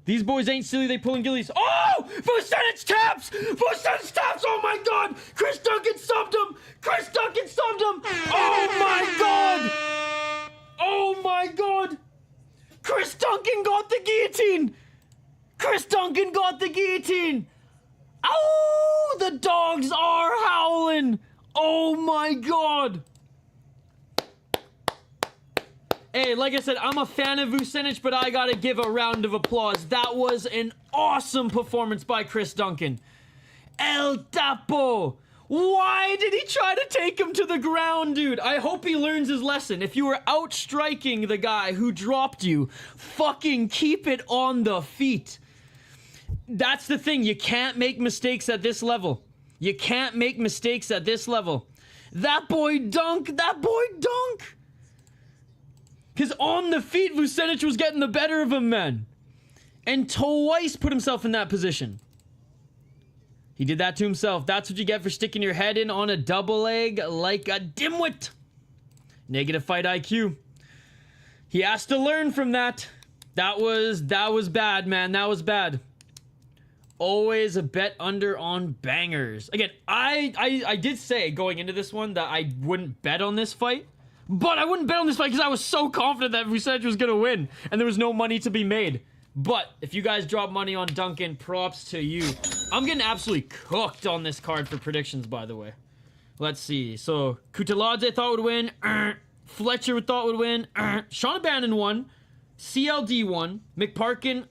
These boys ain't silly. They pulling gillies. Oh! Vucenic taps! Vucenic taps! Oh my god! Chris Duncan subbed him! Chris Duncan subbed him! Oh my god! Oh my god! Chris Duncan got the guillotine! Chris Duncan got the guillotine! Ow! The dogs are howling! Oh my god! Hey, like I said, I'm a fan of Vucenic, but I gotta give a round of applause. That was an awesome performance by Chris Duncan. El Tapo! Why did he try to take him to the ground, dude? I hope he learns his lesson. If you were outstriking the guy who dropped you, fucking keep it on the feet. That's the thing. You can't make mistakes at this level. You can't make mistakes at this level. That boy dunk. That boy dunk. Because on the feet, Vucenic was getting the better of him, man. And twice put himself in that position. He did that to himself. That's what you get for sticking your head in on a double leg like a dimwit. Negative fight IQ. He has to learn from that. That was bad, man. That was bad. Always a bet under on bangers. Again, I did say going into this one that I wouldn't bet on this fight. But I wouldn't bet on this fight because I was so confident that Vucenic was going to win. And there was no money to be made. But if you guys drop money on Duncan, props to you. I'm getting absolutely cooked on this card for predictions, by the way. Let's see. So, Kutateladze thought would win. Fletcher thought would win. Sean Bannon won. CLD won. McParkin.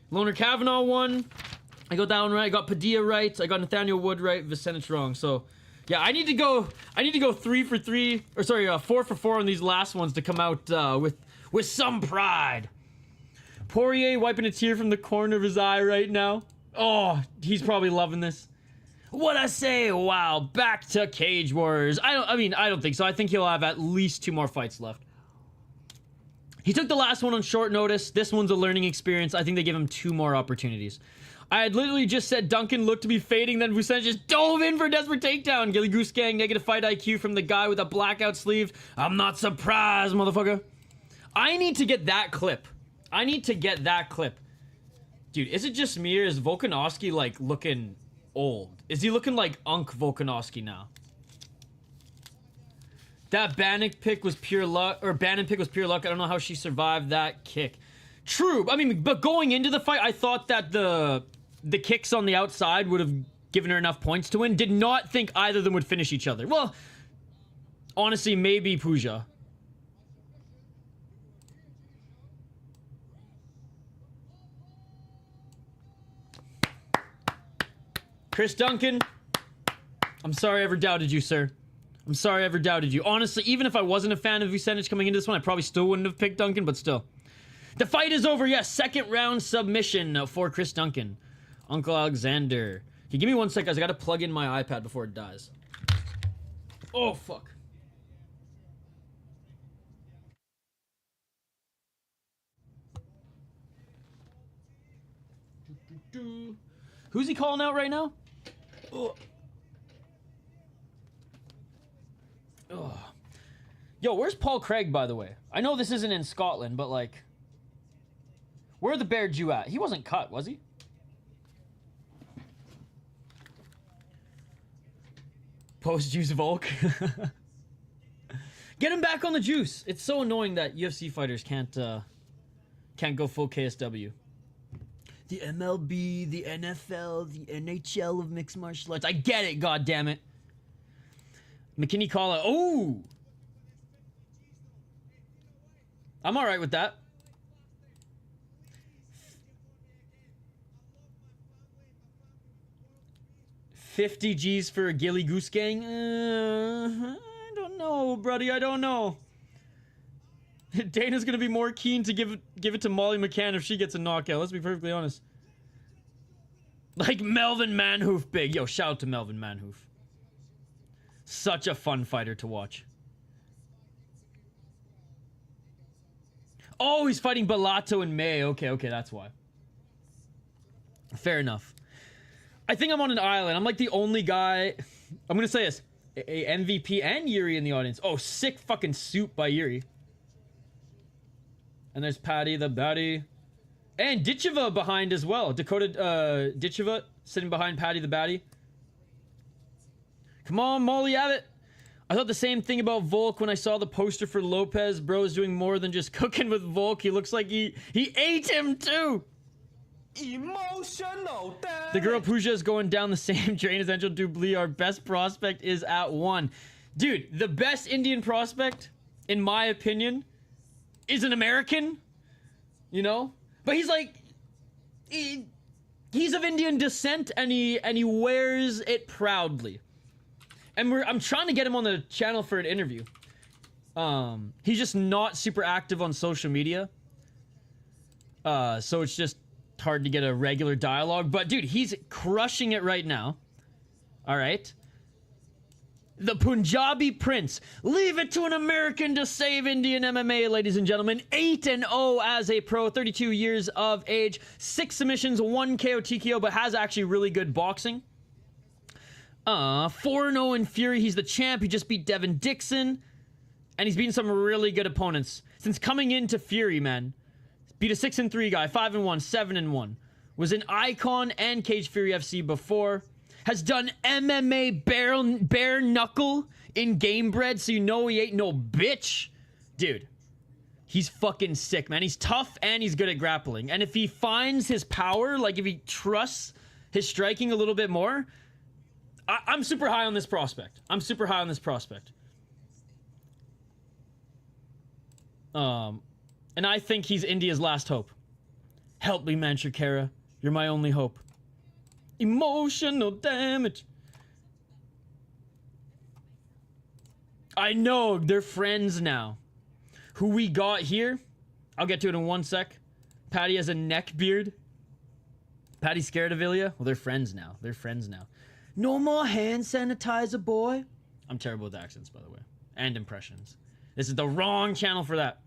Loner Kavanagh won. I got that one right. I got Padilla right. I got Nathaniel Wood right. Vucenic wrong. So, yeah, I need to go 3 for 3. Or sorry, 4 for 4 on these last ones to come out with some pride. Poirier wiping a tear from the corner of his eye right now. Oh, he's probably loving this. What I say? Wow, back to Cage Wars. I don't think so. I think he'll have at least 2 more fights left. He took the last one on short notice. This one's a learning experience. I think they give him 2 more opportunities. I had literally just said Duncan looked to be fading, then Vucenic just dove in for a desperate takedown. Gilly Goose Gang, negative fight IQ from the guy with a blackout sleeve. I'm not surprised, motherfucker. I need to get that clip. Dude, is it just me or is Volkanovski, like, looking old? Is he looking like Unk Volkanovski now? That Bannon pick was pure luck. I don't know how she survived that kick. True. I mean, but going into the fight, I thought that the kicks on the outside would have given her enough points to win. Did not think either of them would finish each other. Well, honestly, maybe Puja. Chris Duncan, I'm sorry I ever doubted you, sir. I'm sorry I ever doubted you. Honestly, even if I wasn't a fan of Vucenic coming into this one, I probably still wouldn't have picked Duncan, but still. The fight is over, yes. Second round submission for Chris Duncan. Uncle Alexander. Hey, give me 1 sec, guys. I gotta plug in my iPad before it dies. Oh, fuck. Who's he calling out right now? Oh. Oh. Yo, where's Paul Craig, by the way? I know this isn't in Scotland, but, like... Where the Bear Jew at? He wasn't cut, was he? Post-juice Volk. Get him back on the juice. It's so annoying that UFC fighters can't go full KSW. The MLB, the NFL, the NHL of mixed martial arts. I get it, goddammit. McKinney call out. Oh! I'm alright with that. 50 G's for a Gilly Goose Gang? I don't know, buddy. I don't know. Dana's gonna be more keen to give it to Molly McCann if she gets a knockout. Let's be perfectly honest. Like Melvin Manhoof big. Yo, shout out to Melvin Manhoof. Such a fun fighter to watch. Oh, he's fighting Bellato in May. Okay, that's why. Fair enough. I think I'm on an island. I'm like the only guy... I'm gonna say this. A MVP and Yuri in the audience. Oh, sick fucking suit by Yuri. And there's Patty the Batty. And Ditcheva behind as well. Dakota Ditcheva sitting behind Patty the Batty. Come on, Molly Abbott. I thought the same thing about Volk when I saw the poster for Lopez. Bro is doing more than just cooking with Volk. He looks like he ate him too. Emotional damage. The girl Pooja is going down the same drain as Angel Dublee. Our best prospect is at 1. Dude, the best Indian prospect, in my opinion, is an American. You know? But he's like... He's of Indian descent, and he wears it proudly. And I'm trying to get him on the channel for an interview. He's just not super active on social media. So it's just hard to get a regular dialogue. But dude, he's crushing it right now. All right. The Punjabi Prince. Leave it to an American to save Indian MMA, ladies and gentlemen. 8-0 as a pro, 32 years of age, 6 submissions, 1 KO TKO, but has actually really good boxing. 4-0 in Fury. He's the champ. He just beat Devin Dixon. And he's beaten some really good opponents. Since coming into Fury, man. Beat a 6-3 guy, 5-1, 7-1. Was in Icon and Cage Fury FC before. Has done MMA bare knuckle in Game Bread, so you know he ain't no bitch. Dude, he's fucking sick, man. He's tough and he's good at grappling. And if he finds his power, like if he trusts his striking a little bit more, I'm super high on this prospect. I'm super high on this prospect. And I think he's India's last hope. Help me, Manchakara. You're my only hope. Emotional damage. I know, they're friends now. Who we got here, I'll get to it in 1 sec. Paddy has a neck beard. Paddy's scared of Ilya. Well, they're friends now. They're friends now. No more hand sanitizer, boy. I'm terrible with accents, by the way. And impressions. This is the wrong channel for that.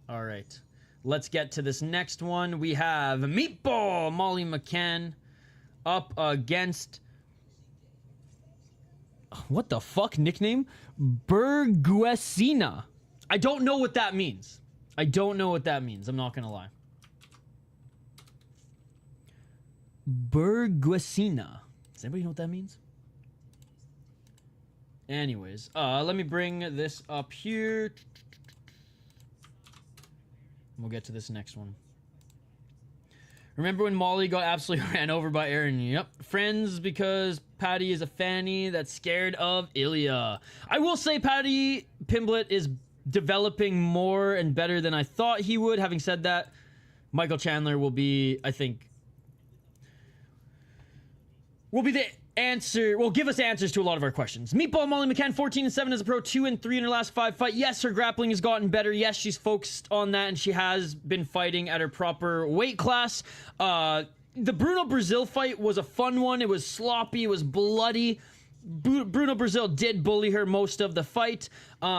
All right. Let's get to this next one. We have Meatball Molly McCann up against... What the fuck nickname? Berguesina. I don't know what that means. I don't know what that means. I'm not gonna lie. Berguesina. Does anybody know what that means? Anyways, let me bring this up here. We'll get to this next one. Remember when Molly got absolutely ran over by Aaron? Yep. Friends because Paddy is a fanny that's scared of Ilya. I will say Paddy Pimblett is developing more and better than I thought he would. Having said that, Michael Chandler will be, I think, will be the answer, will give us answers to a lot of our questions. Meatball Molly McCann, 14-7 as a pro, 2-3 in her last 5 fights. Yes, her grappling has gotten better. Yes, she's focused on that, and she has been fighting at her proper weight class. The Bruno Brazil fight was a fun one. It was sloppy. It was bloody. Bruno Brazil did bully her most of the fight.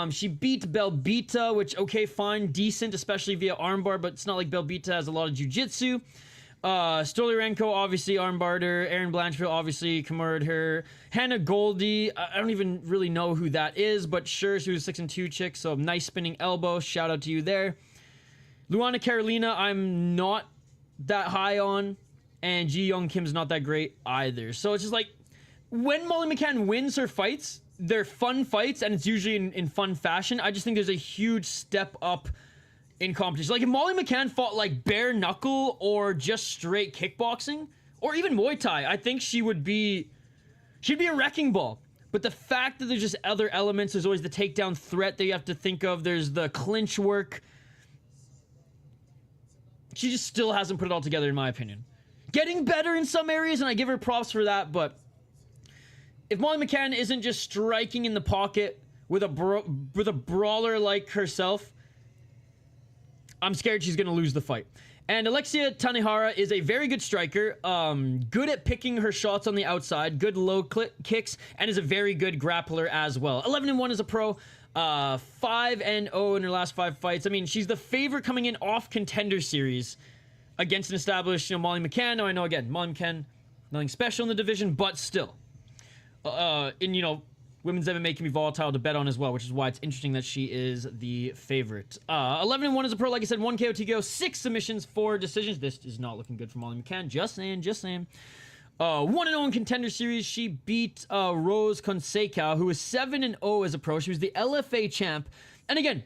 She beat Belbita, which, okay, fine, decent, especially via armbar, but it's not like Belbita has a lot of jiu-jitsu. Stoliarenko obviously armbarred her. Erin Blanchfield obviously Kimura'd her. Hannah Goldie, I don't even really know who that is, but sure, she was a 6-2 chick, so nice spinning elbow. Shout out to you there. Luana Carolina, I'm not that high on, and Ji Young Kim's not that great either. So it's just like, when Molly McCann wins her fights, they're fun fights, and it's usually in fun fashion. I just think there's a huge step up in competition. Like if Molly McCann fought like bare knuckle or just straight kickboxing or even Muay Thai, I think she'd be a wrecking ball. But the fact that there's just other elements, there's always the takedown threat that you have to think of. There's the clinch work. She just still hasn't put it all together, in my opinion. Getting better in some areas, and I give her props for that, but if Molly McCann isn't just striking in the pocket with a brawler like herself, I'm scared she's going to lose the fight. And Alexia Thainara is a very good striker, good at picking her shots on the outside, good low kicks, and is a very good grappler as well. 11-1 as a pro, 5-0 in her last 5 fights. I mean, she's the favorite coming in off Contender Series against an established, Molly McCann. Now, I know, again, Molly McCann, nothing special in the division, but still. Women's MMA can be volatile to bet on as well, which is why it's interesting that she is the favorite. 11-1 as a pro, like I said, 1 KO TKO, 6 submissions, 4 decisions. This is not looking good for Molly McCann. Just saying, just saying. 1-0 in Contender Series. She beat Rose Fonseca, who was 7-0 as a pro. She was the LFA champ. And again,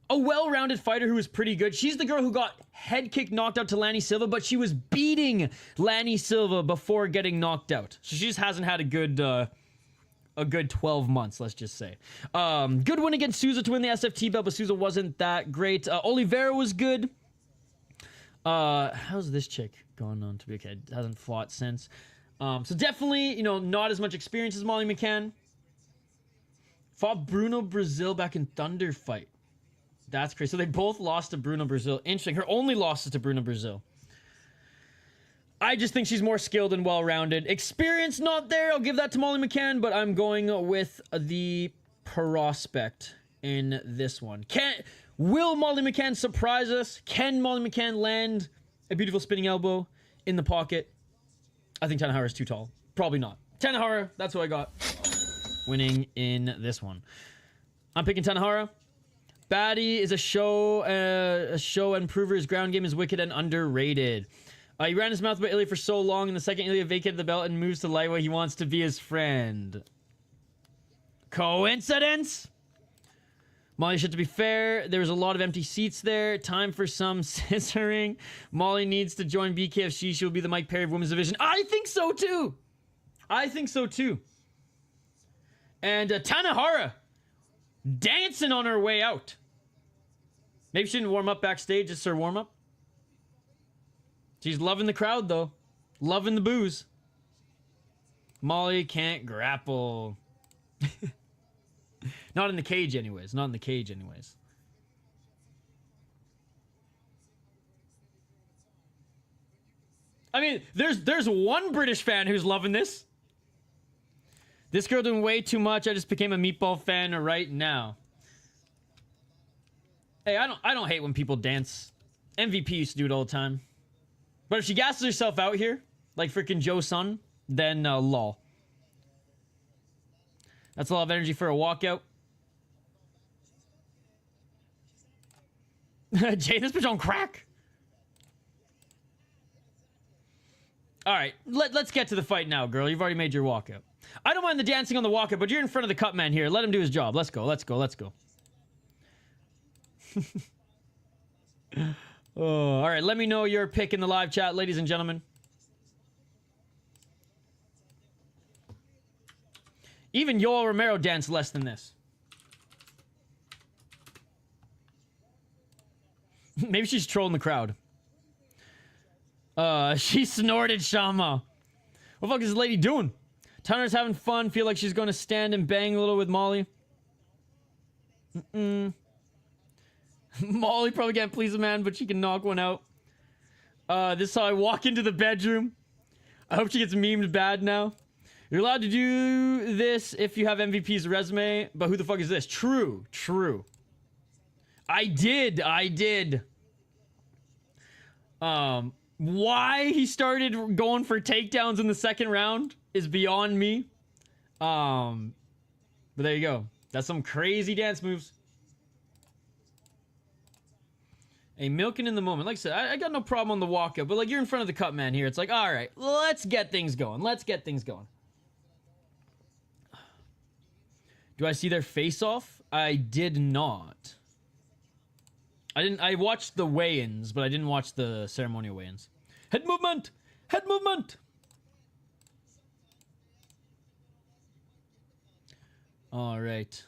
a well-rounded fighter who was pretty good. She's the girl who got head kick knocked out to Lanny Silva, but she was beating Lanny Silva before getting knocked out. So she just hasn't had a good 12 months, let's just say. Good win against Souza to win the SFT belt, but Souza wasn't that great. Oliveira was good. How's this chick going on to be okay? Hasn't fought since. So definitely, you know, not as much experience as Molly McCann. Fought Bruno Brazil back in Thunder fight. That's crazy. So they both lost to Bruno Brazil. Interesting. Her only loss is to Bruno Brazil. I just think she's more skilled and well-rounded. Experience not there. I'll give that to Molly McCann, but I'm going with the prospect in this one. Will Molly McCann surprise us? Can Molly McCann land a beautiful spinning elbow in the pocket? I think Thainara is too tall. Probably not. Thainara, that's who I got. Winning in this one. I'm picking Thainara. Batty is a show and prover. His ground game is wicked and underrated. He ran his mouth about Ilya for so long, and the second Ilya vacated the belt and moves to lightweight, he wants to be his friend. Coincidence? Molly, should to be fair, there was a lot of empty seats there. Time for some scissoring. Molly needs to join BKFC. She will be the Mike Perry of women's division. I think so too. I think so too. And Thainara dancing on her way out. Maybe she didn't warm up backstage, just her warm up. She's loving the crowd, though. Loving the booze. Molly can't grapple. Not in the cage, anyways. Not in the cage, anyways. I mean, there's one British fan who's loving this. This girl doing way too much. I just became a meatball fan right now. Hey, I don't hate when people dance. MVP used to do it all the time. But if she gasses herself out here, like freaking Joe Sun, then lol. That's a lot of energy for a walkout. Jay, this bitch on crack. Alright, let's get to the fight now, girl. You've already made your walkout. I don't mind the dancing on the walkout, but you're in front of the cut man here. Let him do his job. Let's go, let's go, let's go. Oh, all right, let me know your pick in the live chat, ladies and gentlemen. Even Yoel Romero danced less than this. Maybe she's trolling the crowd. She snorted Shama. What the fuck is this lady doing? Thainara's having fun. Feel like she's going to stand and bang a little with Molly. Molly probably can't please a man, but she can knock one out. This is how I walk into the bedroom. I hope she gets memed bad now. You're allowed to do this if you have MVP's resume, but who the fuck is this? True, true. I did. Why he started going for takedowns in the second round is beyond me. But there you go. That's some crazy dance moves. A milking in the moment. Like I said, I got no problem on the walkout, but like you're in front of the cut man here. It's like, all right, let's get things going. Let's get things going. Do I see their face off? I did not. I watched the weigh-ins, but I didn't watch the ceremonial weigh-ins. Head movement! Head movement! All right.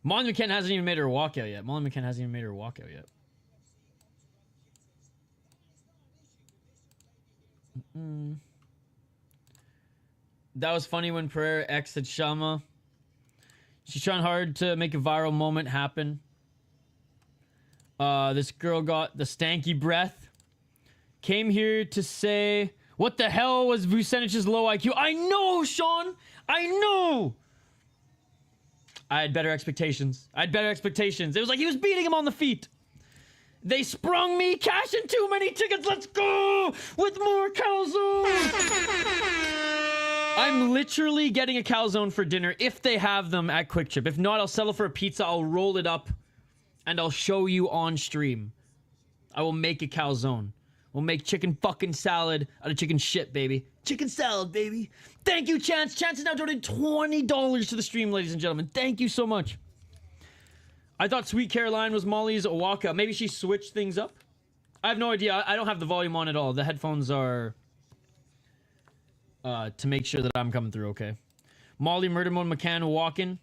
Molly McCann hasn't even made her walkout yet. Molly McCann hasn't even made her walkout yet. That was funny when Pereira exited Shama. She's trying hard to make a viral moment happen. This girl got the stanky breath. Came here to say, what the hell was Vucenic's low IQ? I know, Sean! I know! I had better expectations. It was like he was beating him on the feet. They sprung me, cashing too many tickets. Let's go with more calzones. I'm literally getting a calzone for dinner if they have them at Quick Trip. If not, I'll settle for a pizza. I'll roll it up and I'll show you on stream. I will make a calzone. We'll make chicken fucking salad out of chicken shit, baby. Chicken salad, baby. Thank you, Chance. Chance has now donated $20 to the stream, ladies and gentlemen. Thank you so much. I thought Sweet Caroline was Molly's walkout. Maybe she switched things up? I have no idea. I don't have the volume on at all. The headphones are to make sure that I'm coming through okay. Molly, Murder Mode, McCann, walking.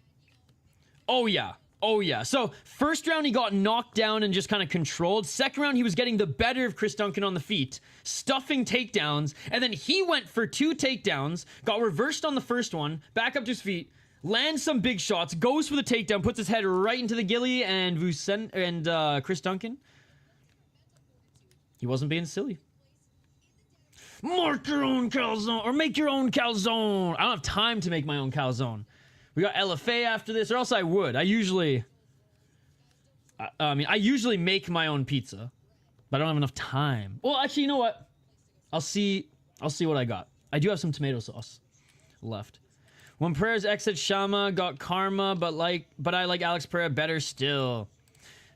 Oh, yeah. Oh, yeah. So, first round, he got knocked down and just kind of controlled. Second round, he was getting the better of Chris Duncan on the feet, stuffing takedowns, and then he went for 2 takedowns, got reversed on the first one, back up to his feet, lands some big shots, goes for the takedown, puts his head right into the gilly, and Vucenic and Chris Duncan. He wasn't being silly. Mark your own calzone, or make your own calzone. I don't have time to make my own calzone. We got LFA after this, or else I would. I usually make my own pizza, but I don't have enough time. Well, actually, you know what? I'll see what I got. I do have some tomato sauce left. When Pereira's exit, Shama got karma, but I like Alex Pereira better still.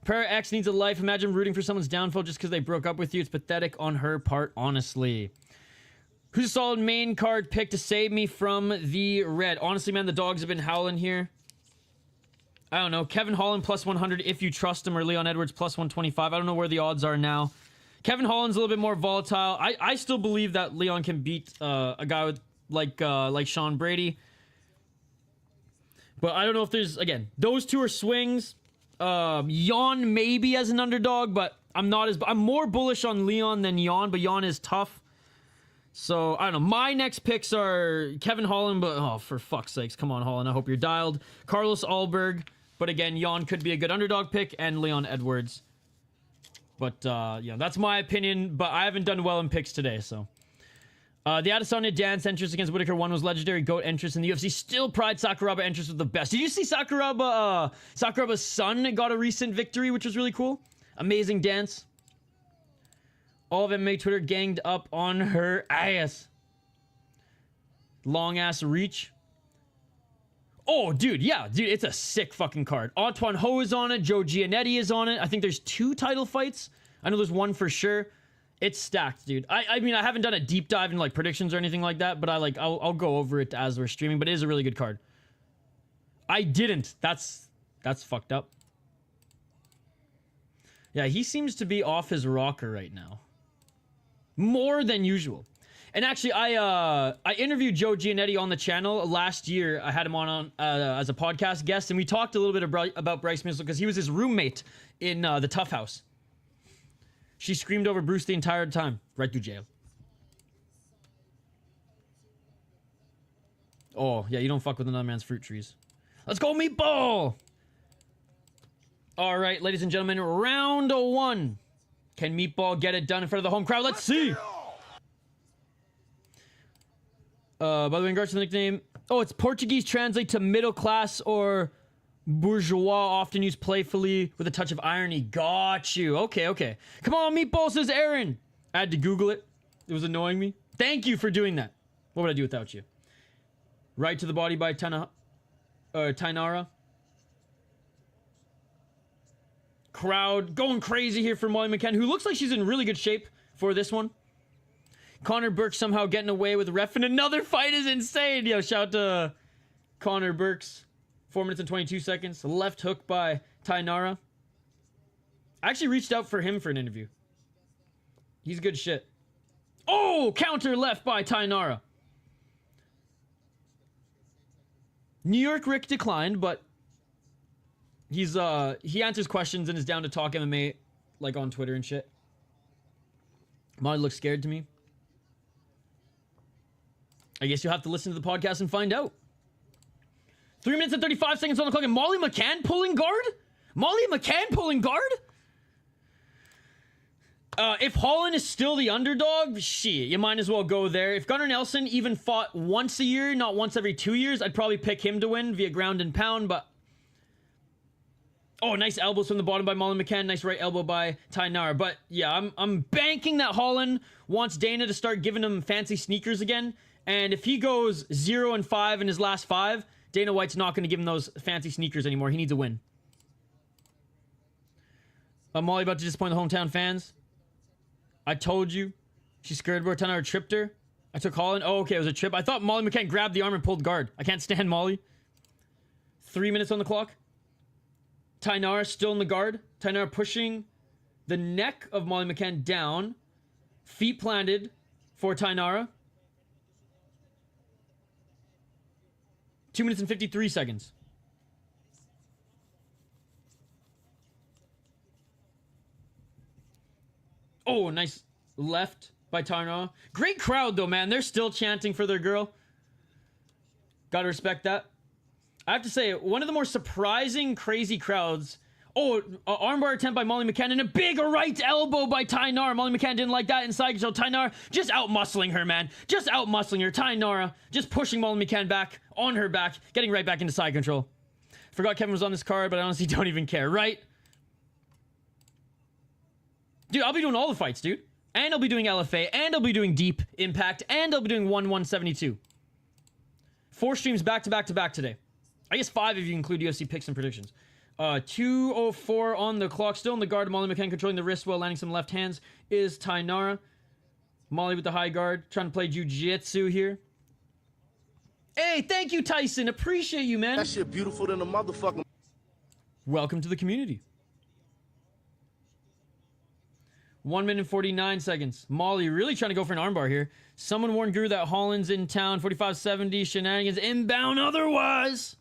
Pereira X needs a life. Imagine rooting for someone's downfall just because they broke up with you. It's pathetic on her part, honestly. Who's a solid main card pick to save me from the red? Honestly, man, the dogs have been howling here. I don't know. Kevin Holland plus 100 if you trust him, or Leon Edwards plus 125. I don't know where the odds are now. Kevin Holland's a little bit more volatile. I still believe that Leon can beat a guy with like Sean Brady. But I don't know if there's, again, those two are swings. Jan maybe as an underdog, but I'm more bullish on Leon than Jan, but Jan is tough. So, I don't know. My next picks are Kevin Holland, but, oh, for fuck's sakes. Come on, Holland. I hope you're dialed. Carlos Ulberg. But again, Jan could be a good underdog pick, and Leon Edwards. But, yeah, that's my opinion, but I haven't done well in picks today, so. The Adesanya dance entrance against Whitaker 1 was legendary. GOAT entrance in the UFC. Still Pride Sakuraba entrance was the best. Did you see Sakuraba's son got a recent victory, which was really cool? Amazing dance. All of MMA Twitter ganged up on her ass. Long ass reach. Oh, dude, yeah, dude, it's a sick fucking card. Antoine Ho is on it. Joe Giannetti is on it. I think there's 2 title fights. I know there's 1 for sure. It's stacked, dude. I mean, I haven't done a deep dive into like predictions or anything like that, but I'll go over it as we're streaming. But it is a really good card. I didn't. That's fucked up. Yeah, he seems to be off his rocker right now. More than usual. And actually, I interviewed Joe Giannetti on the channel last year. I had him on as a podcast guest, and we talked a little bit about Bryce Mitchell because he was his roommate in the Tough House. She screamed over Bruce the entire time, right through jail. Oh, yeah, you don't fuck with another man's fruit trees. Let's go, Meatball! All right, ladies and gentlemen, round 1. Can Meatball get it done in front of the home crowd? Let's see. By the way, in regards to the nickname, oh, it's Portuguese translate to middle class or bourgeois, often used playfully with a touch of irony. Got you. Okay. Come on, Meatball, says Aaron. I had to Google it. It was annoying me. Thank you for doing that. What would I do without you? Right to the body by Thainara. Crowd going crazy here for Molly McCann, who looks like she's in really good shape for this one. Connor Burke somehow getting away with ref in another fight is insane. Yo, shout out to Connor Burks. 4 minutes and 22 seconds. Left hook by Thainara. I actually reached out for him for an interview. He's good shit. Oh, counter left by Thainara. New York Rick declined, but he's he answers questions and is down to talk MMA like on Twitter and shit. Molly looks scared to me. I guess you'll have to listen to the podcast and find out. 3 minutes and 35 seconds on the clock, and Molly McCann pulling guard? Molly McCann pulling guard? If Holland is still the underdog, shit, you might as well go there. If Gunnar Nelson even fought once a year, not once every 2 years, I'd probably pick him to win via ground and pound, but... Oh, nice elbows from the bottom by Molly McCann. Nice right elbow by Thainara. But, yeah, I'm banking that Holland wants Dana to start giving him fancy sneakers again. And if he goes 0-5 in his last 5, Dana White's not going to give him those fancy sneakers anymore. He needs a win. Molly about to disappoint the hometown fans. I told you. She scared where Thainara tripped her. I took Holland. Oh, okay, it was a trip. I thought Molly McCann grabbed the arm and pulled guard. I can't stand Molly. 3 minutes on the clock. Thainara still in the guard. Thainara pushing the neck of Molly McCann down. Feet planted for Thainara. 2 minutes and 53 seconds. Oh, nice left by Thainara. Great crowd, though, man. They're still chanting for their girl. Gotta respect that. I have to say, one of the more surprising, crazy crowds. Oh, armbar attempt by Molly McCann and a big right elbow by Thainara. Molly McCann didn't like that inside control. Thainara just out-muscling her, man. Just out-muscling her. Thainara just pushing Molly McCann back on her back, getting right back into side control. Forgot Kevin was on this card, but I honestly don't even care, right? Dude, I'll be doing all the fights, dude. And I'll be doing LFA, and I'll be doing Deep Impact, and I'll be doing 1/172. 4 streams back to back to back today. I guess 5 if you include UFC picks and predictions. 2:04 on the clock. Still in the guard. Molly McCann controlling the wrist while landing some left hands is Thainara. Molly with the high guard. Trying to play jiu-jitsu here. Hey, thank you, Tyson. Appreciate you, man. That shit beautiful than a motherfucker. Welcome to the community. 1 minute and 49 seconds. Molly really trying to go for an armbar here. Someone warned Guru that Holland's in town. 45-70. Shenanigans inbound otherwise.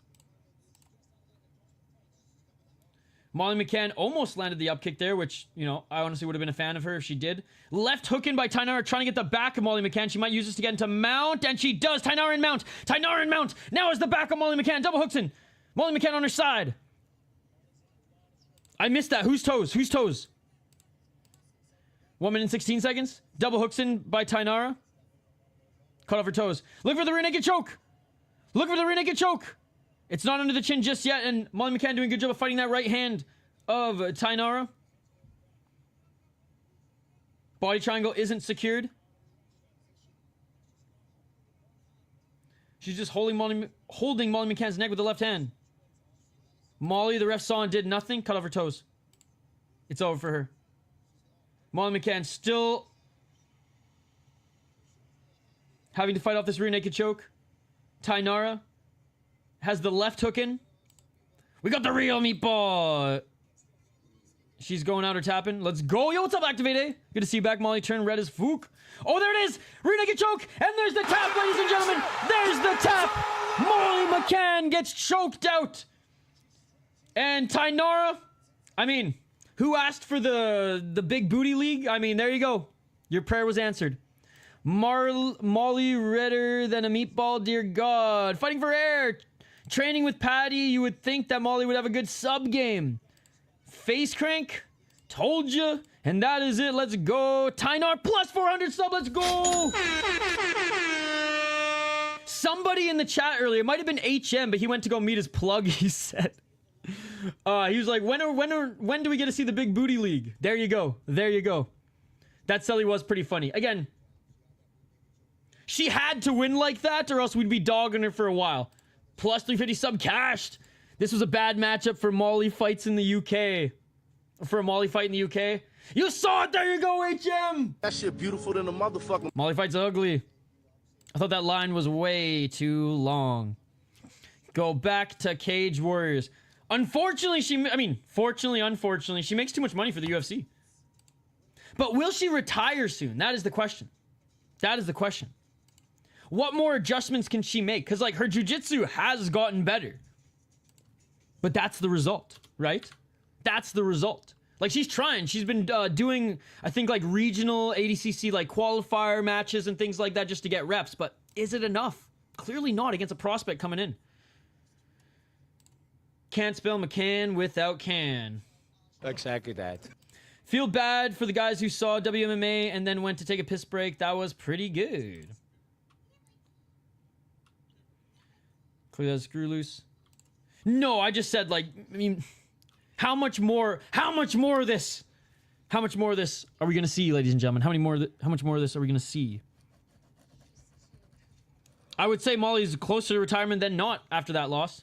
Molly McCann almost landed the upkick there, which, you know, I honestly would have been a fan of her if she did. Left hook in by Thainara, trying to get the back of Molly McCann. She might use this to get into mount, and she does. Thainara in mount. Thainara in mount. Now is the back of Molly McCann. Double hooks in. Molly McCann on her side. I missed that. Whose toes? Whose toes? 1 minute and 16 seconds. Double hooks in by Thainara. Cut off her toes. Look for the rear naked choke. Look for the rear naked choke. It's not under the chin just yet, and Molly McCann doing a good job of fighting that right hand of Thainara. Body triangle isn't secured. She's just holding Molly McCann's neck with the left hand. Molly, the ref saw and did nothing. Cut off her toes. It's over for her. Molly McCann still having to fight off this rear naked choke. Thainara has the left hook in. We got the real meatball. She's going out or tapping. Let's go. Yo, what's up, Activate? Good to see you back, Molly. Turn red as Fook. Oh, there it is. Rear naked choke. And there's the tap, ladies and gentlemen. There's the tap. Molly McCann gets choked out. And Thainara, I mean, who asked for the big booty league? I mean, there you go. Your prayer was answered. Molly redder than a meatball, dear God. Fighting for air. Training with Patty, you would think that Molly would have a good sub game. Face crank. Told ya. And that is it. Let's go. Thainara plus 400 sub. Let's go. Somebody in the chat earlier, it might have been HM, but he went to go meet his plug, he said. He was like, when do we get to see the big booty league? There you go. There you go. That Sully was pretty funny. Again, she had to win like that or else we'd be dogging her for a while. Plus 350 sub cashed. This was a bad matchup for Molly fights in the UK. For a Molly fight in the UK. You saw it. There you go, HM. That shit beautiful than a motherfucker. Molly fight's ugly. I thought that line was way too long. Go back to Cage Warriors. Unfortunately, unfortunately, she makes too much money for the UFC. But will she retire soon? That is the question. That is the question. What more adjustments can she make? Because, like, her jiu-jitsu has gotten better. But that's the result, right? That's the result. Like, she's trying. She's been doing, I think, like, regional ADCC, like, qualifier matches and things like that just to get reps. But is it enough? Clearly not against a prospect coming in. Can't spell McCann without can. Exactly that. Feel bad for the guys who saw WMMA and then went to take a piss break. That was pretty good. Clear that screw loose. No, I just said, like, I mean, how much more of this? How much more of this are we going to see, ladies and gentlemen? How much more of this are we going to see? I would say Molly's closer to retirement than not after that loss.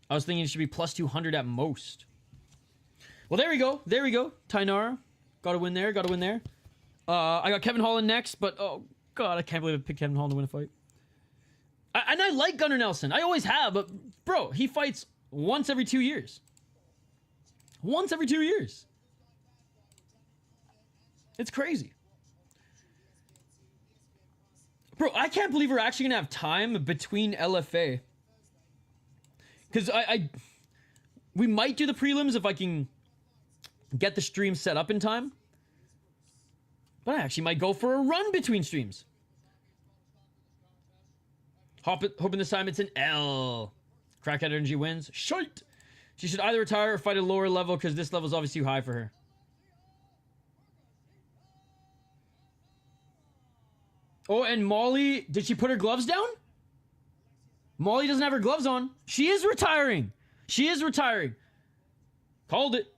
I was thinking it should be plus 200 at most. Well, there we go. There we go. Thainara. Got to win there. Got to win there. I got Kevin Holland next, but oh god, I can't believe I picked Kevin Holland to win a fight. And I like Gunnar Nelson. I always have, but bro, he fights once every 2 years. Once every 2 years. It's crazy. Bro, I can't believe we're actually gonna have time between LFA. Because we might do the prelims if I can get the stream set up in time. But I actually might go for a run between streams. Hoping this time it's an L. Crackhead Energy wins. Shite! She should either retire or fight a lower level because this level is obviously too high for her. Oh, and Molly, did she put her gloves down? Molly doesn't have her gloves on. She is retiring. She is retiring. Called it.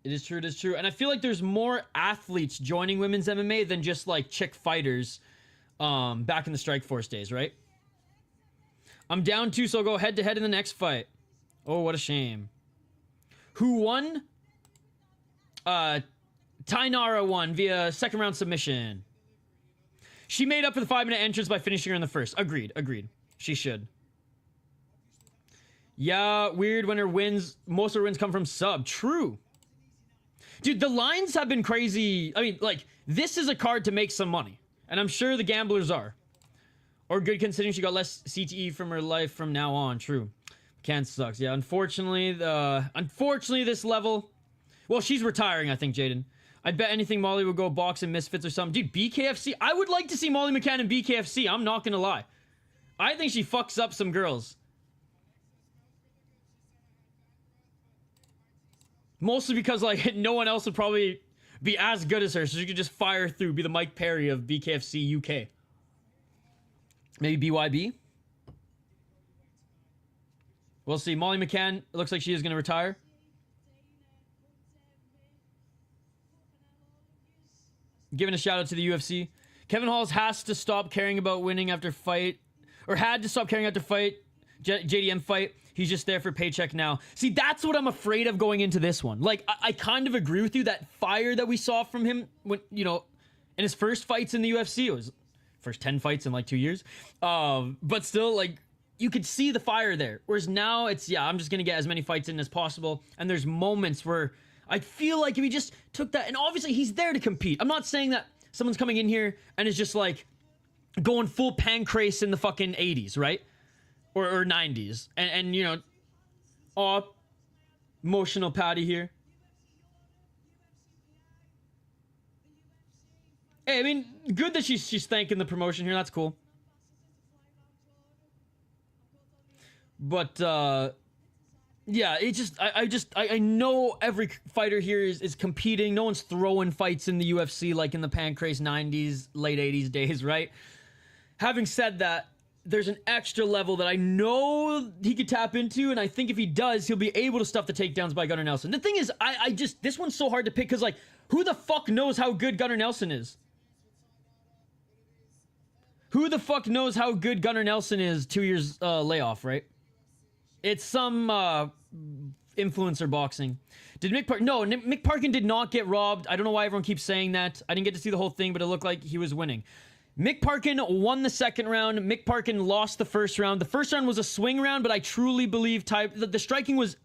It is true, it is true. And I feel like there's more athletes joining women's MMA than just like chick fighters back in the Strikeforce days, right? I'm down 2, so I'll go head to head in the next fight. Oh, what a shame. Who won? Thainara won via second round submission. She made up for the 5-minute entrance by finishing her in the first. Agreed, agreed. She should. Yeah, weird when her wins, most of her wins come from sub. True. Dude, the lines have been crazy. I mean, like, this is a card to make some money. And I'm sure the gamblers are. Or good considering she got less CTE from her life from now on. True. McCann sucks. Yeah, unfortunately, this level... Well, she's retiring, I think, Jaden. I'd bet anything Molly would go box and Misfits or something. Dude, BKFC? I would like to see Molly McCann in BKFC. I'm not gonna lie. I think she fucks up some girls. Mostly because, like, no one else would probably be as good as her, so she could just fire through, be the Mike Perry of BKFC UK. Maybe BYB? We'll see. Molly McCann, it looks like she is going to retire. Giving a shout out to the UFC. Kevin Halls has to stop caring about winning after fight, or had to stop caring after fight, JDM fight. He's just there for paycheck now. See, that's what I'm afraid of going into this one. Like, I kind of agree with you. That fire that we saw from him when, you know, in his first fights in the UFC, it was first 10 fights in like 2 years. But still, like, you could see the fire there. Whereas now it's, yeah, I'm just going to get as many fights in as possible. And there's moments where I feel like if he just took that, and obviously he's there to compete. I'm not saying that someone's coming in here and is just like going full pancrase in the fucking 80s, right? Or 90s. And you know, oh, emotional Patty here. Hey, I mean, good that she's thanking the promotion here. That's cool. But, yeah, it just, I know every fighter here is competing. No one's throwing fights in the UFC like in the pancrase 90s, late 80s days, right? Having said that, there's an extra level that I know he could tap into, and I think if he does, he'll be able to stuff the takedowns by Gunnar Nelson. The thing is, I just, this one's so hard to pick, because, like, who the fuck knows how good Gunnar Nelson is? Who the fuck knows how good Gunnar Nelson is 2 years layoff, right? It's some influencer boxing. Did Mick Parkin... No, Mick Parkin did not get robbed. I don't know why everyone keeps saying that. I didn't get to see the whole thing, but it looked like he was winning. Mick Parkin won the second round. Mick Parkin lost the first round. The first round was a swing round, but I truly believe the striking was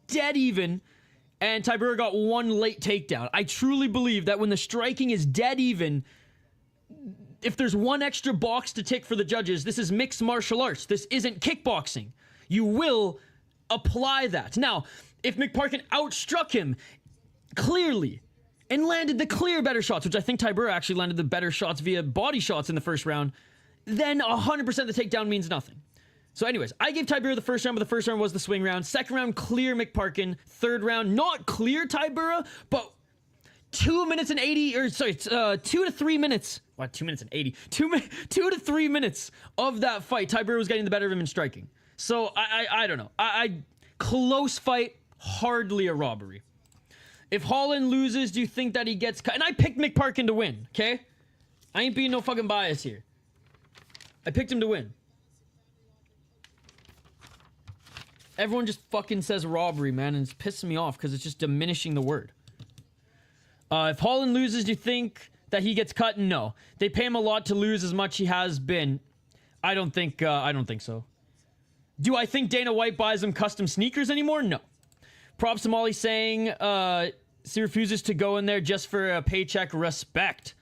dead even, and Tybura got one late takedown. I truly believe that when the striking is dead even, if there's one extra box to tick for the judges, this is mixed martial arts. This isn't kickboxing. You will apply that. Now, if Mick Parkin outstruck him clearly and landed the clear better shots, which I think Tybura actually landed the better shots via body shots in the first round, then 100% the takedown means nothing. So anyways, I gave Tybura the first round, but the first round was the swing round. Second round, clear Mick Parkin. Third round, not clear Tybura, but 2 minutes and 80, or sorry, 2 to 3 minutes. What, 2 minutes and 80? 2 to 3 minutes of that fight, Tybura was getting the better of him in striking. So I don't know. Close fight, hardly a robbery. If Holland loses, do you think that he gets cut? And I picked Mick Parkin to win, okay? I ain't being no fucking bias here. I picked him to win. Everyone just fucking says robbery, man, and it's pissing me off because it's just diminishing the word. If Holland loses, do you think that he gets cut? No. They pay him a lot to lose as much he has been. I don't think so. Do I think Dana White buys him custom sneakers anymore? No. Props to Molly saying she refuses to go in there just for a paycheck. Respect.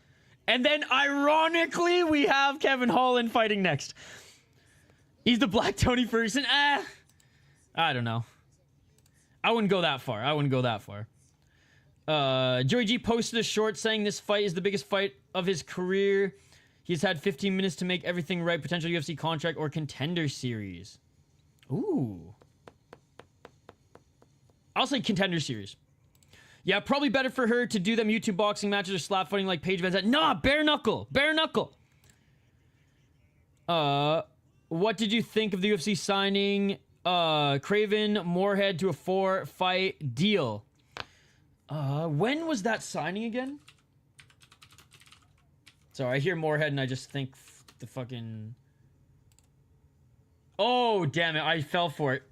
And then, ironically, we have Kevin Holland fighting next. He's the Black Tony Ferguson. I don't know. I wouldn't go that far. Joey G posted a short saying this fight is the biggest fight of his career. He's had 15 minutes to make everything right. Potential UFC contract or contender series. Ooh. I'll say contender series. Yeah, probably better for her to do them YouTube boxing matches or slap fighting like Paige Van Zandt. Nah, bare knuckle. Bare knuckle. What did you think of the UFC signing Craven Moorhead to a 4-fight deal? When was that signing again? Sorry, I hear Moorhead and I just think the fucking... Oh, damn it. I fell for it.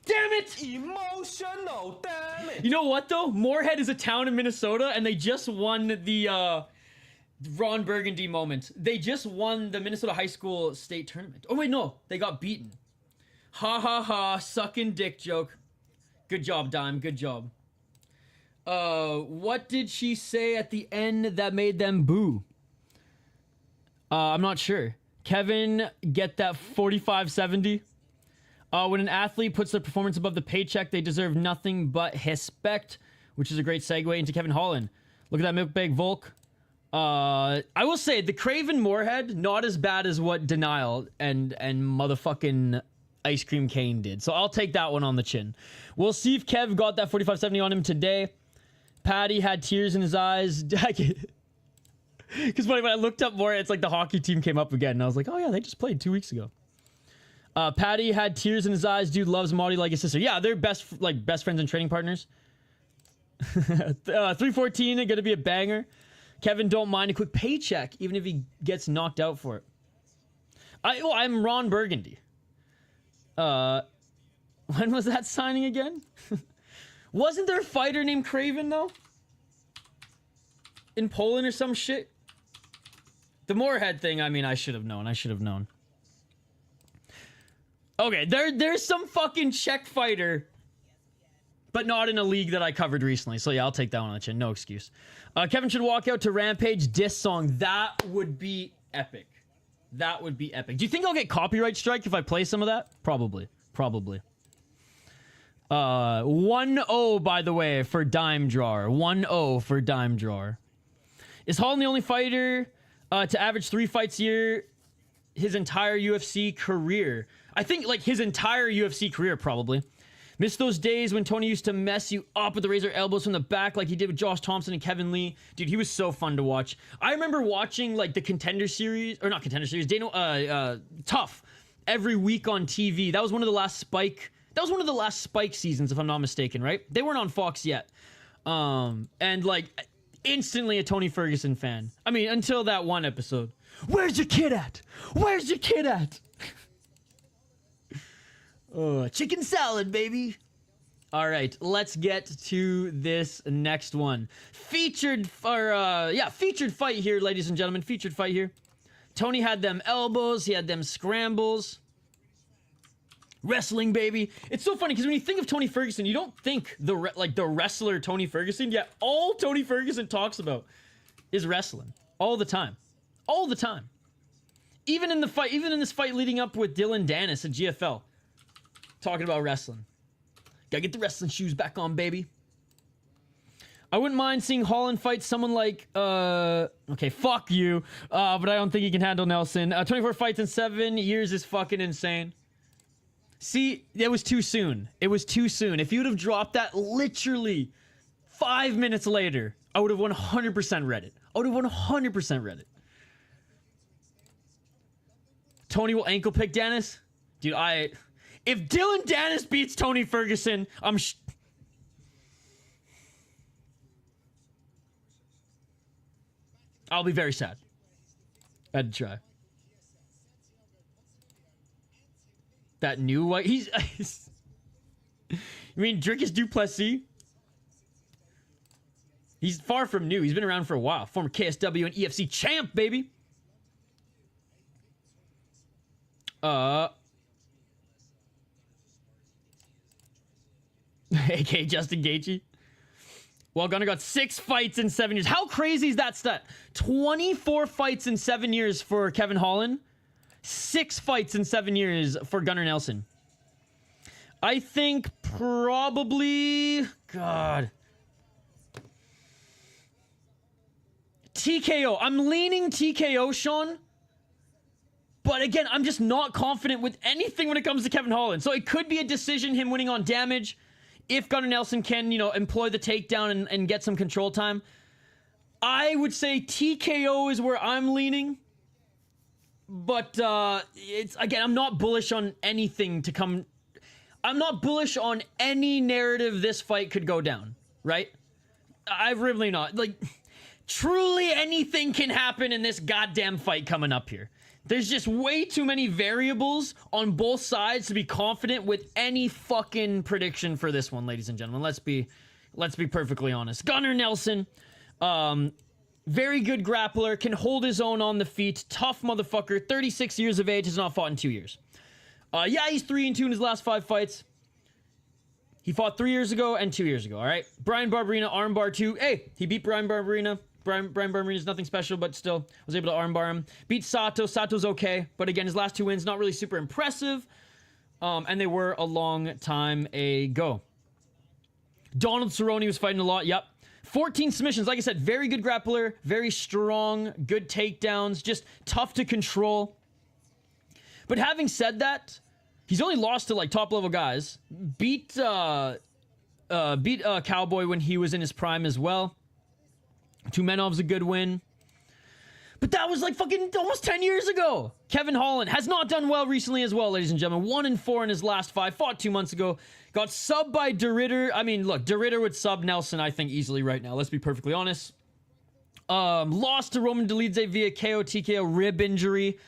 Damn it! Emotional, damn it. You know what, though? Moorhead is a town in Minnesota, and they just won the Ron Burgundy moment. They just won the Minnesota High School state tournament. Oh, wait, no. They got beaten. Ha, ha, ha. Sucking dick joke. Good job, Dime. Good job. What did she say at the end that made them boo? I'm not sure. Kevin, get that 45-70. When an athlete puts their performance above the paycheck, they deserve nothing but respect, which is a great segue into Kevin Holland. Look at that milk bag Volk. I will say, the Craven Moorhead, not as bad as what Denial and motherfucking Ice Cream Kane did. So I'll take that one on the chin. We'll see if Kev got that 45-70 on him today. Paddy had tears in his eyes. Because when I looked up more, it's like the hockey team came up again. And I was like, oh yeah, they just played 2 weeks ago. Paddy had tears in his eyes. Dude loves Marty like his sister. Yeah, they're best friends and training partners. 314, gonna be a banger. Kevin don't mind a quick paycheck, even if he gets knocked out for it. I'm Ron Burgundy. When was that signing again? Wasn't there a fighter named Craven, though? In Poland or some shit? The Moorhead thing, I mean, I should have known. Okay, there's some fucking Czech fighter, but not in a league that I covered recently. So yeah, I'll take that one on the chin. No excuse. Kevin should walk out to Rampage diss song. That would be epic. That would be epic. Do you think I'll get copyright strike if I play some of that? Probably. 1-0, by the way, for Dime Drawer. 1-0 for Dime Drawer. Is Holland the only fighter to average 3 fights a year his entire UFC career? I think, like, his entire UFC career, probably. Miss those days when Tony used to mess you up with the razor elbows from the back like he did with Josh Thompson and Kevin Lee. Dude, he was so fun to watch. I remember watching, like, the Contender Series, or not Contender Series, Tough, every week on TV. That was one of the last Spike seasons, if I'm not mistaken, right? They weren't on Fox yet. And, like, instantly a Tony Ferguson fan. I mean, until that one episode. Where's your kid at? Where's your kid at? Oh, chicken salad, baby. All right, let's get to this next one. Featured fight here, ladies and gentlemen. Featured fight here. Tony had them elbows. He had them scrambles. Wrestling, baby. It's so funny because when you think of Tony Ferguson, you don't think the wrestler Tony Ferguson. Yet all Tony Ferguson talks about is wrestling all the time, all the time. Even in this fight leading up with Dylan Dennis at GFL, talking about wrestling. Gotta get the wrestling shoes back on, baby. I wouldn't mind seeing Holland fight someone like, okay, fuck you, but I don't think he can handle Nelson. 24 fights in 7 years is fucking insane. See, it was too soon. It was too soon. If you would have dropped that literally 5 minutes later, I would have 100% read it. I would have 100% read it. Tony will ankle pick Dennis? Dude, if Dylan Dennis beats Tony Ferguson, I'll be very sad. I had to try. That new white... You mean Dricus du Plessis? He's far from new. He's been around for a while. Former KSW and EFC champ, baby. AK Justin Gaethje. Well, Gunnar got 6 fights in 7 years. How crazy is that stat? 24 fights in 7 years for Kevin Holland. 6 fights in 7 years for Gunnar Nelson. I think probably... God. TKO. I'm leaning TKO, Sean. But again, I'm just not confident with anything when it comes to Kevin Holland. So it could be a decision, him winning on damage. If Gunnar Nelson can, you know, employ the takedown and get some control time. I would say TKO is where I'm leaning. But, it's, again, I'm not bullish on anything to come. I'm not bullish on any narrative this fight could go down, right? I'm really not. Like, truly anything can happen in this goddamn fight coming up here. There's just way too many variables on both sides to be confident with any fucking prediction for this one, ladies and gentlemen. Let's be perfectly honest. Gunnar Nelson, very good grappler, can hold his own on the feet. Tough motherfucker, 36 years of age, has not fought in 2 years. Yeah, he's 3-2 in his last 5 fights. He fought 3 years ago and 2 years ago, all right? Brian Barberena, armbar 2. Hey, he beat Brian Barberena. Brian Barberena is nothing special, but still was able to armbar him. Beat Santos. Santos okay, but again, his last 2 wins, not really super impressive. And they were a long time ago. Donald Cerrone was fighting a lot, yep. 14 submissions, like I said, very good grappler, very strong, good takedowns, just tough to control. But having said that, he's only lost to like top level guys. Beat Cowboy when he was in his prime as well. Tumenov's a good win. But that was like fucking almost 10 years ago. Kevin Holland has not done well recently as well, ladies and gentlemen. 1-4 in his last 5. Fought 2 months ago. Got subbed by DeRitter. I mean, look, DeRitter would sub Nelson, I think, easily right now. Let's be perfectly honest. Lost to Roman Dolidze via KO, TKO, rib injury.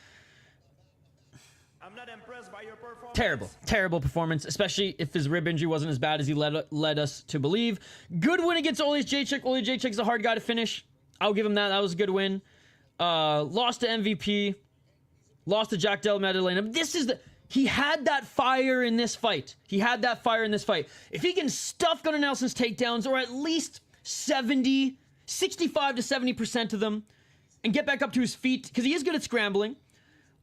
I'm not impressed by your performance. Terrible performance, especially if his rib injury wasn't as bad as he led us to believe. Good win against Olias Jacek. Olias Jacek's a hard guy to finish. I'll give him that. That was a good win. Lost to MVP. Lost to Jack Della Maddalena. This is the... He had that fire in this fight. If he can stuff Gunnar Nelson's takedowns, or at least 65 to 70% of them, and get back up to his feet, because he is good at scrambling.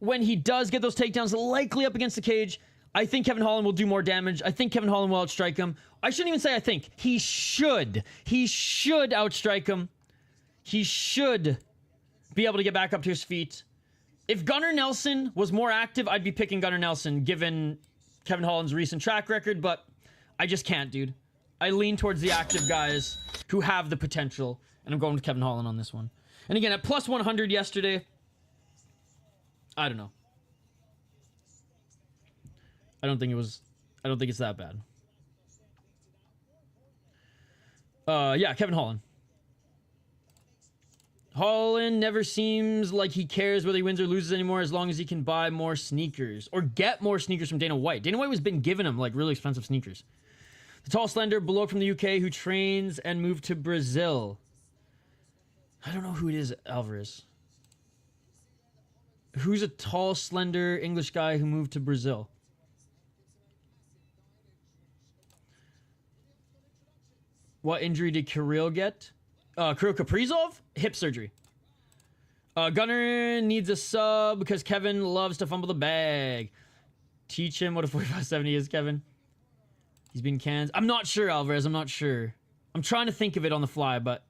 When he does get those takedowns, likely up against the cage, I think Kevin Holland will do more damage. I think Kevin Holland will outstrike him. I shouldn't even say I think. He should. He should outstrike him. He should be able to get back up to his feet. If Gunnar Nelson was more active, I'd be picking Gunnar Nelson, given Kevin Holland's recent track record, but I just can't, dude. I lean towards the active guys who have the potential, and I'm going with Kevin Holland on this one. And again, at plus 100 yesterday, I don't know. I don't think it's that bad. Yeah, Kevin Holland. Holland never seems like he cares whether he wins or loses anymore, as long as he can buy more sneakers or get more sneakers from Dana White. Dana White has been giving him like really expensive sneakers. The tall, slender bloke from the UK who trains and moved to Brazil. I don't know who it is, Alvarez. Who's a tall, slender English guy who moved to Brazil? What injury did Kirill get? Kirill Kaprizov? Hip surgery. Gunnar needs a sub because Kevin loves to fumble the bag. Teach him what a 45-70 is, Kevin. He's been canned. I'm not sure, Alvarez. I'm not sure. I'm trying to think of it on the fly, but...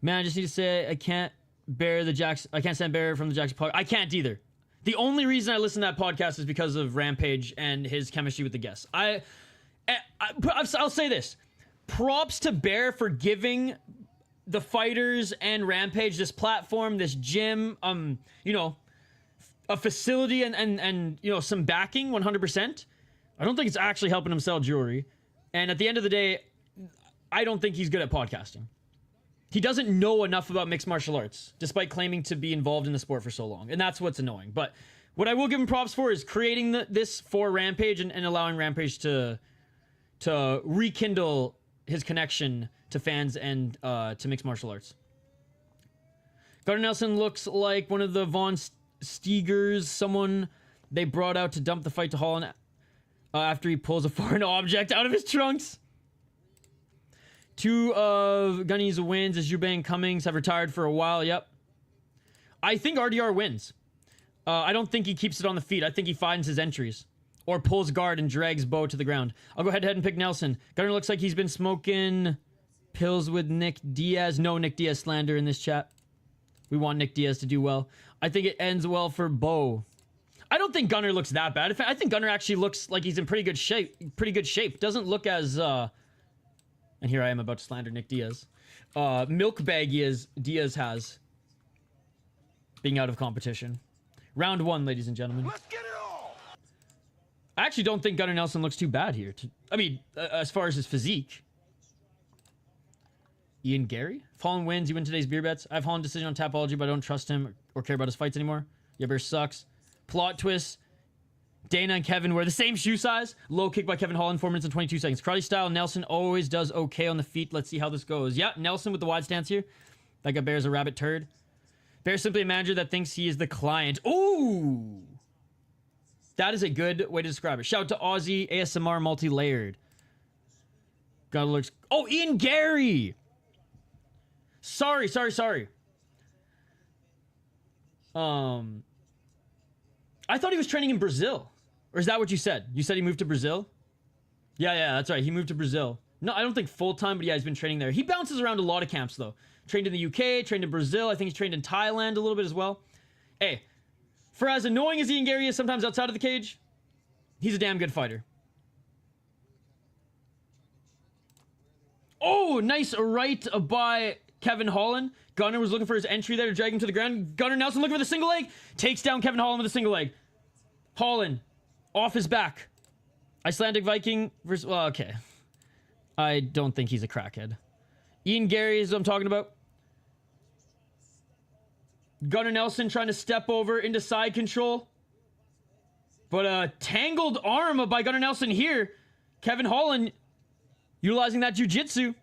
Man, I just need to say I can't bear the Jackson... I can't stand bear from the Jackson podcast. I can't either. The only reason I listen to that podcast is because of Rampage and his chemistry with the guests. I'll say this. Props to Bear for giving the fighters and Rampage this platform, this gym, you know, a facility and you know, some backing 100%. I don't think it's actually helping him sell jewelry. And at the end of the day, I don't think he's good at podcasting. He doesn't know enough about mixed martial arts, despite claiming to be involved in the sport for so long. And that's what's annoying. But what I will give him props for is creating this for Rampage and allowing Rampage to to rekindle his connection to fans and to mixed martial arts. Gunnar Nelson looks like one of the Von Steegers, someone they brought out to dump the fight to Holland after he pulls a foreign object out of his trunks. 2 of Gunny's wins as Eubank Cummings have retired for a while. Yep. I think RDR wins. I don't think he keeps it on the feet. I think he finds his entries. Or pulls guard and drags Bo to the ground. I'll go head-to-head and pick Nelson. Gunnar looks like he's been smoking pills with Nick Diaz. No Nick Diaz slander in this chat. We want Nick Diaz to do well. I think it ends well for Bo. I don't think Gunnar looks that bad. In fact, I think Gunnar actually looks like he's in pretty good shape. Doesn't look as... And here I am about to slander Nick Diaz. Milk baggy Diaz has. Being out of competition. Round 1, ladies and gentlemen. Let's get it all! I actually don't think Gunnar Nelson looks too bad here. I mean, as far as his physique. Ian Gary? If Holland wins, you win today's beer bets. I have Holland decision on Tapology, but I don't trust him or care about his fights anymore. Yeah, beer sucks. Plot twist. Dana and Kevin wear the same shoe size. Low kick by Kevin Holland, 4 minutes and 22 seconds. Karate style, Nelson always does okay on the feet. Let's see how this goes. Yeah, Nelson with the wide stance here. That guy Bear's a rabbit turd. Bear's simply a manager that thinks he is the client. Ooh! That is a good way to describe it. Shout out to Aussie, ASMR multi-layered. God looks... Oh, Ian Gary! Sorry. I thought he was training in Brazil. Or is that what you said? You said he moved to Brazil? Yeah, that's right. He moved to Brazil. No, I don't think full-time, but yeah, he's been training there. He bounces around a lot of camps, though. Trained in the UK, trained in Brazil. I think he's trained in Thailand a little bit as well. Hey, for as annoying as Ian Gary is sometimes outside of the cage, he's a damn good fighter. Oh, nice right by Kevin Holland. Gunnar was looking for his entry there to drag him to the ground. Gunnar Nelson looking for the single leg. Takes down Kevin Holland with a single leg. Holland off his back. Icelandic Viking versus... Well, okay. I don't think he's a crackhead. Ian Gary is what I'm talking about. Gunnar Nelson trying to step over into side control. But a tangled arm by Gunnar Nelson here. Kevin Holland utilizing that jiu-jitsu.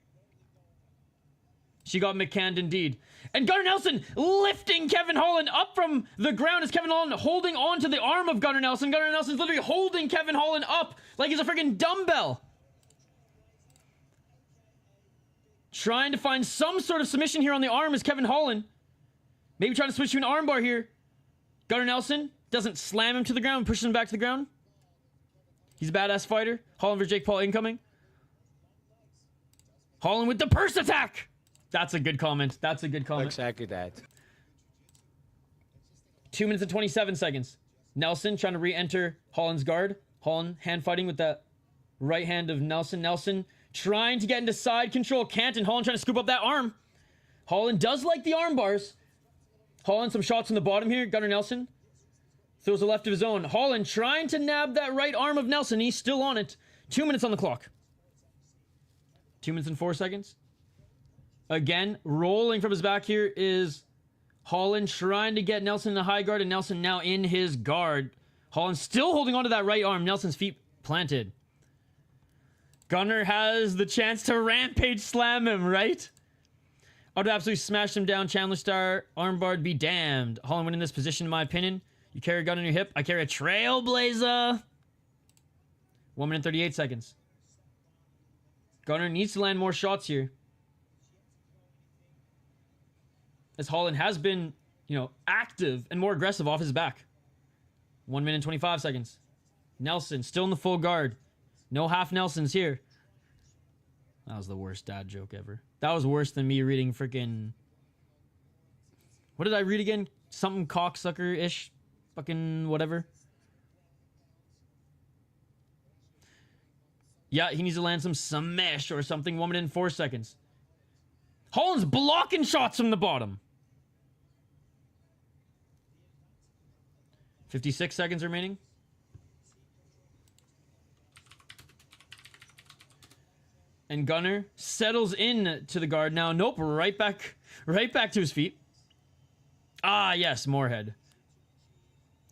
She got McCann indeed. And Gunnar Nelson lifting Kevin Holland up from the ground as Kevin Holland holding on to the arm of Gunnar Nelson. Gunnar Nelson's literally holding Kevin Holland up like he's a freaking dumbbell. Trying to find some sort of submission here on the arm is Kevin Holland. Maybe trying to switch to an armbar here. Gunnar Nelson doesn't slam him to the ground, pushes him back to the ground. He's a badass fighter. Holland versus Jake Paul incoming. Holland with the purse attack. That's a good comment. That's a good comment. Exactly that. 2 minutes and 27 seconds. Nelson trying to re-enter Holland's guard. Holland hand fighting with that right hand of Nelson. Nelson trying to get into side control. Can't, and Holland trying to scoop up that arm. Holland does like the arm bars. Holland some shots on the bottom here. Gunnar Nelson throws a left of his own. Holland trying to nab that right arm of Nelson. He's still on it. 2 minutes on the clock. 2 minutes and 4 seconds. Again, rolling from his back here is Holland trying to get Nelson in the high guard, and Nelson now in his guard. Holland still holding onto that right arm. Nelson's feet planted. Gunnar has the chance to rampage slam him, right? I would absolutely smash him down. Chandler Star, armbar, be damned. Holland winning this position, in my opinion. You carry a gun on your hip. I carry a trailblazer. 1 minute 38 seconds. Gunnar needs to land more shots here. As Holland has been, active and more aggressive off his back. 1 minute 25 seconds. Nelson still in the full guard. No half Nelsons here. That was the worst dad joke ever. That was worse than me reading freaking... What did I read again? Something cocksucker-ish. Fucking whatever. Yeah, he needs to land some smash or something. 1 minute and 4 seconds. Holland's blocking shots from the bottom. 56 seconds remaining. And Gunnar settles in to the guard now. Nope, right back to his feet. Ah, yes, Moorhead.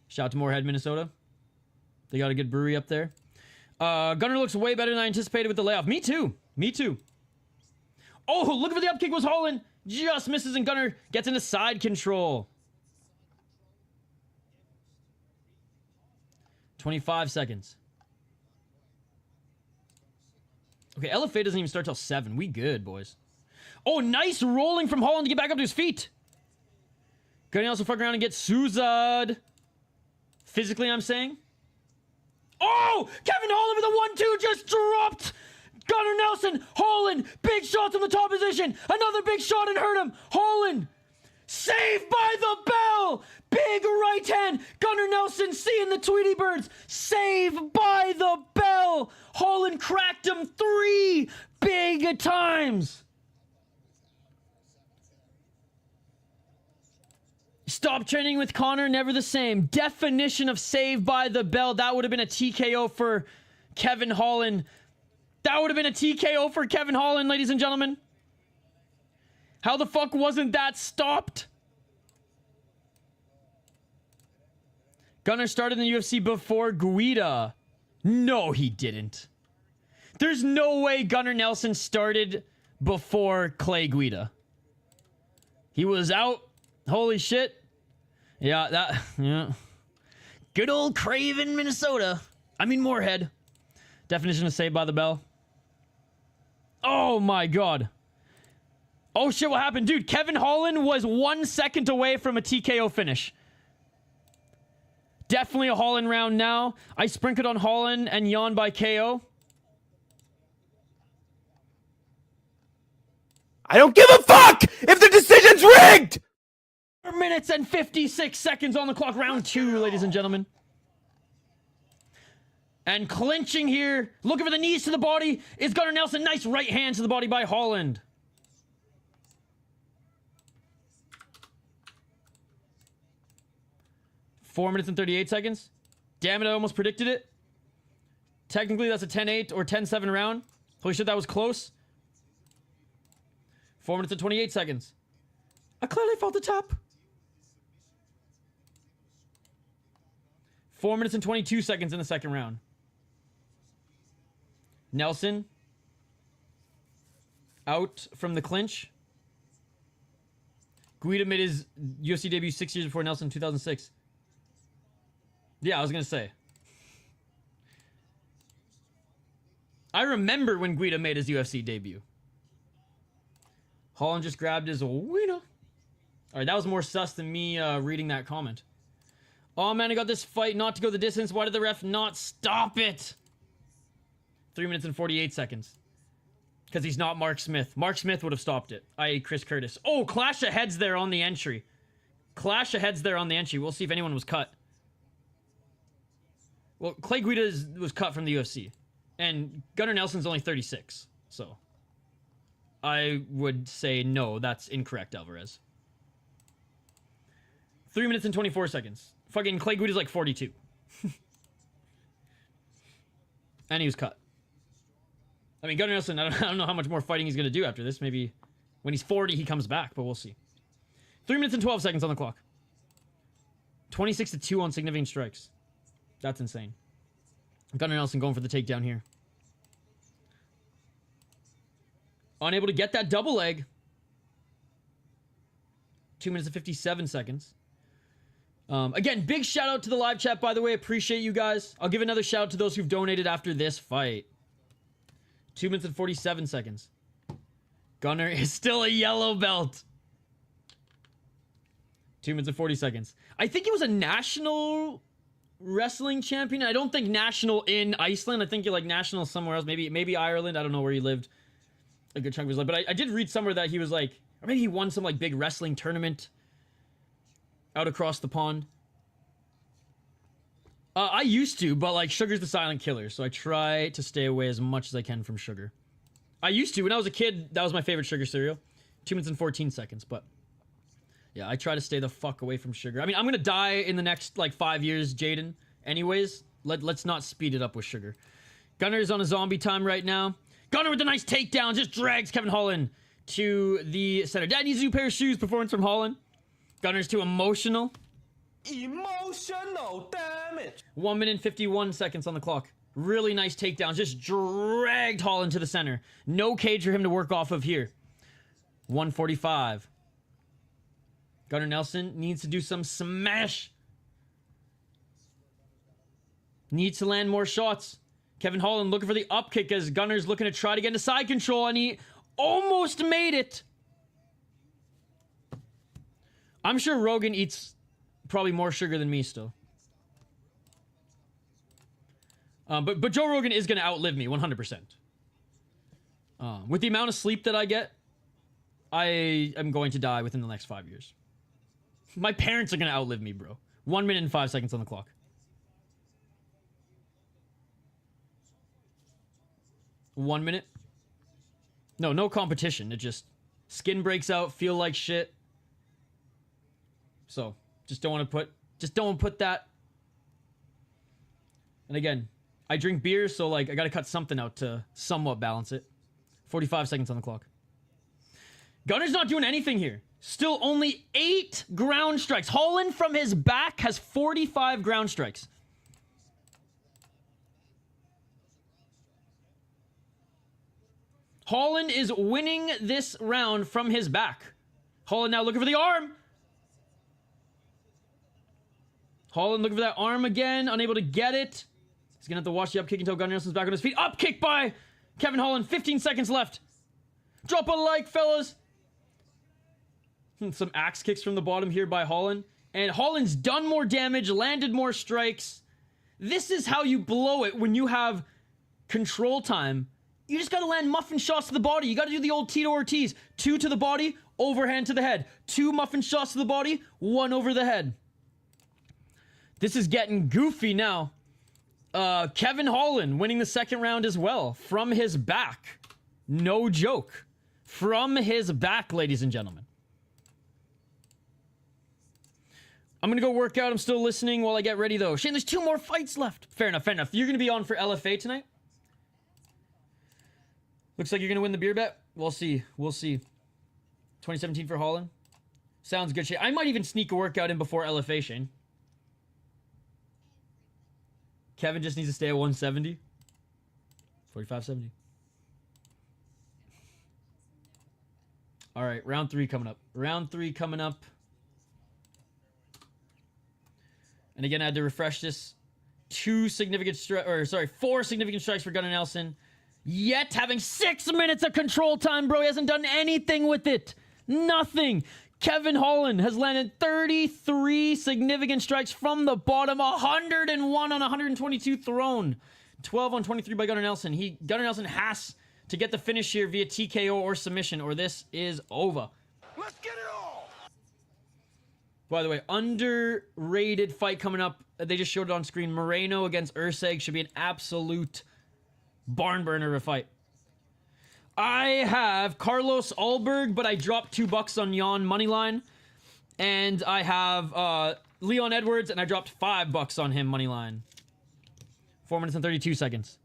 Shout out to Moorhead, Minnesota. They got a good brewery up there. Gunnar looks way better than I anticipated with the layoff. Me too. Me too. Oh, looking for the up kick was Holland. Just misses and Gunnar gets into side control. 25 seconds. Okay, LFA doesn't even start till 7. We good, boys. Oh, nice rolling from Holland to get back up to his feet. Gunnar also fuck around and get Suzad. Physically, I'm saying. Oh! Kevin Holland with a 1-2 just dropped! Gunnar Nelson, Holland, big shots from the top position. Another big shot and hurt him. Holland, saved by the bell. Big right hand. Gunnar Nelson seeing the Tweety Birds. Saved by the bell. Holland cracked him 3 big times. Stop training with Connor, never the same. Definition of saved by the bell. That would have been a TKO for Kevin Holland. That would have been a TKO for Kevin Holland, ladies and gentlemen. How the fuck wasn't that stopped? Gunnar started in the UFC before Guida. No, he didn't. There's no way Gunnar Nelson started before Clay Guida. He was out. Holy shit. Yeah. Good old Craven, Minnesota. I mean, Moorhead. Definition of saved by the bell. Oh my god. Oh shit, what happened? Dude, Kevin Holland was 1 second away from a TKO finish. Definitely a Holland round now. I sprinkled on Holland and yawned by KO. I don't give a fuck if the decision's rigged! 4 minutes and 56 seconds on the clock. Round 2, ladies and gentlemen. And clinching here, looking for the knees to the body, is Gunnar Nelson. Nice right hand to the body by Holland. Four minutes and 38 seconds. Damn it, I almost predicted it. Technically, that's a 10-8 or 10-7 round. Holy shit, that was close. 4 minutes and 28 seconds. I clearly felt the tap. 4 minutes and 22 seconds in the second round. Nelson out from the clinch. Guida made his UFC debut 6 years before Nelson in 2006. Yeah, I was going to say. I remember when Guida made his UFC debut. Holland just grabbed his wiener. Alright, that was more sus than me reading that comment. Oh man, I got this fight not to go the distance. Why did the ref not stop it? 3 minutes and 48 seconds. Because he's not Mark Smith. Mark Smith would have stopped it. I.e. Chris Curtis. Oh, clash of heads there on the entry. Clash of heads there on the entry. We'll see if anyone was cut. Well, Clay Guida was cut from the UFC. And Gunnar Nelson's only 36. So, I would say no, that's incorrect, Alvarez. 3 minutes and 24 seconds. Fucking Clay Guida's like 42. And he was cut. I mean, Gunnar Nelson, I don't know how much more fighting he's going to do after this. Maybe when he's 40, he comes back, but we'll see. 3 minutes and 12 seconds on the clock. 26-2 on significant strikes. That's insane. Gunnar Nelson going for the takedown here. Unable to get that double leg. 2 minutes and 57 seconds. Again, big shout out to the live chat, by the way. Appreciate you guys. I'll give another shout out to those who've donated after this fight. 2 minutes and 47 seconds. Gunnar is still a yellow belt. 2 minutes and 40 seconds. I think he was a national wrestling champion. I don't think national in Iceland. I think you're like national somewhere else. Maybe Ireland. I don't know where he lived a good chunk of his life. But I did read somewhere that he was like, or maybe he won some like big wrestling tournament out across the pond. I used to, but like sugar's the silent killer, so I try to stay away as much as I can from sugar. I used to when I was a kid. That was my favorite sugar cereal. 2 minutes and 14 seconds, but yeah, I try to stay the fuck away from sugar. I mean, I'm gonna die in the next like 5 years, Jaden. Anyways, let's not speed it up with sugar. Gunnar is on a zombie time right now. Gunnar with a nice takedown, just drags Kevin Holland to the center. Dad needs a new pair of shoes. Performance from Holland. Gunner's too emotional. Emotional damage. 1 minute and 51 seconds on the clock. Really nice takedowns. Just dragged Holland to the center. No cage for him to work off of here. 145. Gunnar Nelson needs to do some smash. Needs to land more shots. Kevin Holland looking for the up kick as Gunnar's looking to try to get into side control, and he almost made it. I'm sure Rogan eats probably more sugar than me still. But Joe Rogan is going to outlive me 100%. With the amount of sleep that I get, I am going to die within the next 5 years. My parents are going to outlive me, bro. 1 minute and 5 seconds on the clock. One minute. No competition. It just skin breaks out, feel like shit. So just don't put that. And again, I drink beer, so like I gotta cut something out to somewhat balance it. 45 seconds on the clock. Gunnar's not doing anything here. Still only 8 ground strikes. Holland from his back has 45 ground strikes. Holland is winning this round from his back. Holland now looking for the arm. Holland looking for that arm again. Unable to get it. He's going to have to watch the up kick until Gunnar Nelson's back on his feet. Up kick by Kevin Holland. 15 seconds left. Drop a like, fellas. Some axe kicks from the bottom here by Holland. And Holland's done more damage, landed more strikes. This is how you blow it when you have control time. You just got to land muffin shots to the body. You got to do the old Tito Ortiz. 2 to the body, overhand to the head. 2 muffin shots to the body, 1 over the head. This is getting goofy now. Kevin Holland winning the second round as well. From his back. No joke. From his back, ladies and gentlemen. I'm going to go work out. I'm still listening while I get ready, though. Shane, there's 2 more fights left. Fair enough, fair enough. You're going to be on for LFA tonight? Looks like you're going to win the beer bet. We'll see. We'll see. 2017 for Holland. Sounds good, Shane. I might even sneak a workout in before LFA, Shane. Kevin just needs to stay at 170. 45.70. All right, round 3 coming up. Round 3 coming up. And again, I had to refresh this. 4 significant strikes for Gunnar Nelson. Yet having 6 minutes of control time, bro. He hasn't done anything with it. Nothing. Kevin Holland has landed 33 significant strikes from the bottom. 101 on 122 thrown. 12 on 23 by Gunnar Nelson. Gunnar Nelson has to get the finish here via TKO or submission, or this is over. Let's get it all! By the way, underrated fight coming up. They just showed it on screen. Moreno against Urseg should be an absolute barn burner of a fight. I have Carlos Ulberg, but I dropped $2 on Jan moneyline. And I have Leon Edwards, and I dropped $5 on him moneyline. 4 minutes and 32 seconds.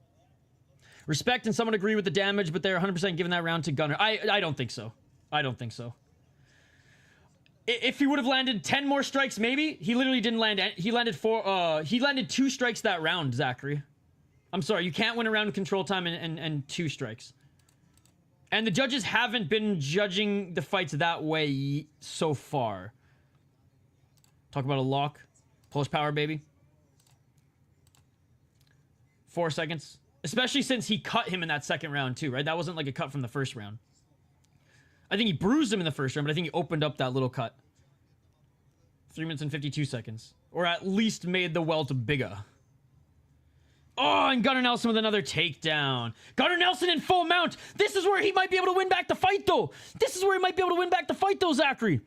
Respect and someone agree with the damage, but they're 100% giving that round to Gunnar. I don't think so. I don't think so. If he would have landed 10 more strikes, maybe. He literally didn't land. He landed 2 strikes that round, Zachary. I'm sorry, you can't win a round with control time and 2 strikes. And the judges haven't been judging the fights that way so far. Talk about a lock. Polish power, baby. 4 seconds. Especially since he cut him in that second round too, right? That wasn't like a cut from the first round. I think he bruised him in the first round, but I think he opened up that little cut. 3 minutes and 52 seconds. Or at least made the welt bigger. Oh, and Gunnar Nelson with another takedown. Gunnar Nelson in full mount. This is where he might be able to win back the fight, though. This is where he might be able to win back the fight, though, Zachary.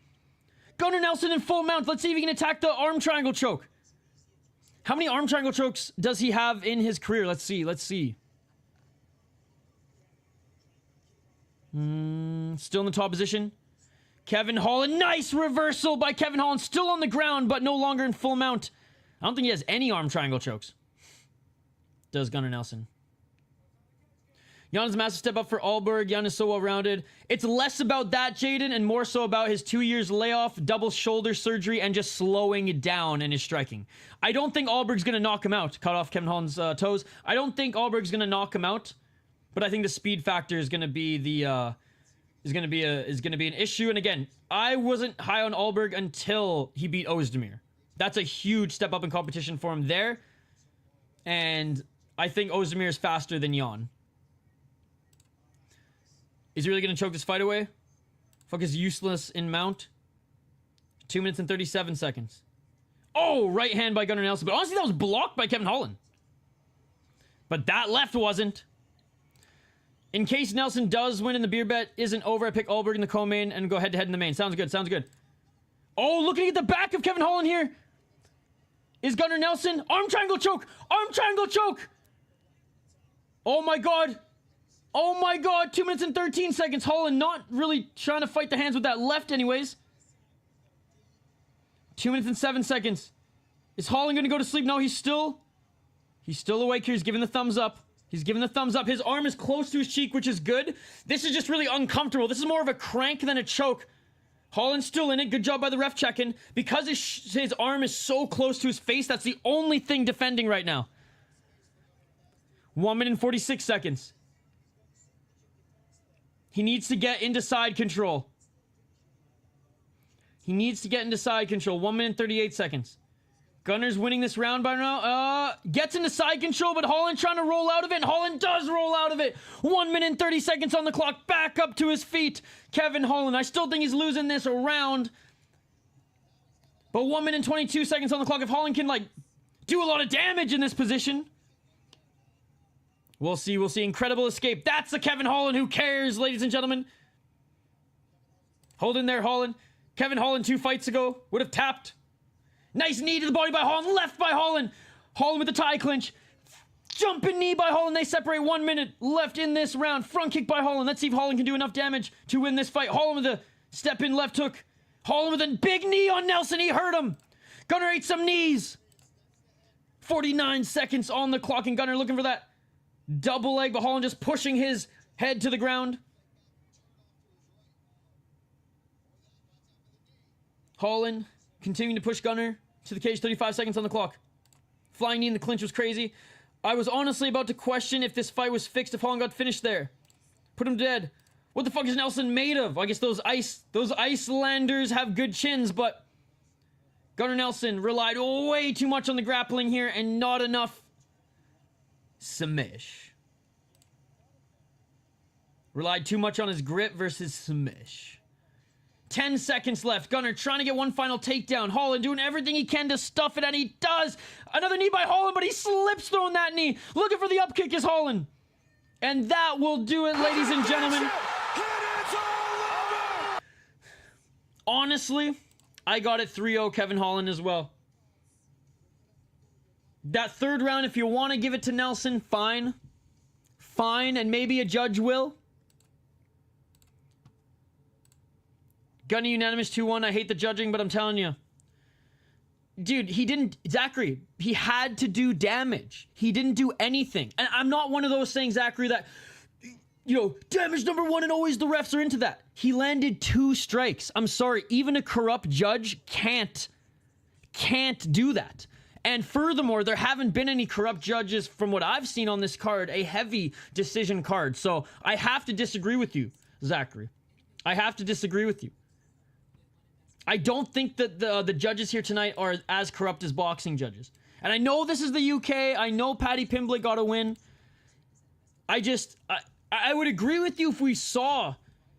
Gunnar Nelson in full mount. Let's see if he can attack the arm triangle choke. How many arm triangle chokes does he have in his career? Let's see. Let's see. Still in the top position. Kevin Holland. Nice reversal by Kevin Holland. Still on the ground, but no longer in full mount. I don't think he has any arm triangle chokes. Does Gunnar Nelson. Jan's a massive step up for Ulberg. Jan is so well-rounded. It's less about that, Jaden, and more so about his 2 years layoff, double shoulder surgery, and just slowing down in his striking. I don't think Ulberg's going to knock him out. Cut off Kevin Holland's toes. I don't think Ulberg's going to knock him out, but I think the speed factor is going to be the is going to be an issue. And again, I wasn't high on Ulberg until he beat Ozdemir. That's a huge step up in competition for him there. And I think Ozdemir is faster than Jan. Is he really going to choke this fight away? Fuck is useless in mount. 2 minutes and 37 seconds. Oh, right hand by Gunnar Nelson. But honestly, that was blocked by Kevin Holland. But that left wasn't. In case Nelson does win and the beer bet isn't over, I pick Ulberg in the co-main and go head-to-head in the main. Sounds good, sounds good. Oh, looking at the back of Kevin Holland here. Is Gunnar Nelson. Arm triangle choke. Arm triangle choke. Oh my god. Oh my god. 2 minutes and 13 seconds. Holland not really trying to fight the hands with that left anyways. 2 minutes and 7 seconds. Is Holland going to go to sleep? No, he's still awake here. He's giving the thumbs up. He's giving the thumbs up. His arm is close to his cheek, which is good. This is just really uncomfortable. This is more of a crank than a choke. Holland's still in it. Good job by the ref checking. Because his arm is so close to his face, that's the only thing defending right now. 1 minute and 46 seconds. He needs to get into side control. He needs to get into side control. 1 minute and 38 seconds. Gunnar's winning this round by now. Gets into side control, but Holland trying to roll out of it, and Holland does roll out of it. 1 minute and 30 seconds on the clock. Back up to his feet. Kevin Holland. I still think he's losing this round. But 1 minute and 22 seconds on the clock. If Holland can, like, do a lot of damage in this position. We'll see. We'll see. Incredible escape. That's the Kevin Holland who cares, ladies and gentlemen. Hold in there, Holland. Kevin Holland 2 fights ago would have tapped. Nice knee to the body by Holland. Left by Holland. Holland with the tie clinch. Jumping knee by Holland. They separate 1 minute left in this round. Front kick by Holland. Let's see if Holland can do enough damage to win this fight. Holland with a step in left hook. Holland with a big knee on Nelson. He hurt him. Gunnar ate some knees. 49 seconds on the clock, and Gunnar looking for that double leg, but Holland just pushing his head to the ground. Holland continuing to push Gunnar to the cage. 35 seconds on the clock. Flying knee in the clinch was crazy. I was honestly about to question if this fight was fixed if Holland got finished there. Put him to dead. What the fuck is Nelson made of? I guess those Icelanders have good chins, but Gunnar Nelson relied way too much on the grappling here and not enough smish. Relied too much on his grip versus smish. 10 seconds left. Gunnar trying to get one final takedown. Holland doing everything he can to stuff it, and he does. Another knee by Holland, but he slips throwing that knee. Looking for the up kick is Holland. And that will do it, ladies and gentlemen. Honestly, I got it 3-0 Kevin Holland as well. That third round, if you want to give it to Nelson, fine. Fine, and maybe a judge will. Gunny unanimous 2-1. I hate the judging, but I'm telling you. Dude, he didn't... Zachary, he had to do damage. He didn't do anything. And I'm not one of those saying, Zachary, that... You know, damage number 1 and always the refs are into that. He landed 2 strikes. I'm sorry, even a corrupt judge can't do that. And furthermore, there haven't been any corrupt judges from what I've seen on this card, a heavy decision card. So I have to disagree with you, Zachary. I have to disagree with you. I don't think that the judges here tonight are as corrupt as boxing judges. And I know this is the UK. I know Paddy Pimblett got a win. I would agree with you if we saw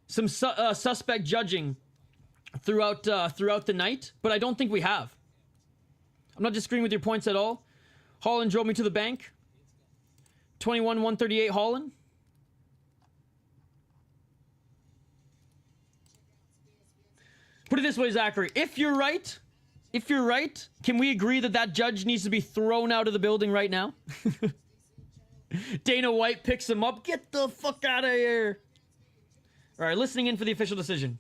some suspect judging throughout the night, but I don't think we have. I'm not disagreeing with your points at all. Holland drove me to the bank. 21-138 Holland. Put it this way, Zachary. If you're right, can we agree that that judge needs to be thrown out of the building right now? Dana White picks him up. Get the fuck out of here. All right, listening in for the official decision.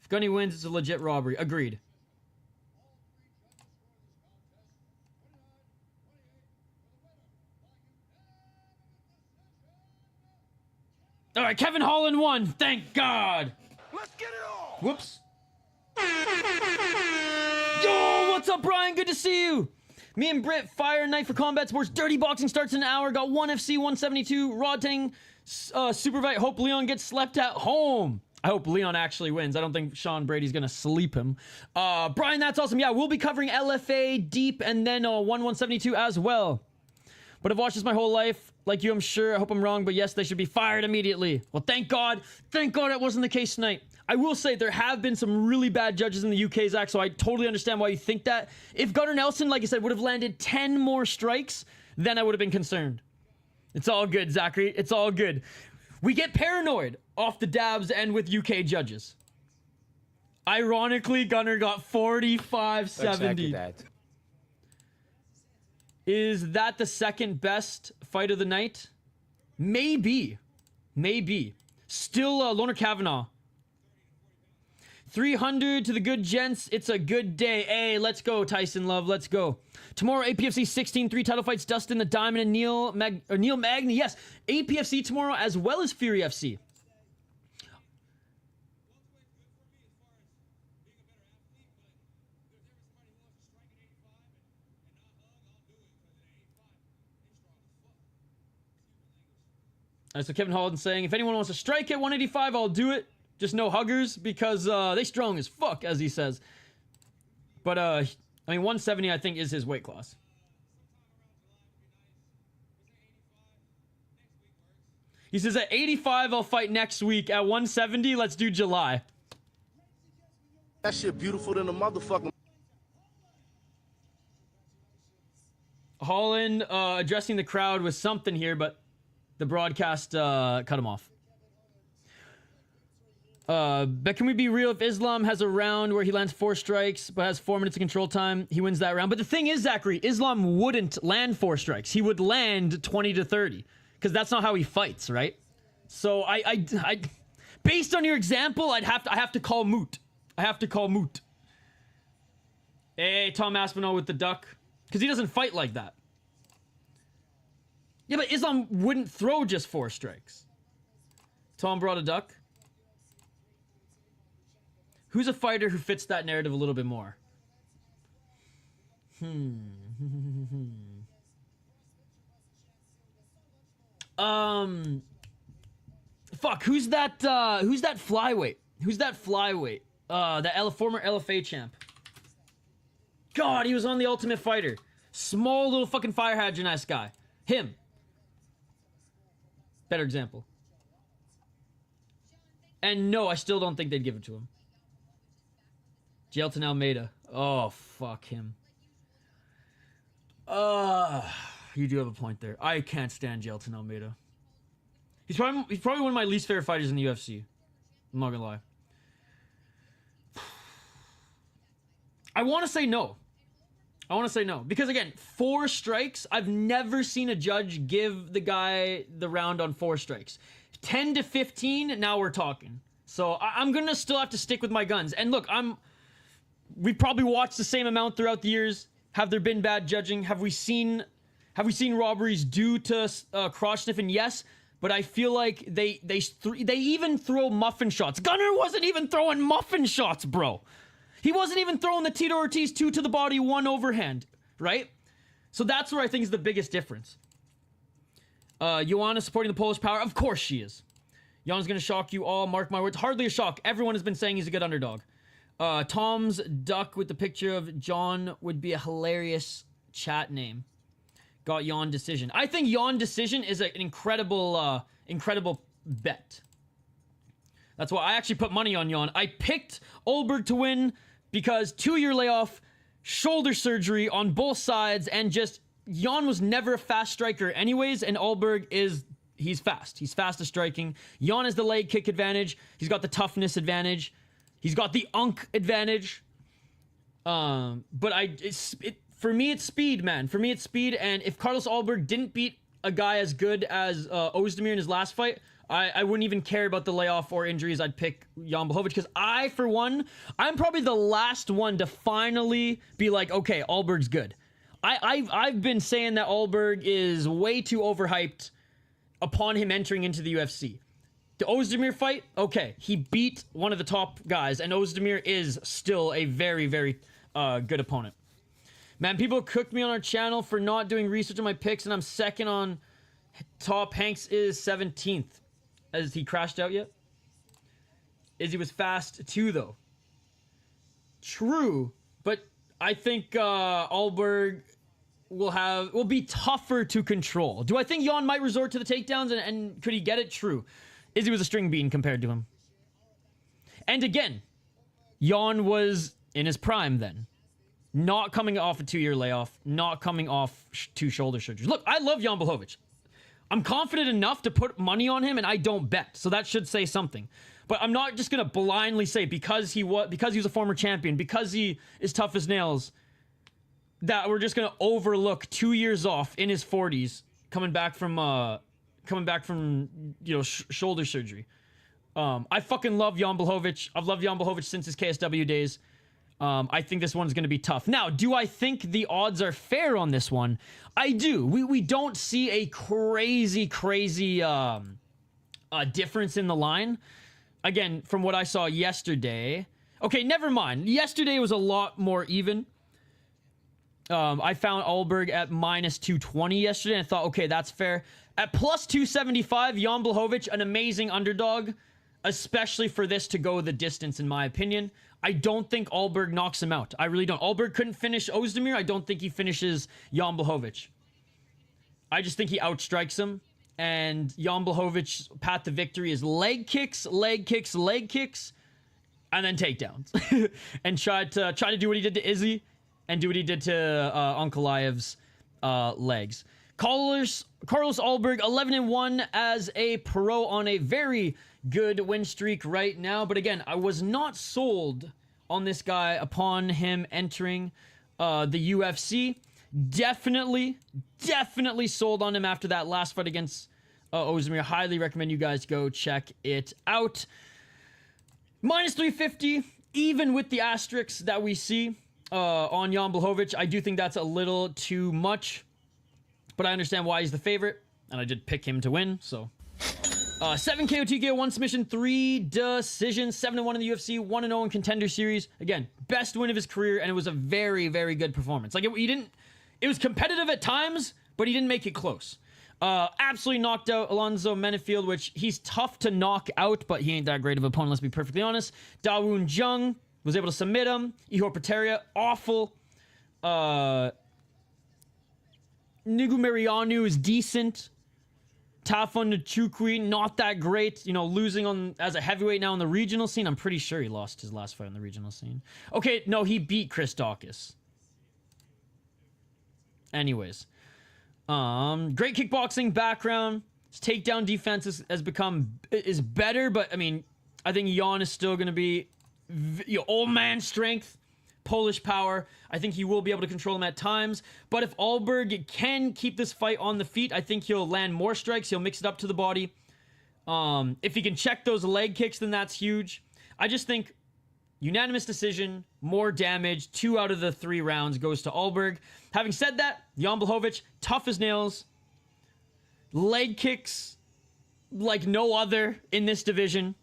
If Gunny wins, it's a legit robbery. Agreed. All right, Kevin Holland won. Thank God. Let's get it on! Whoops. Yo, what's up, Brian? Good to see you. Me and Britt, Fire Night for Combat Sports. Dirty Boxing starts in an hour. Got one FC 172. Rodtang, Superfight. Hope Leon gets slept at home. I hope Leon actually wins. I don't think Sean Brady's gonna sleep him. Brian, that's awesome. Yeah, we'll be covering LFA deep and then 172 as well. But I've watched this my whole life. Like you, I'm sure. I hope I'm wrong, but yes, they should be fired immediately. Well, thank God. Thank God it wasn't the case tonight. I will say there have been some really bad judges in the UK, Zach, so I totally understand why you think that. If Gunnar Nelson, like I said, would have landed 10 more strikes, then I would have been concerned. It's all good, Zachary. It's all good. We get paranoid off the dabs and with UK judges. Ironically, Gunnar got 45-70. Exactly that. Is that the second best fight of the night? Maybe. Maybe. Still, Loughran Kavanagh. 300 to the good gents. It's a good day. Hey, let's go, Tyson Love. Let's go. Tomorrow, APFC 16, 3 title fights. Dustin the Diamond and Neil Magny. Yes, APFC tomorrow as well as Fury FC. So Kevin Holland saying, if anyone wants to strike at 185, I'll do it. Just no huggers because they strong as fuck, as he says. But, I mean, 170, I think, is his weight class. He says, at 85, I'll fight next week. At 170, let's do July. That shit beautiful than a motherfucking. Holland addressing the crowd with something here, but the broadcast cut him off. But can we be real? If Islam has a round where he lands 4 strikes but has 4 minutes of control time, he wins that round. But the thing is, Zachary, Islam wouldn't land 4 strikes. He would land 20 to 30 because that's not how he fights, right? So I based on your example, I have to call moot. I have to call moot. Hey, Tom Aspinall with the duck because he doesn't fight like that. Yeah, but Islam wouldn't throw just 4 strikes. Tom brought a duck. Who's a fighter who fits that narrative a little bit more? Fuck, who's that flyweight? Who's that flyweight? The former LFA champ. God, he was on The Ultimate Fighter. Small little fucking fire hydrant-ass guy. Him. Better example. And no, I still don't think they'd give it to him. Jelton Almeida. Oh, fuck him. You do have a point there. I can't stand Jelton Almeida. He's probably one of my least favorite fighters in the UFC. I'm not gonna lie. I want to say no. Because again, 4 strikes, I've never seen a judge give the guy the round on 4 strikes. 10 to 15, now we're talking. So I'm gonna still have to stick with my guns. And look, we've probably watched the same amount throughout the years. Have there been bad judging? Have we seen robberies due to cross sniffing? Yes, but I feel like they even throw muffin shots. Gunnar wasn't even throwing muffin shots, bro. He wasn't even throwing the Tito Ortiz 2 to the body, 1 overhand, right? So that's where I think is the biggest difference. Joanna supporting the Polish power. Of course she is. Jan's gonna shock you all. Mark my words. Hardly a shock. Everyone has been saying he's a good underdog. Tom's duck with the picture of John would be a hilarious chat name. Got Jan decision. I think Jan decision is an incredible bet. That's why I actually put money on Jan. I picked Ulberg to win because 2-year layoff, shoulder surgery on both sides, and just Jan was never a fast striker anyways, and Ulberg he's fast. He's fast at striking. Jan has the leg kick advantage. He's got the toughness advantage. He's got the unk advantage. But for me, it's speed, man. For me, it's speed. And if Carlos Ulberg didn't beat a guy as good as Ozdemir in his last fight, I wouldn't even care about the layoff or injuries. I'd pick Jan Błachowicz because for one, I'm probably the last one to finally be like, okay, Ulberg's good. I've been saying that Ulberg is way too overhyped upon him entering into the UFC. The Ozdemir fight, okay, he beat one of the top guys, and Ozdemir is still a very, very good opponent. Man, people cooked me on our channel for not doing research on my picks, and I'm second on top. Hanks is 17th. Has he crashed out yet? Izzy was fast too, though. True, but I think Ulberg will be tougher to control. Do I think Jan might resort to the takedowns, and could he get it? True. Izzy was a string bean compared to him. And again, Jan was in his prime then. Not coming off a 2-year layoff. Not coming off 2 shoulder surgeries. Look, I love Jan Błachowicz. I'm confident enough to put money on him, and I don't bet. So that should say something. But I'm not just going to blindly say because he was a former champion, because he is tough as nails, that we're just going to overlook 2 years off in his 40s coming back from shoulder surgery. I fucking love Jan Błachowicz. I've loved Jan Błachowicz since his KSW days. I think this one's going to be tough. Now, do I think the odds are fair on this one? I do. We don't see a crazy difference in the line. Again, from what I saw yesterday. Okay, never mind. Yesterday was a lot more even. I found Ulberg at minus 220 yesterday, and I thought, okay, that's fair. At plus 275, Jan Błachowicz, an amazing underdog, especially for this to go the distance, in my opinion. I don't think Ulberg knocks him out. I really don't. Ulberg couldn't finish Ozdemir. I don't think he finishes Jan Błachowicz. I just think he outstrikes him. And Jan Blachowicz' path to victory is leg kicks, leg kicks, leg kicks, and then takedowns. And try to do what he did to Izzy, and do what he did to Ankalaev's legs. Carlos Ulberg, 11-1 as a pro on a very good win streak right now. But again, I was not sold on this guy upon him entering the UFC. Definitely sold on him after that last fight against Ozdemir. Highly recommend you guys go check it out. Minus 350, even with the asterisks that we see on Jan Blachowicz. I do think that's a little too much, but I understand why he's the favorite, and I did pick him to win, so. 7 KO, TKO, 1 submission, 3 decisions, 7-1 in the UFC, 1-0 in Contender Series. Again, best win of his career, and it was a very, very good performance. Like, it was competitive at times, but he didn't make it close. Absolutely knocked out Alonzo Menefield, which he's tough to knock out, but he ain't that great of an opponent, let's be perfectly honest. Dawoon Jung was able to submit him. Ihor Peteria, awful. Nigu Mariano is decent. Tafon Nachukwi, not that great. You know, losing as a heavyweight now in the regional scene. I'm pretty sure he lost his last fight in the regional scene. Okay, no, he beat Chris Dawkins. Anyways. Great kickboxing background. His takedown defense is better, but I mean, I think Jan is still going to be old man strength, Polish power. I think he will be able to control him at times. But if Ulberg can keep this fight on the feet, I think he'll land more strikes. He'll mix it up to the body. If he can check those leg kicks, then that's huge. I just think unanimous decision, more damage. 2 out of the 3 rounds goes to Ulberg. Having said that, Jan Blachowicz, tough as nails. Leg kicks like no other in this division.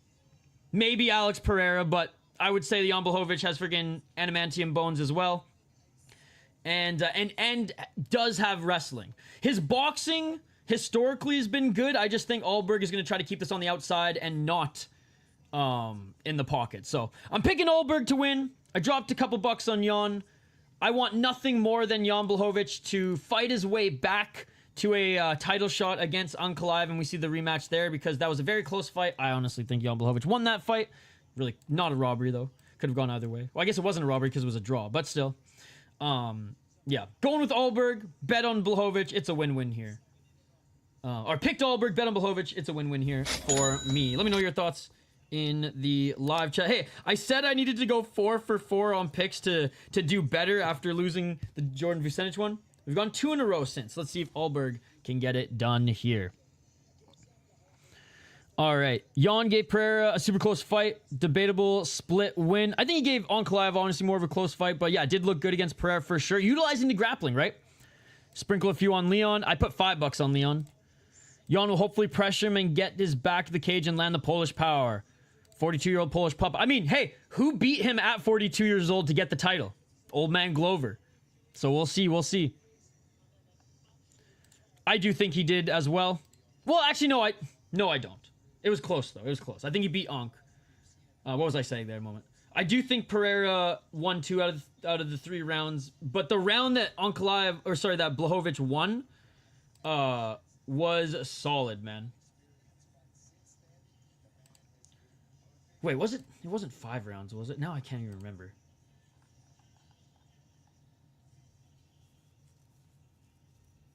Maybe Alex Pereira, but I would say Jan Blachowicz has friggin' adamantium bones as well. And does have wrestling. His boxing historically has been good. I just think Ulberg is going to try to keep this on the outside and not in the pocket. So I'm picking Ulberg to win. I dropped a couple bucks on Jan. I want nothing more than Jan Blachowicz to fight his way back to a title shot against Ankalaev, and we see the rematch there because that was a very close fight. I honestly think Jan Blachowicz won that fight. Really, not a robbery though. Could have gone either way. Well, I guess it wasn't a robbery because it was a draw, but still. Yeah, going with Ulberg, bet on Blachowicz. It's a win-win here. Or picked Ulberg, bet on Blachowicz. It's a win-win here for me. Let me know your thoughts in the live chat. Hey, I said I needed to go 4 for 4 on picks to do better after losing the Jordan Vucenic one. We've gone 2 in a row since. Let's see if Ulberg can get it done here. All right. Jan gave Pereira a super close fight. Debatable split win. I think he gave Ankalaev honestly more of a close fight, but yeah, it did look good against Pereira for sure. Utilizing the grappling, right? Sprinkle a few on Leon. I put $5 on Leon. Jan will hopefully pressure him and get his back to the cage and land the Polish power. 42-year-old Polish pup. I mean, hey, who beat him at 42 years old to get the title? Old man Glover. So we'll see, we'll see. I do think he did as well. Well, actually, no, I don't. It was close, though. It was close. I think he beat Ankh. What was I saying there a moment? I do think Pereira won 2 out of the 3 rounds, but the round that that Błachowicz won was solid, man. Wait, was it? It wasn't 5 rounds, was it? Now I can't even remember.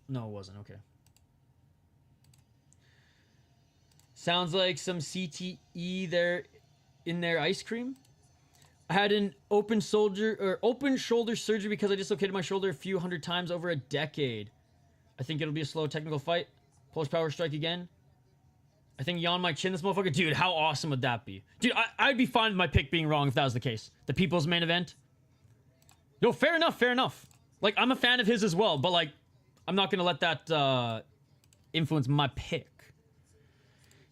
No, it wasn't. Okay. Sounds like some CTE there in their ice cream. I had an open shoulder surgery because I dislocated my shoulder a few hundred times over a decade. I think it'll be a slow technical fight. Polish power strike again. I think Jan might chin this motherfucker. Dude, how awesome would that be? Dude, I'd be fine with my pick being wrong if that was the case. The people's main event. No, fair enough, fair enough. Like, I'm a fan of his as well, but like, I'm not gonna let that influence my pick.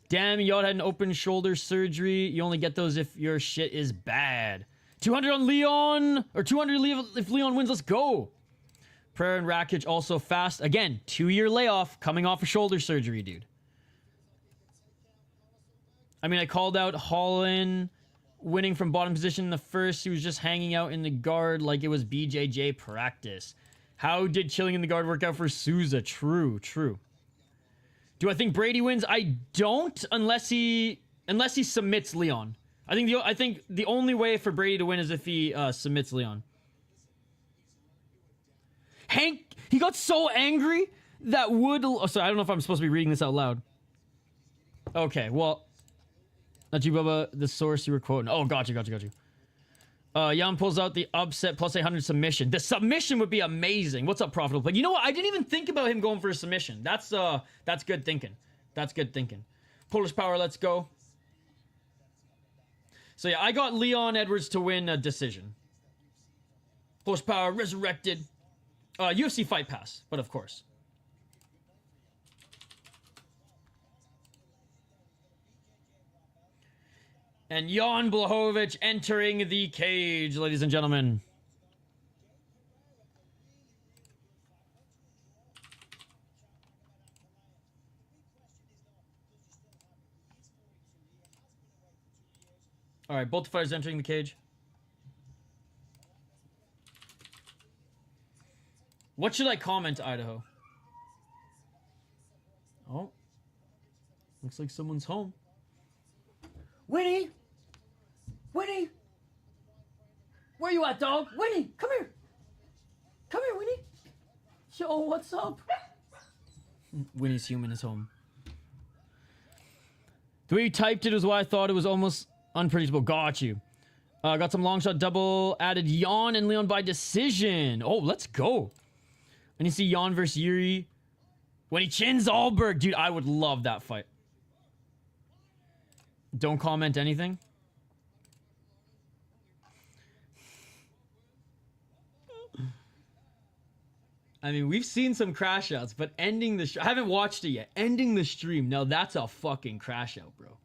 Damn, you all had an open shoulder surgery. You only get those if your shit is bad. 200 on Leon, or 200 if Leon wins. Let's go. Prayer and Rakic also fast. Again, 2-year layoff coming off of shoulder surgery, dude. I mean, I called out Holland winning from bottom position in the first. He was just hanging out in the guard like it was BJJ practice. How did chilling in the guard work out for Souza? True, true. Do I think Brady wins? I don't, unless he submits Leon. I think the only way for Brady to win is if he submits Leon. Hank, he got so angry that Wood. Oh, sorry, I don't know if I'm supposed to be reading this out loud. Okay, well, not you, Bubba. The source you were quoting. Oh, got you. Jan pulls out the upset plus 800 submission. The submission would be amazing. What's up, Profitable Play? You know what? I didn't even think about him going for a submission. That's good thinking. That's good thinking. Polish power, let's go. So yeah, I got Leon Edwards to win a decision. Polish power, resurrected. UFC Fight Pass, but of course. And Jan Błachowicz entering the cage, ladies and gentlemen. All right, both fighters entering the cage. What should I comment, Idaho? Oh. Looks like someone's home. Winnie! Winnie! Where you at, dog? Winnie, come here! Come here, Winnie! Yo, what's up? Winnie's human is home. The way you typed it was why I thought it was almost unpredictable. Got you. Got some long shot double. Added Jan and Leon by decision. Oh, let's go. And you see Jan versus Yuri. When he chins Ulberg. Dude, I would love that fight. Don't comment anything. I mean, we've seen some crash outs, but ending the I haven't watched it yet. Ending the stream. Now that's a fucking crash out, bro.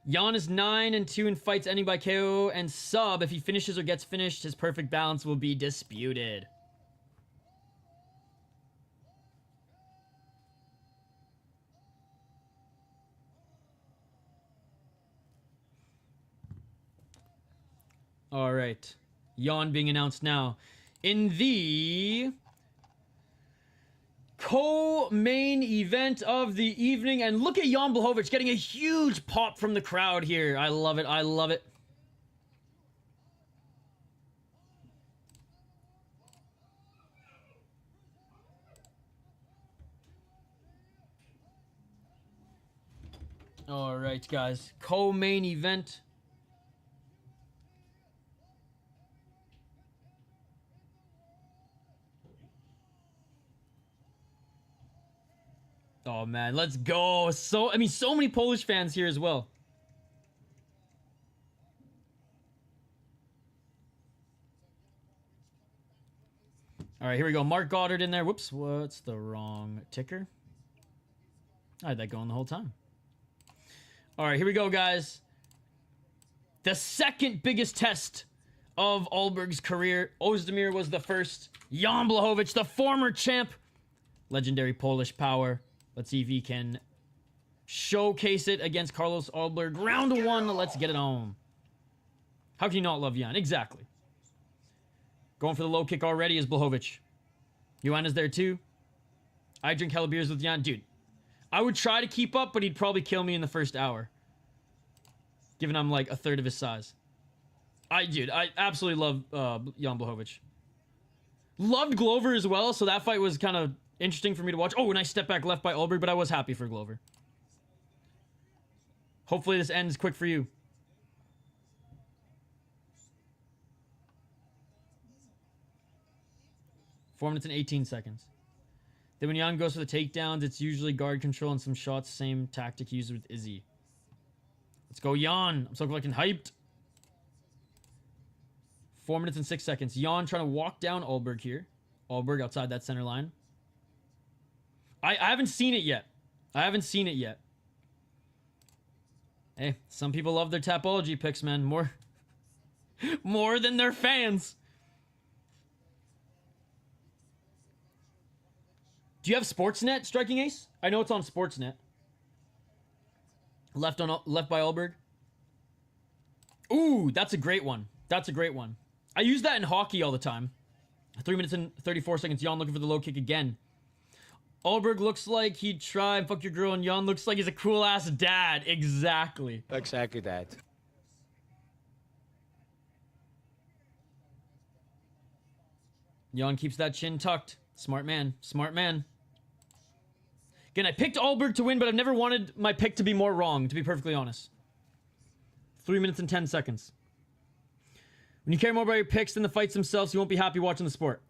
Jan is 9-2 in fights ending by KO and sub. If he finishes or gets finished, his perfect balance will be disputed. All right. Jan being announced now. In the co-main event of the evening. And look at Jan Błachowicz getting a huge pop from the crowd here. I love it. I love it. All right, guys. Co-main event. Oh, man, let's go. So many Polish fans here as well. All right, here we go. Mark Goddard in there. Whoops, what's the wrong ticker? I had that going the whole time. All right, here we go, guys. The second biggest test of Ulberg's career. Ozdemir was the first. Jan Błachowicz, the former champ. Legendary Polish power. Let's see if he can showcase it against Carlos Ulberg. Round one, let's get it on. How can you not love Jan? Exactly. Going for the low kick already is Błachowicz. Jan is there too. I drink hella beers with Jan. Dude, I would try to keep up, but he'd probably kill me in the first hour. Given I'm like a third of his size. Dude, I absolutely love Jan Błachowicz. Loved Glover as well, so that fight was kind of interesting for me to watch. Oh, nice step back left by Ulberg, but I was happy for Glover. Hopefully this ends quick for you. Four minutes and 18 seconds. Then when Jan goes for the takedowns, it's usually guard control and some shots. Same tactic used with Izzy. Let's go, Jan. I'm so fucking hyped. 4 minutes and 6 seconds. Jan trying to walk down Ulberg here. Ulberg outside that center line. I haven't seen it yet. I haven't seen it yet. Hey, some people love their Tapology picks, man. More than their fans. Do you have Sportsnet, Striking Ace? I know it's on Sportsnet. Left by Ulberg. Ooh, that's a great one. That's a great one. I use that in hockey all the time. 3 minutes and 34 seconds. Jan looking for the low kick again. Ulberg looks like he'd try and fuck your girl, and Jan looks like he's a cool-ass dad. Exactly. Exactly that. Jan keeps that chin tucked. Smart man. Smart man. Again, I picked Ulberg to win, but I've never wanted my pick to be more wrong, to be perfectly honest. 3 minutes and 10 seconds. When you care more about your picks than the fights themselves, you won't be happy watching the sport.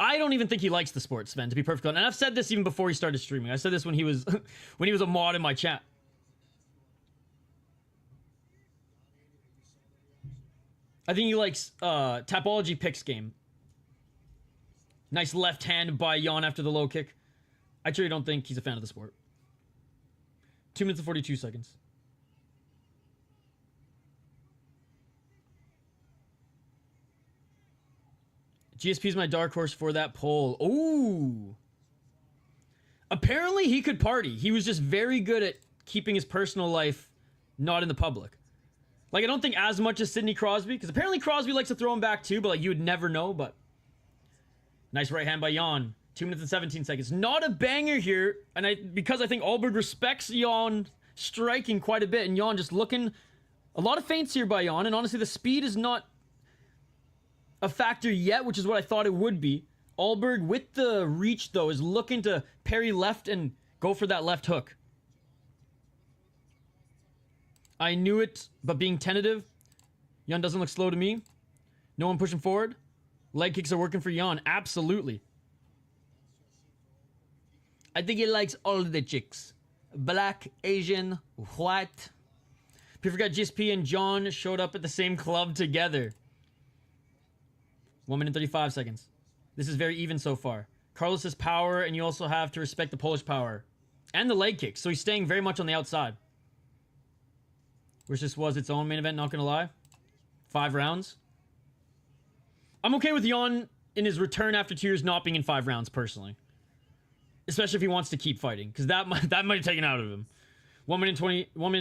I don't even think he likes the sport, Sven, to be perfectly honest. And I've said this even before he started streaming. I said this when he was when he was a mod in my chat. I think he likes Tapology picks game. Nice left hand by Jan after the low kick. I truly don't think he's a fan of the sport. 2 minutes and 42 seconds. GSP's my dark horse for that poll. Ooh. Apparently he could party. He was just very good at keeping his personal life not in the public. Like, I don't think as much as Sidney Crosby, because apparently Crosby likes to throw him back too, but like you would never know. But nice right hand by Jan. 2 minutes and 17 seconds. Not a banger here, and because I think Ulberg respects Jan striking quite a bit, and Jan just looking a lot of feints here by Jan, and honestly the speed is not a factor yet, which is what I thought it would be. Ulberg with the reach though is looking to parry left and go for that left hook. I knew it, but being tentative. Jan doesn't look slow to me. No one pushing forward. Leg kicks are working for Jan. Absolutely. I think he likes all the chicks. Black, Asian, white. People forgot GSP and John showed up at the same club together. 1 minute 35 seconds. This is very even so far. Carlos has power, and you also have to respect the Polish power. And the leg kicks, so he's staying very much on the outside. Which this was its own main event, not gonna lie. 5 rounds. I'm okay with Jan in his return after 2 years not being in 5 rounds, personally. Especially if he wants to keep fighting, because that might have taken out of him. 1 minute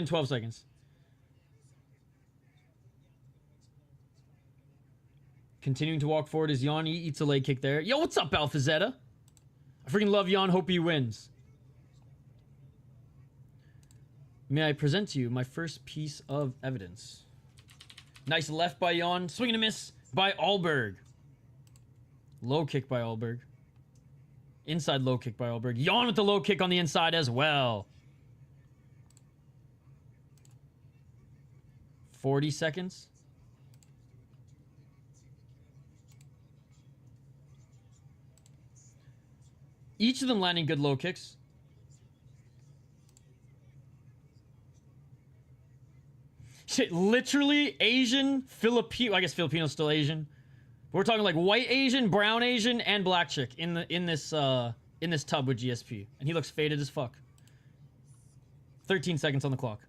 12 seconds. Continuing to walk forward as Jan eats a leg kick there. Yo, what's up, Alpha Zeta? I freaking love Jan. Hope he wins. May I present to you my first piece of evidence? Nice left by Jan. Swing and a miss by Ulberg. Low kick by Ulberg. Inside low kick by Ulberg. Jan with the low kick on the inside as well. 40 seconds. Each of them landing good low kicks. Shit, literally Asian, Filipino. I guess Filipino's still Asian. But we're talking like white Asian, brown Asian, and black chick in this tub with GSP, and he looks faded as fuck. 13 seconds on the clock.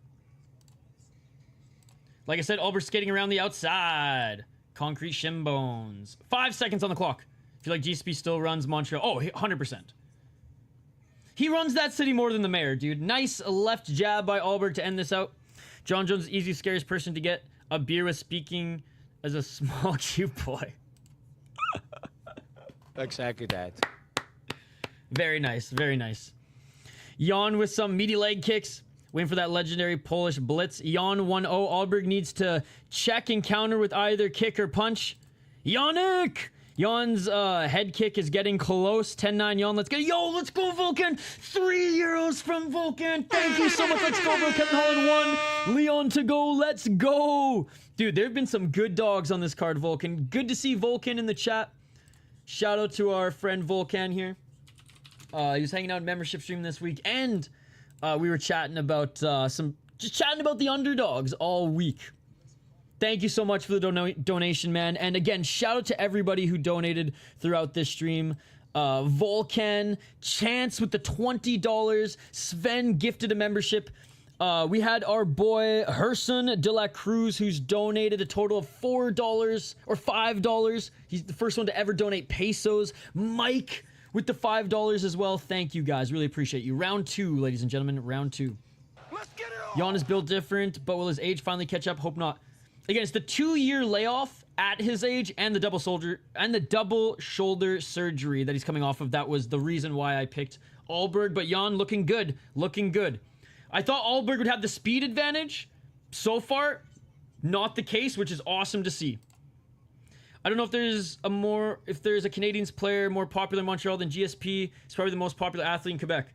Like I said, Ulberg skating around the outside. Concrete shin bones. 5 seconds on the clock. I feel like GSP still runs Montreal. Oh, 100%. He runs that city more than the mayor, dude. Nice left jab by Ulberg to end this out. John Jones, easy, scariest person to get a beer with, speaking as a small, cute boy. Exactly that. Very nice, very nice. Jan with some meaty leg kicks. Waiting for that legendary Polish blitz. Jan 1-0. Ulberg needs to check and counter with either kick or punch. Yannick! Jan's head kick is getting close. 10-9 Jan. Let's go. Yo, let's go, Vulcan. 3 euros from Vulcan. Thank you so much. Let's go, bro. Kevin Holland 1. Leon to go. Let's go. Dude, there have been some good dogs on this card, Vulcan. Good to see Vulcan in the chat. Shout out to our friend Vulcan here. He was hanging out in membership stream this week, and we were chatting about just chatting about the underdogs all week. Thank you so much for the donation, man. And again, shout out to everybody who donated throughout this stream. Vulcan, Chance with the $20. Sven gifted a membership. We had our boy Herson de la Cruz, who's donated a total of $4 or $5. He's the first one to ever donate pesos. Mike with the $5 as well. Thank you guys. Really appreciate you. Round 2, ladies and gentlemen. Round 2. Let's get it on. Jan is built different, but will his age finally catch up? Hope not. Again, it's the 2-year layoff at his age and the double shoulder surgery that he's coming off of. That was the reason why I picked Ulberg. But Jan looking good. Looking good. I thought Ulberg would have the speed advantage. So far, not the case, which is awesome to see. I don't know if there's a Canadians player more popular in Montreal than GSP. He's probably the most popular athlete in Quebec.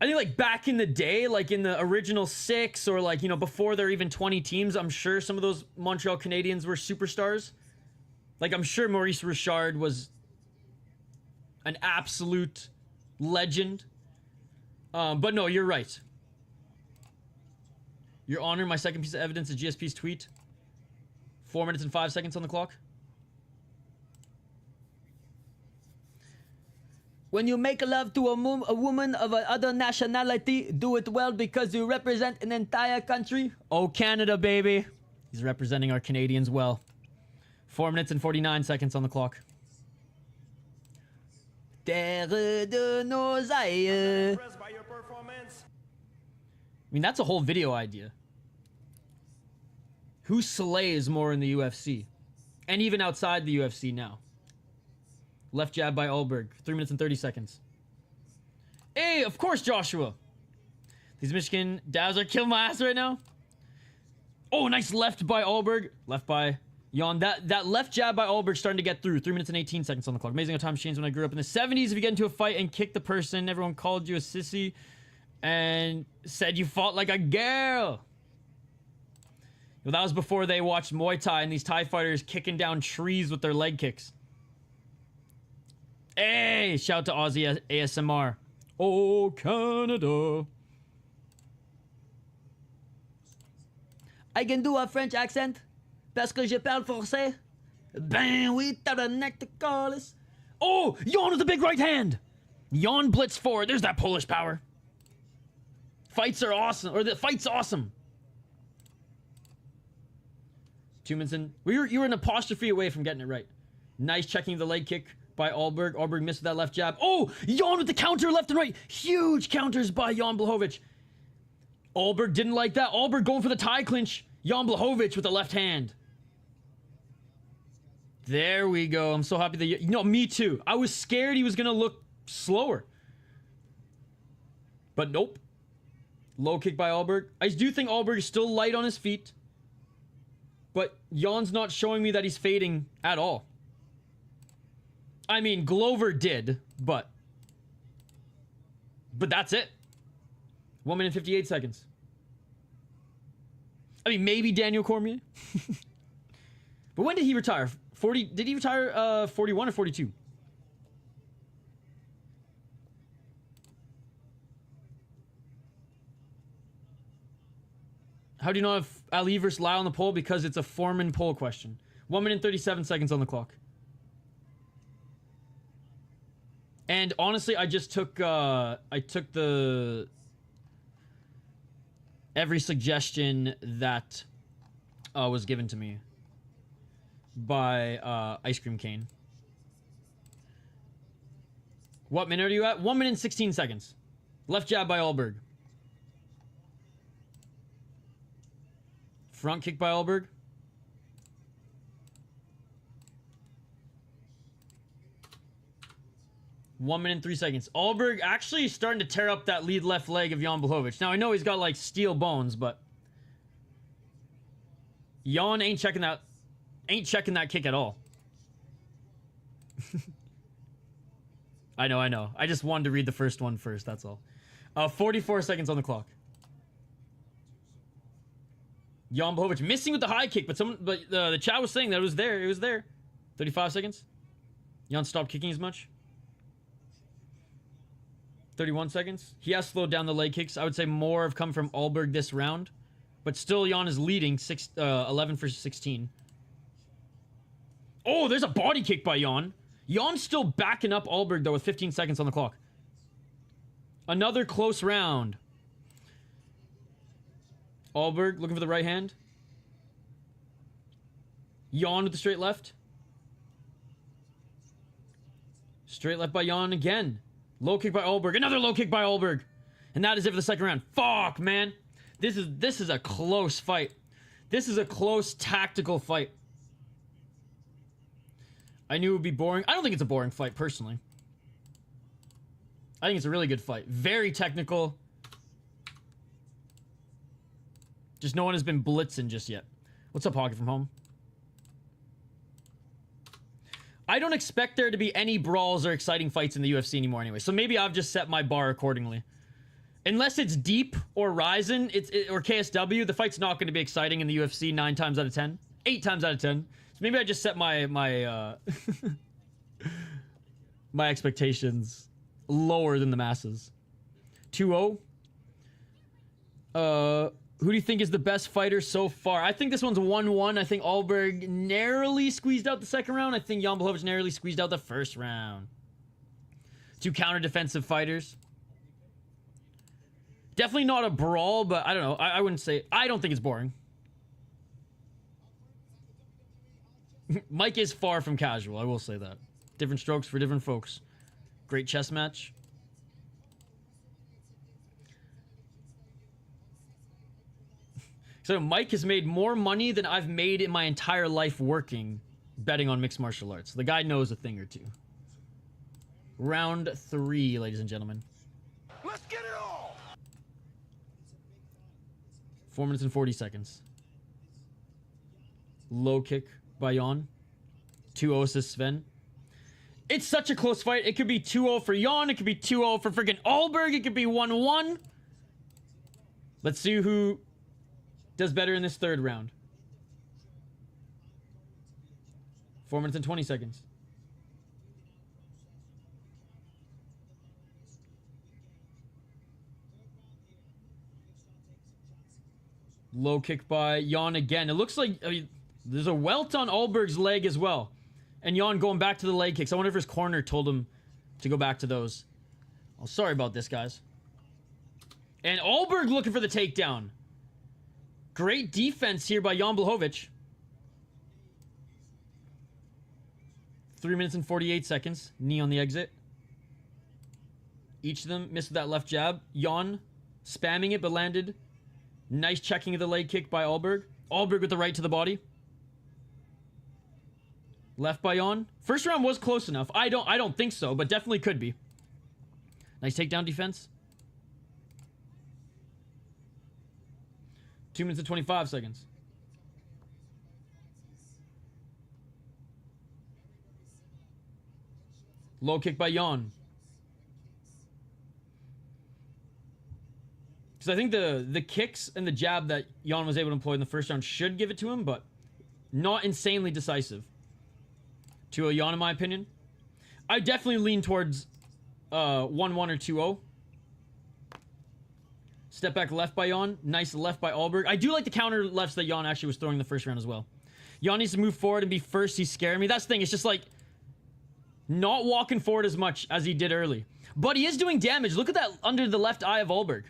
I think like back in the day, like in the original 6 or like, you know, before there were even 20 teams, I'm sure some of those Montreal Canadiens were superstars. Like I'm sure Maurice Richard was an absolute legend. But no, you're right. Your Honor, my second piece of evidence is GSP's tweet. 4 minutes and 5 seconds on the clock. When you make love to a woman of another nationality, do it well because you represent an entire country. Oh, Canada, baby. He's representing our Canadians well. 4 minutes and 49 seconds on the clock. Terre de nos aïeux. I mean, that's a whole video idea. Who slays more in the UFC? And even outside the UFC now. Left jab by Ulberg. 3 minutes and 30 seconds. Hey, of course, Joshua. These Michigan dabs are killing my ass right now. Oh, nice left by Ulberg. Left by Jan. That left jab by Ulberg starting to get through. 3 minutes and 18 seconds on the clock. Amazing how times changed when I grew up in the 70s. If you get into a fight and kick the person, everyone called you a sissy and said you fought like a girl. Well, that was before they watched Muay Thai and these Thai fighters kicking down trees with their leg kicks. Hey, shout to Aussie ASMR. Oh, Canada. I can do a French accent. Parce que je parle français. Ben oui, tabarnak de colis. Oh, Jan with the big right hand. Jan blitz forward. There's that Polish power. Fights are awesome. Or the fight's awesome. 2 minutes in. You were an apostrophe away from getting it right. Nice checking the leg kick by Ulberg. Ulberg missed with that left jab. Oh, Jan with the counter left and right. Huge counters by Jan Błachowicz. Ulberg didn't like that. Ulberg going for the tie clinch. Jan Błachowicz with the left hand. There we go. I'm so happy that you know, me too. I was scared he was going to look slower. But nope. Low kick by Ulberg. I do think Ulberg is still light on his feet. But Jan's not showing me that he's fading at all. I mean, Glover did, but that's it. 1 minute 58 seconds. I mean, maybe Daniel Cormier. But when did he retire? 40? Did he retire 41 or 42? How do you know if Ali versus Lau on the poll? Because it's a Foreman poll question. 1 minute 37 seconds on the clock. And honestly, I just took the every suggestion that was given to me by Ice Cream Cane. What minute are you at? 1 minute and 16 seconds. Left jab by Ulberg. Front kick by Ulberg. One minute and 3 seconds. Ulberg actually starting to tear up that lead left leg of Jan Błachowicz. Now I know he's got like steel bones, but Jan ain't checking that kick at all. I know. I just wanted to read the first one first, that's all. 44 seconds on the clock. Jan Błachowicz missing with the high kick, but the chat was saying that it was there. It was there. 35 seconds. Jan stopped kicking as much. 31 seconds. He has slowed down the leg kicks. I would say more have come from Ulberg this round. But still, Jan is leading 11 for 16. Oh, there's a body kick by Jan. Jan's still backing up Ulberg, though, with 15 seconds on the clock. Another close round. Ulberg looking for the right hand. Jan with the straight left. Straight left by Jan again. Low kick by Ulberg. Another low kick by Ulberg. And that is it for the second round. Fuck, man. This is a close fight. This is a close tactical fight. I knew it would be boring. I don't think it's a boring fight, personally. I think it's a really good fight. Very technical. Just no one has been blitzing just yet. What's up, Pocket from home? I don't expect there to be any brawls or exciting fights in the UFC anymore anyway. So maybe I've just set my bar accordingly. Unless it's Deep or Ryzen or KSW, the fight's not going to be exciting in the UFC 9 times out of 10. 8 times out of 10. So maybe I just set my my expectations lower than the masses. 2-0. Who do you think is the best fighter so far? I think this one's 1-1. I think Ulberg narrowly squeezed out the second round. I think Jan Błachowicz narrowly squeezed out the first round. Two counter-defensive fighters. Definitely not a brawl, but I don't know. I wouldn't say... I don't think it's boring. Mike is far from casual, I will say that. Different strokes for different folks. Great chess match. So Mike has made more money than I've made in my entire life working betting on mixed martial arts. The guy knows a thing or two. Round 3, ladies and gentlemen. Let's get it all! 4 minutes and 40 seconds. Low kick by Jan. 2-0 assists Sven. It's such a close fight. It could be 2-0 for Jan. It could be 2-0 for freaking Ulberg. It could be 1-1. Let's see who does better in this third round. 4 minutes and 20 seconds. Low kick by Jan again. It looks like there's a welt on Ulberg's leg as well. And Jan going back to the leg kicks. I wonder if his corner told him to go back to those. Oh, sorry about this, guys. And Ulberg looking for the takedown. Great defense here by Jan Błachowicz. 3 minutes and 48 seconds. Knee on the exit. Each of them missed that left jab. Jan spamming it, but landed. Nice checking of the leg kick by Ulberg. Ulberg with the right to the body. Left by Jan. First round was close enough. I don't think so, but definitely could be. Nice takedown defense. 2 minutes and 25 seconds. Low kick by Jan. Because I think the kicks and the jab that Jan was able to employ in the first round should give it to him, but not insanely decisive. 2-0 Jan, in my opinion. I definitely lean towards 1-1 or 2-0. Step back left by Jan. Nice left by Ulberg. I do like the counter lefts that Jan actually was throwing in the first round as well. Jan needs to move forward and be first. He's scaring me. That's the thing. It's just like not walking forward as much as he did early. But he is doing damage. Look at that under the left eye of Ulberg.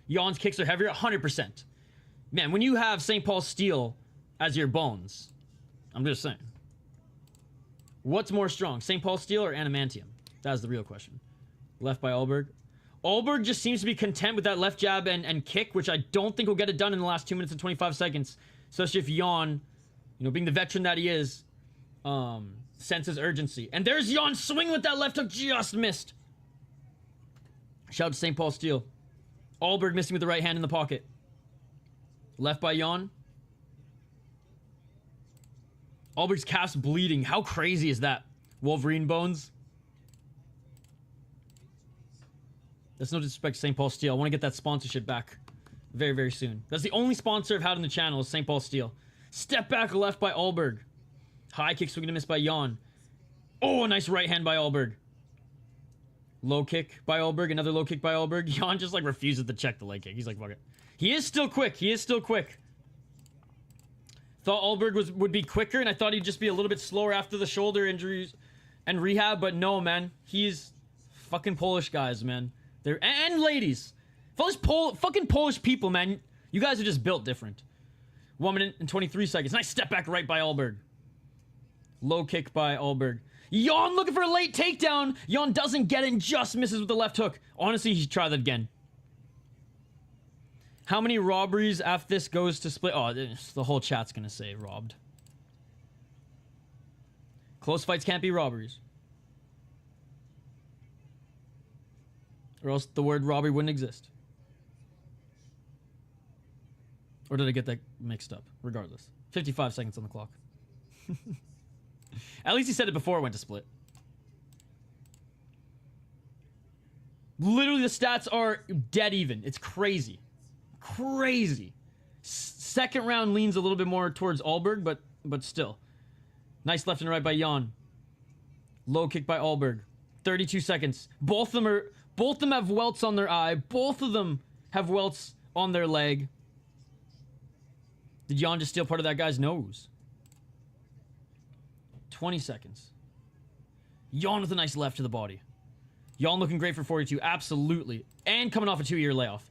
Jan's kicks are heavier, 100%. Man, when you have St. Paul steel as your bones, I'm just saying. What's more strong, St. Paul steel or adamantium? That's the real question. Left by Ulberg. Ulberg just seems to be content with that left jab and kick, which I don't think will get it done in the last 2 minutes and 25 seconds. Especially if Jan, you know, being the veteran that he is, senses urgency. And there's Jan swinging with that left hook, just missed. Shout out to St. Paul Steel. Ulberg missing with the right hand in the pocket. Left by Jan. Ulberg's calf's bleeding. How crazy is that? Wolverine bones. That's no disrespect to St. Paul Steel. I want to get that sponsorship back very, very soon. That's the only sponsor I've had on the channel is St. Paul Steel. Step back left by Ulberg. High kick swing and a miss by Jan. Oh, a nice right hand by Ulberg. Low kick by Ulberg. Another low kick by Ulberg. Jan just like refuses to check the leg kick. He's like, fuck it. He is still quick. He is still quick. Thought Ulberg would be quicker, and I thought he'd just be a little bit slower after the shoulder injuries and rehab, but no, man. He's fucking Polish guys, man. They're and ladies. Fucking Polish people, man. You guys are just built different. 1 minute and 23 seconds. Nice step back right by Ulberg. Low kick by Ulberg. Jan looking for a late takedown. Jan doesn't get it and just misses with the left hook. Honestly, he should try that again. How many robberies after this goes to split? Oh, the whole chat's gonna say robbed. Close fights can't be robberies. Or else the word robbery wouldn't exist. Or did I get that mixed up? Regardless. 55 seconds on the clock. At least he said it before it went to split. Literally the stats are dead even. It's crazy. Crazy. Second round leans a little bit more towards Ulberg, but still. Nice left and right by Jan. Low kick by Ulberg. 32 seconds. Both of them have welts on their eye. Both of them have welts on their leg. Did Jan just steal part of that guy's nose? 20 seconds. Jan with a nice left to the body. Jan looking great for 42. Absolutely. And coming off a 2-year layoff.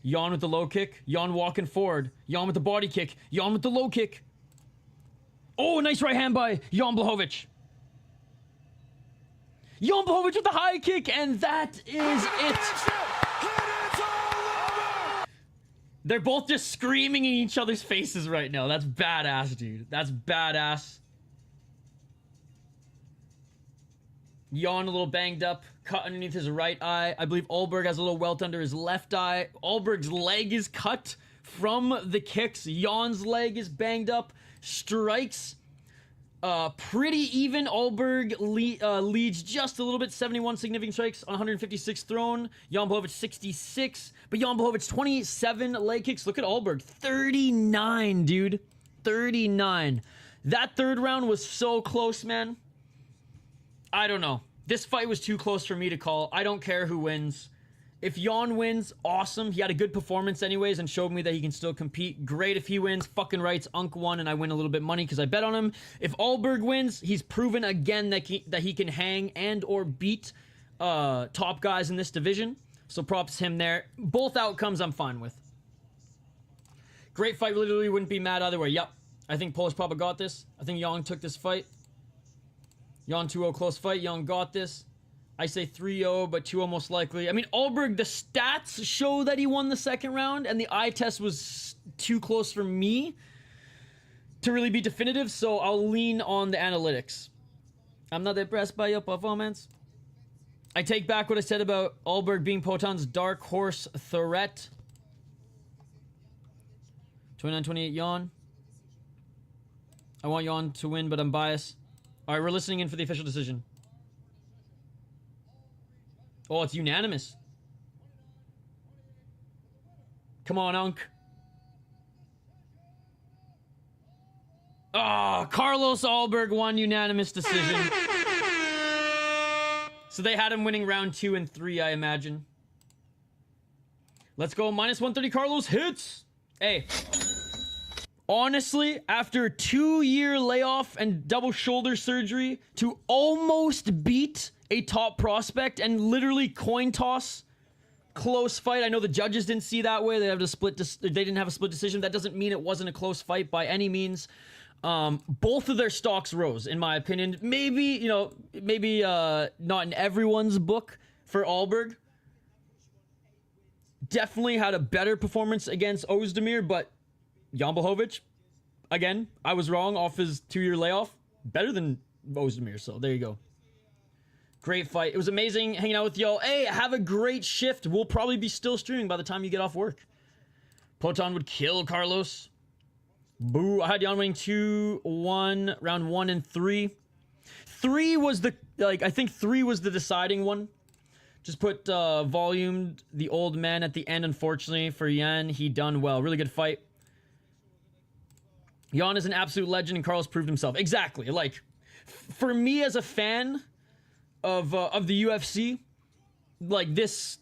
Jan with the low kick. Jan walking forward. Jan with the body kick. Jan with the low kick. Oh, nice right hand by Jan Błachowicz. Jan Błachowicz with the high kick, and that is it. They're both just screaming in each other's faces right now. That's badass, dude. That's badass. Jan a little banged up. Cut underneath his right eye. I believe Ulberg has a little welt under his left eye. Ulberg's leg is cut from the kicks. Jan's leg is banged up. Strikes pretty even. Ulberg leads just a little bit. 71 significant strikes on 156 thrown. Jan Błachowicz 66. But Jan Błachowicz 27 leg kicks. Look at Ulberg. 39, dude. 39. That third round was so close, man. I don't know. This fight was too close for me to call. I don't care who wins. If Jan wins, awesome. He had a good performance anyways and showed me that he can still compete. Great if he wins. Fucking rights. Unk won and I win a little bit of money because I bet on him. If Ulberg wins, he's proven again that he can hang and or beat top guys in this division. So props him there. Both outcomes I'm fine with. Great fight. Literally wouldn't be mad either way. Yep. I think Polish Papa got this. I think Jan took this fight. Jan 2-0 close fight. Jan got this. I say 3-0, but 2-0 most likely. I mean, Ulberg, the stats show that he won the second round, and the eye test was too close for me to really be definitive, so I'll lean on the analytics. I'm not impressed by your performance. I take back what I said about Ulberg being Potan's dark horse threat. 29-28 Jan. I want Jan to win, but I'm biased. All right, we're listening in for the official decision. Oh, it's unanimous. Come on, Unk. Oh, Carlos Ulberg won unanimous decision. So they had him winning round 2 and 3, I imagine. Let's go. Minus 130 Carlos hits. Hey. Honestly, after a 2-year layoff and double shoulder surgery to almost beat a top prospect and literally coin toss close fight. I know the judges didn't see that way. They didn't have a split decision. That doesn't mean it wasn't a close fight by any means. Both of their stocks rose, in my opinion. Maybe, not in everyone's book for Ulberg. Definitely had a better performance against Ozdemir, but Jan Błachowicz, again, I was wrong off his 2-year layoff. Better than Ozdemir, so there you go. Great fight. It was amazing hanging out with y'all. Hey, have a great shift. We'll probably be still streaming by the time you get off work. Poton would kill Carlos. Boo. I had Jan winning 2-1, round 1 and 3. 3 was I think 3 was the deciding one. Just put volumed the old man at the end, unfortunately, for Jan. He done well. Really good fight. Jan is an absolute legend, and Carlos proved himself. Exactly. Like, for me as a fan of the UFC, like, this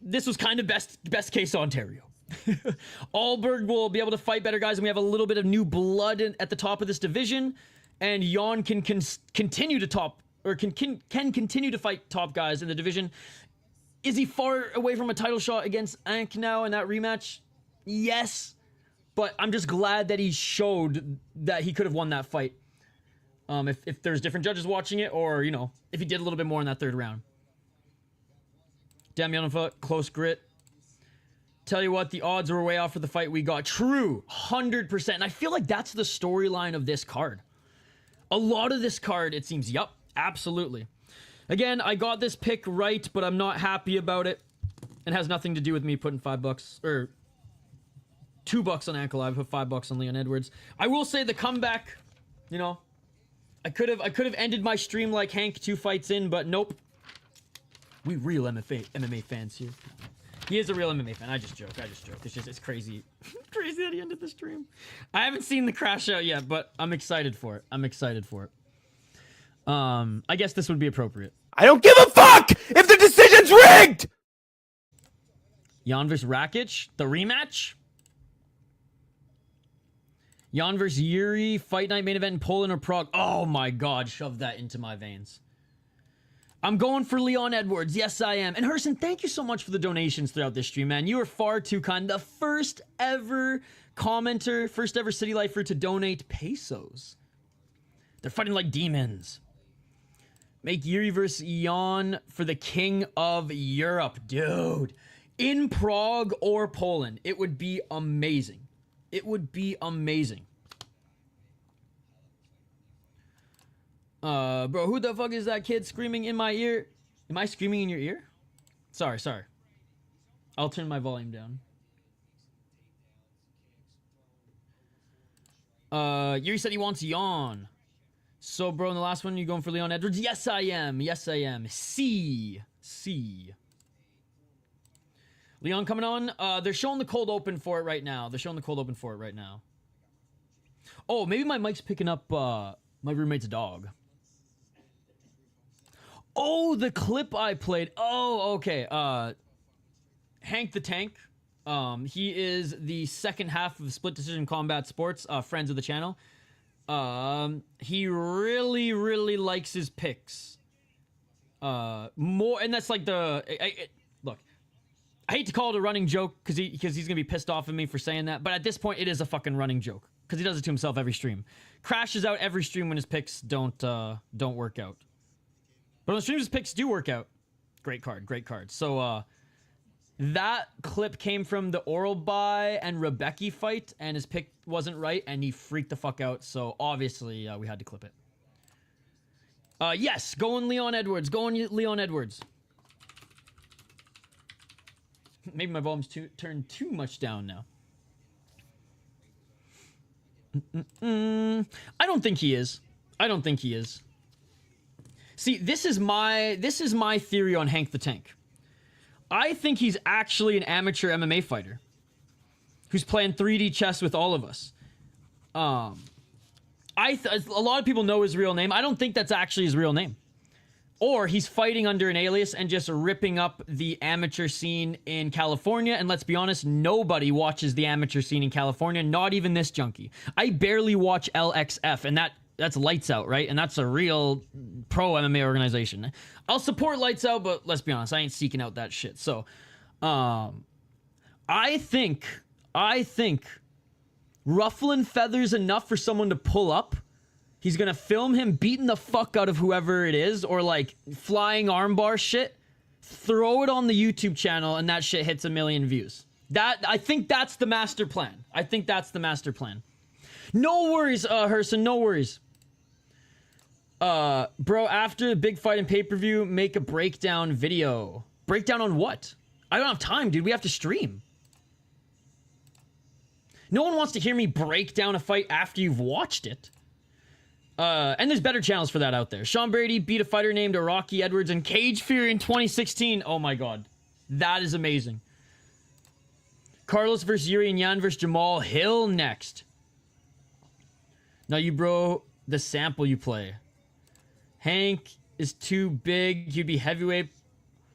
was kind of best case Ontario. Ulberg will be able to fight better guys, and we have a little bit of new blood at the top of this division, and Jan can continue to continue to fight top guys in the division. Is he far away from a title shot against Ank now in that rematch? Yes, but I'm just glad that he showed that he could have won that fight. If there's different judges watching it, or, if he did a little bit more in that 3rd round. Damn, Yonfa, close grit. Tell you what, the odds were way off for the fight we got. True, 100%. And I feel like that's the storyline of this card. A lot of this card, it seems, yup, absolutely. Again, I got this pick right, but I'm not happy about it. It has nothing to do with me putting $5, or $2 on Ankle. I put $5 on Leon Edwards. I will say the comeback, I could have ended my stream like Hank 2 fights in, but nope. We real MMA fans here. He is a real MMA fan. I just joke. It's crazy. Crazy that he ended the stream. I haven't seen the crash out yet, but I'm excited for it. I guess this would be appropriate. I don't give a fuck if the decision's rigged! Jan vs. Rakic, the rematch? Jan vs. Yuri, fight night main event in Poland or Prague. Oh my god, shove that into my veins. I'm going for Leon Edwards. Yes, I am. And Herson, thank you so much for the donations throughout this stream, man. You are far too kind. The first ever commenter, first ever City Lifer to donate pesos. They're fighting like demons. Make Yuri versus Jan for the King of Europe. Dude, in Prague or Poland, it would be amazing. It would be amazing. Bro, who the fuck is that kid screaming in my ear? Am I screaming in your ear? Sorry. I'll turn my volume down. Yuri said he wants Jan. So, bro, in the last one, you going for Leon Edwards? Yes, I am. C. Leon coming on. They're showing the cold open for it right now. Oh, maybe my mic's picking up my roommate's dog. Oh, the clip I played. Oh, okay. Hank the Tank. He is the second half of Split Decision Combat Sports, friends of the channel. He really, really likes his picks. More, and that's like look, I hate to call it a running joke because he's gonna be pissed off at me for saying that, but at this point, it is a fucking running joke because he does it to himself every stream. Crashes out every stream when his picks don't work out. But on the streams, his picks do work out. Great card. So, that clip came from the Oral Buy and Rebecca fight, and his pick wasn't right, and he freaked the fuck out, so obviously, we had to clip it. Yes, going Leon Edwards. Maybe my volume's turned too much down now. I don't think he is. See, this is my theory on Hank the Tank. I think he's actually an amateur MMA fighter who's playing 3D chess with all of us. A lot of people know his real name. I don't think that's actually his real name. Or he's fighting under an alias and just ripping up the amateur scene in California. And let's be honest, nobody watches the amateur scene in California, not even this junkie. I barely watch LXF, and that's lights out, right? And that's a real pro MMA organization. I'll support Lights Out, but let's be honest, I ain't seeking out that shit. So, I think ruffling feathers enough for someone to pull up. He's gonna film him beating the fuck out of whoever it is, or like flying armbar shit. Throw it on the YouTube channel, and that shit hits 1 million views. I think that's the master plan. No worries, Herson, no worries. Bro, after the big fight and pay-per-view, make a breakdown video. Breakdown on what? I don't have time, dude. We have to stream. No one wants to hear me break down a fight after you've watched it. And there's better channels for that out there. Sean Brady beat a fighter named Rocky Edwards in Cage Fury in 2016. Oh my god. That is amazing. Carlos versus Yuri and Yan versus Jamal Hill next. Now you bro, the sample you play. Hank is too big. He'd be heavyweight,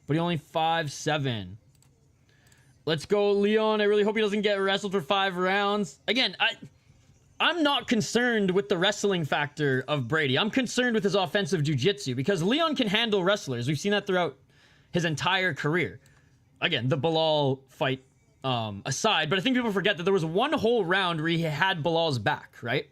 but he only 5'7". Let's go, Leon. I really hope he doesn't get wrestled for 5 rounds. Again, I'm not concerned with the wrestling factor of Brady. I'm concerned with his offensive jiu-jitsu because Leon can handle wrestlers. We've seen that throughout his entire career. Again, the Bilal fight aside, but I think people forget that there was one whole round where he had Bilal's back, right?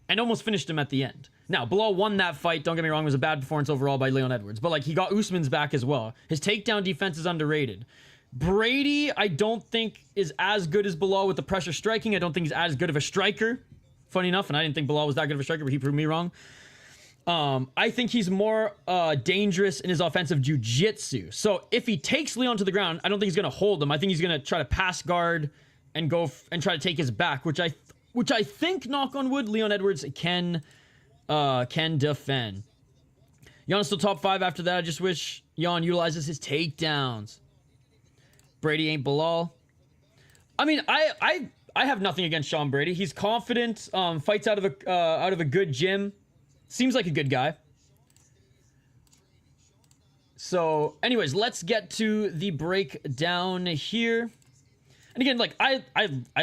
And almost finished him at the end. Now, Bilal won that fight, don't get me wrong, it was a bad performance overall by Leon Edwards, but like he got Usman's back as well. His takedown defense is underrated. Brady, I don't think is as good as Bilal with the pressure striking. I don't think he's as good of a striker. Funny enough, and I didn't think Bilal was that good of a striker, but he proved me wrong. I think he's more dangerous in his offensive jiu-jitsu. So if he takes Leon to the ground, I don't think he's going to hold him. I think he's going to try to pass guard and go and try to take his back, which I think, knock on wood, Leon Edwards can defend. Jan's still top 5 after that. I just wish Jan utilizes his takedowns. Brady ain't Bilal. I mean, I have nothing against Sean Brady. He's confident, fights out of a good gym. Seems like a good guy. So, anyways, let's get to the breakdown here. And again, like I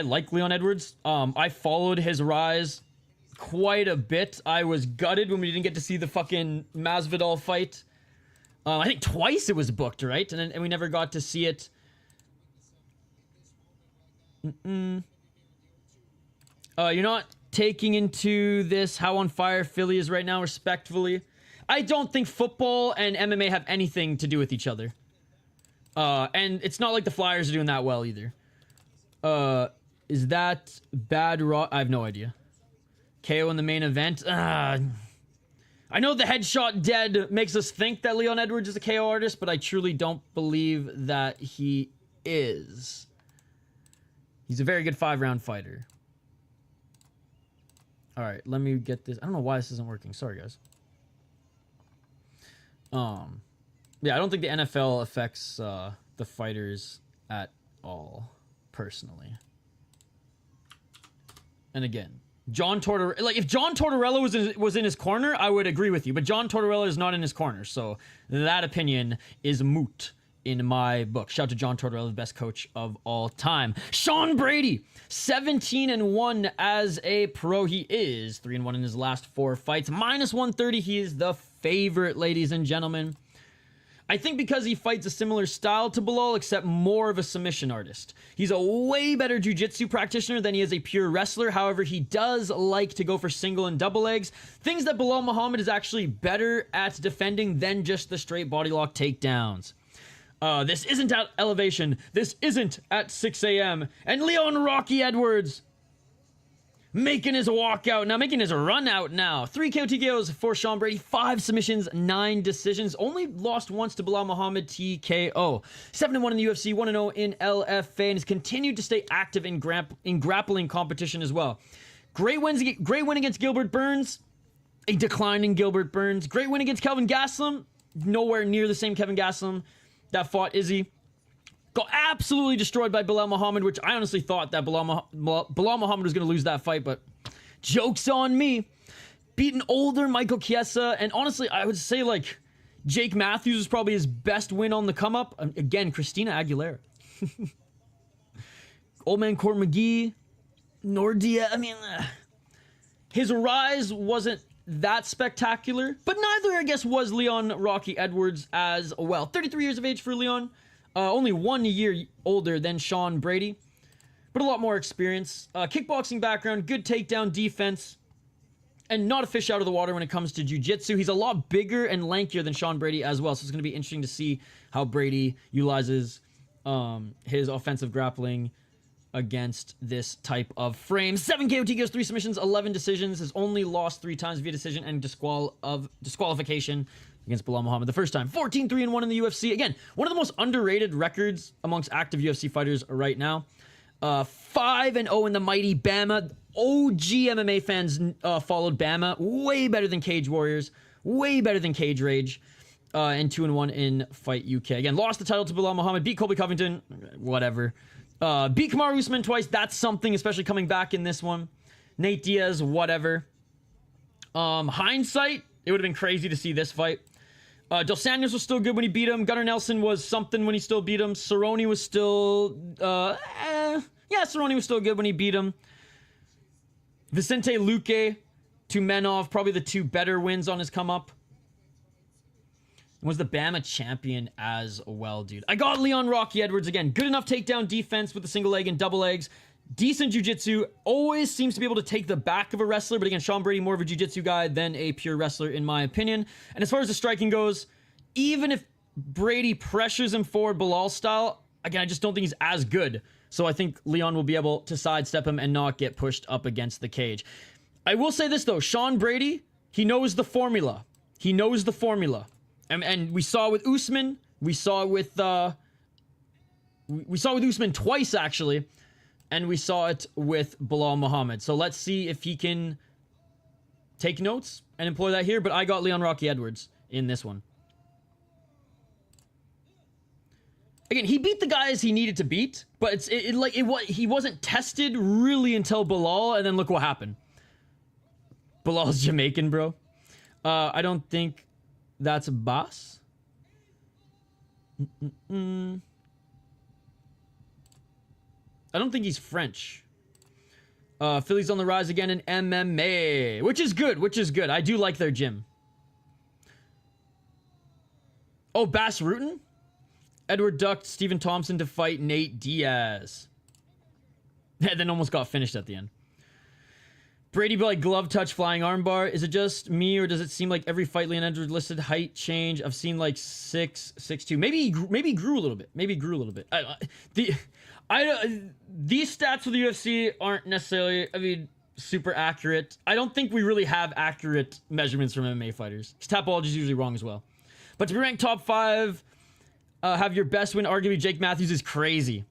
like Leon Edwards. I followed his rise quite a bit. I was gutted when we didn't get to see the fucking Masvidal fight. I think twice it was booked, right? And we never got to see it. You're not taking into this how on fire Philly is right now, respectfully. I don't think football and MMA have anything to do with each other. And it's not like the Flyers are doing that well either. Is that bad raw? I have no idea. KO in the main event. I know the headshot dead makes us think that Leon Edwards is a KO artist, but I truly don't believe that he is. He's a very good 5-round fighter. All right, let me get this. I don't know why this isn't working. Sorry, guys. Yeah, I don't think the NFL affects the fighters at all, personally. And again, John Tortorella, like if John Tortorella was in his corner, I would agree with you. But John Tortorella is not in his corner, so that opinion is moot in my book. Shout out to John Tortorella, the best coach of all time. Sean Brady, 17-1 as a pro. He is 3-1 in his last 4 fights. Minus 130. He is the favorite, ladies and gentlemen. I think because he fights a similar style to Bilal, except more of a submission artist. He's a way better jiu-jitsu practitioner than he is a pure wrestler. However, he does like to go for single and double legs. Things that Bilal Muhammad is actually better at defending than just the straight body lock takedowns. This isn't at elevation. This isn't at 6 a.m. And Leon Rocky Edwards making his walkout now, making his run out now. 3 KO TKOs for Sean Brady, 5 submissions, 9 decisions. Only lost once to Bilal Muhammad TKO. 7-1 in the UFC, 1-0 in LFA, and has continued to stay active in grappling competition as well. Great win against Gilbert Burns. A decline in Gilbert Burns. Great win against Kelvin Gastelum. Nowhere near the same Kevin Gastelum that fought Izzy. Got absolutely destroyed by Bilal Muhammad, which I honestly thought that Bilal Muhammad was going to lose that fight, but joke's on me. Beat an older Michael Chiesa, and honestly, I would say, like, Jake Matthews was probably his best win on the come-up. Again, Christina Aguilera. Old man Court McGee. Nordia. I mean, his rise wasn't that spectacular, but neither, I guess, was Leon Rocky Edwards as well. 33 years of age for Leon, only 1 year older than Sean Brady, but a lot more experience. Kickboxing background, good takedown defense, and not a fish out of the water when it comes to jiu-jitsu. He's a lot bigger and lankier than Sean Brady as well, so it's going to be interesting to see how Brady utilizes his offensive grappling against this type of frame. 7 KO TKOs, 3 submissions, 11 decisions. Has only lost 3 times via decision and disqualification against Belal Muhammad the first time. 14-3-1 in the UFC. Again, one of the most underrated records amongst active UFC fighters right now. 5-0 in the mighty Bama. OG MMA fans followed Bama. Way better than Cage Warriors. Way better than Cage Rage. And 2-1 in Fight UK. Again, lost the title to Belal Muhammad. Beat Colby Covington. Whatever. Beat Kamaru Usman twice. That's something, especially coming back in this one. Nate Diaz, whatever. Hindsight, it would have been crazy to see this fight. Dos Anjos was still good when he beat him. Gunnar Nelson was something when he still beat him. Cerrone was still... yeah, Cerrone was still good when he beat him. Vicente Luque, Tumenov, probably the 2 better wins on his come-up. Was the Bama champion as well, dude. I got Leon Rocky Edwards again. Good enough takedown defense with the single leg and double legs. Decent jiu-jitsu. Always seems to be able to take the back of a wrestler. But again, Sean Brady, more of a jiu-jitsu guy than a pure wrestler, in my opinion. And as far as the striking goes, even if Brady pressures him forward Belal style, again, I just don't think he's as good. So I think Leon will be able to sidestep him and not get pushed up against the cage. I will say this, though. Sean Brady, he knows the formula. He knows the formula. And we saw with Usman, we saw with Usman twice, actually, and we saw it with Belal Muhammad. So let's see if he can take notes and employ that here. But I got Leon Rocky Edwards in this one. Again, he beat the guys he needed to beat, but he wasn't tested really until Belal, and then look what happened. Belal's Jamaican, bro. I don't think that's a boss. I don't think he's French. Philly's on the rise again in MMA, which is good. I do like their gym. Oh, Bass Rutten? Edward ducked Stephen Thompson to fight Nate Diaz. And then almost got finished at the end. Brady by like glove touch flying armbar. Is it just me or does it seem like every fight Leon Edwards listed height change? I've seen like 6'2". Maybe he grew a little bit. These stats for the UFC aren't necessarily, super accurate. I don't think we really have accurate measurements from MMA fighters. Tapology is usually wrong as well. But to be ranked top 5, have your best win, arguably Jake Matthews, is crazy.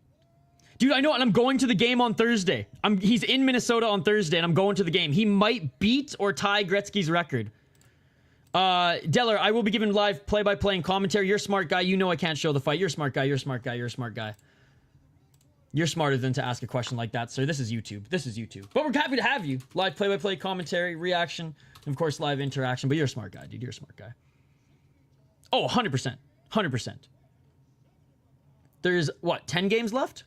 Dude, I know, and I'm going to the game on Thursday. He's in Minnesota on Thursday, and I'm going to the game. He might beat or tie Gretzky's record. Deller, I will be giving live play-by-play and commentary. You're a smart guy. You know I can't show the fight. You're a smart guy. You're a smart guy. You're a smart guy. You're smarter than to ask a question like that, sir. This is YouTube. But we're happy to have you. Live play-by-play commentary, reaction, and of course, live interaction. But you're a smart guy, dude. You're a smart guy. Oh, 100%. 100%. There's, 10 games left?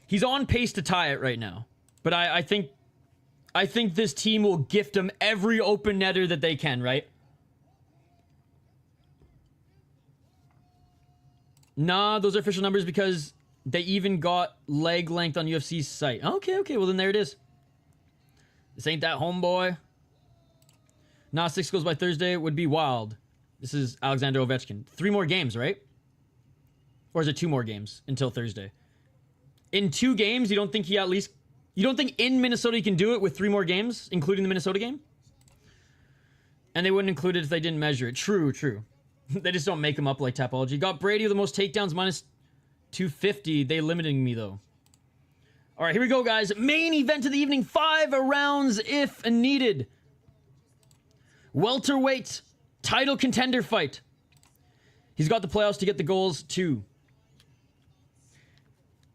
He's on pace to tie it right now. But I think this team will gift him every open netter that they can, right? Nah, those are official numbers because they even got leg length on UFC's site. Okay, well then there it is. This ain't that homeboy. Nah, 6 goals by Thursday would be wild. This is Alexander Ovechkin. 3 more games, right? Or is it 2 more games until Thursday? In 2 games, you don't think in Minnesota he can do it with 3 more games, including the Minnesota game? And they wouldn't include it if they didn't measure it. True. They just don't make him up like Tapology. Got Brady with the most takedowns, minus 250. They limiting me, though. All right, here we go, guys. Main event of the evening. 5 rounds if needed. Welterweight title contender fight. He's got the playoffs to get the goals, too.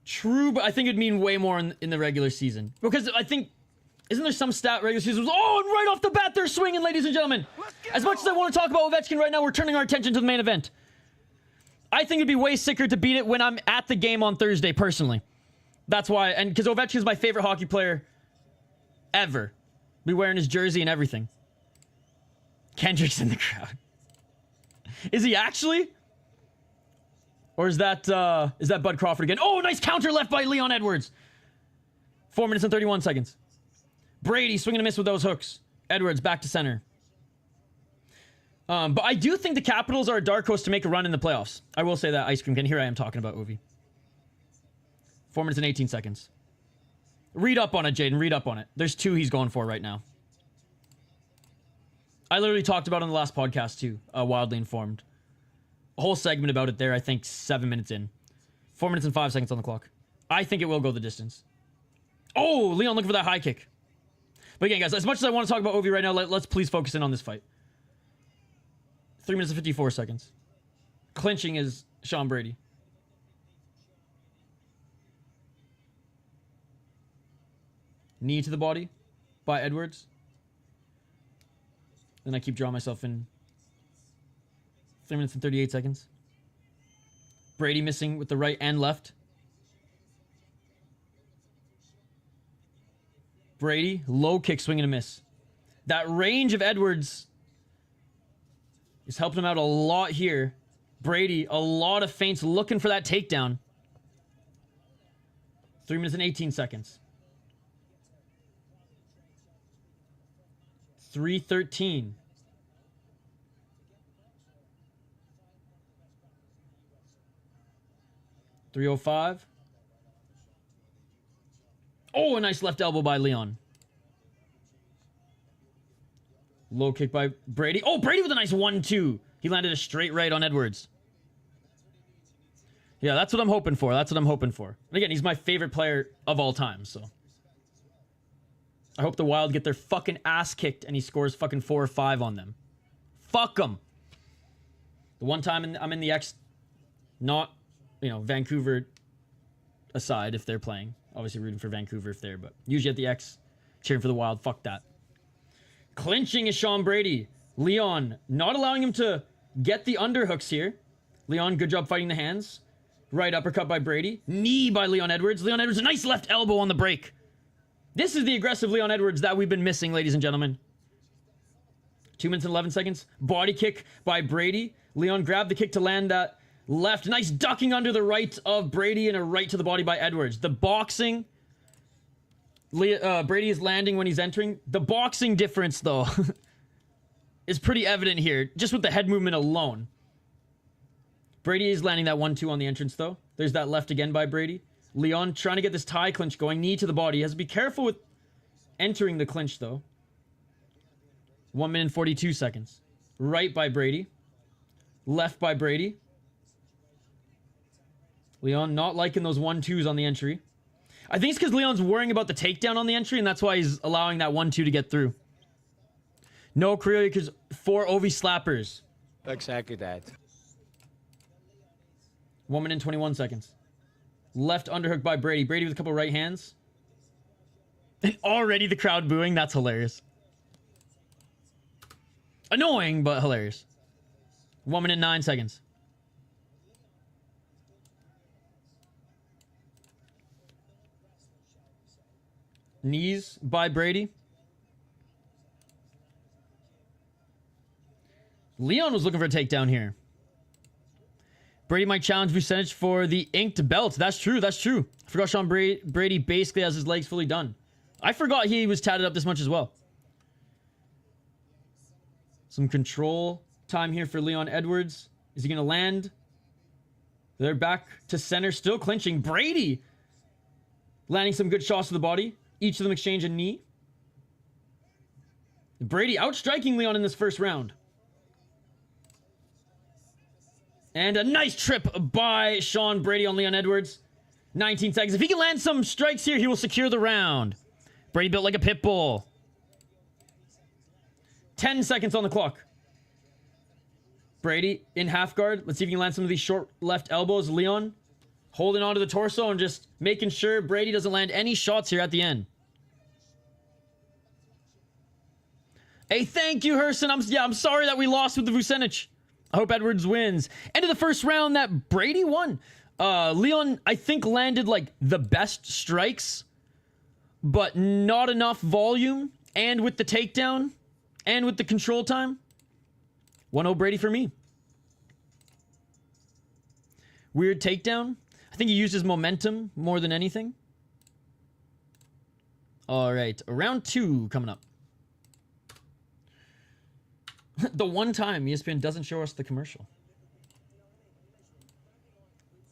True, but I think it'd mean way more in the regular season. Because I think... Isn't there some stat regular season? Oh, and right off the bat, they're swinging, ladies and gentlemen. As much as I want to talk about Ovechkin right now, we're turning our attention to the main event. I think it'd be way sicker to beat it when I'm at the game on Thursday, personally. That's why. And because Ovechkin is my favorite hockey player ever. Be wearing his jersey and everything. Kendrick's in the crowd. Is he actually? Or is that Bud Crawford again? Oh, nice counter left by Leon Edwards. 4 minutes and 31 seconds. Brady swinging a miss with those hooks. Edwards back to center. But I do think the Capitals are a dark horse to make a run in the playoffs. I will say that, Ice Cream Ken. Here I am talking about Ovi. 4 minutes and 18 seconds. Read up on it, Jaden. Read up on it. There's 2 he's going for right now. I literally talked about it on the last podcast too. Wildly Informed. A whole segment about it there, I think 7 minutes in. 4 minutes and 5 seconds on the clock. I think it will go the distance. Oh, Leon looking for that high kick. But again, guys, as much as I want to talk about Ovi right now, let's please focus in on this fight. 3 minutes and 54 seconds. Clinching is Sean Brady. Knee to the body by Edwards. Then I keep drawing myself in. 3 minutes and 38 seconds. Brady missing with the right and left. Brady, low kick, swing and a miss. That range of Edwards is helping him out a lot here. Brady, a lot of feints looking for that takedown. 3 minutes and 18 seconds. 3:13. .305. Oh, a nice left elbow by Leon. Low kick by Brady. Oh, Brady with a nice 1-2. He landed a straight right on Edwards. Yeah, that's what I'm hoping for. That's what I'm hoping for. And again, he's my favorite player of all time, so. I hope the Wild get their fucking ass kicked and he scores fucking 4 or 5 on them. Fuck them. The one time I'm in the X, not, you know, Vancouver aside if they're playing. Obviously rooting for Vancouver if they're, but usually at the X, cheering for the Wild. Fuck that. Clinching is Sean Brady. Leon not allowing him to get the underhooks here. Leon, good job fighting the hands. Right uppercut by Brady. Knee by Leon Edwards. Leon Edwards, a nice left elbow on the break. This is the aggressive Leon Edwards that we've been missing, ladies and gentlemen. 2 minutes and 11 seconds. Body kick by Brady. Leon grabbed the kick to land that left. Nice ducking under the right of Brady and a right to the body by Edwards. The boxing. Brady is landing when he's entering. The boxing difference, though, is pretty evident here, just with the head movement alone. Brady is landing that 1-2 on the entrance, though. There's that left again by Brady. Leon trying to get this tie clinch going. Knee to the body. He has to be careful with entering the clinch, though. 1 minute and 42 seconds. Right by Brady. Left by Brady. Leon not liking those 1-2s on the entry. I think it's because Leon's worrying about the takedown on the entry, and that's why he's allowing that 1-2 to get through. No Korea because 4 Ovi slappers. Exactly that. 1 minute and 21 seconds. Left underhook by Brady. Brady with a couple right hands. And already the crowd booing. That's hilarious. Annoying, but hilarious. 1 minute and 9 seconds. Knees by Brady. Leon was looking for a takedown here. Brady might challenge Vucenic for the inked belt. That's true. That's true. I forgot Sean Brady basically has his legs fully done. I forgot he was tatted up this much as well. Some control time here for Leon Edwards. Is he going to land? They're back to center, still clinching. Brady landing some good shots to the body. Each of them exchange a knee. Brady outstriking Leon in this first round. And a nice trip by Sean Brady on Leon Edwards. 19 seconds. If he can land some strikes here, he will secure the round. Brady built like a pit bull. 10 seconds on the clock. Brady in half guard. Let's see if he can land some of these short left elbows. Leon holding onto the torso and just making sure Brady doesn't land any shots here at the end. Hey, thank you, Herson. I'm sorry that we lost with the Vucenic. I hope Edwards wins. End of the first round that Brady won. Leon, I think, landed, like, the best strikes, but not enough volume, and with the takedown, and with the control time. 1-0 Brady for me. Weird takedown. I think he used his momentum more than anything. All right, round 2 coming up. The one time ESPN doesn't show us the commercial.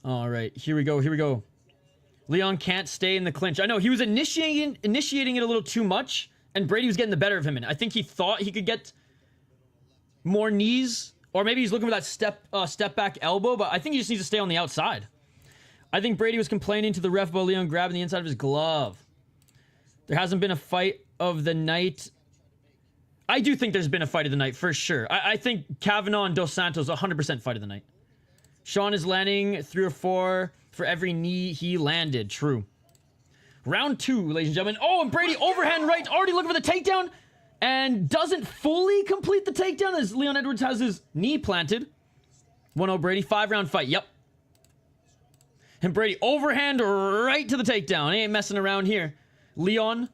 All right, here we go, here we go. Leon can't stay in the clinch. I know, he was initiating it a little too much, and Brady was getting the better of him. And I think he thought he could get more knees, or maybe he's looking for that step back elbow, but I think he just needs to stay on the outside. I think Brady was complaining to the ref about Leon grabbing the inside of his glove. There hasn't been a fight of the night. I do think there's been a fight of the night, for sure. I think Kavanagh and Dos Santos, 100% fight of the night. Sean is landing 3 or 4 for every knee he landed. True. Round 2, ladies and gentlemen. Oh, and Brady overhand right, already looking for the takedown, and doesn't fully complete the takedown as Leon Edwards has his knee planted. 1-0 Brady, 5-round fight. Yep. And Brady overhand right to the takedown. He ain't messing around here. Leon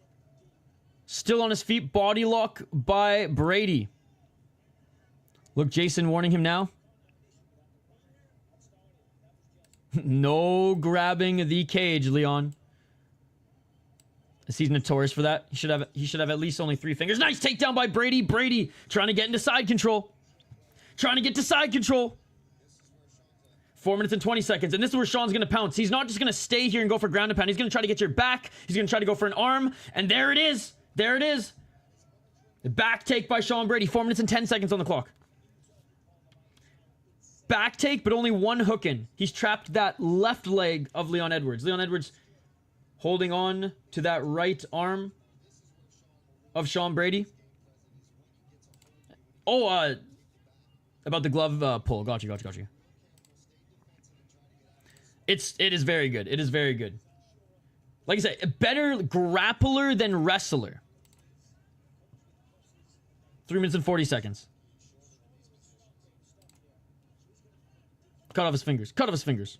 still on his feet. Body lock by Brady. Look, Jason warning him now. No grabbing the cage, Leon. He's notorious for that. He should have at least only 3 fingers. Nice takedown by Brady. Brady trying to get into side control. Trying to get to side control. 4 minutes and 20 seconds. And this is where Sean's going to pounce. He's not just going to stay here and go for ground and pound. He's going to try to get your back. He's going to try to go for an arm. And there it is. There it is. The back take by Sean Brady. 4 minutes and 10 seconds on the clock. Back take, but only 1 hook in. He's trapped that left leg of Leon Edwards. Leon Edwards holding on to that right arm of Sean Brady. Oh, about the glove pull. Got you. It is very good. It is very good. Like I said, a better grappler than wrestler. 3 minutes and 40 seconds. Cut off his fingers. Cut off his fingers.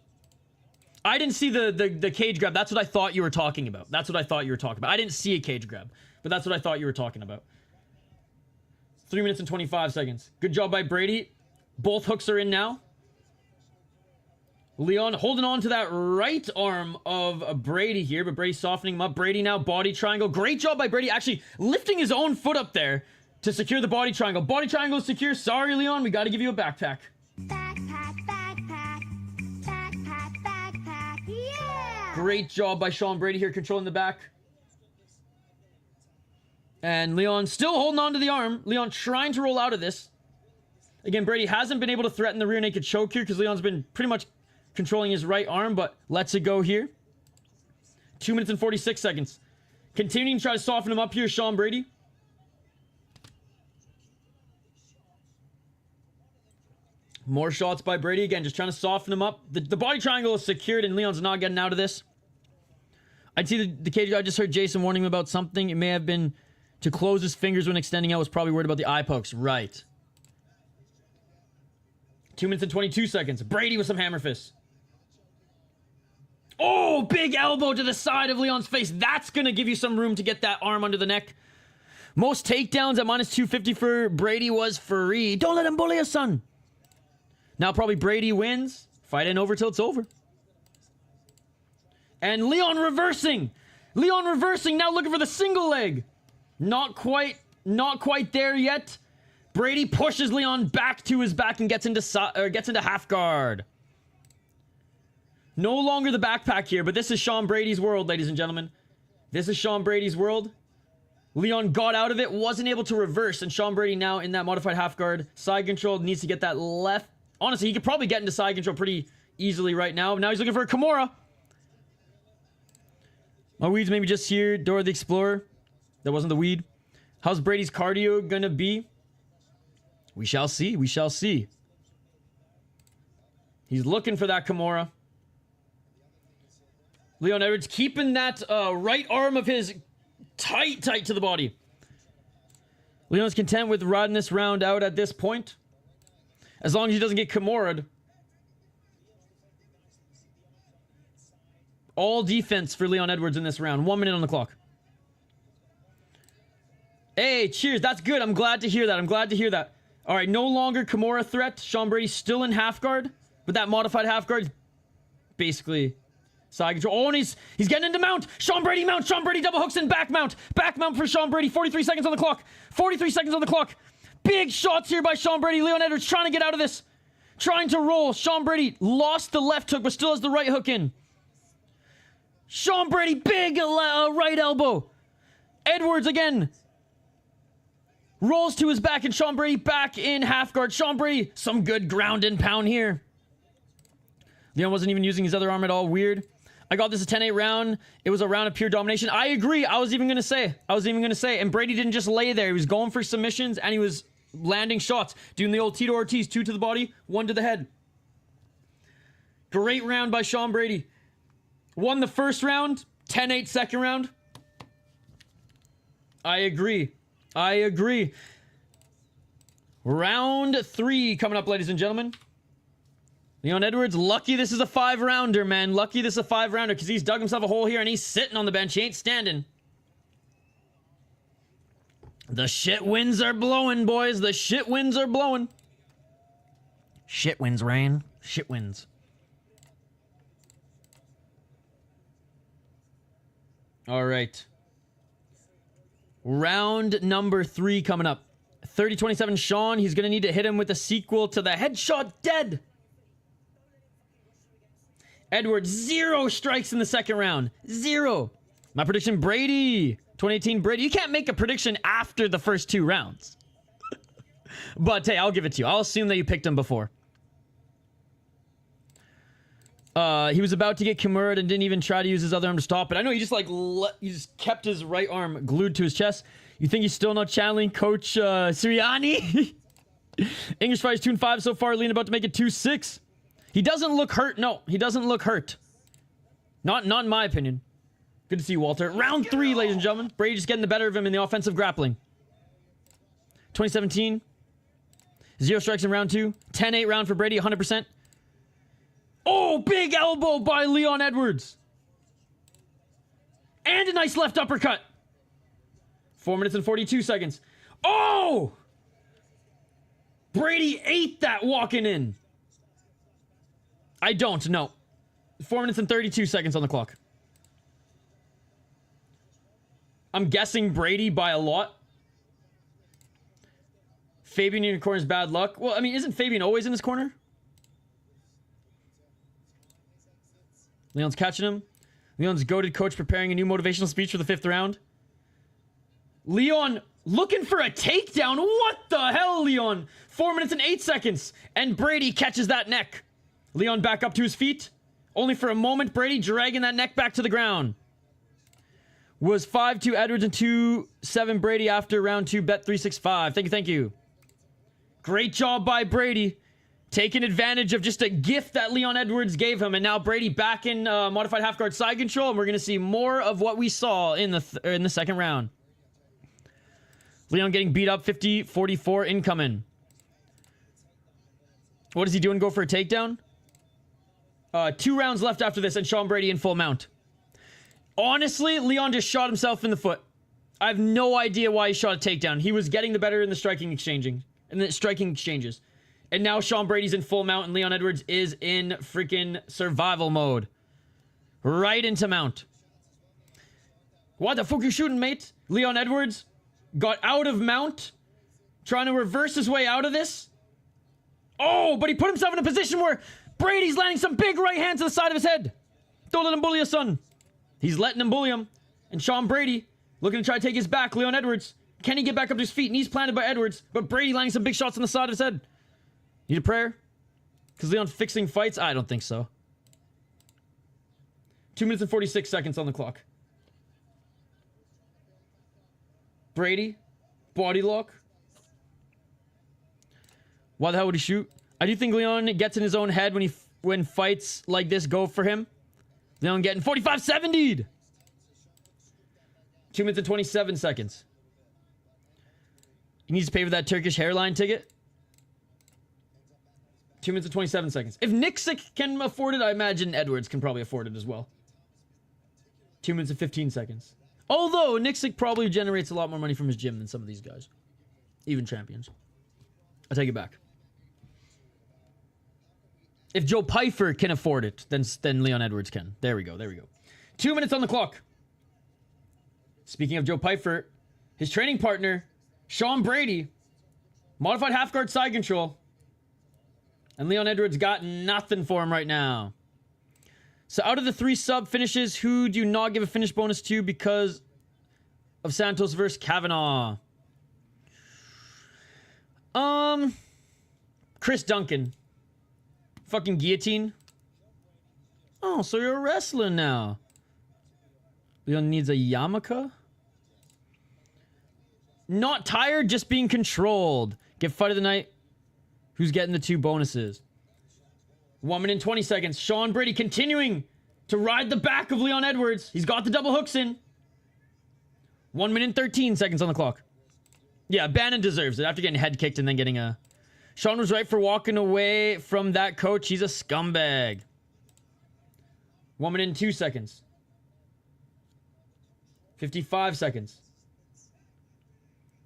I didn't see the cage grab. That's what I thought you were talking about. That's what I thought you were talking about. I didn't see a cage grab, but that's what I thought you were talking about. 3 minutes and 25 seconds. Good job by Brady. Both hooks are in now. Leon holding on to that right arm of Brady here, but Brady softening him up. Brady now body triangle. Great job by Brady actually lifting his own foot up there to secure the body triangle. Body triangle is secure. Sorry, Leon. We got to give you a backpack. Backpack, yeah! Great job by Sean Brady here controlling the back. And Leon still holding on to the arm. Leon trying to roll out of this. Again, Brady hasn't been able to threaten the rear naked choke here because Leon's been pretty much controlling his right arm, but lets it go here. 2 minutes and 46 seconds. Continuing to try to soften him up here, Sean Brady. More shots by Brady. Again, just trying to soften him up. The body triangle is secured, and Leon's not getting out of this. I'd see the cage. I just heard Jason warning him about something. It may have been to close his fingers when extending out. Was probably worried about the eye pokes. Right. 2 minutes and 22 seconds. Brady with some hammer fists. Oh, big elbow to the side of Leon's face. That's going to give you some room to get that arm under the neck. Most takedowns at minus 250 for Brady was free. Don't let him bully us, son. Now probably Brady wins. Fight ain't over till it's over. And Leon reversing. Leon reversing. Now looking for the single leg. Not quite there yet. Brady pushes Leon back to his back and gets into half guard. No longer the backpack here, but this is Sean Brady's world, ladies and gentlemen. This is Sean Brady's world. Leon got out of it, wasn't able to reverse, and Sean Brady now in that modified half guard. Side control, needs to get that left. Honestly, he could probably get into side control pretty easily right now. Now he's looking for a Kimura. My weed's maybe just here. Dora the Explorer. That wasn't the weed. How's Brady's cardio gonna be? We shall see. We shall see. He's looking for that Kimura. Leon Edwards keeping that right arm of his tight to the body. Leon's content with riding this round out at this point. As long as he doesn't get Kimura'd. All defense for Leon Edwards in this round. 1 minute on the clock. Hey, cheers. That's good. I'm glad to hear that. I'm glad to hear that. All right, no longer Kimura threat. Sean Brady still in half guard, but that modified half guard is basically side control. Oh, and he's getting into mount. Sean Brady mount. Sean Brady double hooks and back mount. Back mount for Sean Brady. 43 seconds on the clock. 43 seconds on the clock. Big shots here by Sean Brady. Leon Edwards trying to get out of this. Trying to roll. Sean Brady lost the left hook, but still has the right hook in. Sean Brady, big right elbow. Edwards again. Rolls to his back, and Sean Brady back in half guard. Sean Brady, some good ground and pound here. Leon wasn't even using his other arm at all. Weird. I got this a 10-8 round. It was a round of pure domination. I agree. I was even going to say. And Brady didn't just lay there. He was going for submissions, and he was landing shots. Doing the old Tito Ortiz. 2 to the body, 1 to the head. Great round by Sean Brady. Won the first round. 10-8 second round. I agree. Round 3 coming up, ladies and gentlemen. Leon Edwards, lucky this is a 5-rounder, man. Lucky this is a 5-rounder because he's dug himself a hole here and he's sitting on the bench. He ain't standing. The shit winds are blowing, boys. The shit winds are blowing. Shit winds, rain. Shit winds. All right. Round number 3 coming up. 30-27 Sean. He's going to need to hit him with a sequel to the headshot dead. Edwards, 0 strikes in the second round. 0. My prediction, Brady. 2018 Brady. You can't make a prediction after the first 2 rounds. But hey, I'll give it to you. I'll assume that you picked him before. He was about to get Kimura and didn't even try to use his other arm to stop it. I know he just he just kept his right arm glued to his chest. You think he's still not channeling Coach Sirianni? English fight is 2-5 so far. Lean about to make it 2-6. He doesn't look hurt. No, he doesn't look hurt. Not in my opinion. Good to see you, Walter. Round 3, ladies and gentlemen. Brady just getting the better of him in the offensive grappling. 2017. 0 strikes in round 2. 10-8 round for Brady, 100%. Oh, big elbow by Leon Edwards. And a nice left uppercut. 4 minutes and 42 seconds. Oh! Brady ate that walking in. I don't know. 4 minutes and 32 seconds on the clock. I'm guessing Brady by a lot. Fabian in your corner is bad luck. Well, I mean, isn't Fabian always in his corner? Leon's catching him. Leon's goated coach preparing a new motivational speech for the 5th round. Leon looking for a takedown. What the hell, Leon? 4 minutes and 8 seconds. And Brady catches that neck. Leon back up to his feet. Only for a moment, Brady dragging that neck back to the ground. Was 5-2 Edwards and 2-7 Brady after round 2. Bet 365. Thank you. Great job by Brady. Taking advantage of just a gift that Leon Edwards gave him. And now Brady back in modified half guard side control. And we're going to see more of what we saw in the second round. Leon getting beat up. 50-44 incoming. What is he doing? Go for a takedown? 2 rounds left after this. And Sean Brady in full mount. Honestly, Leon just shot himself in the foot. I have no idea why he shot a takedown. He was getting the better in the striking exchanges. And now Sean Brady's in full mount and Leon Edwards is in freaking survival mode. Right into mount. What the fuck you shooting, mate? Leon Edwards got out of mount. Trying to reverse his way out of this. Oh, but he put himself in a position where Brady's landing some big right hands to the side of his head. Don't let him bully us, son. He's letting him bully him. And Sean Brady looking to try to take his back. Leon Edwards. Can he get back up to his feet? Knees planted by Edwards. But Brady landing some big shots on the side of his head. Need a prayer? Because Leon fixing fights? I don't think so. 2 minutes and 46 seconds on the clock. Brady. Body lock. Why the hell would he shoot? I do think Leon gets in his own head when fights like this go for him. Leon getting 45-70'd. 2 minutes and 27 seconds. He needs to pay for that Turkish hairline ticket. 2 minutes and 27 seconds. If Nixick can afford it, I imagine Edwards can probably afford it as well. 2 minutes and 15 seconds. Although, Nixick probably generates a lot more money from his gym than some of these guys. Even champions. I take it back. If Joe Pyfer can afford it, then Leon Edwards can. There we go. 2 minutes on the clock. Speaking of Joe Pyfer, his training partner, Sean Brady, modified half guard side control. And Leon Edwards got nothing for him right now. So out of the 3 sub finishes, who do you not give a finish bonus to because of Santos versus Kavanagh? Chris Duncan. Fucking guillotine. Oh, so you're a wrestler now. Leon needs a yarmulke? Not tired, just being controlled. Get fight of the night. Who's getting the 2 bonuses? 1 minute and 20 seconds. Sean Brady continuing to ride the back of Leon Edwards. He's got the double hooks in. 1 minute and 13 seconds on the clock. Yeah, Bannon deserves it after getting head kicked and then getting a... Sean was right for walking away from that coach. He's a scumbag. 1 minute and 2 seconds. 55 seconds.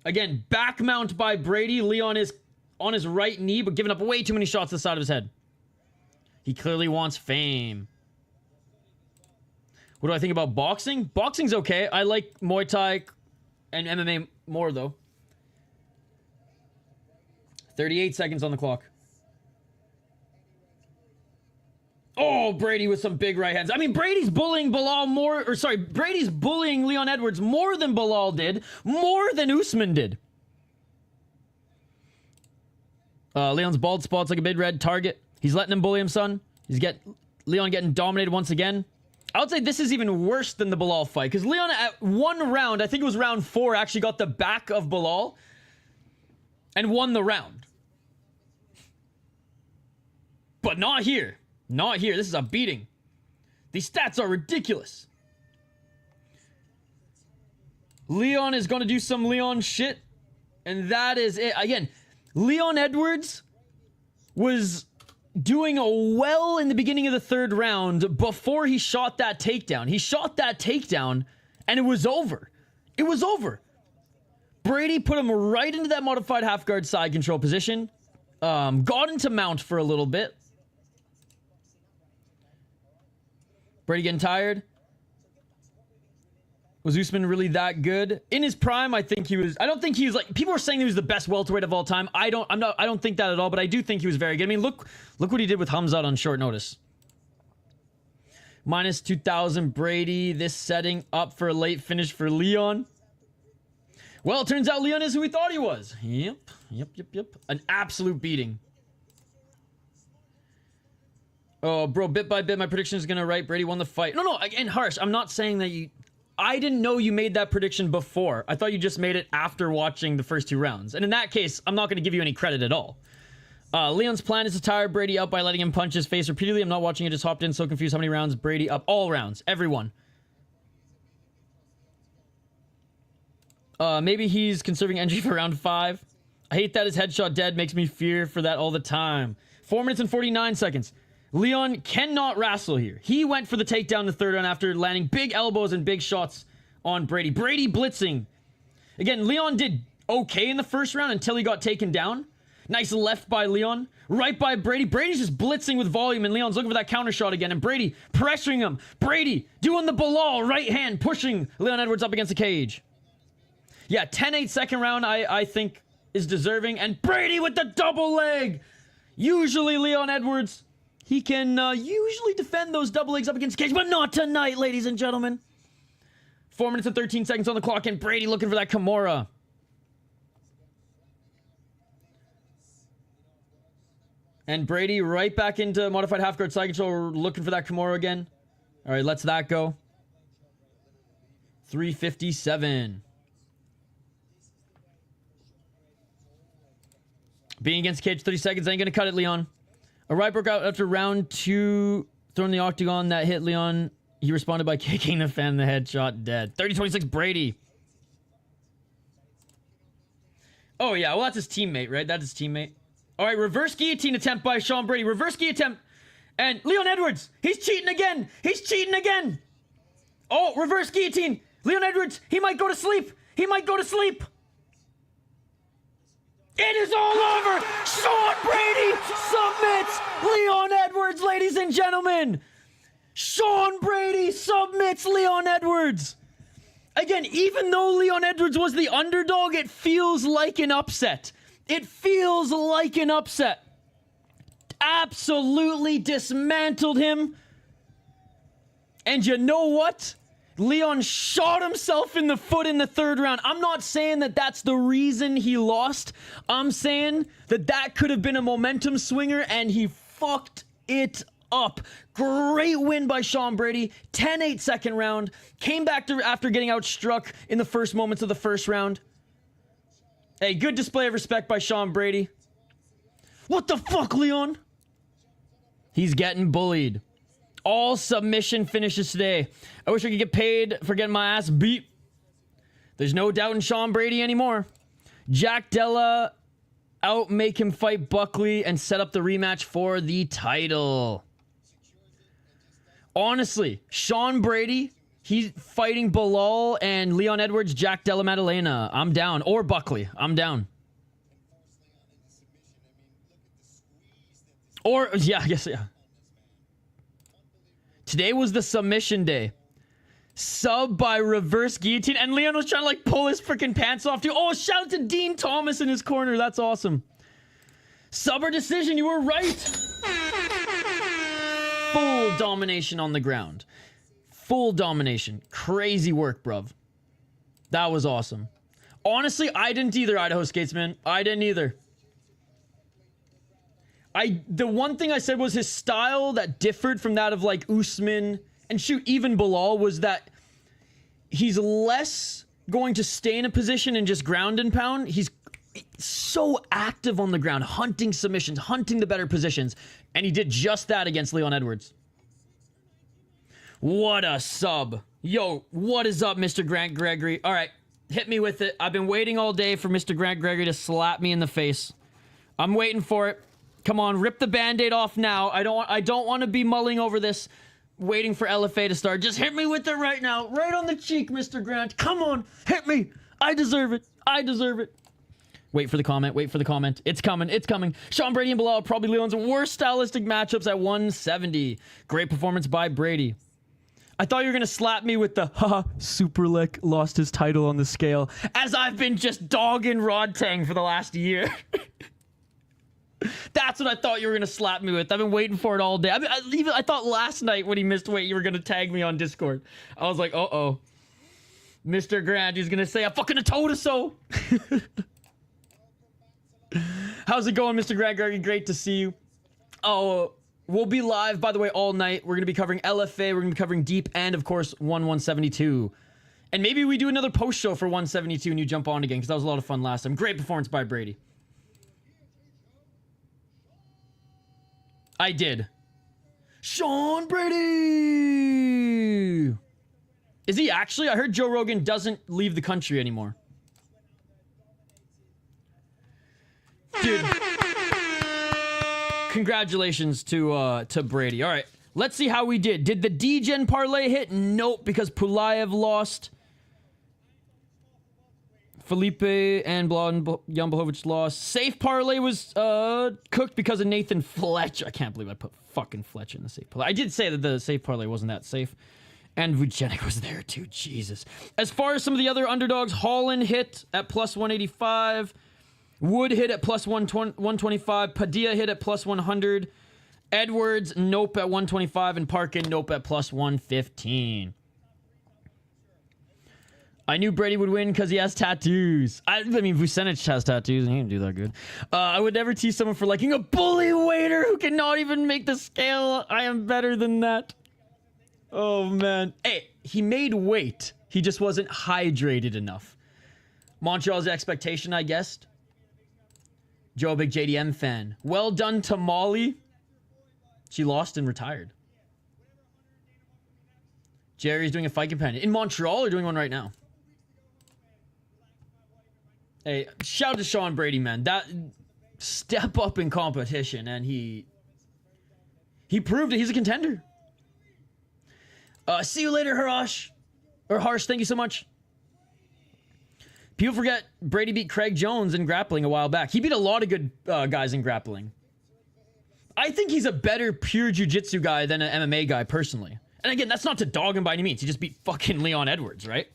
Again, back mount by Brady. Leon is on his right knee, but giving up way too many shots to the side of his head. He clearly wants fame. What do I think about boxing? Boxing's okay. I like Muay Thai and MMA more, though. 38 seconds on the clock. Oh, Brady with some big right hands. I mean, Brady's bullying Bilal more... Or, sorry, Brady's bullying Leon Edwards more than Bilal did. More than Usman did. Leon's bald spot's like a big red target. He's letting him bully him, son. Leon getting dominated once again. I would say this is even worse than the Bilal fight. Because Leon, at one round, I think it was round 4, actually got the back of Bilal. And won the round. But not here. Not here. This is a beating. These stats are ridiculous. Leon is going to do some Leon shit. And that is it. Again, Leon Edwards was doing well in the beginning of the 3rd round before he shot that takedown. He shot that takedown and it was over. It was over. Brady put him right into that modified half guard side control position. Got into mount for a little bit. Brady getting tired. Was Usman really that good? In his prime, I think he was... I don't think he was like... People were saying he was the best welterweight of all time. I don't think that at all, but I do think he was very good. I mean, look what he did with Hamzat on short notice. Minus 2,000 Brady. This setting up for a late finish for Leon. Well, it turns out Leon is who we thought he was. Yep. An absolute beating. Oh, bro, bit by bit, my prediction is going to right. Brady won the fight. No, again, Harsh, I'm not saying that you... I didn't know you made that prediction before. I thought you just made it after watching the first 2 rounds. And in that case, I'm not going to give you any credit at all. Leon's plan is to tire Brady out by letting him punch his face repeatedly. I'm not watching it, just hopped in, so confused. How many rounds? Brady up. All rounds. Everyone. Maybe he's conserving energy for round 5. I hate that his headshot dead. Makes me fear for that all the time. 4 minutes and 49 seconds. Leon cannot wrestle here. He went for the takedown in the 3rd round after landing big elbows and big shots on Brady. Brady blitzing. Again, Leon did okay in the 1st round until he got taken down. Nice left by Leon. Right by Brady. Brady's just blitzing with volume, and Leon's looking for that counter shot again. And Brady pressuring him. Brady doing the Bilal right hand, pushing Leon Edwards up against the cage. Yeah, 10-8 second round, I think, is deserving. And Brady with the double leg. Usually Leon Edwards... He can usually defend those double legs up against the cage, but not tonight, ladies and gentlemen. 4 minutes and 13 seconds on the clock, and Brady looking for that Kimura. And Brady right back into modified half guard side control, looking for that Kimura again. All right, let's that go. 357. Being against cage, 30 seconds. Ain't gonna cut it, Leon. A right broke out after round 2. Throwing the octagon that hit Leon. He responded by kicking the fan in the head. Shot dead. 30-26 Brady. Oh, yeah. Well, that's his teammate, right? That's his teammate. All right. Reverse guillotine attempt by Sean Brady. Reverse guillotine attempt. And Leon Edwards. He's cheating again. He's cheating again. Oh, reverse guillotine. Leon Edwards, he might go to sleep. He might go to sleep. It is all over. Sean Brady submits Leon Edwards, ladies and gentlemen. Sean Brady submits Leon Edwards. Again, even though Leon Edwards was the underdog, it feels like an upset. It feels like an upset. Absolutely dismantled him. And you know what? Leon shot himself in the foot in the third round. I'm not saying that that's the reason he lost. I'm saying that that could have been a momentum swinger, and he fucked it up. Great win by Sean Brady. 10-8 second round. Came back to after getting outstruck in the first moments of the first round. Hey, good display of respect by Sean Brady. What the fuck, Leon? He's getting bullied. All submission finishes today. I wish I could get paid for getting my ass beat. There's no doubt in Sean Brady anymore. Jack Della make him fight Buckley and set up the rematch for the title. Honestly, Sean Brady, he's fighting Bilal and Leon Edwards, Jack Della Maddalena. I'm down. Or Buckley. I'm down. Or, yeah, I guess, yeah. Today was the submission day. Sub by reverse guillotine. And Leon was trying to, like, pull his freaking pants off, too. Oh, shout out to Dean Thomas in his corner. That's awesome. Sub or decision. You were right. Full domination on the ground. Full domination. Crazy work, bruv. That was awesome. Honestly, I didn't either, Idaho Skatesman. I didn't either. The one thing I said was his style that differed from that of like Usman and shoot, even Bilal, was that he's less going to stay in a position and just ground and pound. He's so active on the ground, hunting submissions, hunting the better positions. And he did just that against Leon Edwards. What a sub. Yo, what is up, Mr. Grant Gregory? All right, hit me with it. I've been waiting all day for Mr. Grant Gregory to slap me in the face. I'm waiting for it. Come on, rip the Band-Aid off now. I don't want to be mulling over this, waiting for LFA to start. Just hit me with it right now. Right on the cheek, Mr. Grant. Come on, hit me. I deserve it. I deserve it. Wait for the comment. Wait for the comment. It's coming. It's coming. Sean Brady and Bilal, probably Leon's worst stylistic matchups at 170. Great performance by Brady. I thought you were going to slap me with the, haha, Superlek lost his title on the scale, as I've been just dogging Rodtang for the last year. That's what I thought you were going to slap me with. I've been waiting for it all day. I thought last night when he missed weight, you were going to tag me on Discord. I was like, uh-oh. Mr. Grant, he's going to say, I fucking told us so. How's it going, Mr. Grant Gregory? Great to see you. Oh, we'll be live, by the way, all night. We're going to be covering LFA. We're going to be covering Deep and, of course, 172. And maybe we do another post show for 172 and you jump on again, because that was a lot of fun last time. Great performance by Brady. I did. Sean Brady! Is he actually? I heard Joe Rogan doesn't leave the country anymore. Dude. Congratulations to Brady. All right. Let's see how we did. Did the D-Gen parlay hit? Nope, because Pulayev lost. Felipe and Jan Błachowicz lost. Safe parlay was cooked because of Nathan Fletcher. I can't believe I put fucking Fletcher in the safe parlay. I did say that the safe parlay wasn't that safe. And Vucenic was there too. Jesus. As far as some of the other underdogs, Holland hit at plus 185. Wood hit at plus 125. Padilla hit at plus 100. Edwards, nope at 125. And Parkin, nope at plus 115. I knew Brady would win because he has tattoos. I mean, Vucenic has tattoos and he didn't do that good. I would never tease someone for liking a bully waiter who cannot even make the scale. I am better than that. Oh, man. Hey, he made weight. He just wasn't hydrated enough. Montreal's expectation, I guessed. Joe, a big JDM fan. Well done to Molly. She lost and retired. Jerry's doing a fight companion. In Montreal or doing one right now? Hey, shout out to Sean Brady, man. That step up in competition, and he proved it. He's a contender. See you later, Harash. Or Harsh, thank you so much. People forget Brady beat Craig Jones in grappling a while back. He beat a lot of good guys in grappling. I think he's a better pure jiu-jitsu guy than an MMA guy, personally. And again, that's not to dog him by any means. He just beat fucking Leon Edwards, right?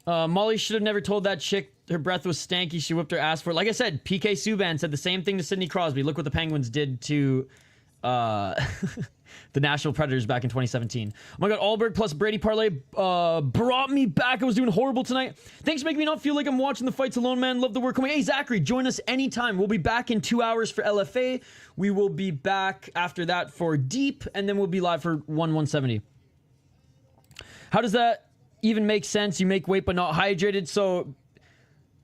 Molly should have never told that chick her breath was stanky. She whipped her ass for it. Like I said, PK Subban said the same thing to Sidney Crosby. Look what the Penguins did to the Nashville Predators back in 2017. Oh my god, Ulberg plus Brady parlay brought me back. I was doing horrible tonight. Thanks for making me not feel like I'm watching the fights alone, man. Love the work. Hey, Zachary, join us anytime. We'll be back in 2 hours for LFA. We will be back after that for Deep, and then we'll be live for 170. How does that even make sense? You make weight but not hydrated. So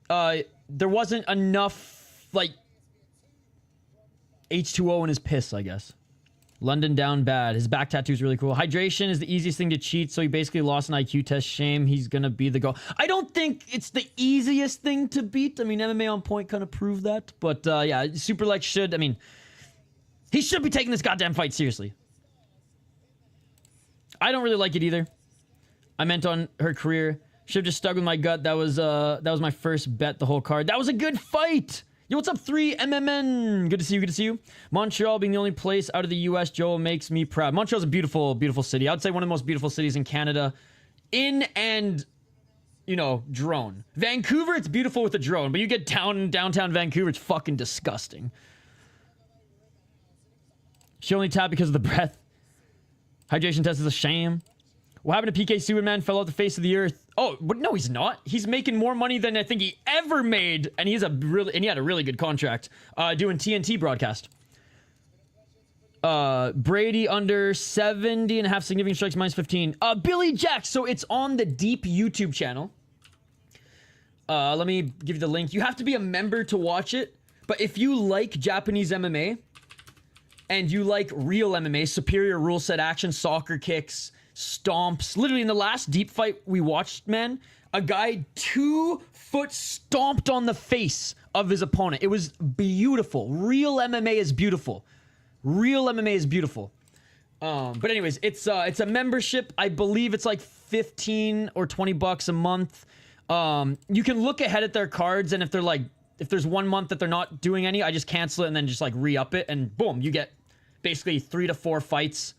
there wasn't enough like H2O in his piss, I guess. London down bad. His back tattoo is really cool. Hydration is the easiest thing to cheat, so he basically lost an IQ test. Shame. He's gonna be the goal. I don't think it's the easiest thing to beat. I mean, MMA on point kind of proved that. But yeah, Super Lex should. I mean, he should be taking this goddamn fight seriously. I don't really like it either. I meant on her career. Should have just stuck with my gut. That was my first bet the whole card. That was a good fight. Yo, what's up, 3MMN? Good to see you, good to see you. Montreal being the only place out of the US, Joe, makes me proud. Montreal's a beautiful, beautiful city. I would say one of the most beautiful cities in Canada. In and, you know, drone. Vancouver, it's beautiful with a drone, but you get downtown Vancouver, it's fucking disgusting. She only tapped because of the breath. Hydration test is a shame. What happened to PK Subban? Fell off the face of the earth. Oh, but no, he's not. He's making more money than I think he ever made, and he had a really good contract doing TNT broadcast. Brady under 70.5 significant strikes minus 15. Billy Jack. So it's on the Deep YouTube channel. Let me give you the link. You have to be a member to watch it, but if you like Japanese MMA and you like real MMA, superior rule set action, soccer kicks, stomps. Literally in the last Deep fight we watched, man, a guy 2 foot stomped on the face of his opponent. It was beautiful. Real MMA is beautiful. Real MMA is beautiful. But anyways, it's a membership. I believe it's like 15 or 20 bucks a month. You can look ahead at their cards, and if there's 1 month that they're not doing any, I just cancel it and then just like re-up it, and boom, you get basically 3 to 4 fights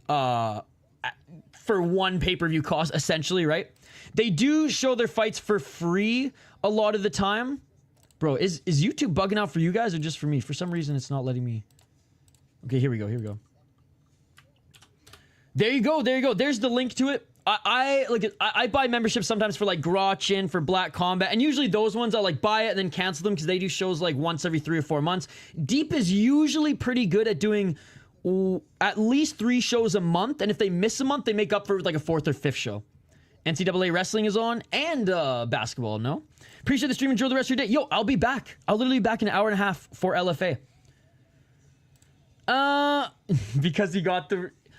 for one pay-per-view cost, essentially, right? They do show their fights for free a lot of the time. Bro, is YouTube bugging out for you guys or just for me? For some reason, it's not letting me. Okay, here we go. There you go. There's the link to it. I buy memberships sometimes for like Grotchin, for Black Combat, and usually those ones I like buy it and then cancel them because they do shows like once every 3 or 4 months. Deep is usually pretty good at doing at least 3 shows a month, and if they miss a month, they make up for like a 4th or 5th show. NCAA wrestling is on, and basketball. No, appreciate the stream. Enjoy the rest of your day. Yo, I'll be back. I'll literally be back in an hour and a half for LFA. Because he got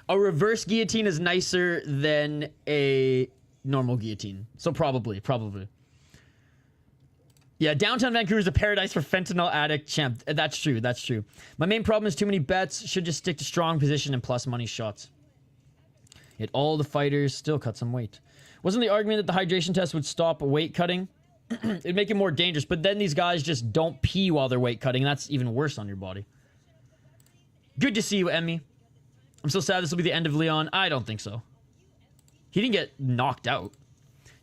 a reverse guillotine is nicer than a normal guillotine, so probably. Yeah, downtown Vancouver is a paradise for fentanyl addict champ. That's true. My main problem is too many bets. Should just stick to strong position and plus money shots. Yet all the fighters still cut some weight. Wasn't the argument that the hydration test would stop weight cutting? It'd make it more dangerous, but then these guys just don't pee while they're weight cutting. That's even worse on your body. Good to see you, Emmy. I'm so sad this will be the end of Leon. I don't think so. He didn't get knocked out.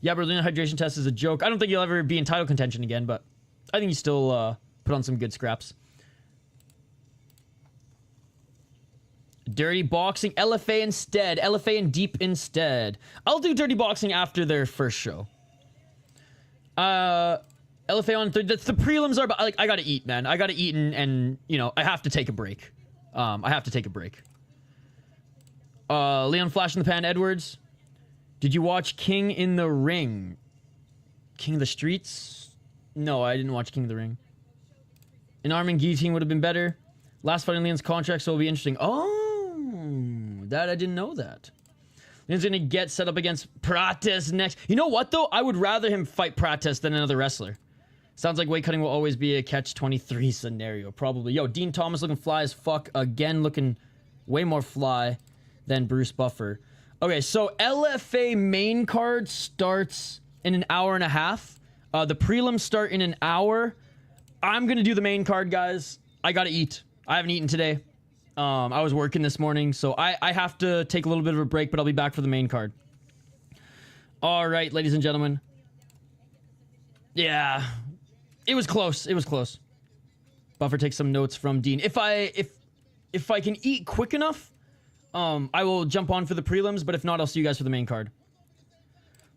Yeah, Berlin hydration test is a joke. I don't think he'll ever be in title contention again, but I think he still put on some good scraps. Dirty boxing, LFA instead. LFA and Deep instead. I'll do dirty boxing after their first show. LFA on third. The prelims are, like, I gotta eat, man. I gotta eat and you know, I have to take a break. Leon Flash in the Pan Edwards. Did you watch King in the Ring? King of the Streets? No, I didn't watch King of the Ring. An arm and guillotine would have been better. Last fight in Leon's contract, so it'll be interesting. Oh, that I didn't know that. Leon's gonna get set up against Prates next. You know what, though? I would rather him fight Prates than another wrestler. Sounds like weight cutting will always be a catch-23 scenario. Probably. Yo, Dean Thomas looking fly as fuck. Again, looking Way more fly than Bruce Buffer. Okay, so LFA main card starts in an hour and a half. The prelims start in an hour. I'm going to do the main card, guys. I got to eat. I haven't eaten today. I was working this morning, so I have to take a little bit of a break, but I'll be back for the main card. All right, ladies and gentlemen. Yeah, it was close. It was close. Buffer takes some notes from Dean. If I can eat quick enough, I will jump on for the prelims, but if not, I'll see you guys for the main card.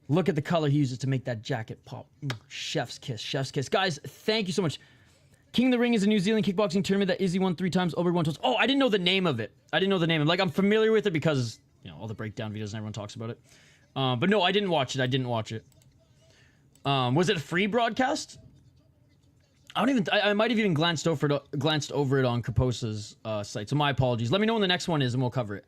Look at the color he uses to make that jacket pop. Chef's kiss, chef's kiss. Guys, thank you so much. King of the Ring is a New Zealand kickboxing tournament that Izzy won 3 times, Ulberg won twice. Oh, I didn't know the name of it. I didn't know the name of it. Like, I'm familiar with it because, you know, all the breakdown videos and everyone talks about it. But no, I didn't watch it. I didn't watch it. Was it a free broadcast? I might have even glanced over it on Kaposa's site. So my apologies. Let me know when the next one is and we'll cover it.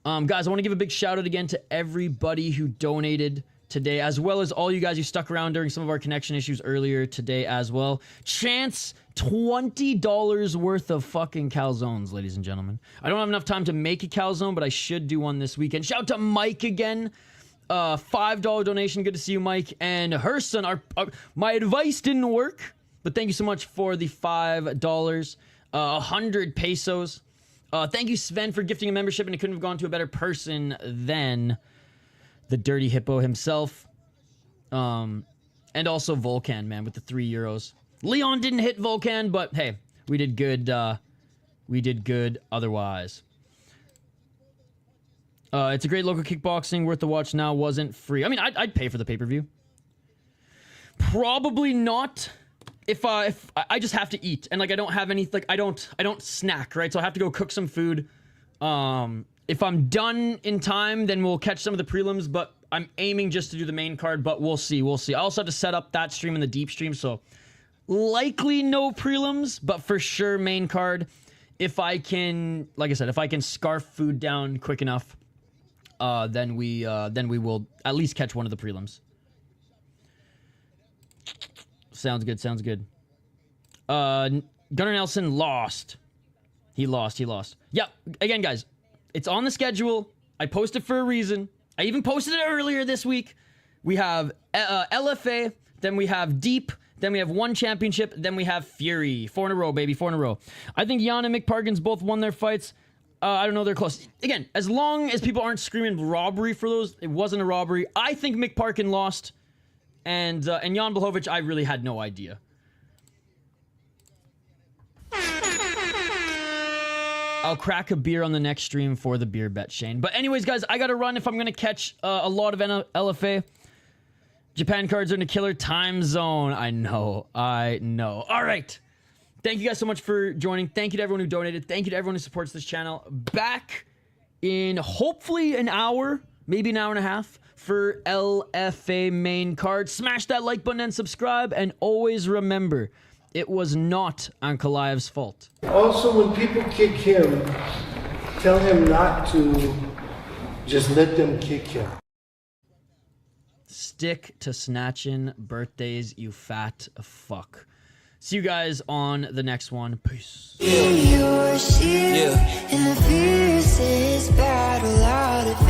Guys, I want to give a big shout out again to everybody who donated today, as well as all you guys who stuck around during some of our connection issues earlier today as well. Chance $20 worth of fucking calzones, ladies and gentlemen. I don't have enough time to make a calzone, but I should do one this weekend. Shout out to Mike again. $5 donation. Good to see you, Mike. And Herson, my advice didn't work, but thank you so much for the $5. 100 pesos. Thank you, Sven, for gifting a membership, and it couldn't have gone to a better person than the Dirty Hippo himself. And also Volcan, man, with the €3. Leon didn't hit Volcan, but hey, we did good. We did good otherwise. It's a great local kickboxing, worth the watch now, wasn't free. I mean, I'd pay for the pay-per-view. Probably not. If I just have to eat, and like I don't have any, like I don't snack, right? So I have to go cook some food. If I'm done in time, then we'll catch some of the prelims, but I'm aiming just to do the main card, but we'll see. I also have to set up that stream and the deep stream, so likely no prelims, but for sure main card. If I can, like I said, if I can scarf food down quick enough, then we will at least catch one of the prelims. Sounds good, sounds good. Gunnar Nelson lost. He lost. Yeah, again, guys, it's on the schedule. I posted for a reason. I even posted it earlier this week. We have LFA, then we have Deep, then we have one championship, then we have Fury. 4 in a row, baby, 4 in a row. I think Jan and Mick Parkins both won their fights. I don't know, they're close. Again, as long as people aren't screaming robbery for those, it wasn't a robbery. I think Mick Parkin lost. And Jan Błachowicz, I really had no idea. I'll crack a beer on the next stream for the beer bet, Shane. But anyways, guys, I gotta run if I'm gonna catch a lot of LFA. Japan cards are in a killer time zone. I know. All right. Thank you guys so much for joining. Thank you to everyone who donated. Thank you to everyone who supports this channel. Back in hopefully an hour, maybe an hour and a half, for LFA main card. Smash that like button and subscribe, and always remember, it was not Ankalaev's fault. Also, when people kick him, tell him not to just let them kick him. Stick to snatching birthdays, you fat fuck. See you guys on the next one. Peace. In your shield, in the fiercest battle out of